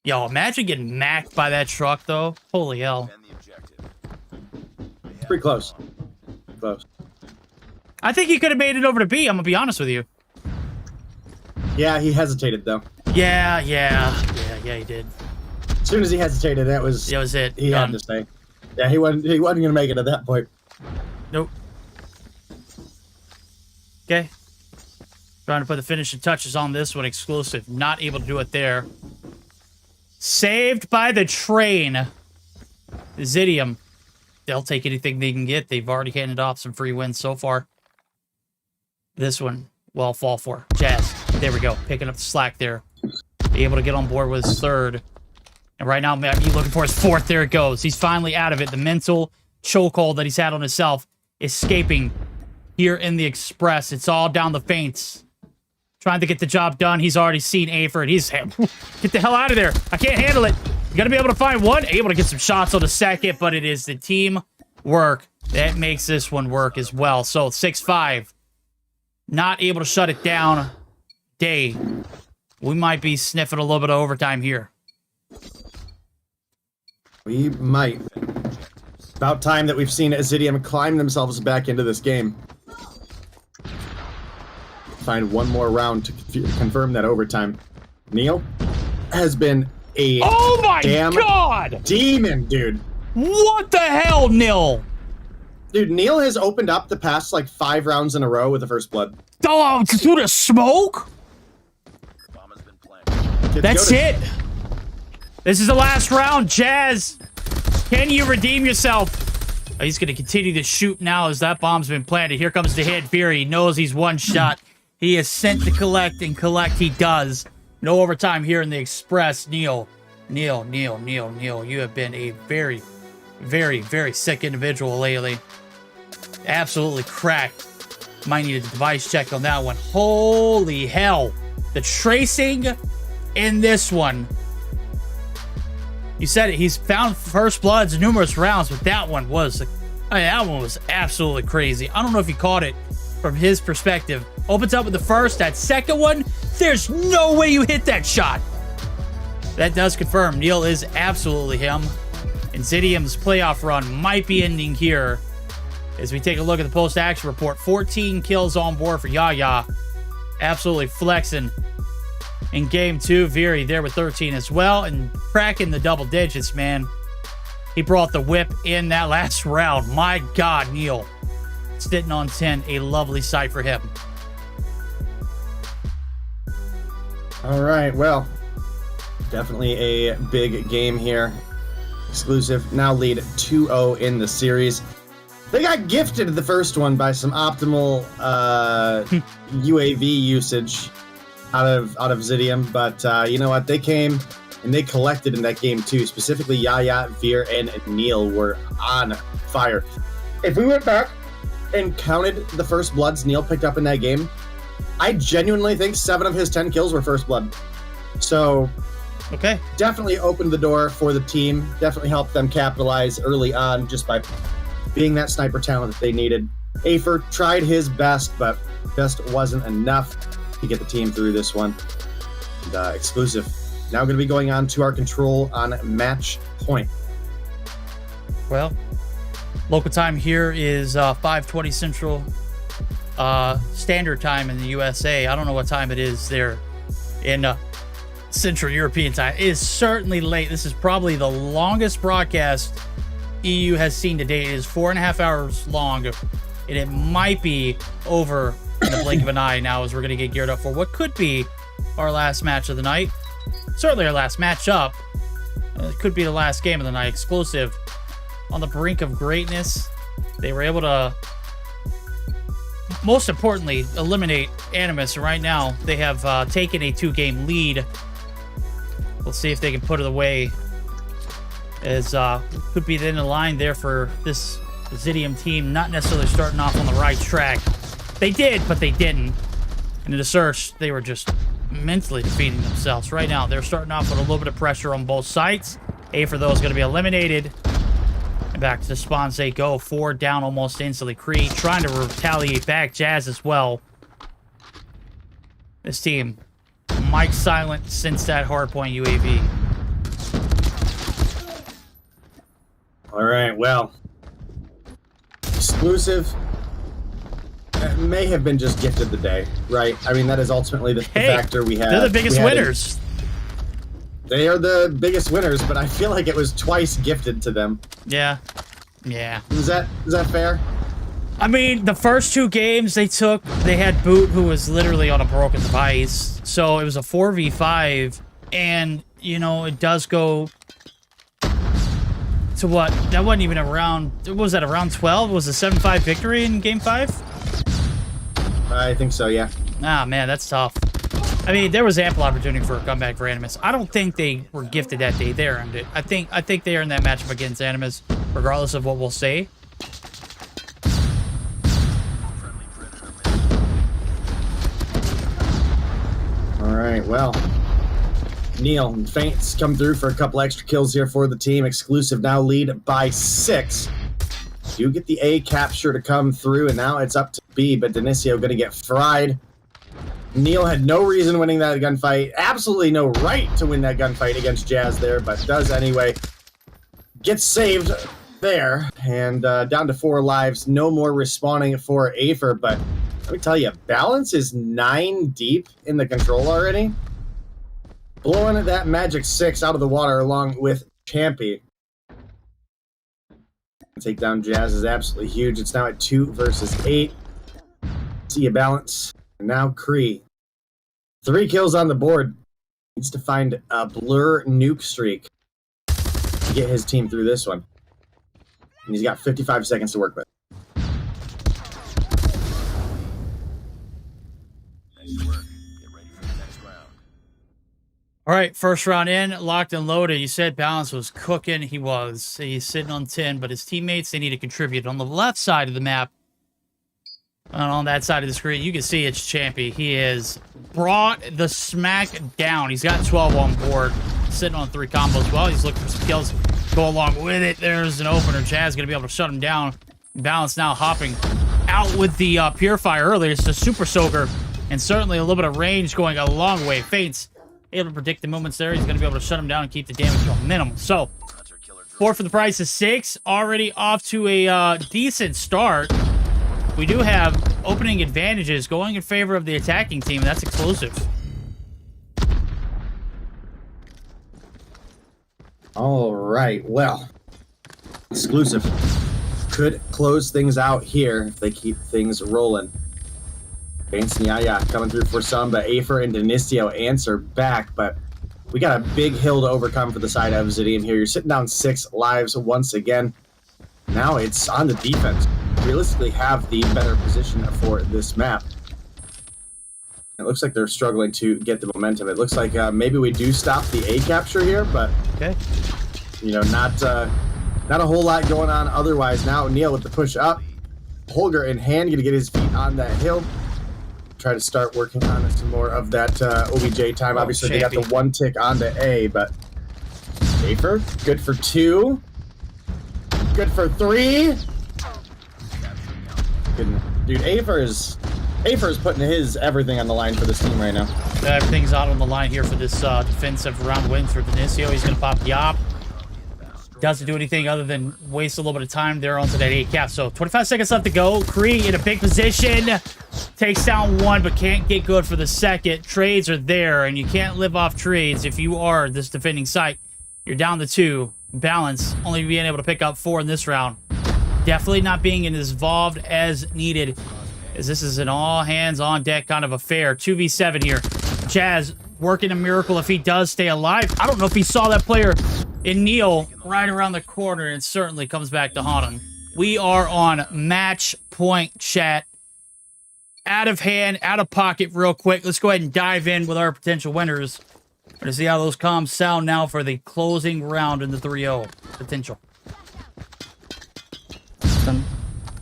Yo, imagine getting macked by that truck, though. Holy hell. Pretty close. Close. I think he could have made it over to B, I'm going to be honest with you. Yeah, he hesitated, though. Yeah, he did. As soon as he hesitated, that was it. He had to stay. Yeah, he wasn't going to make it at that point. Nope. Okay. Trying to put the finishing touches on this one. Exclusive. Not able to do it there. Saved by the train. The Zidium. They'll take anything they can get. They've already handed off some free wins so far. This one, well, fall for. Jazz. There we go. Picking up the slack there. Be able to get on board with his third. And right now, he's looking for his fourth. There it goes. He's finally out of it. The mental chokehold that he's had on himself. Escaping here in the Express. It's all down the feints. Trying to get the job done. He's already seen Afer, and he's... Get the hell out of there. I can't handle it. You gotta be able to find one. Able to get some shots on the second, but it is the team work that makes this one work as well. So, 6-5. Not able to shut it down. Day. We might be sniffing a little bit of overtime here. We might. About time that we've seen Zidium climb themselves back into this game. Find one more round to confirm that overtime. Neil has been a damn demon, dude. What the hell, Neil? Dude, Neil has opened up the past, 5 rounds in a row with the first blood. Oh, through the smoke? That's it. This is the last round. Jazz, can you redeem yourself? Oh, he's going to continue to shoot now as that bomb's been planted. Here comes the hit. Fury knows he's one shot. He is sent to collect, and collect he does. No overtime here in the Express. Neil, you have been a very, very, very sick individual lately. Absolutely cracked. Might need a device check on that one. Holy hell. The tracing in this one. You said it. He's found first bloods in numerous rounds, but that one was absolutely crazy. I don't know if you caught it from his perspective. Opens up with the first. That second one, there's no way you hit that shot. That does confirm Neil is absolutely him. And Zidium's playoff run might be ending here. As we take a look at the post-action report, 14 kills on board for Yaya. Absolutely flexing. In game 2, Viri there with 13 as well. And cracking the double digits, man. He brought the whip in that last round. My God, Neil. Sitting on 10, a lovely sight for him. All right, well, definitely a big game here. Exclusive now lead 2-0 in the series. They got gifted the first one by some optimal UAV usage out of Zidium, but you know what? They came and they collected in that game too. Specifically, Yaya, Veer, and Neil were on fire. If we went back and counted the first bloods Neil picked up in that game, I genuinely think 7 of his 10 kills were first blood. So, okay, definitely opened the door for the team. Definitely helped them capitalize early on just by being that sniper talent that they needed. Afer tried his best, but just wasn't enough to get the team through this one. And, exclusive. Now going to be going on to our control on match point. Well, local time here is 5:20 Central Standard Time in the USA. I don't know what time it is there in Central European time. It is certainly late. This is probably the longest broadcast EU has seen to date. It is 4.5 hours long, and it might be over in the blink of an eye now as we're going to get geared up for what could be our last match of the night. Certainly our last matchup. It could be the last game of the night. Exclusive on the brink of greatness. They were able to, most importantly, eliminate Animus. Right now, they have taken a 2-game lead. We'll see if they can put it away. As could be the end of the line there for this Zidium team, not necessarily starting off on the right track. They did, but they didn't. And in the search, they were just mentally defeating themselves. Right now, they're starting off with a little bit of pressure on both sides. For those going to be eliminated. And back to the spawns they go. 4 down almost instantly. Cree trying to retaliate back. Jazz as well. This team, mic silent since that hardpoint UAV. All right, well, exclusive may have been just gifted the day, right? I mean, that is ultimately the factor we have. They're the biggest winners. They are the biggest winners, but I feel like it was twice gifted to them. Yeah. Is that fair? I mean, the first 2 games they took, they had Boot, who was literally on a broken device. So it was a 4v5, and, you know, it does go to what? That wasn't even around, what was that, around 12? Was a 7-5 victory in Game 5? I think so, yeah. Ah, man, that's tough. I mean, there was ample opportunity for a comeback for Animus. I don't think they were gifted that day. They earned it. I think they earned that matchup against Animus, regardless of what we'll say. All right, well, Neil and Faints come through for a couple extra kills here for the team. Exclusive now lead by 6. You get the A capture to come through, and now it's up to B, but Denisio going to get fried. Neil had no reason winning that gunfight. Absolutely no right to win that gunfight against Jazz there, but does anyway. Gets saved there, and down to 4 lives. No more respawning for Afer, but let me tell you, Balance is 9 deep in the control already. Blowing that Magic 6 out of the water along with Champy. Take down Jazz is absolutely huge. It's now at 2 versus 8. See you, Balance. And now Cree. 3 kills on the board. Needs to find a blur nuke streak to get his team through this one. And he's got 55 seconds to work with. All right, first round in, locked and loaded. You said Balance was cooking. He was. He's sitting on 10, but his teammates, they need to contribute. On the left side of the map, and on that side of the screen, you can see it's Champy. He has brought the smack down. He's got 12 on board, sitting on 3 combos. Well, he's looking for some kills. Go along with it. There's an opener. Chad's going to be able to shut him down. Balance now hopping out with the Purifier earlier. It's a Super Soaker, and certainly a little bit of range going a long way. Faints able to predict the movements there. He's going to be able to shut him down and keep the damage to a minimum. So, 4 for the price of 6. Already off to a decent start. We do have opening advantages going in favor of the attacking team. That's exclusive. All right, well, exclusive could close things out here if they keep things rolling. Faints and Yaya coming through for some, but Afer and Denisio answer back, but we got a big hill to overcome for the side of Zidium here. You're sitting down 6 lives once again. Now it's on the defense. Realistically have the better position for this map. It looks like they're struggling to get the momentum. It looks like maybe we do stop the A capture here, but okay, you know, not a whole lot going on otherwise. Now Neil with the push up, Holger in hand, gonna get his feet on that hill. Try to start working on some more of that OBJ time. Obviously, they got the 1 tick onto A, but Afer, good for 2. Good for 3. goodness. Dude, Afer's putting his everything on the line for this team right now. Everything's out on the line here for this defensive round win for Denisio. He's going to pop the op. Doesn't do anything other than waste a little bit of time there onto that 8 cap. So 25 seconds left to go. Kree in a big position. Takes down one, but can't get good for the second. Trades are there, and you can't live off trades if you are this defending site. You're down to 2. Balance, only being able to pick up 4 in this round. Definitely not being as involved as needed, as this is an all-hands-on-deck kind of affair. 2v7 here. Jazz working a miracle if he does stay alive. I don't know if he saw that player in Neil right around the corner, and certainly comes back to haunt him. We are on match point, chat. Out of hand, out of pocket real quick. Let's go ahead and dive in with our potential winners. We're going to see how those comms sound now for the closing round in the 3-0 potential.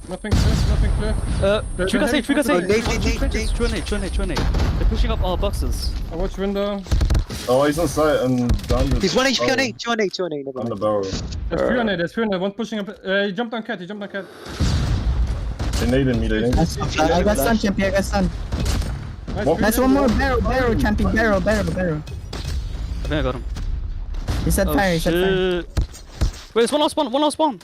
Nothing clear. Trigger safe. Nate. They're pushing up our boxes. I watch window. Oh, he's on site and down. He's 1 HP on 8. 2 on 8. On the barrel. There's 3 on it. One pushing up. He jumped on cat. They naded me. I got stun, champion. I got stun. Nice, one more barrel, champion. Barrel. I think I got him. He said fire. Wait, there's one last spawn.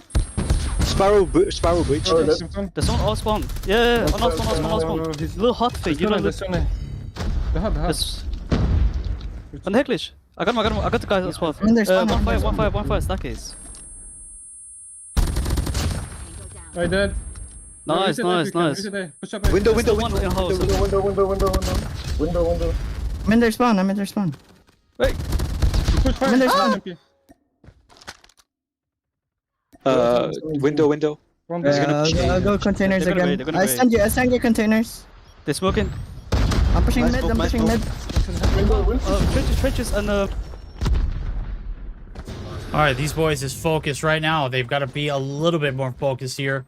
Sparrow breach. There's someone all spawn. Yeah, all spawn. He's a little hot thing. You know, the hut. On the hecklish. I got the guy as well. One fire, staircase. I dead. Nice. Push up. Window. One in house. I'm in their spawn. Wait. Push fire. I'm in their spawn. Window. I'll go containers again. I stand your containers. They're smoking. I'm pushing mid. Trenches and Alright, these boys is focused right now. They've got to be a little bit more focused here.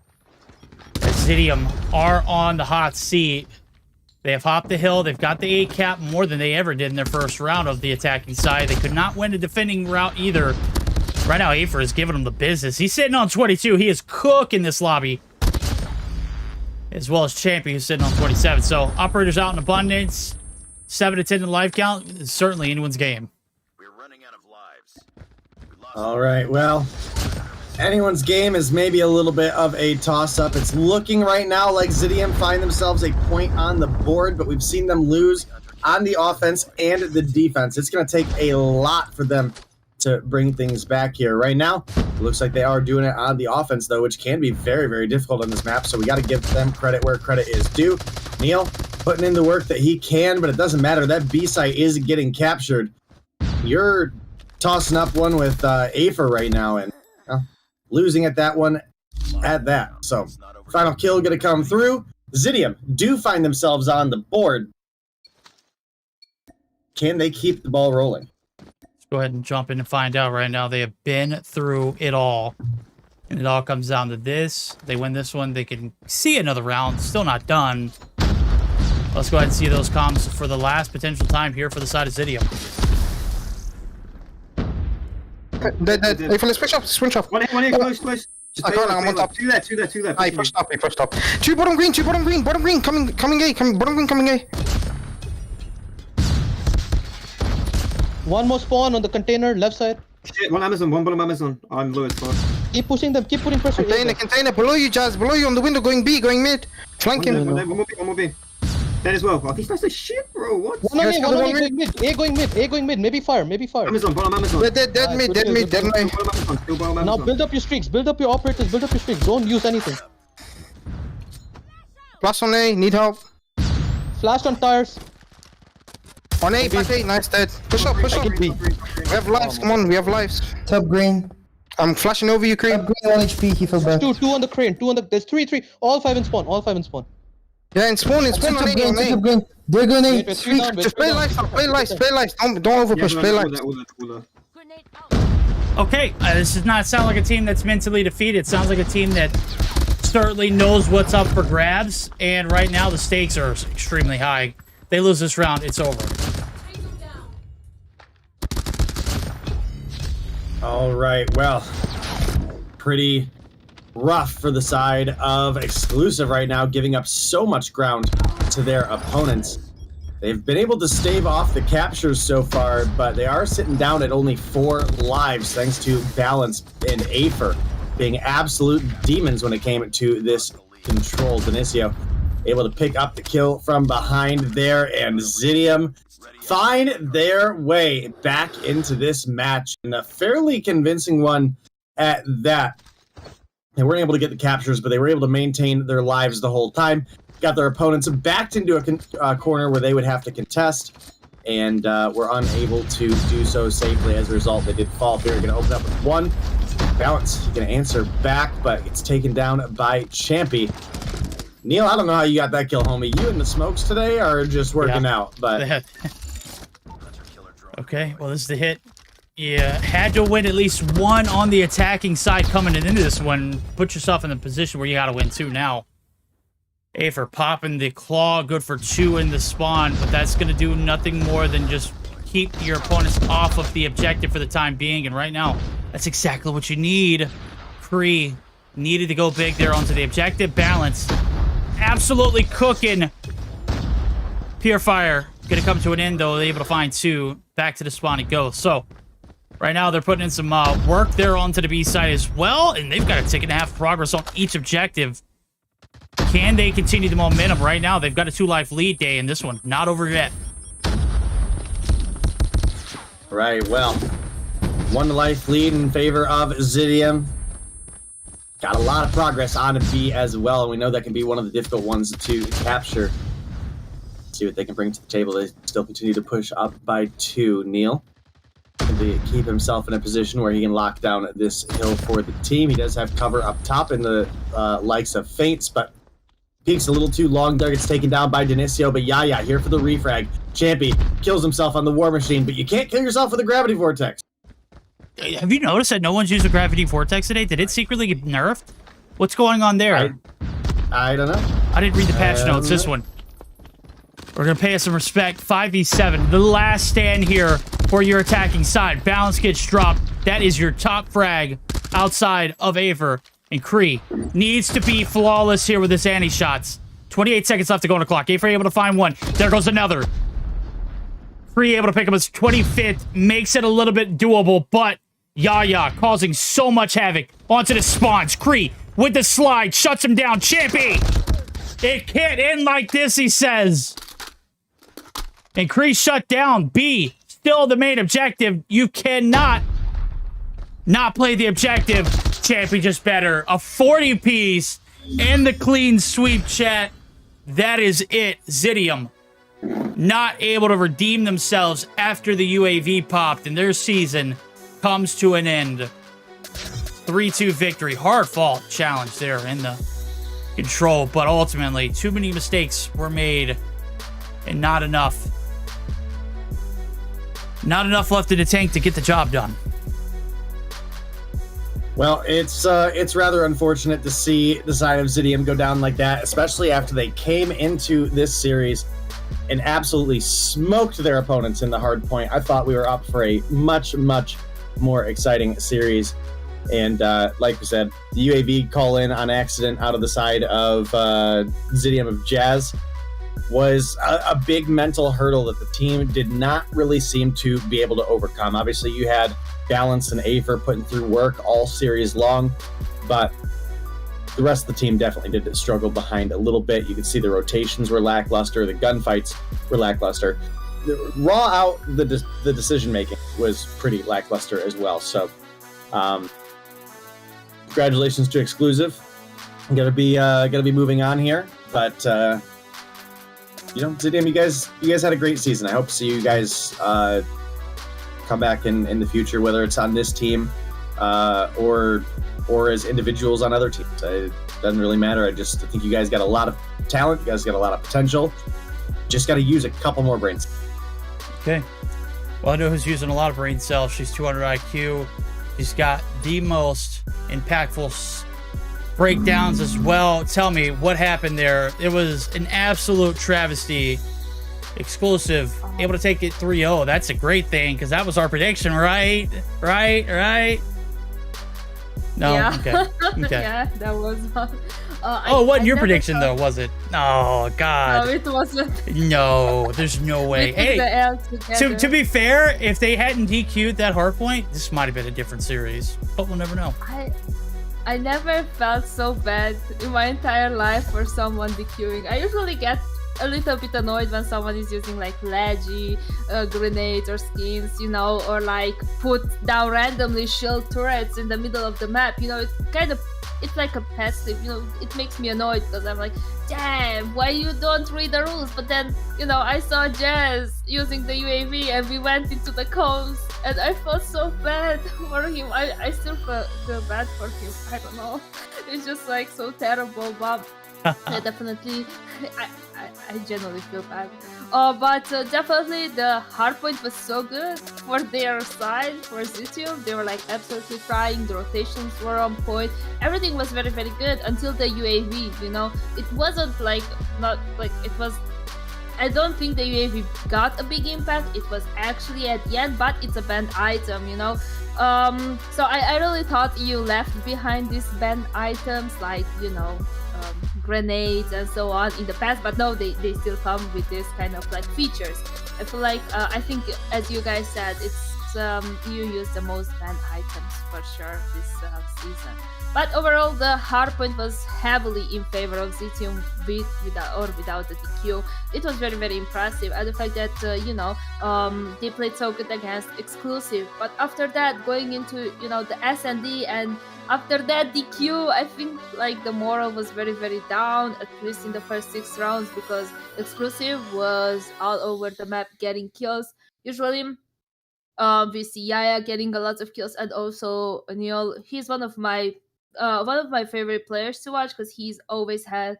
Zidium are on the hot seat. They have hopped the hill. They've got the 8 cap more than they ever did in their first round of the attacking side. They could not win the defending route either. Right now, Afer is giving them the business. He's sitting on 22. He is cooking this lobby. As well as Champion, who's sitting on 27. So, operators out in abundance. 7 to 10 in the life count. It's certainly anyone's game. We're running out of lives. All right, well, anyone's game is maybe a little bit of a toss-up. It's looking right now like Zidium find themselves a point on the board, but we've seen them lose on the offense and the defense. It's going to take a lot for them to bring things back here. Right now, it looks like they are doing it on the offense, though, which can be very, very difficult on this map, so we got to give them credit where credit is due. Neil putting in the work that he can, but it doesn't matter. That B site is getting captured. You're tossing up one with Afer right now, and losing at that one at that. So, final kill going to come through. Zidium do find themselves on the board. Can they keep the ball rolling? Go ahead and jump in and find out right now. They have been through it all. And it all comes down to this. They win this one, they can see another round. Still not done. Let's go ahead and see those comms for the last potential time here for the side of Zidium. Dead. Hey, let's switch off. One here, close. I can't, I'm on top. Two there. Hey, first up. Two bottom green, coming A, coming A. One more spawn on the container, left side. Shit, one bottom Amazon. I'm low as fuck. Keep pushing them, keep putting pressure. Container, below you, Jazz, below you on the window, going B, going mid. Flanking. One more B. Dead as well. Oh, these guys are shit, bro. What? One going mid. Maybe fire. Amazon, bottom Amazon. Dead mid. Now build up your streaks, build up your operators, build up your streaks. Don't use anything. Plus on A, need help. Flashed on tires. On A, back A, nice dead. Push up. We have lives, come on, we have lives. Top green. I'm flashing over you, Crane. Top green, 1 HP, he fell back. Two on the crane, there's three. All five in spawn. Yeah, in spawn on A. Top green. They're gonna Just play lives. Don't overpush, play lives. Okay, this does not sound like a team that's mentally defeated. It sounds like a team that certainly knows what's up for grabs. And right now, the stakes are extremely high. They lose this round, it's over. All right, well, pretty rough for the side of Exclusive right now, giving up so much ground to their opponents. They've been able to stave off the captures so far, but they are sitting down at only 4 lives thanks to Balance and Aether being absolute demons when it came to this control. Denicio able to pick up the kill from behind there, and Zidium find their way back into this match, and a fairly convincing one at that. They weren't able to get the captures, but they were able to maintain their lives the whole time. Got their opponents backed into a corner where they would have to contest, and were unable to do so safely. As a result, they did fall. They're going to open up with 1. Balance going to answer back, but it's taken down by Champy. Neil, I don't know how you got that kill, homie. You and the smokes today are just working out, but... Okay, well, this is the hit. Yeah, had to win at least 1 on the attacking side coming into this one. Put yourself in the position where you got to win 2 now. Aether popping the claw, good for 2 in the spawn, but that's going to do nothing more than just keep your opponents off of the objective for the time being, and right now, that's exactly what you need. Kree needed to go big there onto the objective. Balance absolutely cooking. Purifier going to come to an end, though. They're able to find 2. Back to the spawn it goes. So, right now, they're putting in some work there onto the B side as well, and they've got a tick and a half progress on each objective. Can they continue the momentum? Right now, they've got a 2-life lead day in this one. Not over yet. Right, well, 1-life lead in favor of Zidium. Got a lot of progress on B as well, and we know that can be one of the difficult ones to capture. See what they can bring to the table. They still continue to push up by 2. Neil to keep himself in a position where he can lock down this hill for the team. He does have cover up top in the likes of Feints, but peeks a little too long there. Gets taken down by Denicio, but Yaya here for the refrag. Champy kills himself on the War Machine, but you can't kill yourself with a Gravity Vortex. Have you noticed that no one's used a Gravity Vortex today? Did it secretly get nerfed? What's going on there? I don't know. I didn't read the patch notes. This one. We're going to pay us some respect. 5v7. The last stand here for your attacking side. Balance gets dropped. That is your top frag outside of Aether. And Kree needs to be flawless here with his anti-shots. 28 seconds left to go on the clock. Aether able to find 1. There goes another. Kree able to pick up his 25th. Makes it a little bit doable, but Yaya causing so much havoc onto the spawns. Kree with the slide. Shuts him down. Champy! It can't end like this, he says. And Kree shut down. B, still the main objective. You cannot not play the objective. Champy just better. A 40-piece and the clean sweep, chat. That is it. Zidium not able to redeem themselves after the UAV popped, and their season comes to an end. 3-2 victory. Hard fought challenge there in the control, but ultimately too many mistakes were made and not enough left in the tank to get the job done. Well, it's rather unfortunate to see the side of Zidium go down like that, especially after they came into this series and absolutely smoked their opponents in the hard point. I thought we were up for a much, much more exciting series. And like we said, the UAV call in on accident out of the side of Zidium of Jazz was a big mental hurdle that the team did not really seem to be able to overcome. Obviously, you had Balance and Aether putting through work all series long, but the rest of the team definitely did struggle behind a little bit. You could see the rotations were lackluster, the gunfights were lackluster. Raw out, the decision-making was pretty lackluster as well. So, congratulations to Exclusive. Gotta be moving on here, but Zidium, you guys had a great season. I hope to see you guys come back in the future, whether it's on this team or as individuals on other teams. It doesn't really matter. I think you guys got a lot of talent. You guys got a lot of potential. Just got to use a couple more brains. Okay. Well, I know who's using a lot of brain cells. She's 200 IQ. She's got the most impactful breakdowns as well. Tell me what happened there. It was an absolute travesty. Exclusive, able to take it 3-0. That's a great thing because that was our prediction, right? Right. No? Yeah. Okay. Okay. Yeah, that was one. Oh, what I your never prediction, thought- though, was it? Oh, No, God. it wasn't. No, there's no way. We took Hey, the L together. to be fair, if they hadn't DQ'd that hard point, this might have been a different series. But we'll never know. I never felt so bad in my entire life for someone DQing. I usually get a little bit annoyed when someone is using like leggy grenades or skins, you know, or like put down randomly shield turrets in the middle of the map. You know, it's like a pet sleep, you know. It makes me annoyed because I'm like, damn, why you don't read the rules? But then, you know, I saw Jazz using the UAV and we went into the cones and I felt so bad for him. I still feel bad for him. I don't know. It's just like so terrible, but yeah, definitely, I genuinely feel bad. But definitely the hardpoint was so good for their side, for Zitium. They were like absolutely trying, the rotations were on point. Everything was very, very good until the UAV, you know. It wasn't like, not like, it was, I don't think the UAV got a big impact. It was actually at the end, but it's a banned item, you know. So I really thought you left behind these banned items, like, you know, grenades and so on in the past, but no, they still come with this kind of like features. I feel like I think, as you guys said, it's you use the most banned items for sure this season. But overall, the hardpoint was heavily in favor of Zitium without the DQ. It was very, very impressive. And the fact that, you know, they played so good against exclusive. But after that, going into, you know, the S&D, and after that DQ, I think like the morale was very, very down, at least in the first 6 rounds, because exclusive was all over the map getting kills. Usually, we see Yaya getting a lot of kills, and also Neil. He's one of my favorite players to watch because he always has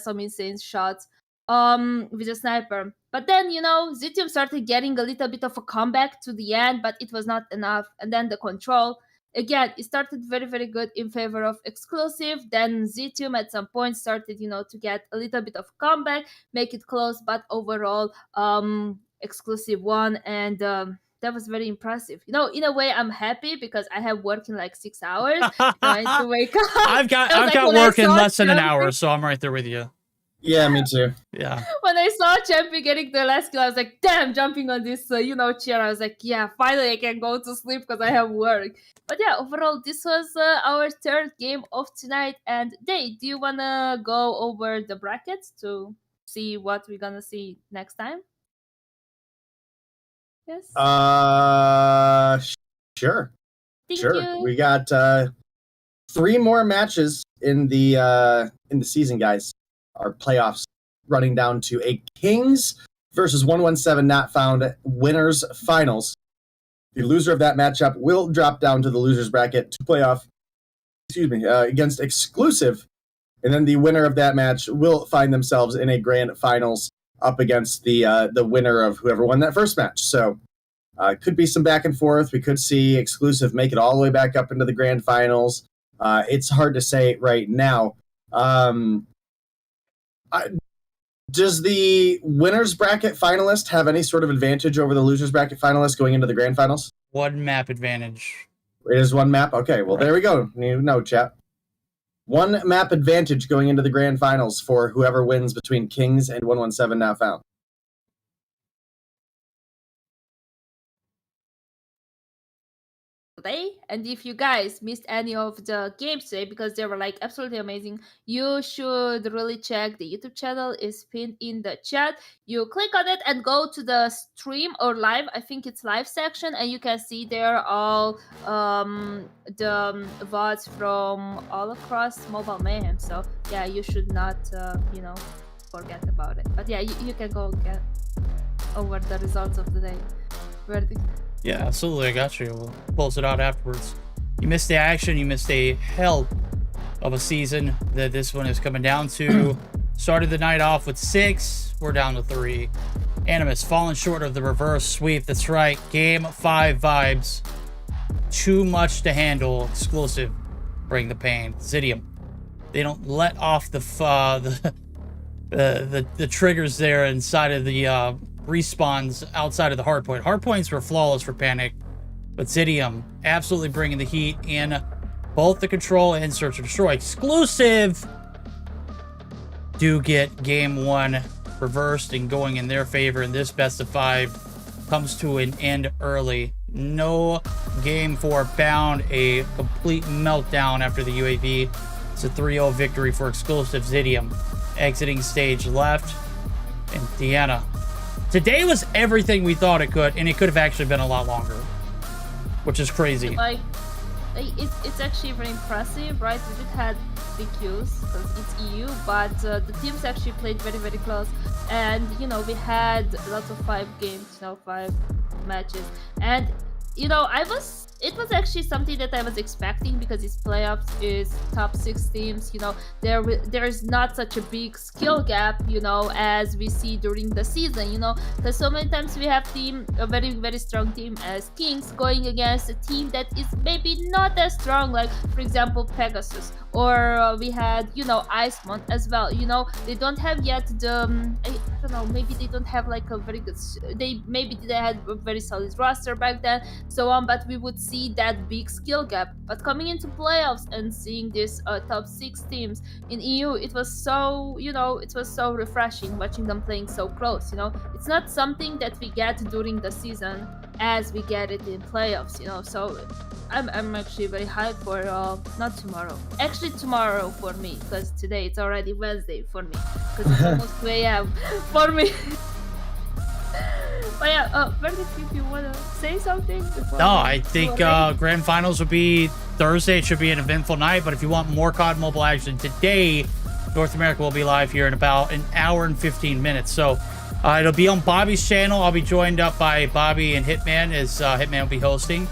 some insane shots with a sniper. But then, you know, Zitium started getting a little bit of a comeback to the end, but it was not enough. And then the control, again, it started very, very good in favor of exclusive. Then Zitium at some point started, you know, to get a little bit of comeback, make it close, but overall exclusive won, and that was very impressive. You know, in a way, I'm happy because I have work in like 6 hours. I need to wake up. I've got work in less than an hour, so I'm right there with you. Yeah, me too. Yeah. When I saw Champion getting the last kill, I was like, damn, jumping on this, you know, chair. I was like, yeah, finally I can go to sleep because I have work. But yeah, overall, this was our 3rd game of tonight. And Day, do you want to go over the brackets to see what we're going to see next time? Yes. Sure. Thank Sure. you. We got 3 more matches in the season, guys. Our playoffs running down to a Kings versus 117 Not Found winners finals. The loser of that matchup will drop down to the losers bracket to playoff. Against exclusive, and then the winner of that match will find themselves in a grand finals up against the winner of whoever won that first match. So could be some back and forth. We could see exclusive make it all the way back up into the grand finals. It's hard to say right now. Does the winners bracket finalist have any sort of advantage over the losers bracket finalist going into the grand finals? 1 map advantage. It is 1 map? Okay, well, There we go. You know, chat. 1 map advantage going into the grand finals for whoever wins between Kings and 117 Not Found. Today, and if you guys missed any of the games today because they were like absolutely amazing, you should really check the YouTube channel. Is pinned in the chat. You click on it and go to the stream or live, I think it's live section, and you can see there all the VODs from all across Mobile Mayhem. So yeah, you should not you know, forget about it. But yeah, you can go get over the results of the day. Verdict. Yeah, absolutely. I got you. We'll close it out afterwards. You missed the action. You missed a hell of a season that this one is coming down to. Started the night off with 6. We're down to 3. Animus falling short of the reverse sweep. That's right. Game 5 vibes. Too much to handle. Exclusive. Bring the pain. Zidium. They don't let off the triggers there inside of the respawns outside of the hardpoint. Hardpoints were flawless for Panic, but Zidium absolutely bringing the heat in both the Control and Search and Destroy exclusive do get game 1 reversed and going in their favor, and this best of 5 comes to an end early. No game 4 bound, a complete meltdown after the UAV. It's a 3-0 victory for exclusive Zidium, exiting stage left. And Deanna, today was everything we thought it could, and it could have actually been a lot longer, which is crazy. Like, it's actually very impressive, right? We did had big queues because it's EU, but the teams actually played very, very close. And, you know, we had lots of 5 games, you know, 5 matches. And, you know, it was actually something that I was expecting because it's playoffs, is top 6 teams, you know, there is not such a big skill gap, you know, as we see during the season, you know, because so many times we have a very, very strong team as Kings going against a team that is maybe not as strong, like, for example, Pegasus, or we had, you know, Icemont as well, you know, they don't have yet the, I don't know, maybe they don't have like a very good, maybe they had a very solid roster back then, so on, but we would see that big skill gap. But coming into playoffs and seeing this top 6 teams in EU, it was so, you know, it was so refreshing watching them playing so close, you know. It's not something that we get during the season as we get it in playoffs, you know. So I'm actually very hyped for not tomorrow, actually tomorrow for me, because today it's already Wednesday for me, because it's almost 2 a.m. for me. But yeah, Verdict, if you want to say something before. No, I think grand finals will be Thursday. It should be an eventful night, but if you want more COD Mobile action today, North America will be live here in about an hour and 15 minutes. So it'll be on Bobby's channel. I'll be joined up by Bobby and Hitman, as Hitman will be hosting.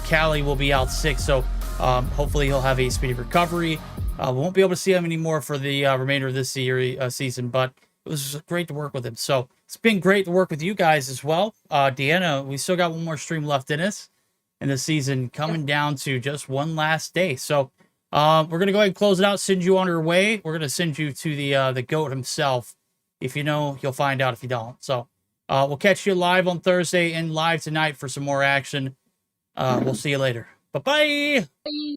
Callie will be out sick, so hopefully he'll have a speedy recovery. We won't be able to see him anymore for the remainder of this season, but it was great to work with him. So it's been great to work with you guys as well. Deanna, we still got one more stream left in us, and the season coming down to just one last day. So we're going to go ahead and close it out, send you on your way. We're going to send you to the GOAT himself. If you know, you'll find out if you don't. So we'll catch you live on Thursday and live tonight for some more action. We'll see you later. Bye-bye. Bye.